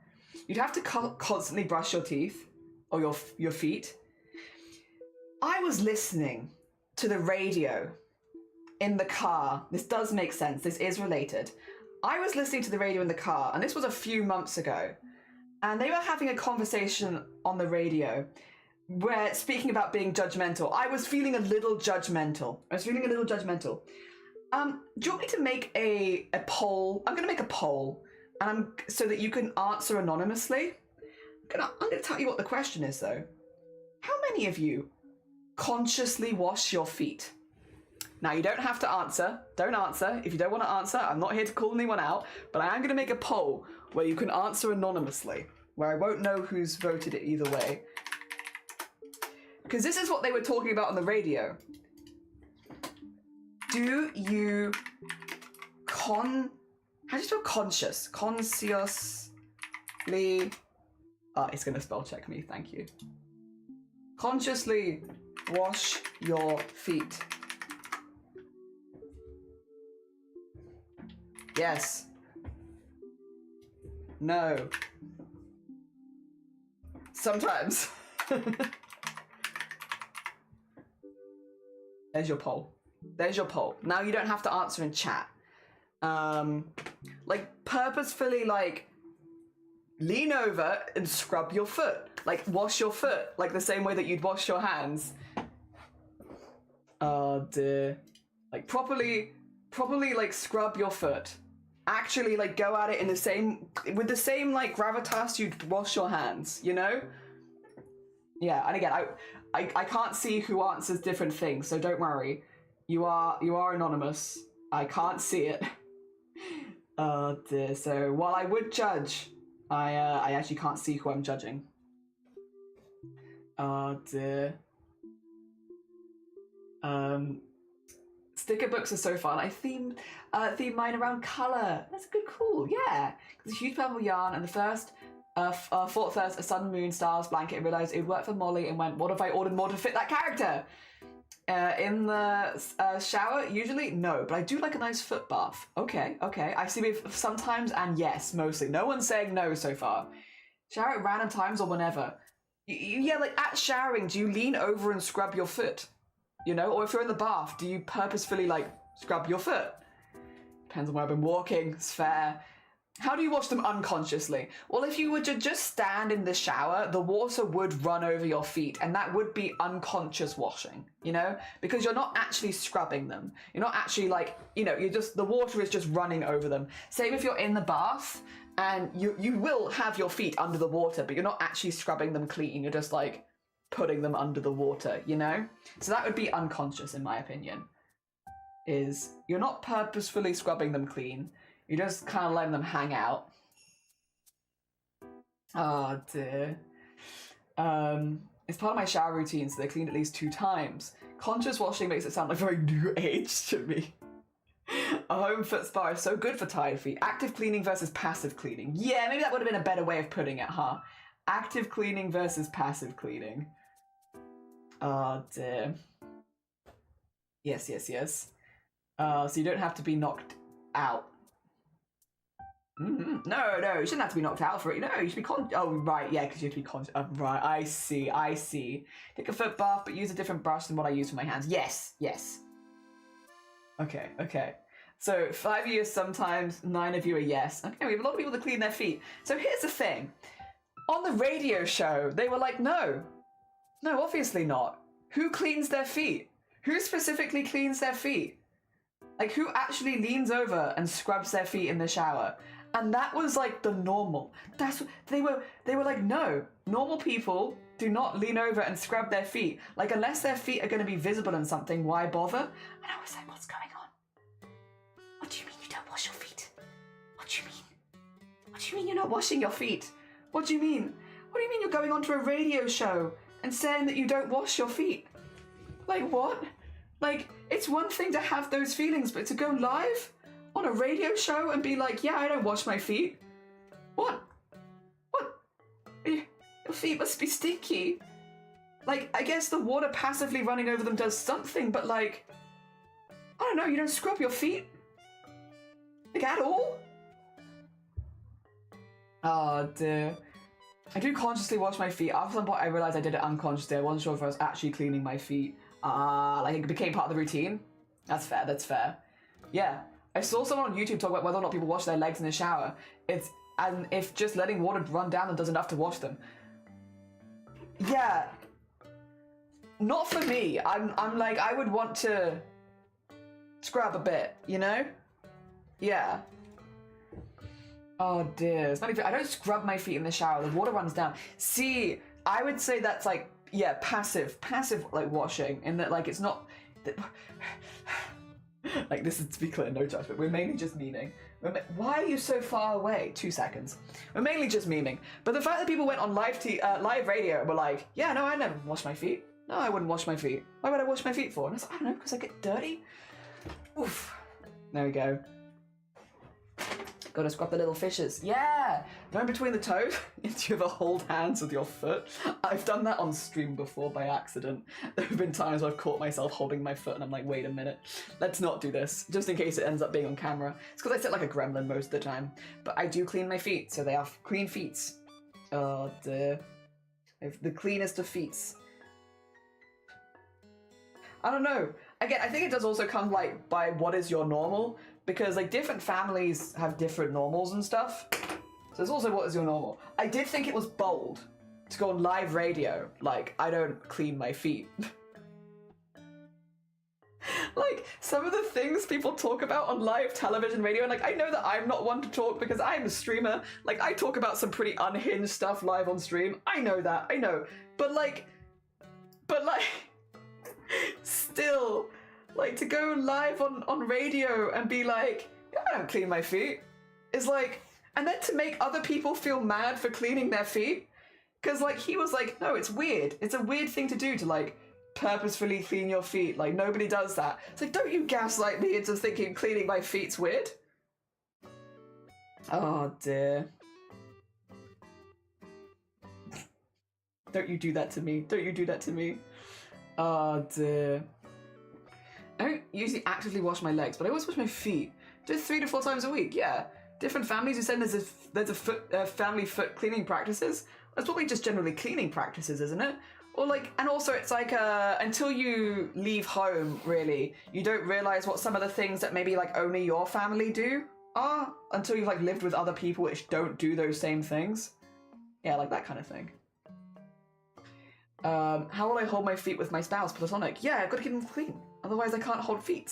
You'd have to constantly brush your teeth. Or your feet. I was listening to the radio in the car. This does make sense. This is related. I was listening to the radio in the car, and this was a few months ago. And they were having a conversation on the radio where, speaking about being judgmental, I was feeling a little judgmental. Do you want me to make a poll? I'm going to make a poll, and so that you can answer anonymously. I'm going to tell you what the question is, though. How many of you consciously wash your feet? Now, you don't have to answer. Don't answer. If you don't want to answer, I'm not here to call anyone out, but I am going to make a poll where you can answer anonymously, where I won't know who's voted it either way. Because this is what they were talking about on the radio. Do you how do you spell conscious? Consciously... it's going to spell check me, thank you. Consciously wash your feet. Yes. No. Sometimes. There's your poll. There's your poll. Now you don't have to answer in chat. Like, purposefully, like, lean over and scrub your foot. Like, wash your foot. Like, the same way that you'd wash your hands. Oh, dear. Like, properly, like, scrub your foot. Actually, like, go at it in with the same, like, gravitas you'd wash your hands, you know? Yeah, and again, I can't see who answers different things, so don't worry. You are anonymous. I can't see it. Oh, dear. So, while I would judge... I actually can't see who I'm judging. Oh dear. Sticker books are so fun. I themed mine around colour. That's good, cool, yeah. There's a huge purple yarn, and the first thought first a sun, moon, stars blanket, and realised it would work for Molly, and went, what if I ordered more to fit that character? In the shower, usually? No, but I do like a nice foot bath. Okay. I see with sometimes and yes, mostly. No one's saying no so far. Shower at random times or whenever. Yeah, like at showering, do you lean over and scrub your foot? You know, or if you're in the bath, do you purposefully like scrub your foot? Depends on where I've been walking, it's fair. How do you wash them unconsciously? Well, if you were to just stand in the shower, the water would run over your feet, and that would be unconscious washing, you know? Because you're not actually scrubbing them. You're not actually like, you know, the water is just running over them. Same if you're in the bath, and you will have your feet under the water, but you're not actually scrubbing them clean. You're just like putting them under the water, you know? So that would be unconscious, in my opinion. Is you're not purposefully scrubbing them clean. You're just kind of letting them hang out. Oh dear. It's part of my shower routine, so they're cleaned at least 2 times. Conscious washing makes it sound like very new age to me. A home foot spa is so good for tired feet. Active cleaning versus passive cleaning. Yeah, maybe that would have been a better way of putting it, huh? Active cleaning versus passive cleaning. Oh dear. Yes, yes, yes. So you don't have to be knocked out. No, you shouldn't have to be knocked out for it. No, you should be oh, right, yeah, because you have to be conscious. Right, I see. Take a foot bath, but use a different brush than what I use for my hands. Yes. Okay. So 5 of you sometimes, 9 of you are yes. Okay, we have a lot of people that clean their feet. So here's the thing. On the radio show, they were like, no, obviously not. Who cleans their feet? Who specifically cleans their feet? Like, who actually leans over and scrubs their feet in the shower? And that was like the normal. That's what they were like, no, normal people do not lean over and scrub their feet. Like, unless their feet are going to be visible in something, why bother? And I was like, what's going on? What do you mean you don't wash your feet? What do you mean? What do you mean you're not washing your feet? What do you mean? What do you mean you're going onto a radio show and saying that you don't wash your feet? Like, what? Like, it's one thing to have those feelings, but to go live on a radio show and be like, yeah, I don't wash my feet. What? Your feet must be stinky. Like, I guess the water passively running over them does something, but like, I don't know, you don't scrub your feet? Like, at all? Oh dear. I do consciously wash my feet. After some point I realised I did it unconsciously. I wasn't sure if I was actually cleaning my feet. Like it became part of the routine. That's fair. Yeah. I saw someone on YouTube talk about whether or not people wash their legs in the shower. And if just letting water run down them does enough to wash them. Yeah. Not for me. I'm like, I would want to scrub a bit, you know? Yeah. Oh dear. It's funny. I don't scrub my feet in the shower. The water runs down. See, I would say that's like, yeah, passive like washing, in that like it's not like, this is, to be clear, no judgment. We're mainly just memeing. Why are you so far away? 2 seconds. We're mainly just memeing. But the fact that people went on live radio and were like, yeah, no, I never wash my feet. No, I wouldn't wash my feet. Why would I wash my feet for? And I was like, I don't know, because I get dirty. Oof. There we go. Gotta scrub the little fishes. Yeah! Go in between the toes into the hold hands with your foot. I've done that on stream before by accident. There have been times where I've caught myself holding my foot and I'm like, wait a minute, let's not do this. Just in case it ends up being on camera. It's because I sit like a gremlin most of the time. But I do clean my feet, so they are clean feet. Oh dear. The cleanest of feet. I don't know. Again, I think it does also come like by what is your normal. Because like different families have different normals and stuff. So there's also what is your normal. I did think it was bold to go on live radio. Like, I don't clean my feet. Like, some of the things people talk about on live television radio, and like, I know that I'm not one to talk because I'm a streamer. Like, I talk about some pretty unhinged stuff live on stream. I know that, I know. But like, still, like, to go live on radio and be like, yeah, I don't clean my feet, is like, and then to make other people feel mad for cleaning their feet, because like, he was like, no, it's weird. It's a weird thing to do, to like purposefully clean your feet. Like, nobody does that. It's like, don't you gaslight me into thinking cleaning my feet's weird? Oh dear. Don't you do that to me. Don't you do that to me. Oh dear. I don't usually actively wash my legs, but I always wash my feet. Do it 3 to 4 times a week, yeah. Different families who said there's a family foot cleaning practices. That's probably just generally cleaning practices, isn't it? Or like, and also it's like, until you leave home, really, you don't realise what some of the things that maybe like only your family do are, until you've like lived with other people which don't do those same things. Yeah, like that kind of thing. How will I hold my feet with my spouse? Platonic. Yeah, I've got to keep them clean. Otherwise I can't hold feet.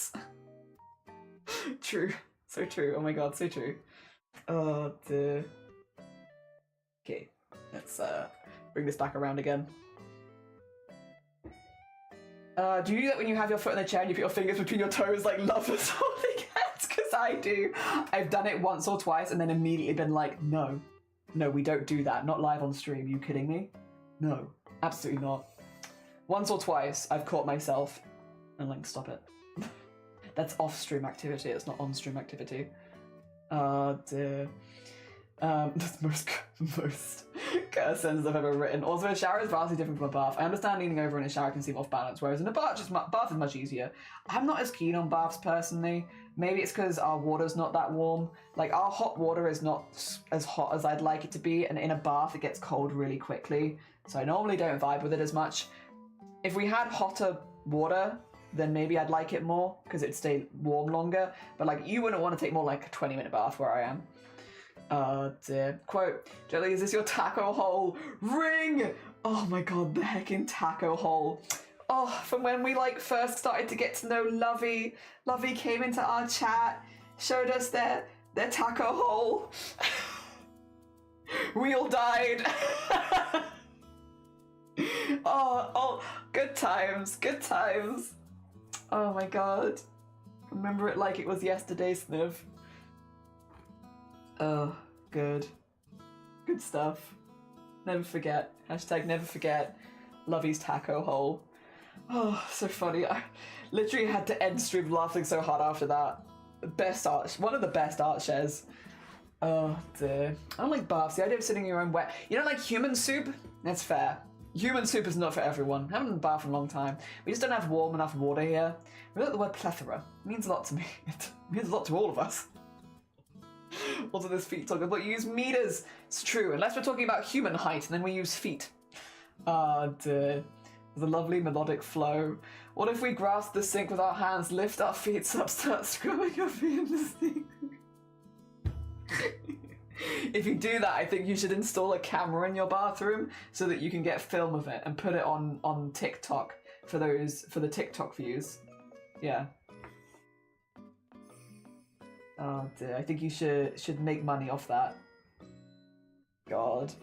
True. So true. Oh my god, so true. Oh dear. Okay, let's bring this back around again. Do you do that when you have your foot in the chair and you put your fingers between your toes like lovers holding hands? Because I do. I've done it once or twice and then immediately been like, no, we don't do that. Not live on stream. Are you kidding me? No, absolutely not. Once or twice I've caught myself and like, stop it. That's off-stream activity. It's not on-stream activity. Dear. That's most curse sentences I've ever written. Also, a shower is vastly different from a bath. I understand leaning over in a shower can seem off balance, whereas in a bath, bath is much easier. I'm not as keen on baths personally. Maybe it's because our water's not that warm. Like, our hot water is not as hot as I'd like it to be, and in a bath it gets cold really quickly. So I normally don't vibe with it as much. If we had hotter water, then maybe I'd like it more because it'd stay warm longer. But like, you wouldn't want to take more like a 20-minute bath where I am. Dear. Quote, Jelly, is this your taco hole? Ring! Oh my god, the heckin' taco hole. Oh, from when we like first started to get to know Lovey. Lovey came into our chat, showed us their taco hole. We all died. Oh, good times, good times. Oh my god. Remember it like it was yesterday, Sniv. Oh, good. Good stuff. Never forget. Hashtag never forget. Lovey's taco hole. Oh, so funny. I literally had to end stream laughing so hard after that. Best art, one of the best art shares. Oh dear. I don't like baths. The idea of sitting in your own wet. You don't like human soup? That's fair. Human soup is not for everyone. I haven't been in a bath in a long time. We just don't have warm enough water here. We like the word plethora. It means a lot to me. It means a lot to all of us. Also, this feet talk, but you use meters. It's true, unless we're talking about human height, and then we use feet. Dear. There's a lovely melodic flow. What if we grasp the sink with our hands, lift our feet up, start scrubbing our feet in the sink? If you do that, I think you should install a camera in your bathroom so that you can get film of it and put it on TikTok for the TikTok views. Yeah. Oh dear, I think you should make money off that. God.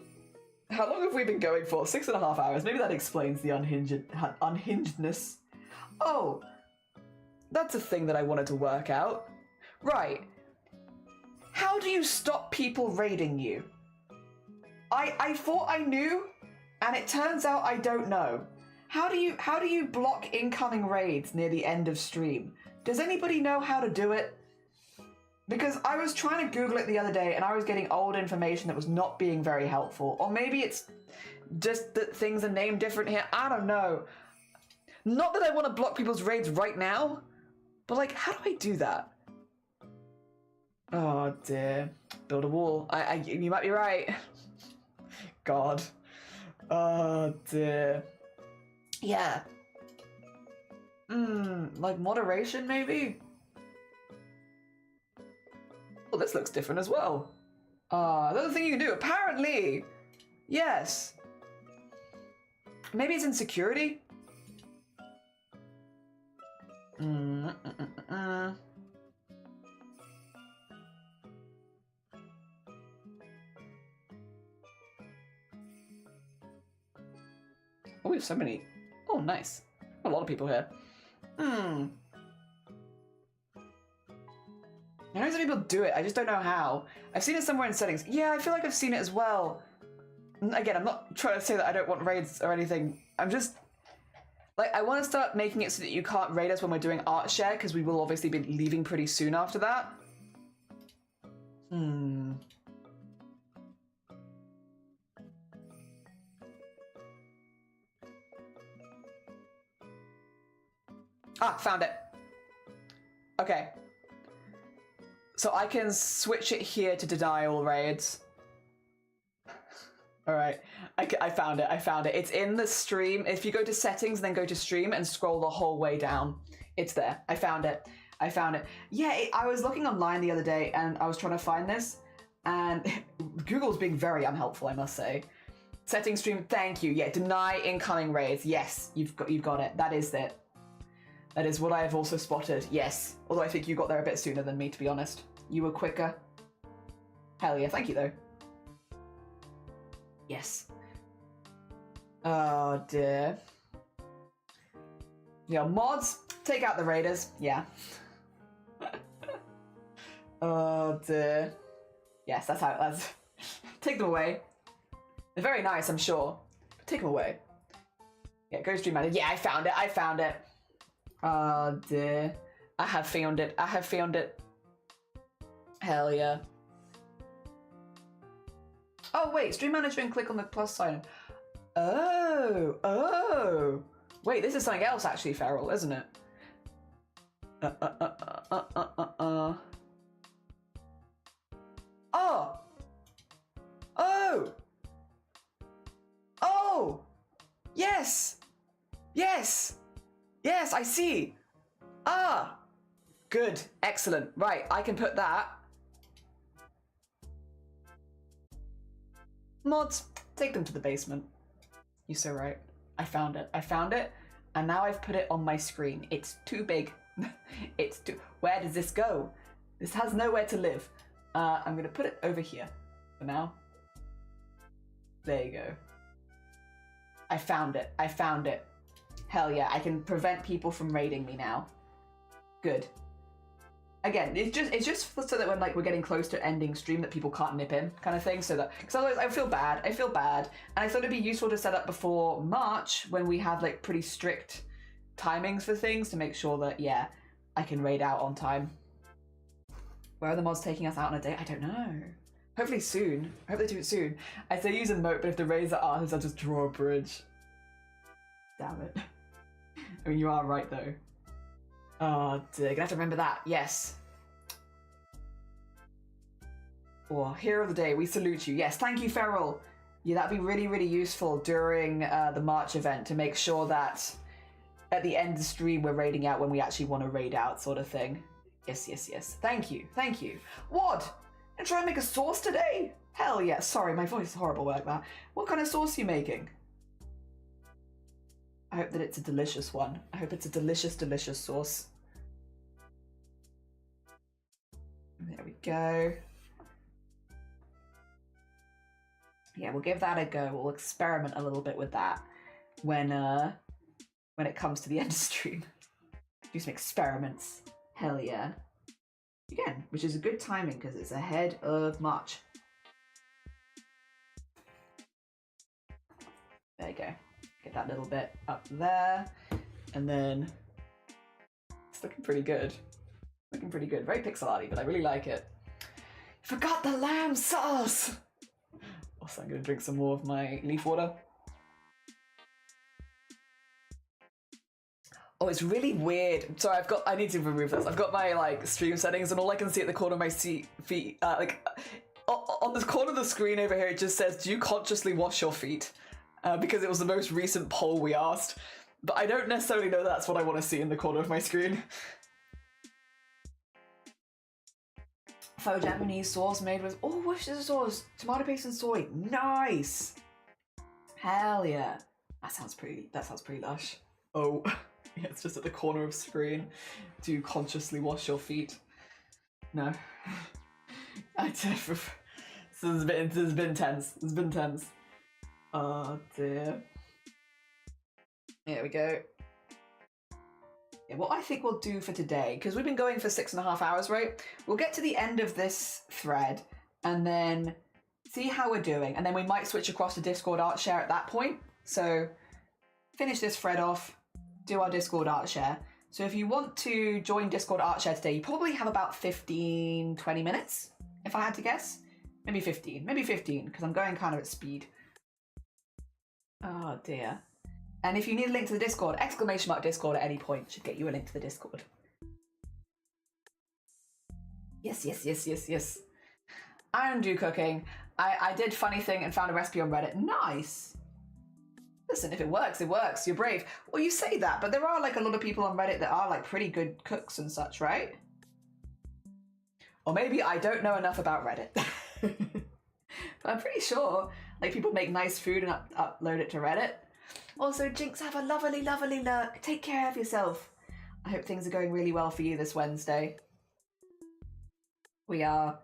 How long have we been going for? 6.5 hours. Maybe that explains the unhingedness. Oh, that's a thing that I wanted to work out. Right. How do you stop people raiding you? I thought I knew, and it turns out I don't know. How do you block incoming raids near the end of stream? Does anybody know how to do it? Because I was trying to Google it the other day and I was getting old information that was not being very helpful. Or maybe it's just that things are named different here. I don't know. Not that I want to block people's raids right now, but like, how do I do that? Oh dear. Build a wall. You might be right. God. Oh dear. Yeah. Like moderation maybe? Well, this looks different as well. Another thing you can do, apparently. Yes. Maybe it's in security? Oh, we have so many. Oh, nice. A lot of people here. I know some people do it, I just don't know how. I've seen it somewhere in settings. Yeah, I feel like I've seen it as well. Again, I'm not trying to say that I don't want raids or anything. I'm just... like, I want to start making it so that you can't raid us when we're doing art share, because we will obviously be leaving pretty soon after that. Ah, found it. Okay. So I can switch it here to deny all raids. All right, I found it, It's in the stream. If you go to settings, then go to stream and scroll the whole way down. It's there, I found it. Yeah, I was looking online the other day and I was trying to find this and Google's being very unhelpful, I must say. Settings stream, thank you. Yeah, deny incoming raids. Yes, you've got it, that is it. That is what I have also spotted, yes. Although I think you got there a bit sooner than me, to be honest. You were quicker. Hell yeah, thank you though. Yes. Oh dear. Yeah, mods, take out the raiders. Yeah. Oh dear. Yes, that's how. That's take them away. They're very nice, I'm sure. But take them away. Yeah, go stream manager. Yeah, I found it. I found it. Oh dear. I have found it. I have found it. Hell yeah. Oh wait, stream manager and click on the plus sign. Oh, oh. Wait, this is something else actually, Feral, isn't it? Oh. Oh. Oh. Yes. Yes. Yes, I see. Ah. Good. Excellent. Right, I can put that. Mods, take them to the basement. You're so right. I found it. I found it. And now I've put it on my screen. It's too big. It's too... Where does this go? This has nowhere to live. I'm going to put it over here for now. There you go. I found it. I found it. Hell yeah. I can prevent people from raiding me now. Good. Again, it's just so that when like we're getting close to ending stream that people can't nip in kind of thing. So that, because otherwise I feel bad. I feel bad. And I thought it'd be useful to set up before March when we have like pretty strict timings for things to make sure that, yeah, I can raid out on time. Where are the mods taking us out on a date? I don't know. Hopefully soon. I hope they do it soon. I say use a moat, but if the raids are artists, I'll just draw a bridge. Damn it. I mean, you are right though. Oh dear, gonna have to remember that. Yes. Oh, hero of the day, we salute you. Yes, thank you, Feral. Yeah, that'd be really, really useful during the March event to make sure that at the end of the stream we're raiding out when we actually want to raid out, sort of thing. Yes, yes, yes. Thank you, thank you. What? And try and make a sauce today? Hell yeah. Sorry, my voice is horrible like that. What kind of sauce are you making? I hope that it's a delicious one. I hope it's a delicious, delicious sauce. There we go. Yeah, we'll give that a go. We'll experiment a little bit with that when it comes to the end of stream. Do some experiments. Hell yeah. Again, which is a good timing because it's ahead of March. There you go. Get that little bit up there. And then it's looking pretty good. Looking pretty good. Very pixel arty, but I really like it. Forgot the lamb sauce! Also, I'm going to drink some more of my leaf water. Oh, it's really weird. Sorry, I need to remove this. I've got my like stream settings and all I can see at the corner of my feet, on this corner of the screen over here, it just says, do you consciously wash your feet? Because it was the most recent poll we asked. But I don't necessarily know that's what I want to see in the corner of my screen. Faux Japanese sauce made with, oh, Worcestershire sauce, tomato paste and soy. Nice. Hell yeah. That sounds pretty lush. Oh, yeah, it's just at the corner of screen. Do you consciously wash your feet? No. This has been tense. It's been tense. Oh dear. There we go. Yeah, what I think we'll do for today, because we've been going for 6.5 hours, right? We'll get to the end of this thread and then see how we're doing. And then we might switch across to Discord Art Share at that point. So finish this thread off, do our Discord Art Share. So if you want to join Discord Art Share today, you probably have about 15, 20 minutes, if I had to guess. Maybe 15, because I'm going kind of at speed. Oh dear. And if you need a link to the Discord, !Discord at any point should get you a link to the Discord. Yes, yes, yes, yes, yes. I don't do cooking. I did funny thing and found a recipe on Reddit. Nice. Listen, if it works, it works. You're brave. Well, you say that, but there are like a lot of people on Reddit that are like pretty good cooks and such, right? Or maybe I don't know enough about Reddit. But I'm pretty sure like people make nice food and upload it to Reddit. Also, Jinx, have a lovely, lovely look. Take care of yourself. I hope things are going really well for you this Wednesday. We are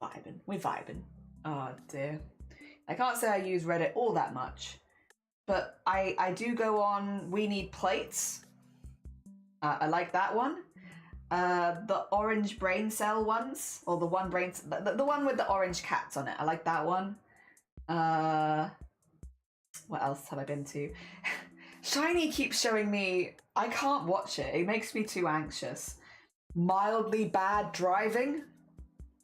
vibing. We're vibing. Oh dear. I can't say I use Reddit all that much, but I do go on We Need Plates I like that one. The orange brain cell ones, or the one brain, the one with the orange cats on it. I like that one. What else have I been to? Shiny keeps showing me. I can't watch it. It makes me too anxious. Mildly bad driving.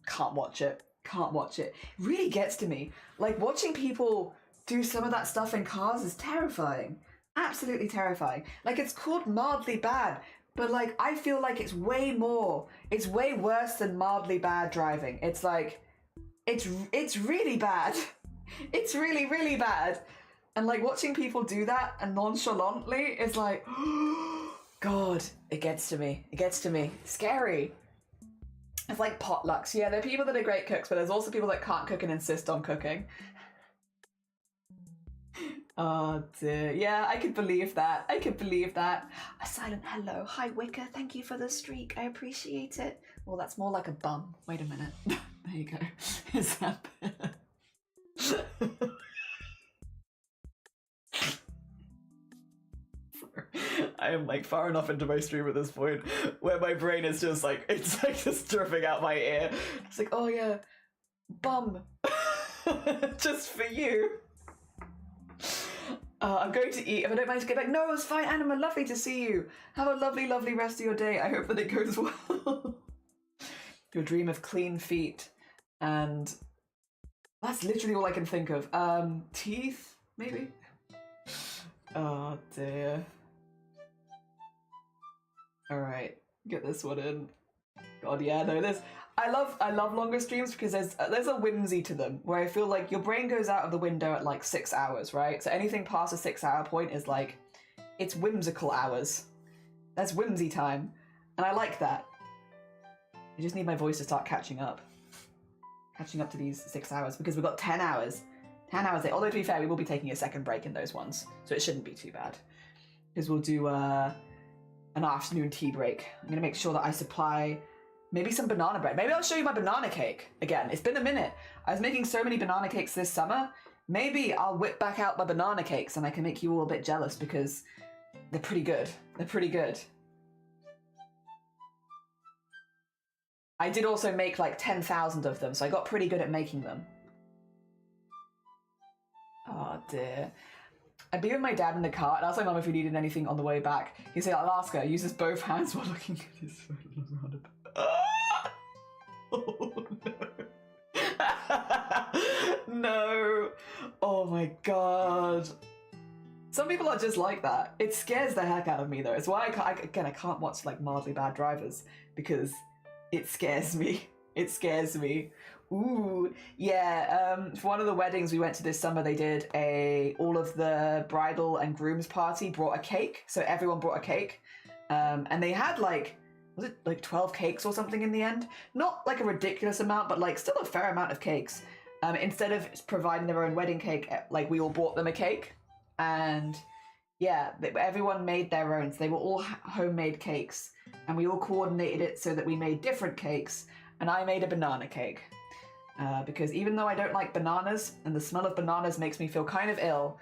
Can't watch it. Can't watch it. It really gets to me. Like, watching people do some of that stuff in cars is terrifying. Absolutely terrifying. Like, it's called mildly bad, but like, I feel like it's way more. It's way worse than mildly bad driving. It's like, it's really bad. It's really, really bad. And like, watching people do that and nonchalantly is like, God, it gets to me. It gets to me. Scary. It's like potlucks. Yeah, there are people that are great cooks, but there's also people that can't cook and insist on cooking. Oh dear. Yeah, I could believe that. I could believe that. A silent hello. Hi, Wicker. Thank you for the streak. I appreciate it. Well, that's more like a bum. Wait a minute. There you go. Is that better? I am like far enough into my stream at this point where my brain is just like, it's like just dripping out my ear. It's like, oh yeah, bum. Just for you. I'm going to eat. If I don't manage to get back, no, it's fine, Anima. Lovely to see you. Have a lovely, lovely rest of your day. I hope that it goes well. Your dream of clean feet. And that's literally all I can think of. Teeth, maybe? Oh dear. Alright, get this one in. God, yeah, no, there's... I love longer streams because there's a whimsy to them where I feel like your brain goes out of the window at like 6 hours, right? So anything past a 6 hour point is like, it's whimsical hours. That's whimsy time. And I like that. I just need my voice to start catching up. Catching up to these 6 hours because we've got 10 hours. 10 hours there. Although to be fair, we will be taking a second break in those ones. So it shouldn't be too bad. Because we'll do an afternoon tea break. I'm going to make sure that I supply maybe some banana bread. Maybe I'll show you my banana cake. Again, it's been a minute. I was making so many banana cakes this summer. Maybe I'll whip back out my banana cakes and I can make you all a bit jealous because they're pretty good. They're pretty good. I did also make like 10,000 of them, so I got pretty good at making them. Oh dear. I'd be with my dad in the car and asked my mum if we needed anything on the way back. He'd say, I'll ask her. Uses both hands while looking at his phone around a... Oh no. No. Oh my god. Some people are just like that. It scares the heck out of me though. It's why I can't watch like mildly bad drivers because it scares me. It scares me. Ooh, yeah, for one of the weddings we went to this summer, they did all of the bridal and groom's party brought a cake. So everyone brought a cake. And they had like, was it like 12 cakes or something in the end? Not like a ridiculous amount, but like still a fair amount of cakes. Instead of providing their own wedding cake, like we all bought them a cake. And yeah, everyone made their own. So they were all homemade cakes. And we all coordinated it so that we made different cakes. And I made a banana cake. Because even though I don't like bananas and the smell of bananas makes me feel kind of ill,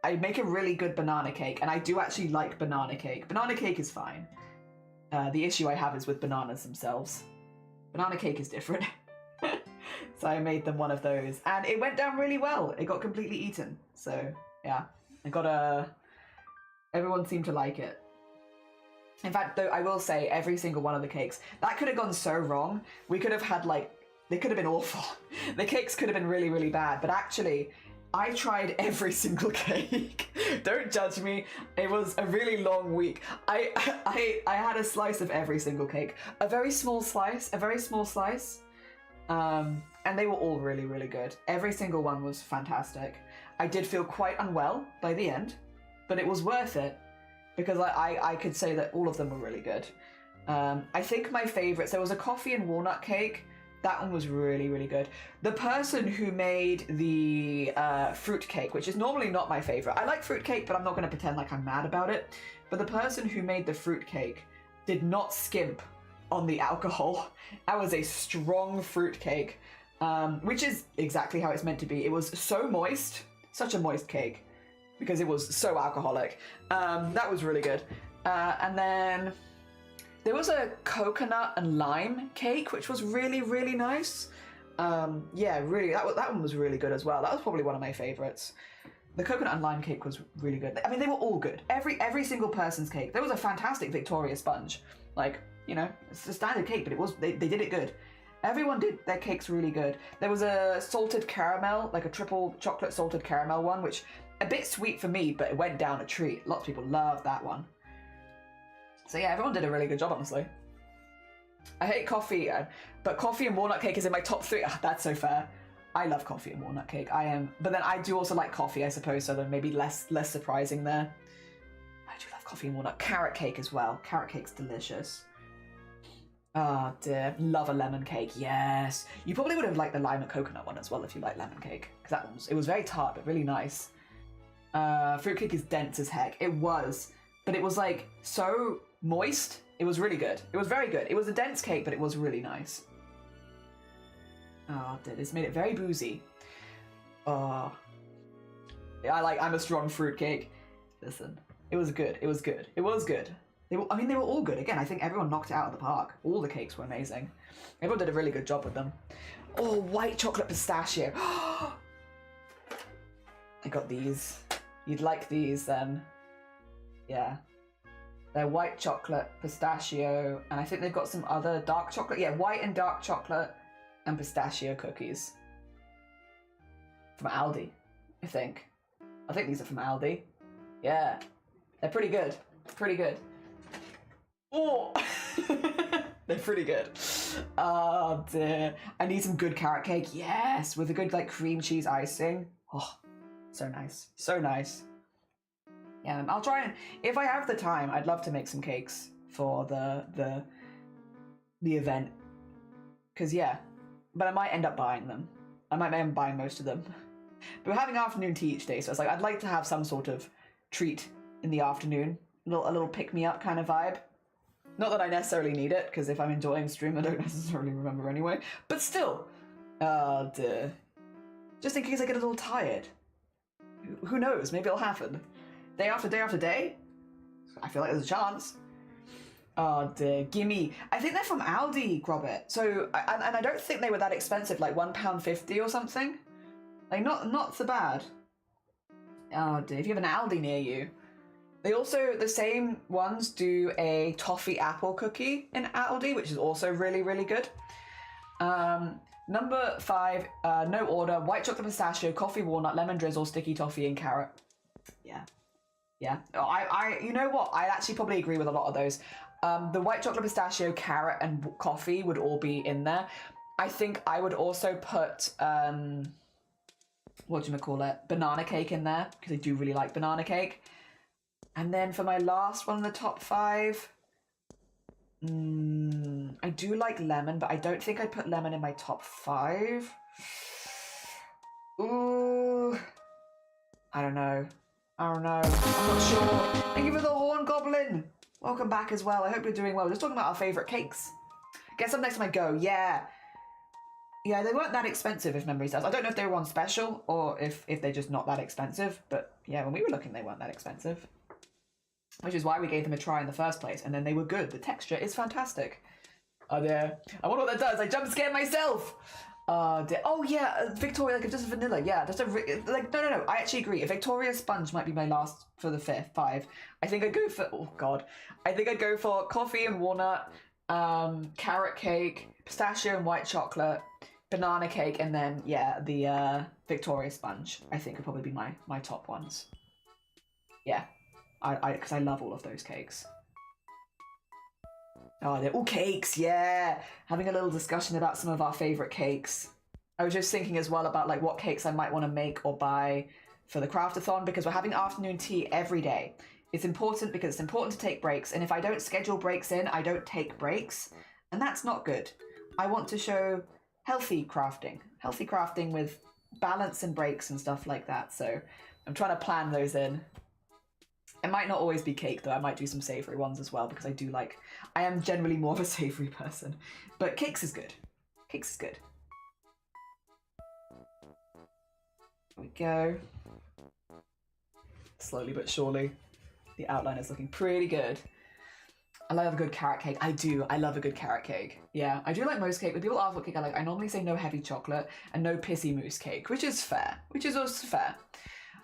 I make a really good banana cake, and I do actually like banana cake. Banana cake is fine. The issue I have is with bananas themselves. Banana cake is different. So I made them one of those, and it went down really well. It got completely eaten. So yeah, everyone seemed to like it. In fact, though, I will say every single one of the cakes, that could have gone so wrong. We could have had like, they could have been awful. The cakes could have been really, really bad. But actually, I tried every single cake. Don't judge me. It was a really long week. I had a slice of every single cake. A very small slice. And they were all really, really good. Every single one was fantastic. I did feel quite unwell by the end, but it was worth it because I could say that all of them were really good. I think my favorites, there was a coffee and walnut cake. That one was really, really good. The person who made the fruit cake, which is normally not my favorite. I like fruit cake, but I'm not going to pretend like I'm mad about it. But the person who made the fruit cake did not skimp on the alcohol. That was a strong fruit cake, which is exactly how it's meant to be. It was so moist, such a moist cake, because it was so alcoholic. That was really good. And then There was a coconut and lime cake, which was really, really nice. Yeah, really, that one was really good as well. That was probably one of my favorites. The coconut and lime cake was really good. I mean, they were all good. Every single person's cake. There was a fantastic Victoria sponge. Like, you know, it's a standard cake, but it was they did it good. Everyone did their cakes really good. There was a salted caramel, like a triple chocolate salted caramel one, which a bit sweet for me, but it went down a treat. Lots of people loved that one. So yeah, everyone did a really good job, honestly. I hate coffee, but coffee and walnut cake is in my top 3. Oh, that's so fair. I love coffee and walnut cake. But then I do also like coffee, I suppose, so then maybe less surprising there. I do love coffee and walnut. Carrot cake as well. Carrot cake's delicious. Oh dear, love a lemon cake, yes. You probably would have liked the lime and coconut one as well if you like lemon cake, because it was very tart, but really nice. Fruitcake is dense as heck. It was, but it was like so moist. It was really good. It was very good. It was a dense cake, but it was really nice. Oh, this made it very boozy. Oh, I'm a strong fruitcake. Listen, it was good. It was good. It was good. They were all good. Again, I think everyone knocked it out of the park. All the cakes were amazing. Everyone did a really good job with them. Oh, white chocolate pistachio. I got these. You'd like these then. Yeah. They're white chocolate, pistachio, and I think they've got some other dark chocolate. Yeah, white and dark chocolate and pistachio cookies. From Aldi, I think. I think these are from Aldi. Yeah. They're pretty good. Pretty good. Oh! They're pretty good. Oh dear. I need some good carrot cake. Yes! With a good like cream cheese icing. Oh, so nice. So nice. Yeah, I'll try and, if I have the time, I'd love to make some cakes for the event. Because yeah, but I might end up buying them. I might end up buying most of them. But we're having afternoon tea each day, so it's like I'd like to have some sort of treat in the afternoon. A little pick-me-up kind of vibe. Not that I necessarily need it, because if I'm enjoying stream, I don't necessarily remember anyway. But still, duh. Just in case I get a little tired. Who knows? Maybe it'll happen. Day after day after day? I feel like there's a chance. Oh dear, gimme. I think they're from Aldi, Grobbit. So, and I don't think they were that expensive, like £1.50 or something. Like, not so bad. Oh dear, if you have an Aldi near you. They also, the same ones do a toffee apple cookie in Aldi, which is also really, really good. Number 5, no order, white chocolate pistachio, coffee walnut, lemon drizzle, sticky toffee, and carrot. Yeah. Yeah. You know what? I actually probably agree with a lot of those. The white chocolate pistachio, carrot, and coffee would all be in there. I think I would also put, banana cake in there, because I do really like banana cake. And then for my last one in the top 5, I do like lemon, but I don't think I'd put lemon in my top 5. Ooh. I don't know. I'm not sure. Thank you for the horn goblin. Welcome back as well. I hope you're doing well. We're just talking about our favourite cakes. Guess up next time I go. Yeah. Yeah, they weren't that expensive if memory serves. I don't know if they were on special or if they're just not that expensive. But yeah, when we were looking, they weren't that expensive. Which is why we gave them a try in the first place. And then they were good. The texture is fantastic. Oh dear. I wonder what that does. I jump scared myself. Oh yeah, Victoria, like just vanilla. Yeah, just no. I actually agree. A Victoria sponge might be my last for the 5. I think I'd go for, oh god. I think I'd go for coffee and walnut, carrot cake, pistachio and white chocolate, banana cake, and then yeah, the Victoria sponge. I think would probably be my top ones. Yeah, because I love all of those cakes. Oh, they're all cakes, yeah. Having a little discussion about some of our favourite cakes. I was just thinking as well about like what cakes I might want to make or buy for the craftathon, because we're having afternoon tea every day. It's important because it's important to take breaks, and if I don't schedule breaks in, I don't take breaks, and that's not good. I want to show healthy crafting with balance and breaks and stuff like that, so I'm trying to plan those in. It might not always be cake though, I might do some savoury ones as well, because I am generally more of a savoury person. But cakes is good. Cakes is good. There we go. Slowly but surely, the outline is looking pretty good. I love a good carrot cake. I do. I love a good carrot cake. Yeah, I do like most cake. When people ask what cake I like, I normally say no heavy chocolate and no pissy mousse cake, which is fair. Which is also fair.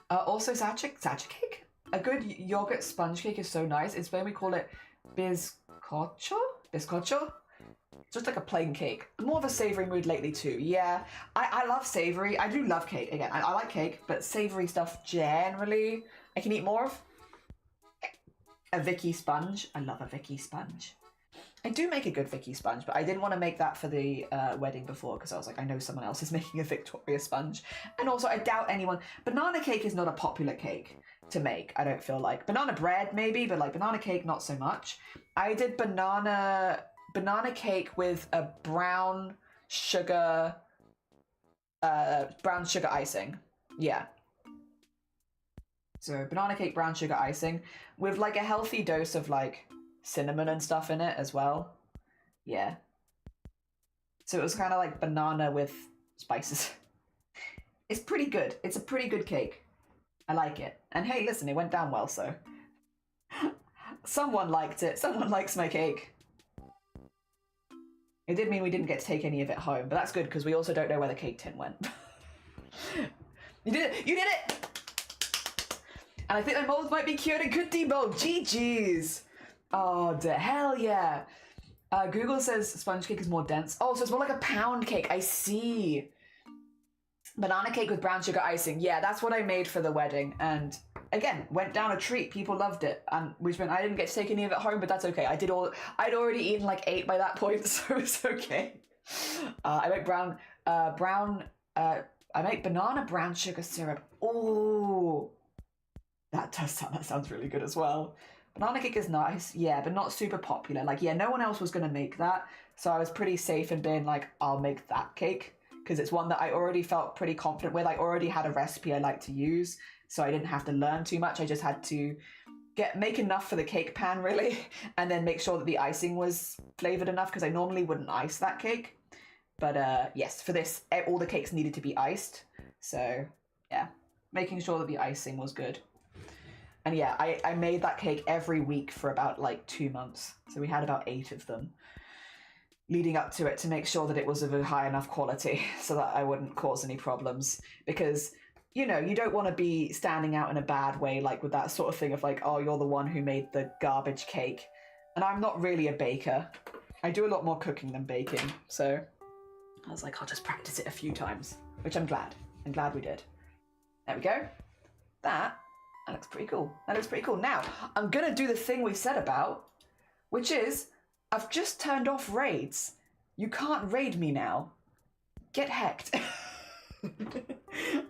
Also, sacha cake. A good yogurt sponge cake is so nice. In Spain, we call it bizcocho. Bizcocho. Just like a plain cake. More of a savory mood lately too. Yeah, I love savory. I do love cake. Again, I like cake, but savory stuff generally I can eat more of. A Vicky sponge. I love a Vicky sponge. I do make a good Vicky sponge, but I didn't want to make that for the wedding before because I was like, I know someone else is making a Victoria sponge. And also, I doubt anyone... Banana cake is not a popular cake to make, I don't feel like. Banana bread, maybe, but like banana cake, not so much. I did banana cake with a brown sugar icing. Yeah. So banana cake, brown sugar icing with like a healthy dose of like cinnamon and stuff in it as well. Yeah. So it was kind of like banana with spices. It's pretty good. It's a pretty good cake. I like it. And hey, listen, it went down well, so. Someone liked it. Someone likes my cake. It did mean we didn't get to take any of it home, but that's good because we also don't know where the cake tin went. You did it! You did it! And I think my mold might be cured and could debug. GG's. Oh, the hell yeah. Google says sponge cake is more dense. Oh, so it's more like a pound cake. I see. Banana cake with brown sugar icing. Yeah, that's what I made for the wedding. And again, went down a treat. People loved it. And which meant I didn't get to take any of it home, but that's okay. I'd already eaten like 8 by that point, so it's okay. I make I make banana brown sugar syrup. Oh. That sounds really good as well. Banana cake is nice, yeah, but not super popular. Like, yeah, no one else was going to make that, so I was pretty safe in being like, I'll make that cake, because it's one that I already felt pretty confident with. I already had a recipe I like to use, so I didn't have to learn too much. I just had to make enough for the cake pan, really, and then make sure that the icing was flavored enough, because I normally wouldn't ice that cake. But yes, for this, all the cakes needed to be iced, so yeah, making sure that the icing was good. And yeah, I made that cake every week for about like 2 months. So we had about 8 of them leading up to it to make sure that it was of a high enough quality so that I wouldn't cause any problems. Because, you know, you don't want to be standing out in a bad way, like with that sort of thing of like, oh, you're the one who made the garbage cake. And I'm not really a baker. I do a lot more cooking than baking. So I was like, I'll just practice it a few times, which I'm glad. I'm glad we did. There we go. That looks pretty cool. That looks pretty cool. Now, I'm going to do the thing we said about, which is, I've just turned off raids. You can't raid me now. Get hecked.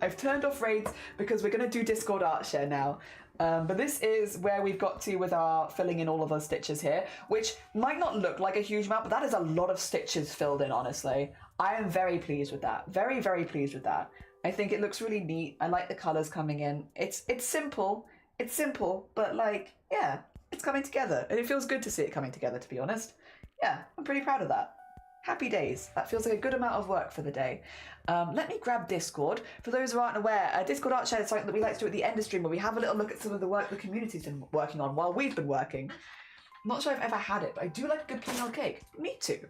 I've turned off raids because we're going to do Discord art share now. But this is where we've got to with our filling in all of those stitches here, which might not look like a huge amount, but that is a lot of stitches filled in, honestly. I am very pleased with that. Very, very pleased with that. I think it looks really neat. I like the colours coming in. It's simple. It's simple, but like, yeah, it's coming together. And it feels good to see it coming together, to be honest. Yeah, I'm pretty proud of that. Happy days. That feels like a good amount of work for the day. Let me grab Discord. For those who aren't aware, Discord Art Share is something that we like to do at the end of stream where we have a little look at some of the work the community's been working on while we've been working. I'm not sure I've ever had it, but I do like a good quinoa cake. Me too.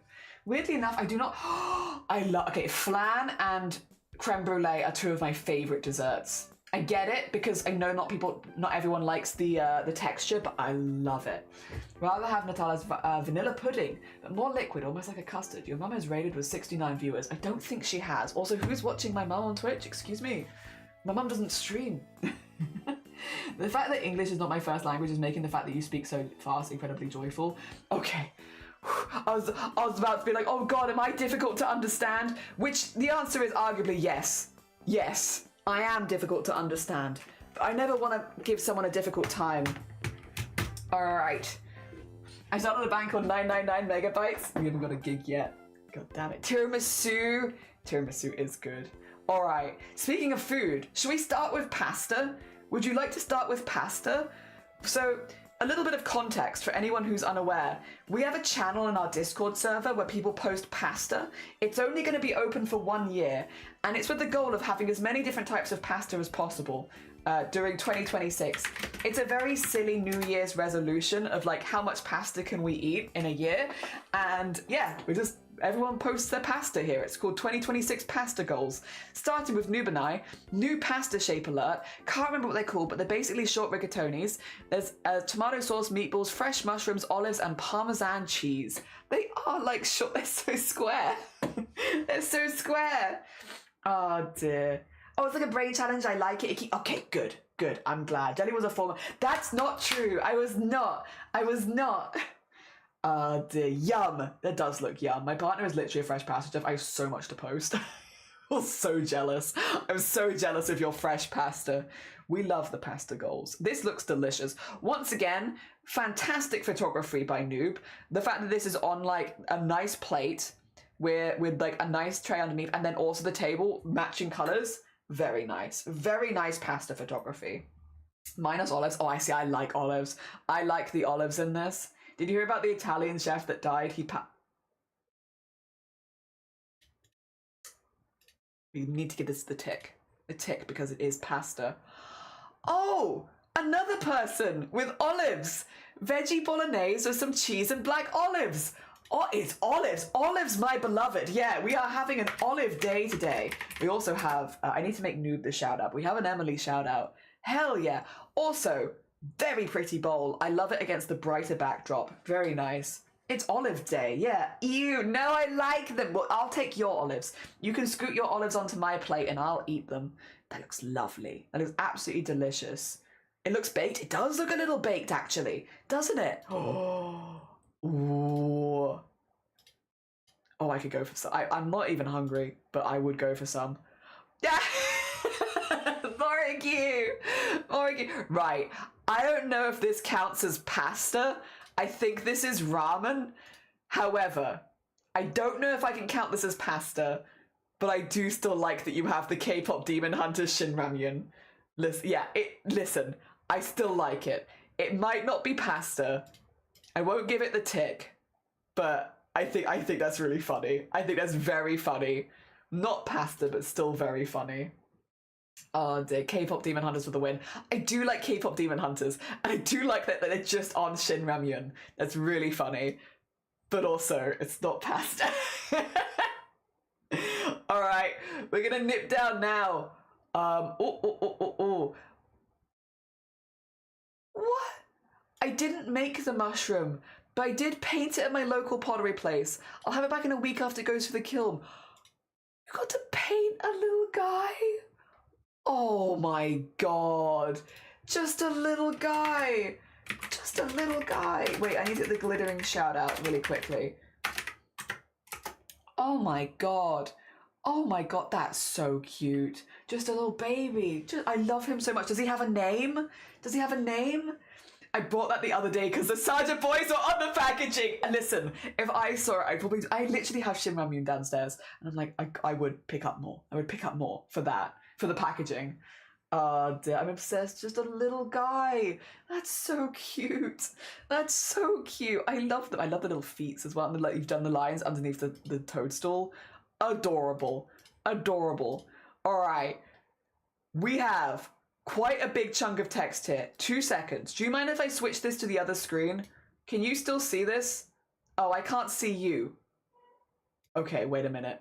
Weirdly enough, I do not... okay, flan and creme brulee are 2 of my favourite desserts. I get it because I know not everyone likes the texture, but I love it. Rather have Natala's vanilla pudding, but more liquid, almost like a custard. Your mum is rated with 69 viewers. I don't think she has. Also, who's watching my mum on Twitch? Excuse me. My mum doesn't stream. The fact that English is not my first language is making the fact that you speak so fast incredibly joyful. Okay. I was about to be like, oh god, am I difficult to understand? Which the answer is arguably yes. Yes, I am difficult to understand. But I never want to give someone a difficult time. Alright. I started a bank on 999 megabytes. We haven't got a gig yet. God damn it. Tiramisu. Tiramisu is good. Alright. Speaking of food, should we start with pasta? Would you like to start with pasta? So, a little bit of context for anyone who's unaware. We have a channel in our Discord server where people post pasta. It's only going to be open for 1 year, and it's with the goal of having as many different types of pasta as possible during 2026. It's a very silly New Year's resolution of like, how much pasta can we eat in a year? And yeah, everyone posts their pasta here. It's called 2026 Pasta Goals. Starting with Noob and I, new pasta shape alert. Can't remember what they're called, but they're basically short rigatonis. There's tomato sauce, meatballs, fresh mushrooms, olives, and Parmesan cheese. They are like short, they're so square. They're so square. Oh dear. Oh, it's like a brain challenge. I like it. Okay, good. I'm glad. Jelly was a former. That's not true. I was not. Dear, yum. That does look yum. My partner is literally a fresh pasta chef. I have so much to post. I'm so jealous. I'm so jealous of your fresh pasta. We love the pasta goals. This looks delicious. Once again, fantastic photography by Noob. The fact that this is on like a nice plate with like a nice tray underneath, and then also the table matching colors. Very nice. Very nice pasta photography. Minus olives. Oh, I see. I like olives. I like the olives in this. Did you hear about the Italian chef that died? You need to give this the tick. The tick, because it is pasta. Oh, another person with olives. Veggie bolognese with some cheese and black olives. Oh, it's olives. Olives, my beloved. Yeah, we are having an olive day today. We also have, I need to make Noob the shout out. We have an Emily shout out. Hell yeah. Also, very pretty bowl. I love it against the brighter backdrop. Very nice. It's olive day. Yeah. Ew. No, I like them. Well, I'll take your olives. You can scoot your olives onto my plate and I'll eat them. That looks lovely. That looks absolutely delicious. It looks baked. It does look a little baked, actually. Doesn't it? Oh. Ooh. Oh, I could go for some. I'm not even hungry, but I would go for some. Yeah. Thank you. Right. I don't know if this counts as pasta. I think this is ramen. However, I don't know if I can count this as pasta, but I do still like that you have the K-pop Demon Hunter Shin Ramyun. Listen, I still like it. It might not be pasta. I won't give it the tick, but I think that's really funny. I think that's very funny. Not pasta, but still very funny. Oh dear, K-pop Demon Hunters for the win. I do like K-pop Demon Hunters, and I do like that they're just on Shin Ramyun. That's really funny. But also, it's not pasta. Alright, we're gonna nip down now. What? I didn't make the mushroom, but I did paint it at my local pottery place. I'll have it back in a week after it goes through the kiln. You got to paint a little guy? Oh my god. Just a little guy. Just a little guy. Wait, I need to get the glittering shout out really quickly. Oh my god. Oh my god, that's so cute. Just a little baby. I love him so much. Does he have a name? Does he have a name? I bought that the other day because the Sergeant boys were on the packaging. And listen, if I saw it, I literally have Shin Ramyun downstairs. And I'm like, I would pick up more. I would pick up more for that, for the packaging. Dear, I'm obsessed. Just a little guy. That's so cute. That's so cute. I love them. I love the little feet as well. And you've done the lines underneath the toadstool. Adorable. Adorable. All right. We have quite a big chunk of text here. 2 seconds. Do you mind if I switch this to the other screen? Can you still see this? Oh, I can't see you. Okay, wait a minute.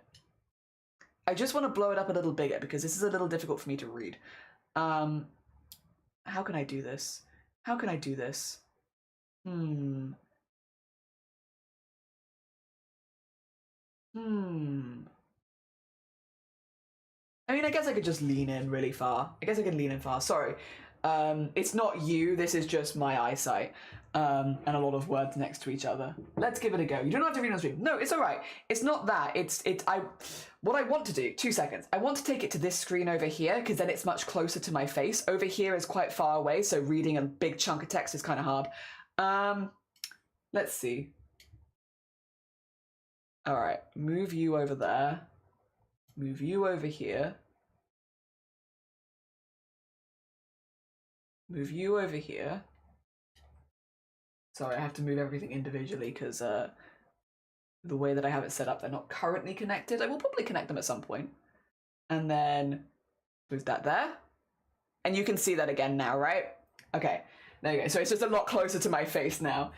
I just want to blow it up a little bigger because this is a little difficult for me to read. How can I do this? How can I do this? I mean, I guess I could just lean in really far. I guess I can lean in far. Sorry. It's not you. This is just my eyesight. And a lot of words next to each other. Let's give it a go. You don't have to read on stream. No, it's all right. It's not that. What I want to do, 2 seconds. I want to take it to this screen over here because then it's much closer to my face. Over here is quite far away, so reading a big chunk of text is kind of hard. Let's see. All right, move you over there. Move you over here. Move you over here. Sorry, I have to move everything individually because the way that I have it set up, they're not currently connected. I will probably connect them at some point. And then move that there. And you can see that again now, right? Okay, there you go. So it's just a lot closer to my face now.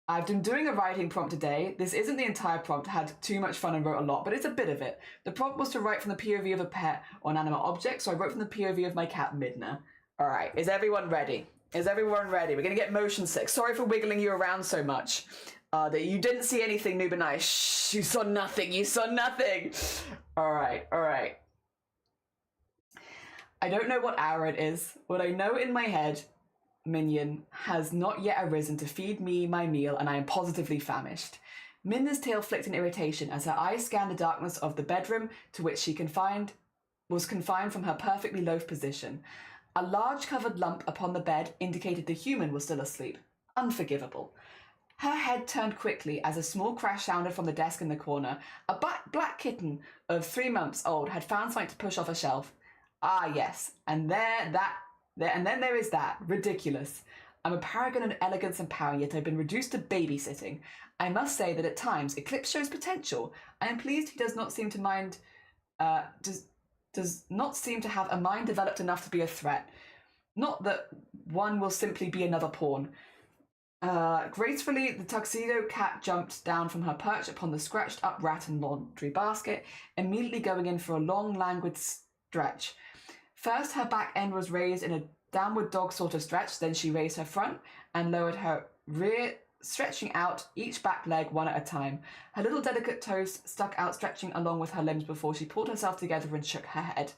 I've been doing a writing prompt today. This isn't the entire prompt. I had too much fun and wrote a lot, but it's a bit of it. The prompt was to write from the POV of a pet or an animate object, so I wrote from the POV of my cat, Midna. All right, is everyone ready? Is everyone ready? We're gonna get motion sick. Sorry for wiggling you around so much. That you didn't see anything, Noob and I. Shh, you saw nothing, you saw nothing. All right, all right. I don't know what hour it is. What I know in my head, Minion has not yet arisen to feed me my meal, and I am positively famished. Minna's tail flicked in irritation as her eyes scanned the darkness of the bedroom to which she was confined from her perfectly loafed position. A large covered lump upon the bed indicated the human was still asleep. Unforgivable. Her head turned quickly as a small crash sounded from the desk in the corner. A black kitten of 3 months old had found something to push off a shelf. Ah, yes, and then there is that. Ridiculous. I'm a paragon of elegance and power, yet I've been reduced to babysitting. I must say that at times Eclipse shows potential. I am pleased he does not seem to mind, does not seem to have a mind developed enough to be a threat. Not that one will simply be another pawn. Gracefully, the tuxedo cat jumped down from her perch upon the scratched up rat and laundry basket, immediately going in for a long, languid stretch. First, her back end was raised in a downward dog sort of stretch, then she raised her front and lowered her rear, stretching out each back leg one at a time. Her little delicate toes stuck out, stretching along with her limbs before she pulled herself together and shook her head.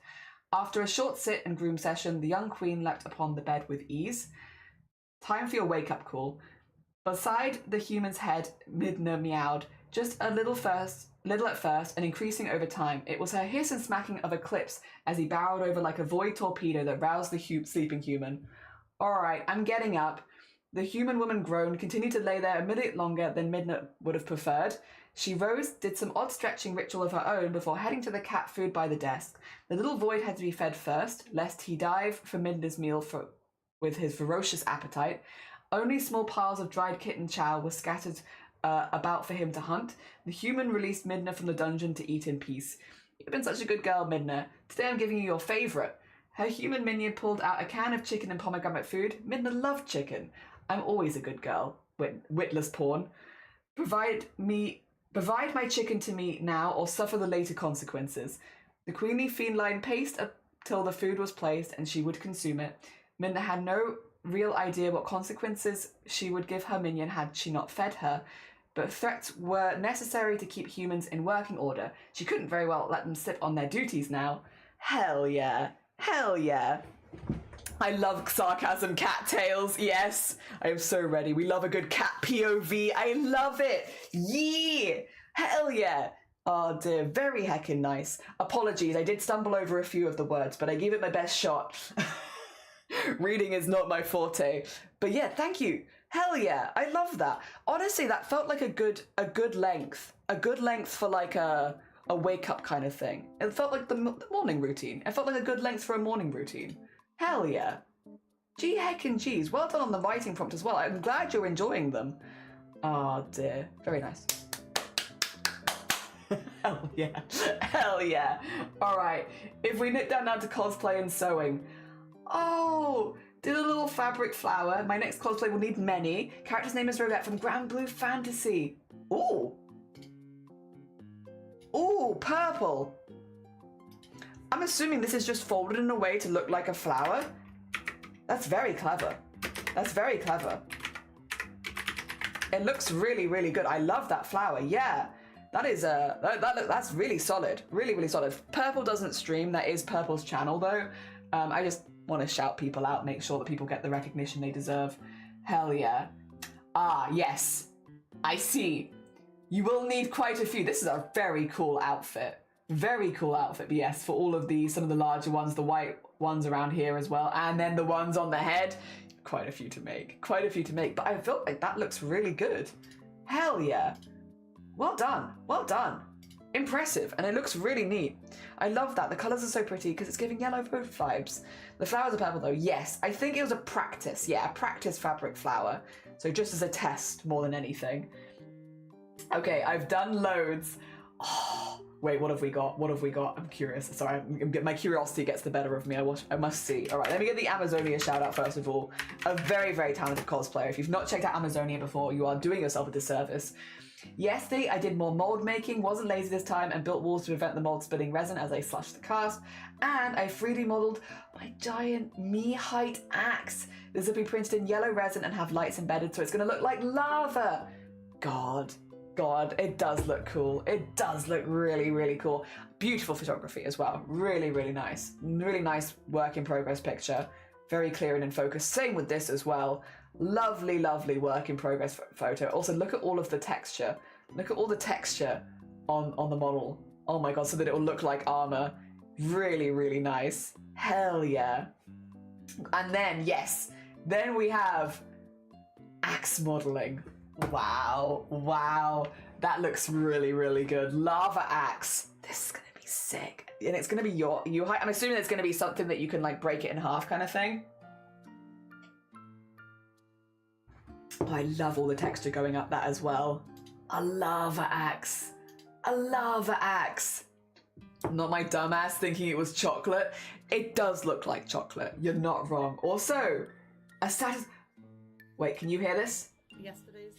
After a short sit and groom session, the young queen leapt upon the bed with ease. Time for your wake-up call. Beside the human's head, Midna meowed, just a little at first, and increasing over time. It was her hiss and smacking of Eclipse as he barreled over like a void torpedo that roused the sleeping human. All right, I'm getting up. The human woman groaned, continued to lay there a minute longer than Midna would have preferred. She rose, did some odd stretching ritual of her own before heading to the cat food by the desk. The little void had to be fed first, lest he dive for Midna's meal with his ferocious appetite. Only small piles of dried kitten chow were scattered about for him to hunt. The human released Midna from the dungeon to eat in peace. You've been such a good girl, Midna. Today I'm giving you your favourite. Her human minion pulled out a can of chicken and pomegranate food. Midna loved chicken. I'm always a good girl. Witless pawn. Provide my chicken to me now or suffer the later consequences. The queenly feline paced till the food was placed and she would consume it. Midna had no real idea what consequences she would give her minion had she not fed her, but threats were necessary to keep humans in working order. She couldn't very well let them slip on their duties now. Hell yeah. Hell yeah. I love sarcasm cat tales, yes. I am so ready. We love a good cat POV. I love it. Yeah. Hell yeah. Oh dear, very heckin' nice. Apologies, I did stumble over a few of the words, but I gave it my best shot. Reading is not my forte. But yeah, thank you. Hell yeah, I love that. Honestly, that felt like a good length. A good length for like a wake-up kind of thing. It felt like the morning routine. It felt like a good length for a morning routine. Hell yeah. Gee heckin' geez, well done on the writing prompt as well. I'm glad you're enjoying them. Oh dear, very nice. Hell yeah, hell yeah. All right, if we nip down now to cosplay and sewing. Oh, did a little fabric flower. My next cosplay will need many. Character's name is Rodette from Grand Blue Fantasy. Ooh. Ooh, purple. I'm assuming this is just folded in a way to look like a flower. That's very clever. That's very clever. It looks really, really good. I love that flower. Yeah. That is that's really solid. Really, really solid. Purple doesn't stream. That is Purple's channel though. I just want to shout people out, make sure that people get the recognition they deserve. Hell yeah. Ah, yes. I see. You will need quite a few. This is a very cool outfit. Very cool outfit, but yes, for all of these, some of the larger ones, the white ones around here as well, and then the ones on the head. Quite a few to make. Quite a few to make, but I feel like that looks really good. Hell yeah. Well done. Well done. impressive, and it looks really neat. I love that. The colours are so pretty because it's giving yellow boat vibes. The flowers are purple though. Yes, I think it was a practice. Yeah, a practice fabric flower. So just as a test more than anything. Okay, I've done loads. Oh, wait, what have we got? What have we got? I'm curious. Sorry, my curiosity gets the better of me. I must see. All right, let me get the Amazonia shout out first of all. A very, very talented cosplayer. If you've not checked out Amazonia before, you are doing yourself a disservice. Yesterday, I did more mold making, wasn't lazy this time, and built walls to prevent the mold spilling resin as I slushed the cast. And I 3D modeled my giant me-height axe. This will be printed in yellow resin and have lights embedded, so it's going to look like lava. God, it does look cool. It does look really, really cool. Beautiful photography as well. Really, really nice. Really nice work in progress picture. Very clear and in focus. Same with this as well. Lovely, lovely work in progress photo. Also, look at all of the texture. Look at all the texture on the model. Oh my god, so that it will look like armor. Really, really nice. Hell yeah. And then, yes, then we have axe modeling. Wow, wow. That looks really, really good. Lava axe. This is gonna be sick. And it's gonna be your height. I'm assuming it's gonna be something that you can like break it in half kind of thing. Oh, I love all the texture going up that as well. A lava axe. A lava axe. Not my dumbass thinking it was chocolate. It does look like chocolate. You're not wrong. Also, a status... Wait, can you hear this? Yesterday's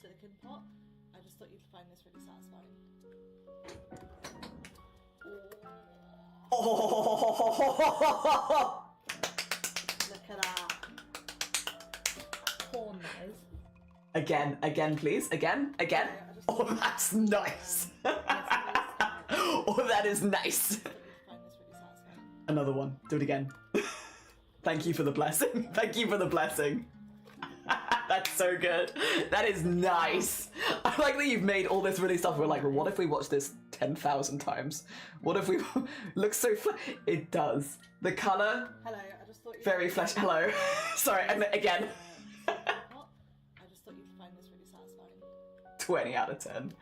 silicon pot. I just thought you'd find this really satisfying. Oh! Look at that. Porn that is. Again, please. Again. Oh, that's nice. Oh, that is nice. Another one. Do it again. Thank you for the blessing. Thank you for the blessing. That's so good. That is nice. I like that you've made all this really stuff. We're like, well, what if we watch this 10,000 times? What if we look so it does. The color. Hello, I just thought you very flesh. Hello. Sorry, again. I just thought you'd find this really satisfying. 20 out of 10.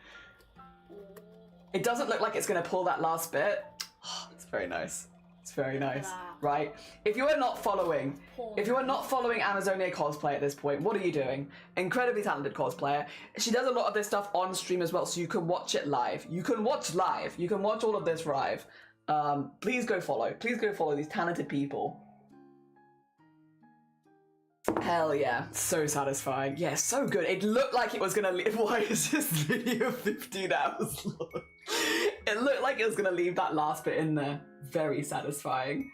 It doesn't look like it's going to pull that last bit. Oh, it's very nice. It's very nice, right? If you are not following Amazonia cosplay at this point, what are you doing? Incredibly talented cosplayer. She does a lot of this stuff on stream as well, so you can watch it live. You can watch live. You can watch all of this live. Please go follow. Please go follow these talented people. Hell yeah, so satisfying. Yeah, so good. It looked like it was gonna leave. Why is this video 15 hours long? It looked like it was gonna leave that last bit in there. Very satisfying.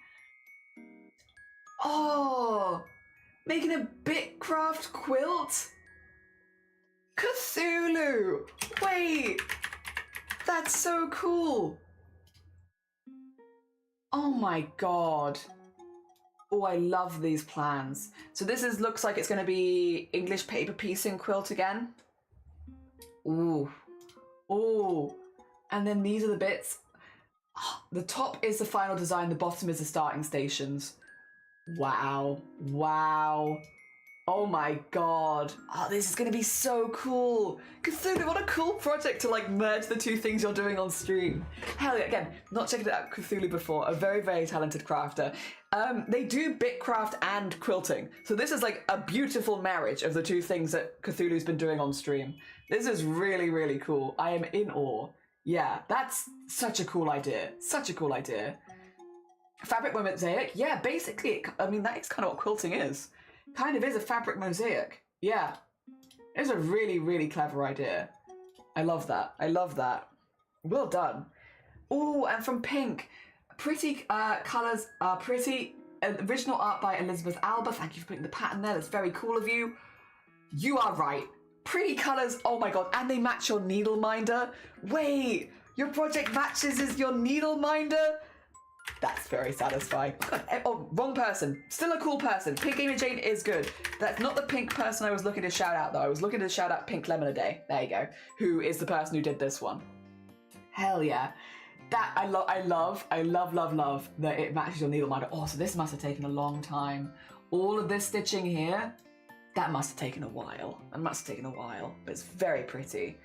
Oh, making a Bitcraft quilt? Cthulhu! Wait, that's so cool. Oh my god. Oh, I love these plans. So this looks like it's going to be English paper piecing quilt again. Ooh. Ooh. And then these are the bits. Oh, the top is the final design. The bottom is the starting stations. Wow. Wow. Oh my god. Oh, this is going to be so cool. Cthulhu, what a cool project to like merge the two things you're doing on stream. Hell yeah, again, not checked out Cthulhu before. A very, very talented crafter. They do bitcraft and quilting. So this is like a beautiful marriage of the two things that Cthulhu's been doing on stream. This is really, really cool. I am in awe. Yeah, that's such a cool idea. Such a cool idea. Fabric mosaic? Yeah, basically, I mean, that is kind of what quilting is. Kind of is a fabric mosaic. Yeah. It's a really, really clever idea. I love that. I love that. Well done. Oh, and from Pink. Pretty colours, pretty. Original art by Elizabeth Alba. Thank you for putting the pattern there. That's very cool of you. You are right. Pretty colours. Oh my god. And they match your needle minder. Wait. Your project matches your needle minder? That's very satisfying. Oh, wrong person. Still a cool person. Pink Gamer Jane is good. That's not the pink person I was looking to shout out, though. I was looking to shout out Pink Lemonade. There you go. Who is the person who did this one. Hell yeah. That, I love that it matches your needle minder. Oh, so this must have taken a long time. All of this stitching here, that must have taken a while. But it's very pretty.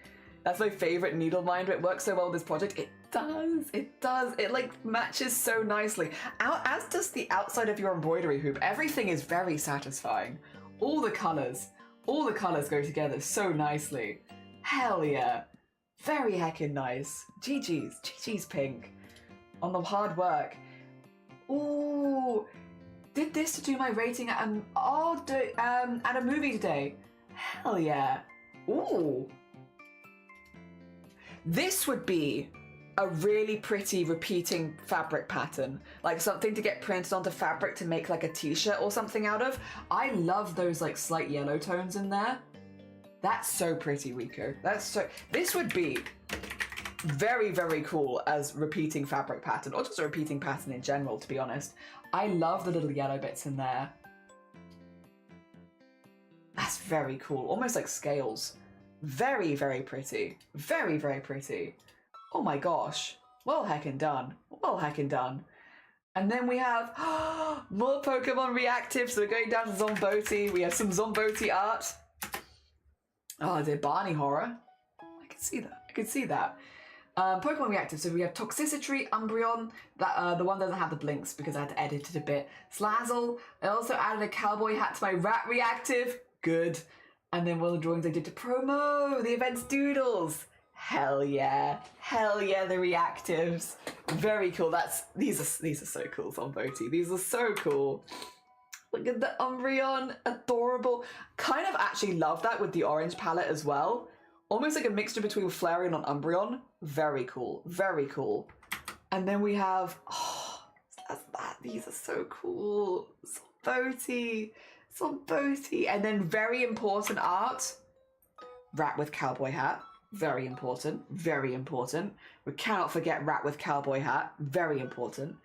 That's my favorite needle minder. It works so well with this project. It does. It does. It like matches so nicely. As does the outside of your embroidery hoop. Everything is very satisfying. All the colors go together so nicely. Hell yeah. Very heckin' nice. GG's pink. On the hard work. Ooh. Did this to do my rating at a movie today. Hell yeah. Ooh. This would be a really pretty repeating fabric pattern. Like something to get printed onto fabric to make like a t-shirt or something out of. I love those like slight yellow tones in there. That's so pretty, Rico. This would be very, very cool as repeating fabric pattern, or just a repeating pattern in general, to be honest. I love the little yellow bits in there. That's very cool. Almost like scales. Very, very pretty. Very, very pretty. Oh my gosh. Well heckin' done. Well heckin' done. And then we have more Pokemon reactive. So we're going down to Zomboti. We have some Zomboti art. Oh, dear, Barney horror. I can see that. I can see that. Pokemon reactive. So we have Toxicity, Umbreon. That the one doesn't have the blinks because I had to edit it a bit. Slazzle. I also added a cowboy hat to my rat reactive. Good. And then one of the drawings I did to promo the event's doodles. Hell yeah. Hell yeah, the reactives. Very cool. These are so cool, Zomboti. These are so cool. Look at the Umbreon. Adorable. Kind of actually love that with the orange palette as well. Almost like a mixture between Flareon and Umbreon. Very cool. Very cool. And then we have... Oh, that's that. These are so cool. Zomboti. Zomboti. And then very important art. Rat with cowboy hat. Very important. Very important. We cannot forget rat with cowboy hat. Very important.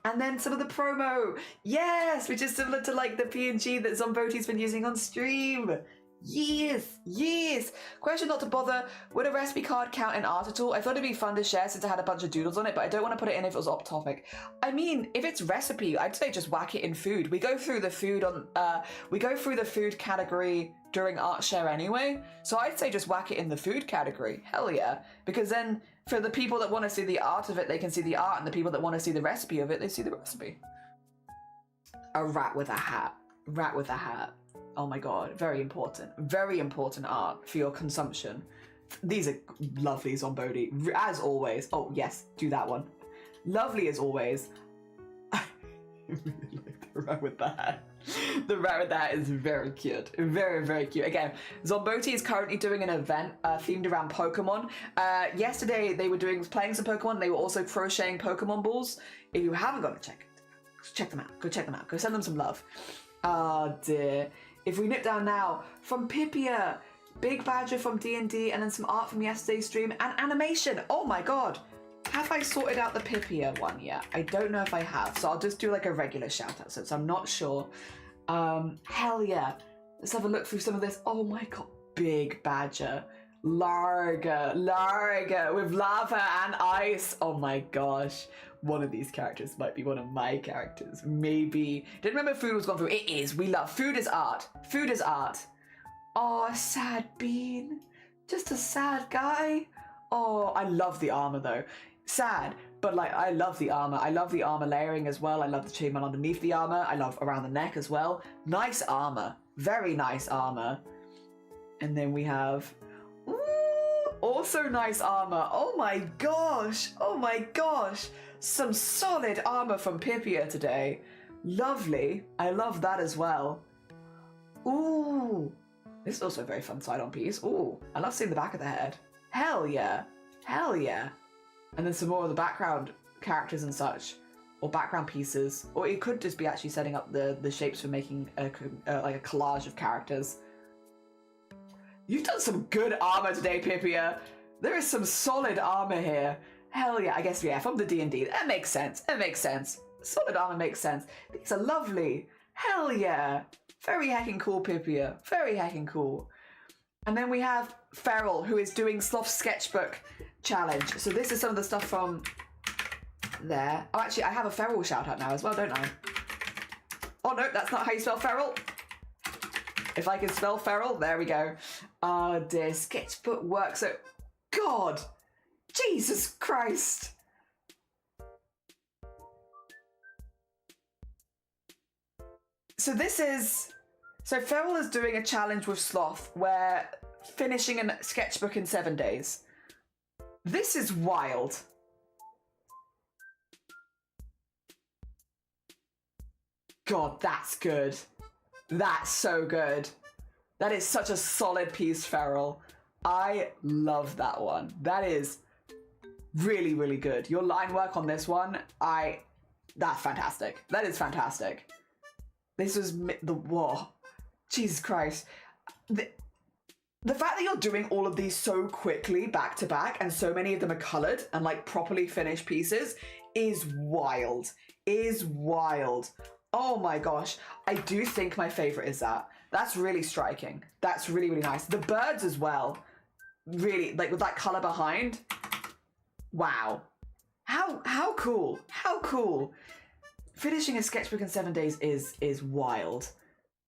And then some of the promo. Yes, which is similar to like the PNG that Zomboti's been using on stream. Yes. Question not to bother. Would a recipe card count in art at all? I thought it'd be fun to share since I had a bunch of doodles on it, but I don't want to put it in if it was off topic. I mean, if it's recipe, I'd say just whack it in food. We go through the food category during art share anyway, so I'd say just whack it in the food category. Hell yeah. Because then for the people that want to see the art of it, they can see the art, and the people that want to see the recipe of it, they see the recipe. A rat with a hat. Rat with a hat. Oh my god, very important art for your consumption. These are lovely, Zomboti, as always. Oh yes, do that one. Lovely as always. I really like the rat with the hat. The rat with the hat is very cute. Very, very cute. Again, Zomboti is currently doing an event themed around Pokemon. Yesterday they were playing some Pokemon. They were also crocheting Pokemon balls. If you haven't got to check them out. Go check them out. Go send them some love. Oh dear. If we nip down now, from Pipia, Big Badger from D&D, and then some art from yesterday's stream, and animation. Oh my god. Have I sorted out the Pipia one yet? I don't know if I have, so I'll just do like a regular shout out since I'm not sure. Hell yeah. Let's have a look through some of this. Oh my god. Big Badger. Larga with lava and ice. Oh my gosh. One of these characters might be one of my characters. Maybe. Didn't remember food was gone through. It is. We love. Food is art. Food is art. Oh, sad bean. Just a sad guy. Oh, I love the armor though. Sad, but like I love the armor. I love the armor layering as well. I love the chainmail underneath the armor. I love around the neck as well. Nice armor. Very nice armor. And then we have... also nice armor. Oh my gosh. Oh my gosh. Some solid armor from Pipia today. Lovely. I love that as well. Ooh. This is also a very fun side-on piece. Ooh. I love seeing the back of the head. Hell yeah. Hell yeah. And then some more of the background characters and such. Or background pieces. Or it could just be actually setting up the shapes for making like a collage of characters. You've done some good armor today, Pipia. There is some solid armor here. Hell yeah, I guess, yeah, from the D&D. That makes sense. It makes sense. Solid armor makes sense. These are lovely. Hell yeah. Very heckin' cool, Pipia. Very heckin' cool. And then we have Feral, who is doing Sloth Sketchbook Challenge. So this is some of the stuff from there. Oh, actually, I have a Feral shout out now as well, don't I? Oh, no, that's not how you spell Feral. If I can spell Feral, there we go. Oh dear, sketchbook work. So God! Jesus Christ! So Feral is doing a challenge with Sloth where finishing a sketchbook in 7 days. This is wild. God, that's good. That's so good. That is such a solid piece, Feral. I love that one. That is really, really good. Your line work on this one, that's fantastic. That is fantastic. This was whoa. Jesus Christ. The fact that you're doing all of these so quickly back to back and so many of them are colored and like properly finished pieces is wild. Is wild. Oh my gosh. I do think my favorite is that. That's really striking. That's really, really nice. The birds as well. Really, like with that color behind. Wow. How cool. How cool. Finishing a sketchbook in 7 days is wild.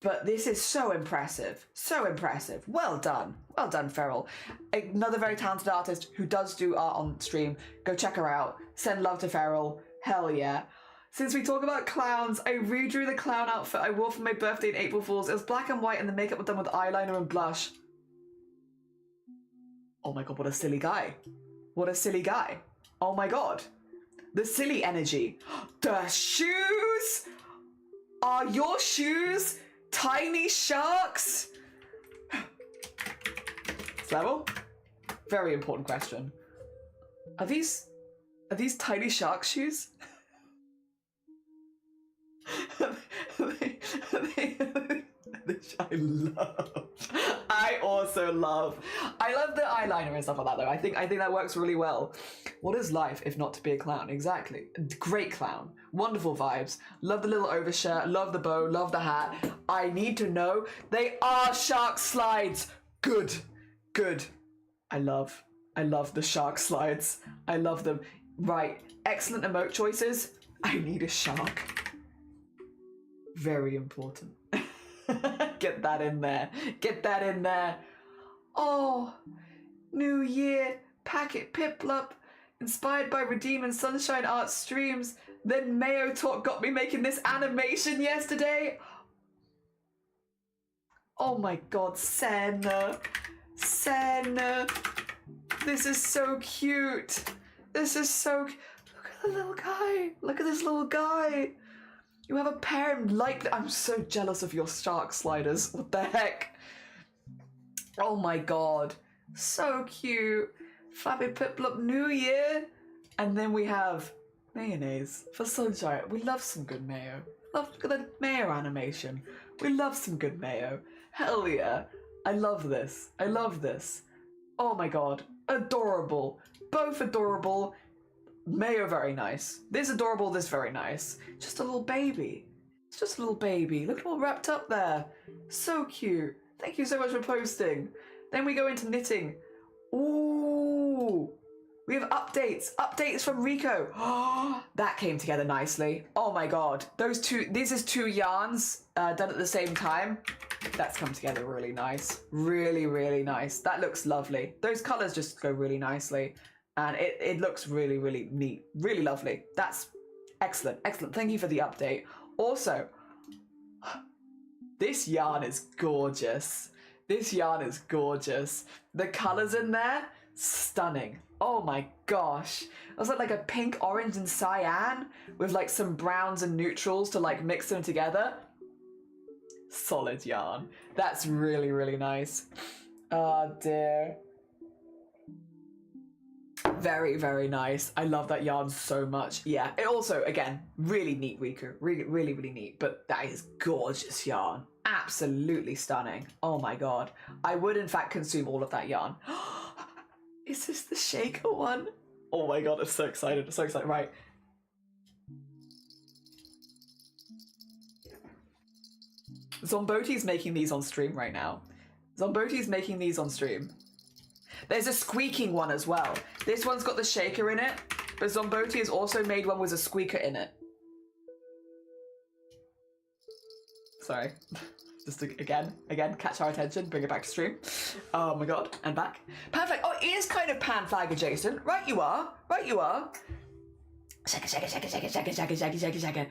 But this is so impressive. So impressive. Well done. Well done, Feral. Another very talented artist who does do art on stream. Go check her out. Send love to Feral. Hell yeah. Since we talk about clowns, I redrew the clown outfit I wore for my birthday in April Fool's. It was black and white and the makeup was done with eyeliner and blush. Oh my god, what a silly guy. What a silly guy. Oh my god. The silly energy. The shoes? Are your shoes tiny sharks? Level? Very important question. Are these tiny shark shoes? Which I love. I also love. I love the eyeliner and stuff like that though. I think that works really well. What is life if not to be a clown? Exactly. Great clown. Wonderful vibes. Love the little overshirt. Love the bow. Love the hat. I need to know. They are shark slides. Good. Good. I love the shark slides. I love them. Right. Excellent emote choices. I need a shark. Very important. Get that in there. Get that in there. Oh, New Year, Packet Piplup, inspired by Redeem and Sunshine Art streams. Then Mayo Talk got me making this animation yesterday. Oh my god, Senna. Senna. This is so cute. This is so cute. Look at the little guy. Look at this little guy. You have a parent like that. I'm so jealous of your shark sliders. What the heck? Oh my god. So cute. Flappy Piplup New Year. And then we have mayonnaise for Sunshine. We love some good mayo. Look at the mayo animation. We love some good mayo. Hell yeah. I love this. I love this. Oh my god. Adorable. Both adorable. Mayo very nice. This adorable, this very nice. Just a little baby. It's just a little baby. Look at all wrapped up there. So cute. Thank you so much for posting. Then we go into knitting. Ooh. We have updates. Updates from Rico. Oh, that came together nicely. Oh my god. This is two yarns done at the same time. That's come together really nice. Really, really nice. That looks lovely. Those colors just go really nicely. And it looks really, really neat. Really lovely. That's excellent. Excellent. Thank you for the update. Also, this yarn is gorgeous. This yarn is gorgeous. The colors in there, stunning. Oh my gosh. It was like a pink, orange, and cyan with like some browns and neutrals to like mix them together. Solid yarn. That's really, really nice. Oh dear. Very, very nice. I love that yarn so much. Yeah, it also, again, really neat, Riku. Really, really, really neat. But that is gorgeous yarn. Absolutely stunning. Oh my god. I would, in fact, consume all of that yarn. Is this the shaker one? Oh my god, I'm so excited. I'm so excited. Right. Zomboti's making these on stream right now. Zomboti's making these on stream. There's a squeaking one as well. This one's got the shaker in it, but Zomboti has also made one with a squeaker in it. Sorry. Just to, again, catch our attention, bring it back to stream. Oh my god, and back. Pan flag. Oh, it is kind of pan flag adjacent. Right you are. Shake it.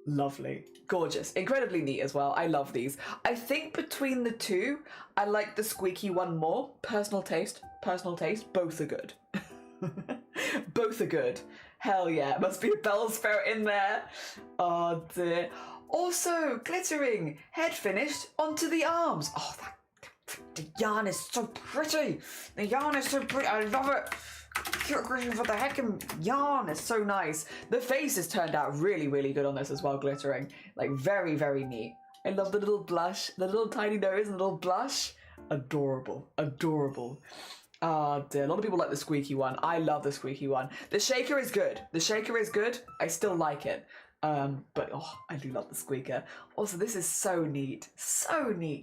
Lovely. Gorgeous. Incredibly neat as well. I love these. I think between the two, I like the squeaky one more. Personal taste. Both are good. Both are good. Hell yeah. Must be a bell spirit in there. Oh dear. Also, glittering. Head finished onto the arms. Oh, the yarn is so pretty. The yarn is so pretty. I love it. For the heckin' yarn is so nice. The face has turned out really, really good on this as well, glittering. Like, very, very neat. I love the little blush, the little tiny nose and the little blush. Adorable. Oh dear, a lot of people like the squeaky one. I love the squeaky one. The shaker is good. I still like it. But oh, I do love the squeaker. Also, this is so neat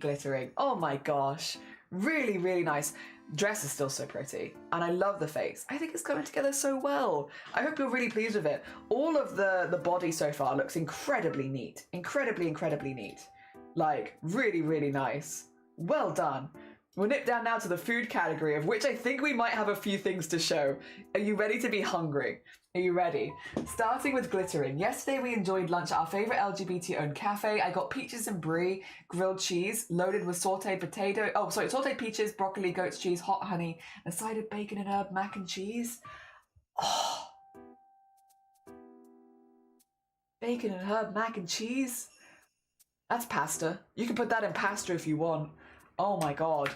glittering. Oh my gosh. Really, really nice. Dress is still so pretty, and I love the face. I think it's coming together so well. I hope you're really pleased with it. All of the body so far looks incredibly neat. Incredibly neat. Like, really, really nice. Well done. We'll nip down now to the food category, of which I think we might have a few things to show. Are you ready to be hungry? Are you ready? Starting with glittering. Yesterday we enjoyed lunch at our favourite LGBT-owned cafe. I got peaches and brie, grilled cheese, loaded with sautéed sautéed peaches, broccoli, goat's cheese, hot honey, a side of bacon and herb mac and cheese. Oh. Bacon and herb mac and cheese? That's pasta. You can put that in pasta if you want. Oh my god.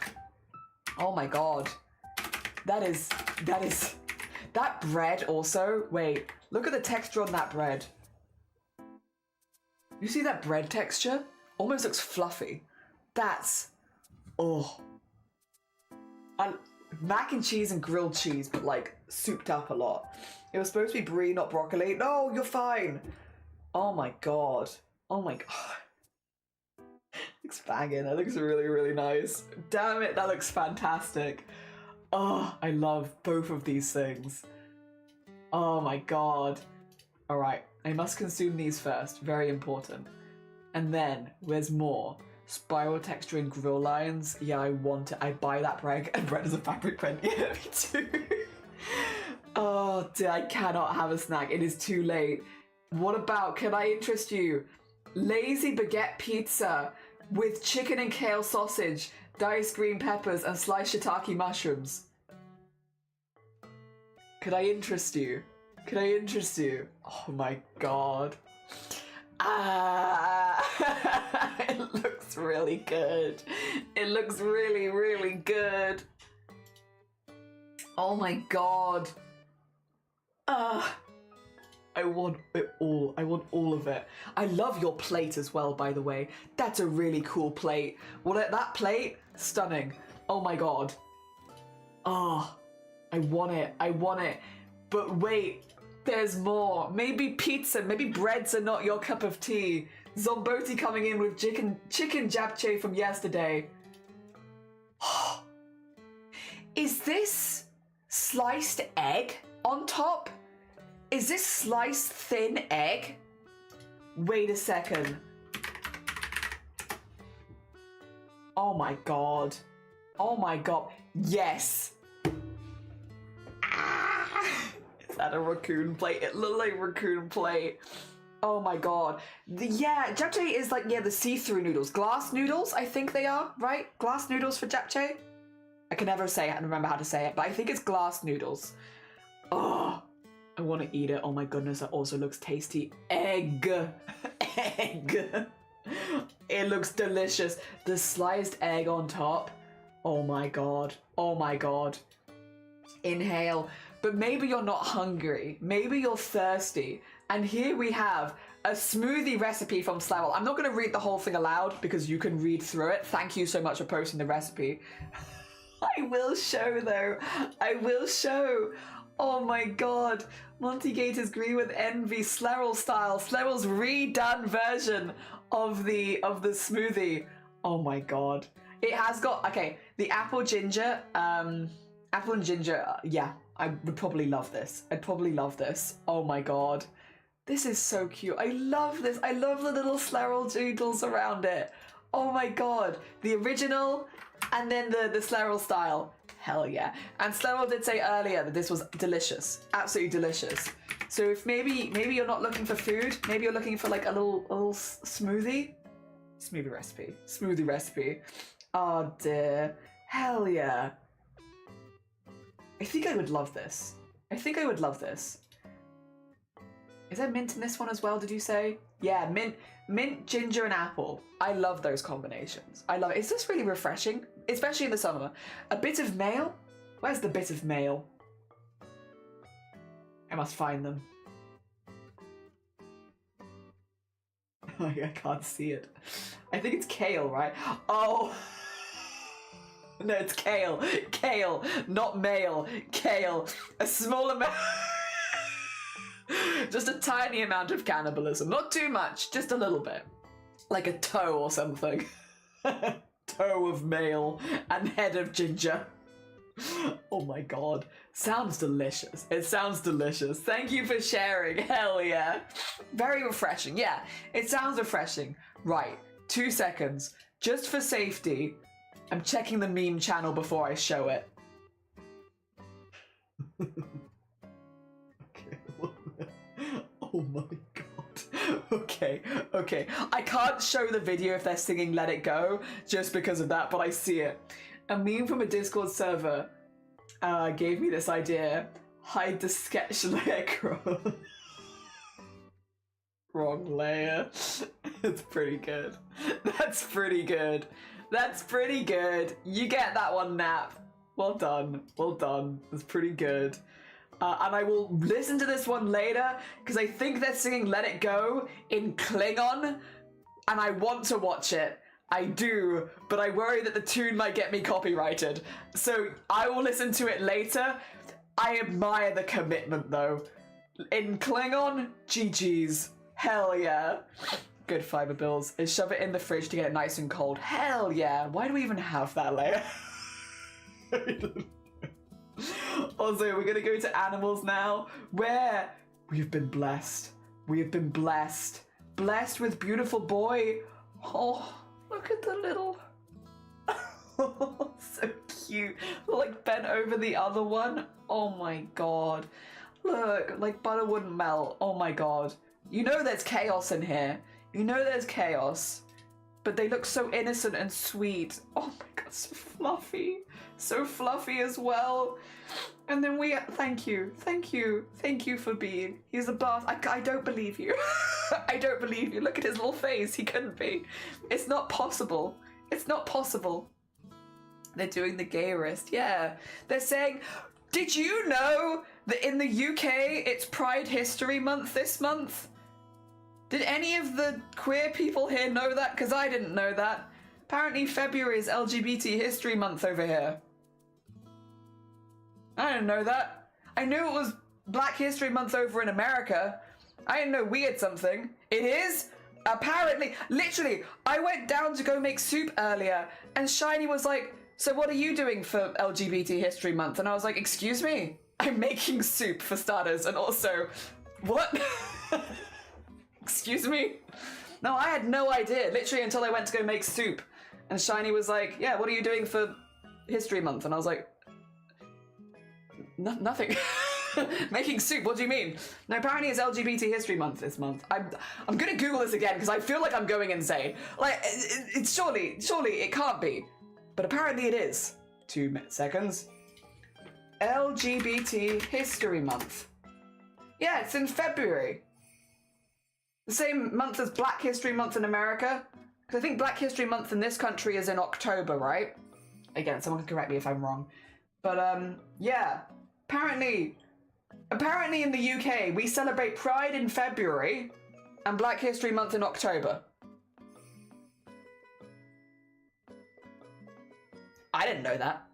That bread also, wait, look at the texture on that bread. You see that bread texture? Almost looks fluffy. That's, mac and cheese and grilled cheese, but like souped up a lot. It was supposed to be brie, not broccoli. No, you're fine. Oh my god. Looks banging. That looks really, really nice. Damn it, that looks fantastic. Oh, I love both of these things. Oh my god. Alright, I must consume these first. Very important. And then, there's more. Spiral texture and grill lines. Yeah, I want it. I buy that bread. And bread is a fabric print. Yeah, me too. Oh dear, I cannot have a snack. It is too late. What about, can I interest you? Lazy baguette pizza with chicken and kale sausage, diced green peppers, and sliced shiitake mushrooms. Could I interest you? Oh my god. It looks really good. It looks really, really good. Oh my god. I want it all. I want all of it. I love your plate as well, by the way. That's a really cool plate. That plate, stunning. Oh my god. Oh, I want it. But wait, there's more. Maybe pizza, maybe breads are not your cup of tea. Zombotti coming in with chicken japchae from yesterday. Is this sliced egg on top? Is this sliced thin egg? Wait a second. Oh my god. Yes. Is that a raccoon plate? It looked like a raccoon plate. Oh my god. Japchae is like, the see-through noodles. Glass noodles, I think they are, right? Glass noodles for japchae? I can never say it and remember how to say it, but I think it's glass noodles. Oh. I want to eat it. Oh my goodness, that also looks tasty. Egg. It looks delicious. The sliced egg on top. Oh my god. Inhale. But maybe you're not hungry. Maybe you're thirsty. And here we have a smoothie recipe from Slavel. I'm not going to read the whole thing aloud because you can read through it. Thank you so much for posting the recipe. I will show though. Oh my god. Monty Gators agree with envy. Slerrel style. Slerrel's redone version of the smoothie. Oh my god. It has got, okay, the apple ginger, yeah, I would probably love this. Oh my god. This is so cute. I love this. I love the little Slerrel doodles around it. Oh my god. The original and then the Sleril style. Hell yeah. And Sleril did say earlier that this was delicious. Absolutely delicious. So if maybe you're not looking for food, maybe you're looking for like a little smoothie. Smoothie recipe. Oh dear. Hell yeah. I think I would love this. Is there mint in this one as well, did you say? Yeah, mint, ginger, and apple. I love those combinations. I love it. It's just really refreshing, especially in the summer. A bit of mail? Where's the bit of mail? I must find them. I can't see it. I think it's kale, right? Oh! No, it's kale. Kale, not male. Kale. A small amount. Just a tiny amount of cannibalism. Not too much, just a little bit. Like a toe or something. Toe of male and head of ginger. Oh my god. Sounds delicious. It sounds delicious. Thank you for sharing. Hell yeah. Very refreshing. Yeah, it sounds refreshing. Right, 2 seconds. Just for safety, I'm checking the meme channel before I show it. Oh my god. Okay. I can't show the video if they're singing Let It Go just because of that, but I see it. A meme from a Discord server gave me this idea. Hide the sketch layer. Wrong layer. It's pretty good. That's pretty good. You get that one, Nap. Well done. That's pretty good. And I will listen to this one later because I think they're singing Let It Go in Klingon and I want to watch it. I do, but I worry that the tune might get me copyrighted. So I will listen to it later. I admire the commitment though. In Klingon, GG's. Hell yeah. Good fiber bills. And shove it in the fridge to get it nice and cold. Hell yeah. Why do we even have that layer? Also, we're gonna go to animals now, where we've been blessed. Blessed with beautiful boy. Oh, look at the little... so cute. Like bent over the other one. Oh my god. Look, like butter wouldn't melt. Oh my god. You know there's chaos in here. But they look so innocent and sweet. Oh my god, so fluffy. So fluffy as well. And then thank you for being. He's a bath. I don't believe you. I don't believe you. Look at his little face. He couldn't be. It's not possible. They're doing the gayerist. Yeah. They're saying, did you know that in the UK it's Pride History Month this month? Did any of the queer people here know that? Because I didn't know that. Apparently February is LGBT History Month over here. I didn't know that. I knew it was Black History Month over in America. I didn't know we had something. It is? Apparently. Literally, I went down to go make soup earlier and Shiny was like, so what are you doing for LGBT History Month? And I was like, excuse me? I'm making soup for starters and also, what? Excuse me? No, I had no idea, literally until I went to go make soup. And Shiny was like, yeah, what are you doing for History Month? And I was like, nothing. Making soup, what do you mean? No, apparently it's LGBT History Month this month. I'm gonna Google this again because I feel like I'm going insane. Like, it's surely it can't be. But apparently it is. 2 seconds. LGBT History Month. Yeah, it's in February. The same month as Black History Month in America. Because I think Black History Month in this country is in October, right? Again, someone can correct me if I'm wrong. But, yeah. Apparently in the UK, we celebrate Pride in February and Black History Month in October. I didn't know that.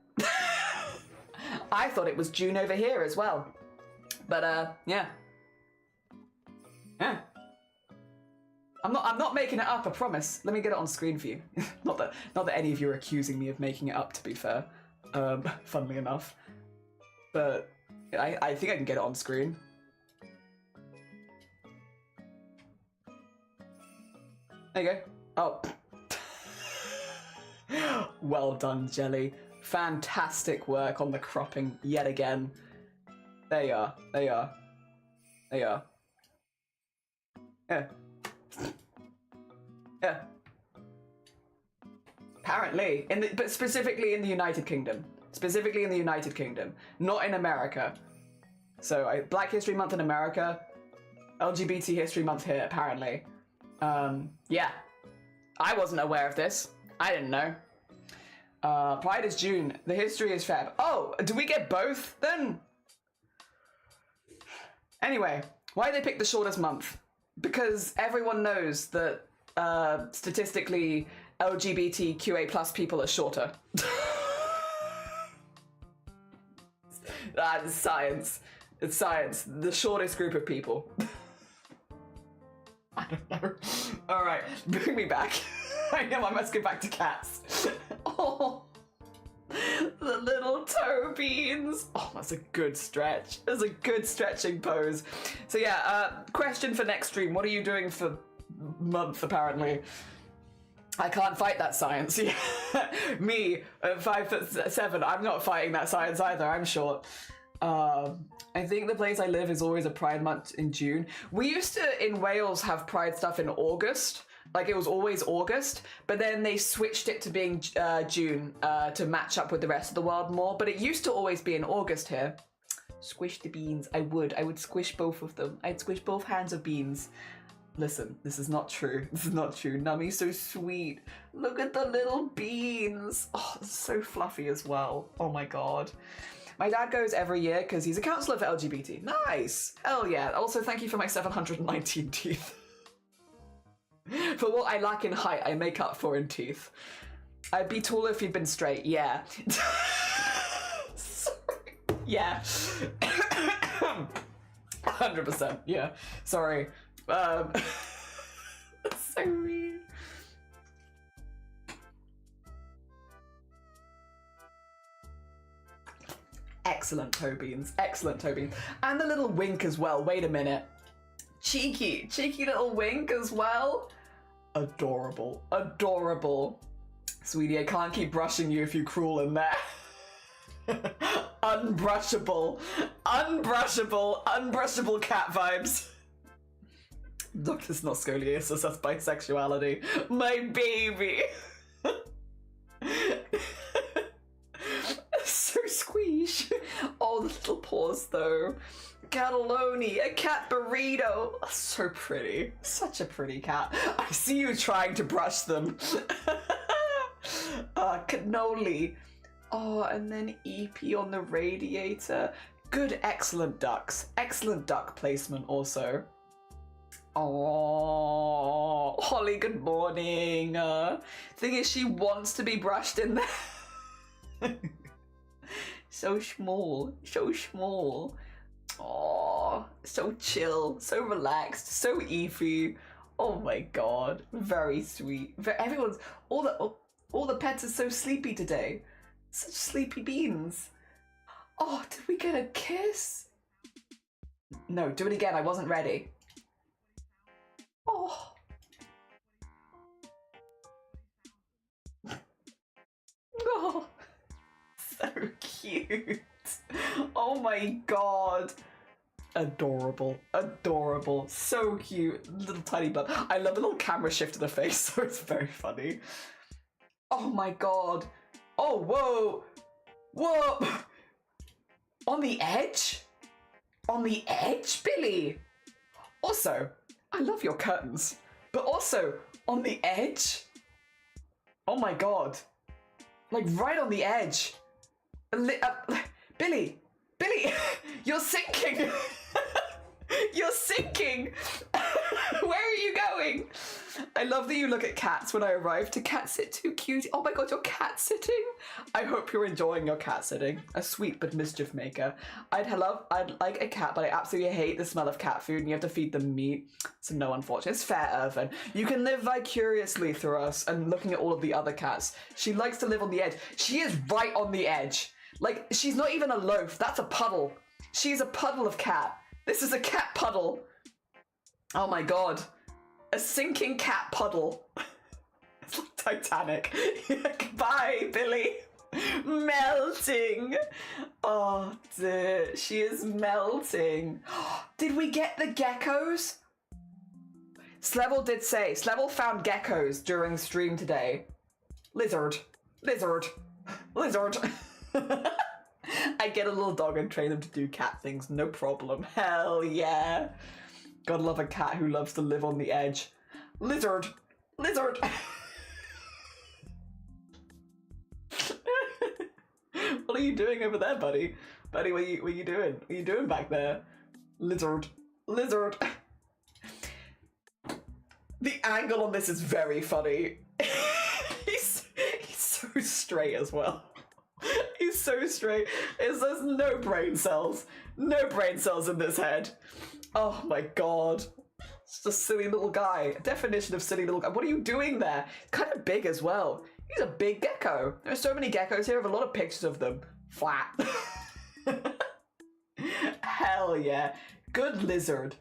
I thought it was June over here as well. But, yeah. Yeah. I'm not making it up, I promise. Let me get it on screen for you. not that any of you are accusing me of making it up, to be fair. Funnily enough. But I think I can get it on screen. There you go. Oh. Well done, Jelly. Fantastic work on the cropping yet again. There you are. There you are. There you are. Yeah. Yeah. Apparently, but specifically in the United Kingdom. Specifically in the United Kingdom, not in America. So Black History Month in America, LGBT History Month here, apparently. Yeah. I wasn't aware of this. I didn't know. Pride is June. The history is Feb. Oh, do we get both then? Anyway, why they pick the shortest month? Because everyone knows that statistically LGBTQA plus people are shorter. It's science. It's science. The shortest group of people. I don't know. All right, bring me back. I know I must go back to cats. Oh, the little toe beans. Oh, that's a good stretch. That's a good stretching pose. So yeah, question for next stream. What are you doing for month, apparently? I can't fight that science. Me, at 5'7", I'm not fighting that science either. I'm short. I think the place I live is always a Pride month in June. We used to, in Wales, have Pride stuff in August. Like, it was always August, but then they switched it to being June to match up with the rest of the world more. But it used to always be in August here. Squish the beans. I would squish both of them. I'd squish both hands of beans. Listen, this is not true. This is not true. Nummy's so sweet. Look at the little beans. Oh, it's so fluffy as well. Oh my god. My dad goes every year because he's a counsellor for LGBT. Nice. Hell yeah. Also, thank you for my 719 teeth. For what I lack in height, I make up for in teeth. I'd be taller if you'd been straight. Yeah. Sorry. Yeah. 100%. Yeah. Sorry. That's so weird. Excellent toe beans. Excellent toe beans. And the little wink as well. Wait a minute. Cheeky little wink as well. Adorable. Adorable. Sweetie, I can't keep brushing you if you crawl in there. Unbrushable. Unbrushable. Unbrushable cat vibes. Look, that's not scoliosis, that's bisexuality. My baby. So squeeze. Oh, the little paws though. Cataloni, a cat burrito. Oh, so pretty. Such a pretty cat. I see you trying to brush them. Cannoli. Oh, and then EP on the radiator. Good, excellent ducks. Excellent duck placement also. Oh, Holly, good morning. Thing is, she wants to be brushed in there. So small, so small. Oh, so chill, so relaxed, so Eefy. Oh my god, very sweet. Everyone's all the pets are so sleepy today. Such sleepy beans. Oh, did we get a kiss? No, do it again. I wasn't ready. Oh. Oh, so cute. Oh my god. Adorable. Adorable. So cute. Little tiny bud. I love the little camera shift to the face, so it's very funny. Oh my god. Oh, whoa. Whoa. On the edge? On the edge, Billy? Also, I love your curtains, but also on the edge? Oh my god. Like right on the edge. Billy, you're sinking. You're sinking. Where are you going? I love that you look at cats when I arrive. To cat sit too cute. Oh my god, you're cat sitting? I hope you're enjoying your cat sitting. A sweet but mischief maker. I'd like a cat, but I absolutely hate the smell of cat food and you have to feed them meat. So no, unfortunately. It's fair, Irvin. You can live vicariously through us and looking at all of the other cats. She likes to live on the edge. She is right on the edge. Like, she's not even a loaf. That's a puddle. She's a puddle of cat. This is a cat puddle. Oh my god. A sinking cat puddle. It's like Titanic. Goodbye, Billy. Melting. Oh dear, she is melting. Did we get the geckos? Slevel did say, Slevel found geckos during stream today. Lizard. I get a little dog and train them to do cat things, no problem. Hell yeah. Gotta love a cat who loves to live on the edge. Lizard. What are you doing over there, buddy? Buddy, what are you doing? What are you doing back there? Lizard. The angle on this is very funny. he's so straight as well. He's so straight. There's no brain cells. No brain cells in this head. Oh my god. It's just a silly little guy. Definition of silly little guy. What are you doing there? Kind of big as well. He's a big gecko. There's so many geckos here. I have a lot of pictures of them. Flat. Hell yeah. Good lizard.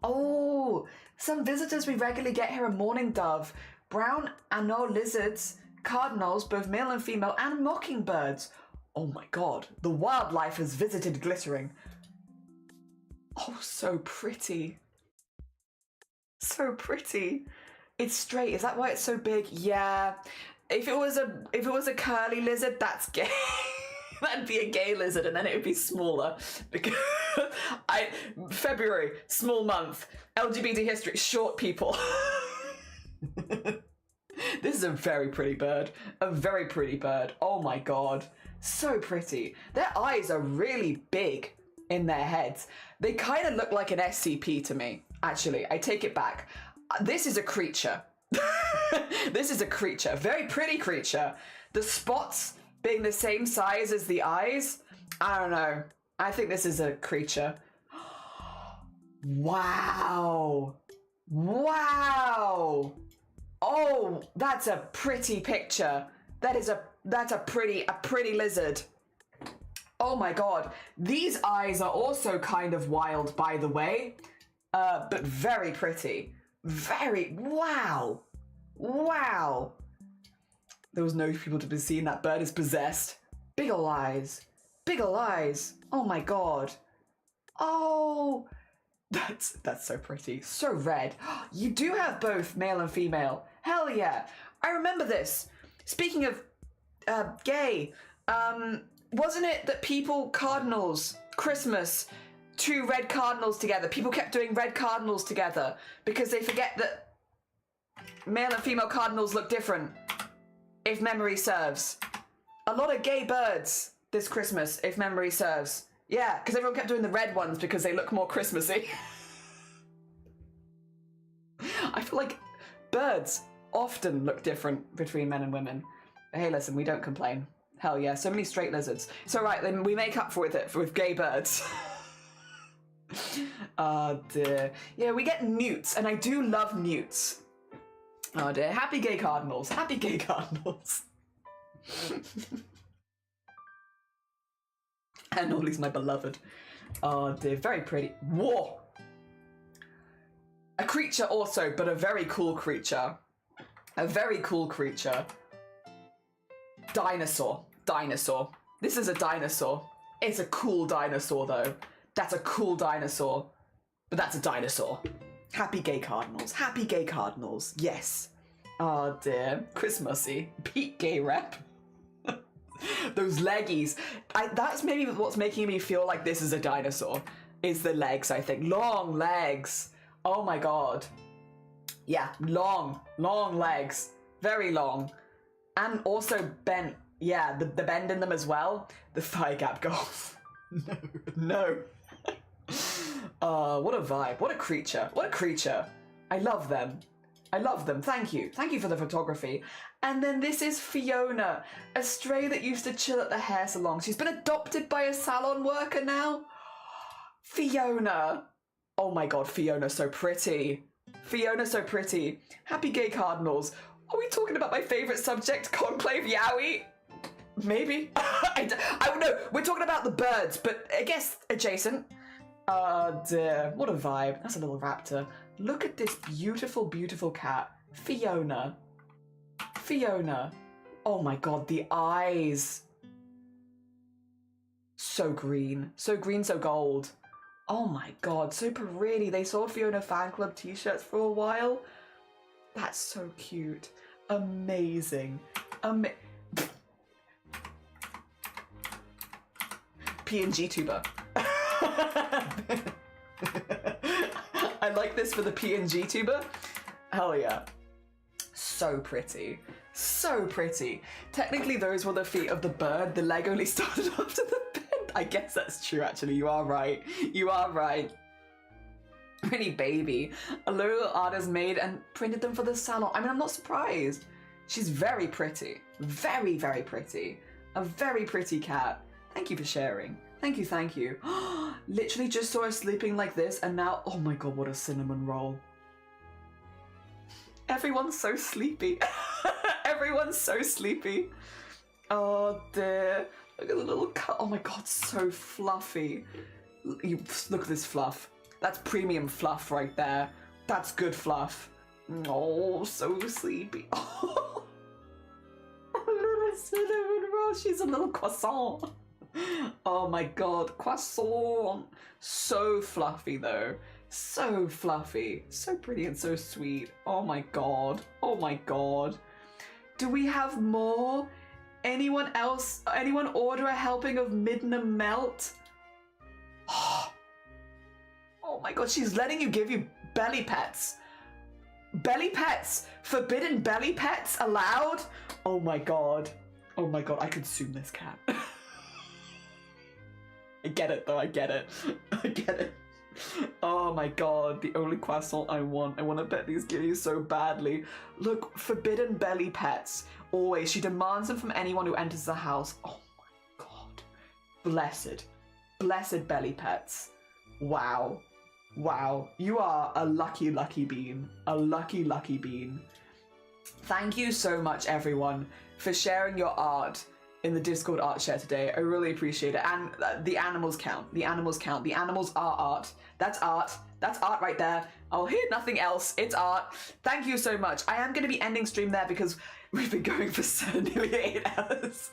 Oh, some visitors we regularly get here are mourning dove, brown anole lizards, cardinals, both male and female, and mockingbirds. Oh my god, the wildlife has visited Glittering. Oh, so pretty. It's straight. Is that why it's so big? Yeah. If it was a curly lizard, that's gay. That'd be a gay lizard, and then it would be smaller. Because February, small month, LGBT history, short people. This is a very pretty bird. Oh my god. So pretty. Their eyes are really big in their heads. They kind of look like an SCP to me, actually. I take it back. This is a creature. This is a creature. Very pretty creature. The spots being the same size as the eyes. I don't know. I think this is a creature. Wow. Oh, that's a pretty picture. That's a pretty lizard. Oh my god. These eyes are also kind of wild, by the way. But very pretty. Wow. There was no people to be seen. That bird is possessed. Big ol' eyes. Oh my god. Oh, that's so pretty. So red. You do have both male and female. Hell yeah. I remember this. Speaking of gay, wasn't it that cardinals, Christmas, 2 red cardinals together? People kept doing red cardinals together because they forget that male and female cardinals look different, if memory serves. A lot of gay birds this Christmas, if memory serves. Yeah, because everyone kept doing the red ones because they look more Christmassy. I feel like birds often look different between men and women. But hey, listen, we don't complain. Hell yeah, so many straight lizards. So right, then we make up for it with gay birds. Oh dear. Yeah, we get newts, and I do love newts. Oh dear. Happy gay cardinals. And Ollie's my beloved. Oh dear, very pretty. Whoa! A creature also, but a very cool creature. Dinosaur. This is a dinosaur. It's a cool dinosaur though. That's a cool dinosaur. But that's a dinosaur. Happy gay cardinals. Yes. Oh dear. Christmassy. Peak gay rep. Those leggies. That's maybe what's making me feel like this is a dinosaur. Is the legs, I think. Long legs. Oh my god. Yeah, long legs. Very long. And also bent. Yeah, the bend in them as well. The thigh gap goals. No. What a vibe. What a creature. I love them. Thank you for the photography. And then this is Fiona, a stray that used to chill at the hair salon. She's been adopted by a salon worker now. Fiona. Oh my god, Fiona's so pretty. Happy gay cardinals. Are we talking about my favourite subject, conclave yowie? Maybe. I don't know. We're talking about the birds, but I guess adjacent. Oh dear, what a vibe. That's a little raptor. Look at this beautiful cat. Fiona. Fiona. Oh my god, the eyes. So green. So green, so gold. Oh my god, so pretty. They sold Fiona fan club t-shirts for a while. That's so cute. Amazing. PNG tuber. I like this for the PNG tuber. Hell yeah. So pretty. So pretty. Technically those were the feet of the bird. The leg only started after the bed. I guess that's true actually. You are right. You are right. Pretty baby. A little artist made and printed them for the salon. I mean, I'm not surprised. She's very pretty. Very, very pretty. A very pretty cat. Thank you for sharing. Thank you, thank you. Literally just saw her sleeping like this and now, oh my god, what a cinnamon roll. Everyone's so sleepy. Everyone's so sleepy. Oh dear. Look at the little cut. Oh my god, so fluffy. Look at this fluff. That's premium fluff right there. That's good fluff. Oh, so sleepy. Oh, a little cinnamon roll. She's a little croissant. Oh my god, croissant. So fluffy though. So fluffy. So pretty and so sweet. Oh my god. Oh my god. Do we have more? Anyone else? Anyone order a helping of Midna Melt? Oh my god, she's letting you give you belly pets. Belly pets! Forbidden belly pets allowed? Oh my god. Oh my god, I consume this cat. I get it though, I get it. I get it. Oh my god, the only croissant I want. I want to pet these kitties so badly. Look, forbidden belly pets. Always, she demands them from anyone who enters the house. Oh my god. Blessed. Blessed belly pets. Wow. Wow. You are a lucky, lucky bean. A lucky, lucky bean. Thank you so much, everyone, for sharing your art in the Discord art share today. I really appreciate it. And the animals count. The animals count. The animals are art. That's art. That's art right there. I'll hear nothing else. It's art. Thank you so much. I am going to be ending stream there because we've been going for nearly 8 hours.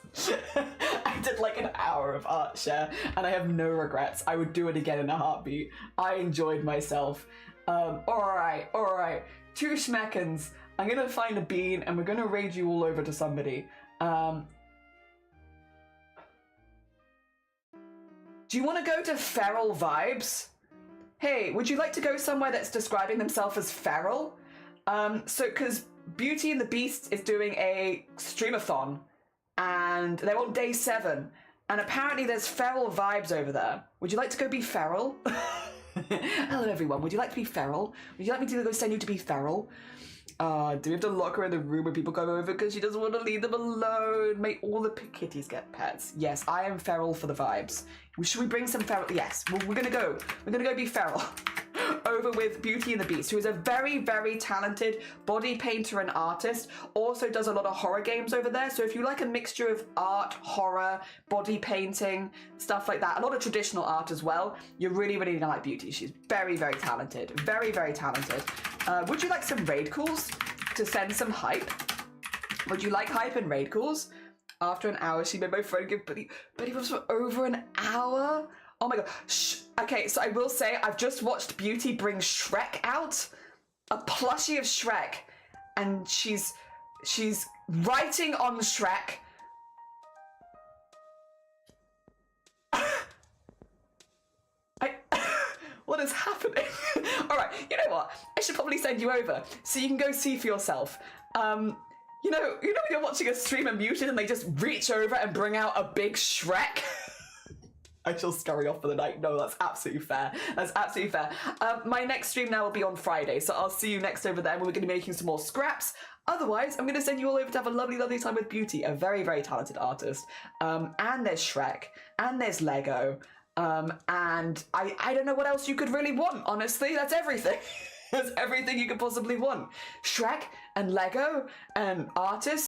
I did like an hour of art share and I have no regrets. I would do it again in a heartbeat. I enjoyed myself. Alright. 2 schmeckens. I'm going to find a bean and we're going to raid you all over to somebody. Do you want to go to Feral Vibes? Hey, would you like to go somewhere that's describing themselves as feral? Because Beauty and the Beast is doing a streamathon and they're on day 7 and apparently there's Feral Vibes over there. Would you like to go be feral? Hello everyone, would you like to be feral? Would you like me to go send you to be feral? Do we have to lock her in the room when people come over because she doesn't want to leave them alone? Make all the kitties get pets. Yes, I am feral for the vibes. Should we bring some feral? Yes, we're gonna go. We're gonna go be feral. Over with Beauty and the Beast, who is a very, very talented body painter and artist. Also does a lot of horror games over there. So if you like a mixture of art, horror, body painting, stuff like that, a lot of traditional art as well, you're really, really gonna like Beauty. She's very, very talented. Very, very talented. Would you like some raid calls to send some hype? Would you like hype and raid calls? After an hour, she made my friend give Buddy was for over an hour? Oh my god. Shh. Okay, so I will say I've just watched Beauty bring Shrek out. A plushie of Shrek. And she's writing on Shrek. What is happening? Alright, you know what? I should probably send you over so you can go see for yourself. You know when you're watching a stream and Muted and they just reach over and bring out a big Shrek? I shall scurry off for the night. No, that's absolutely fair. That's absolutely fair. My next stream now will be on Friday, so I'll see you next over there when we're going to be making some more scraps. Otherwise, I'm going to send you all over to have a lovely, lovely time with Beauty, a very, very talented artist. And there's Shrek, and there's Lego, and I don't know what else you could really want, honestly. That's everything. That's everything you could possibly want. Shrek and Lego and artists.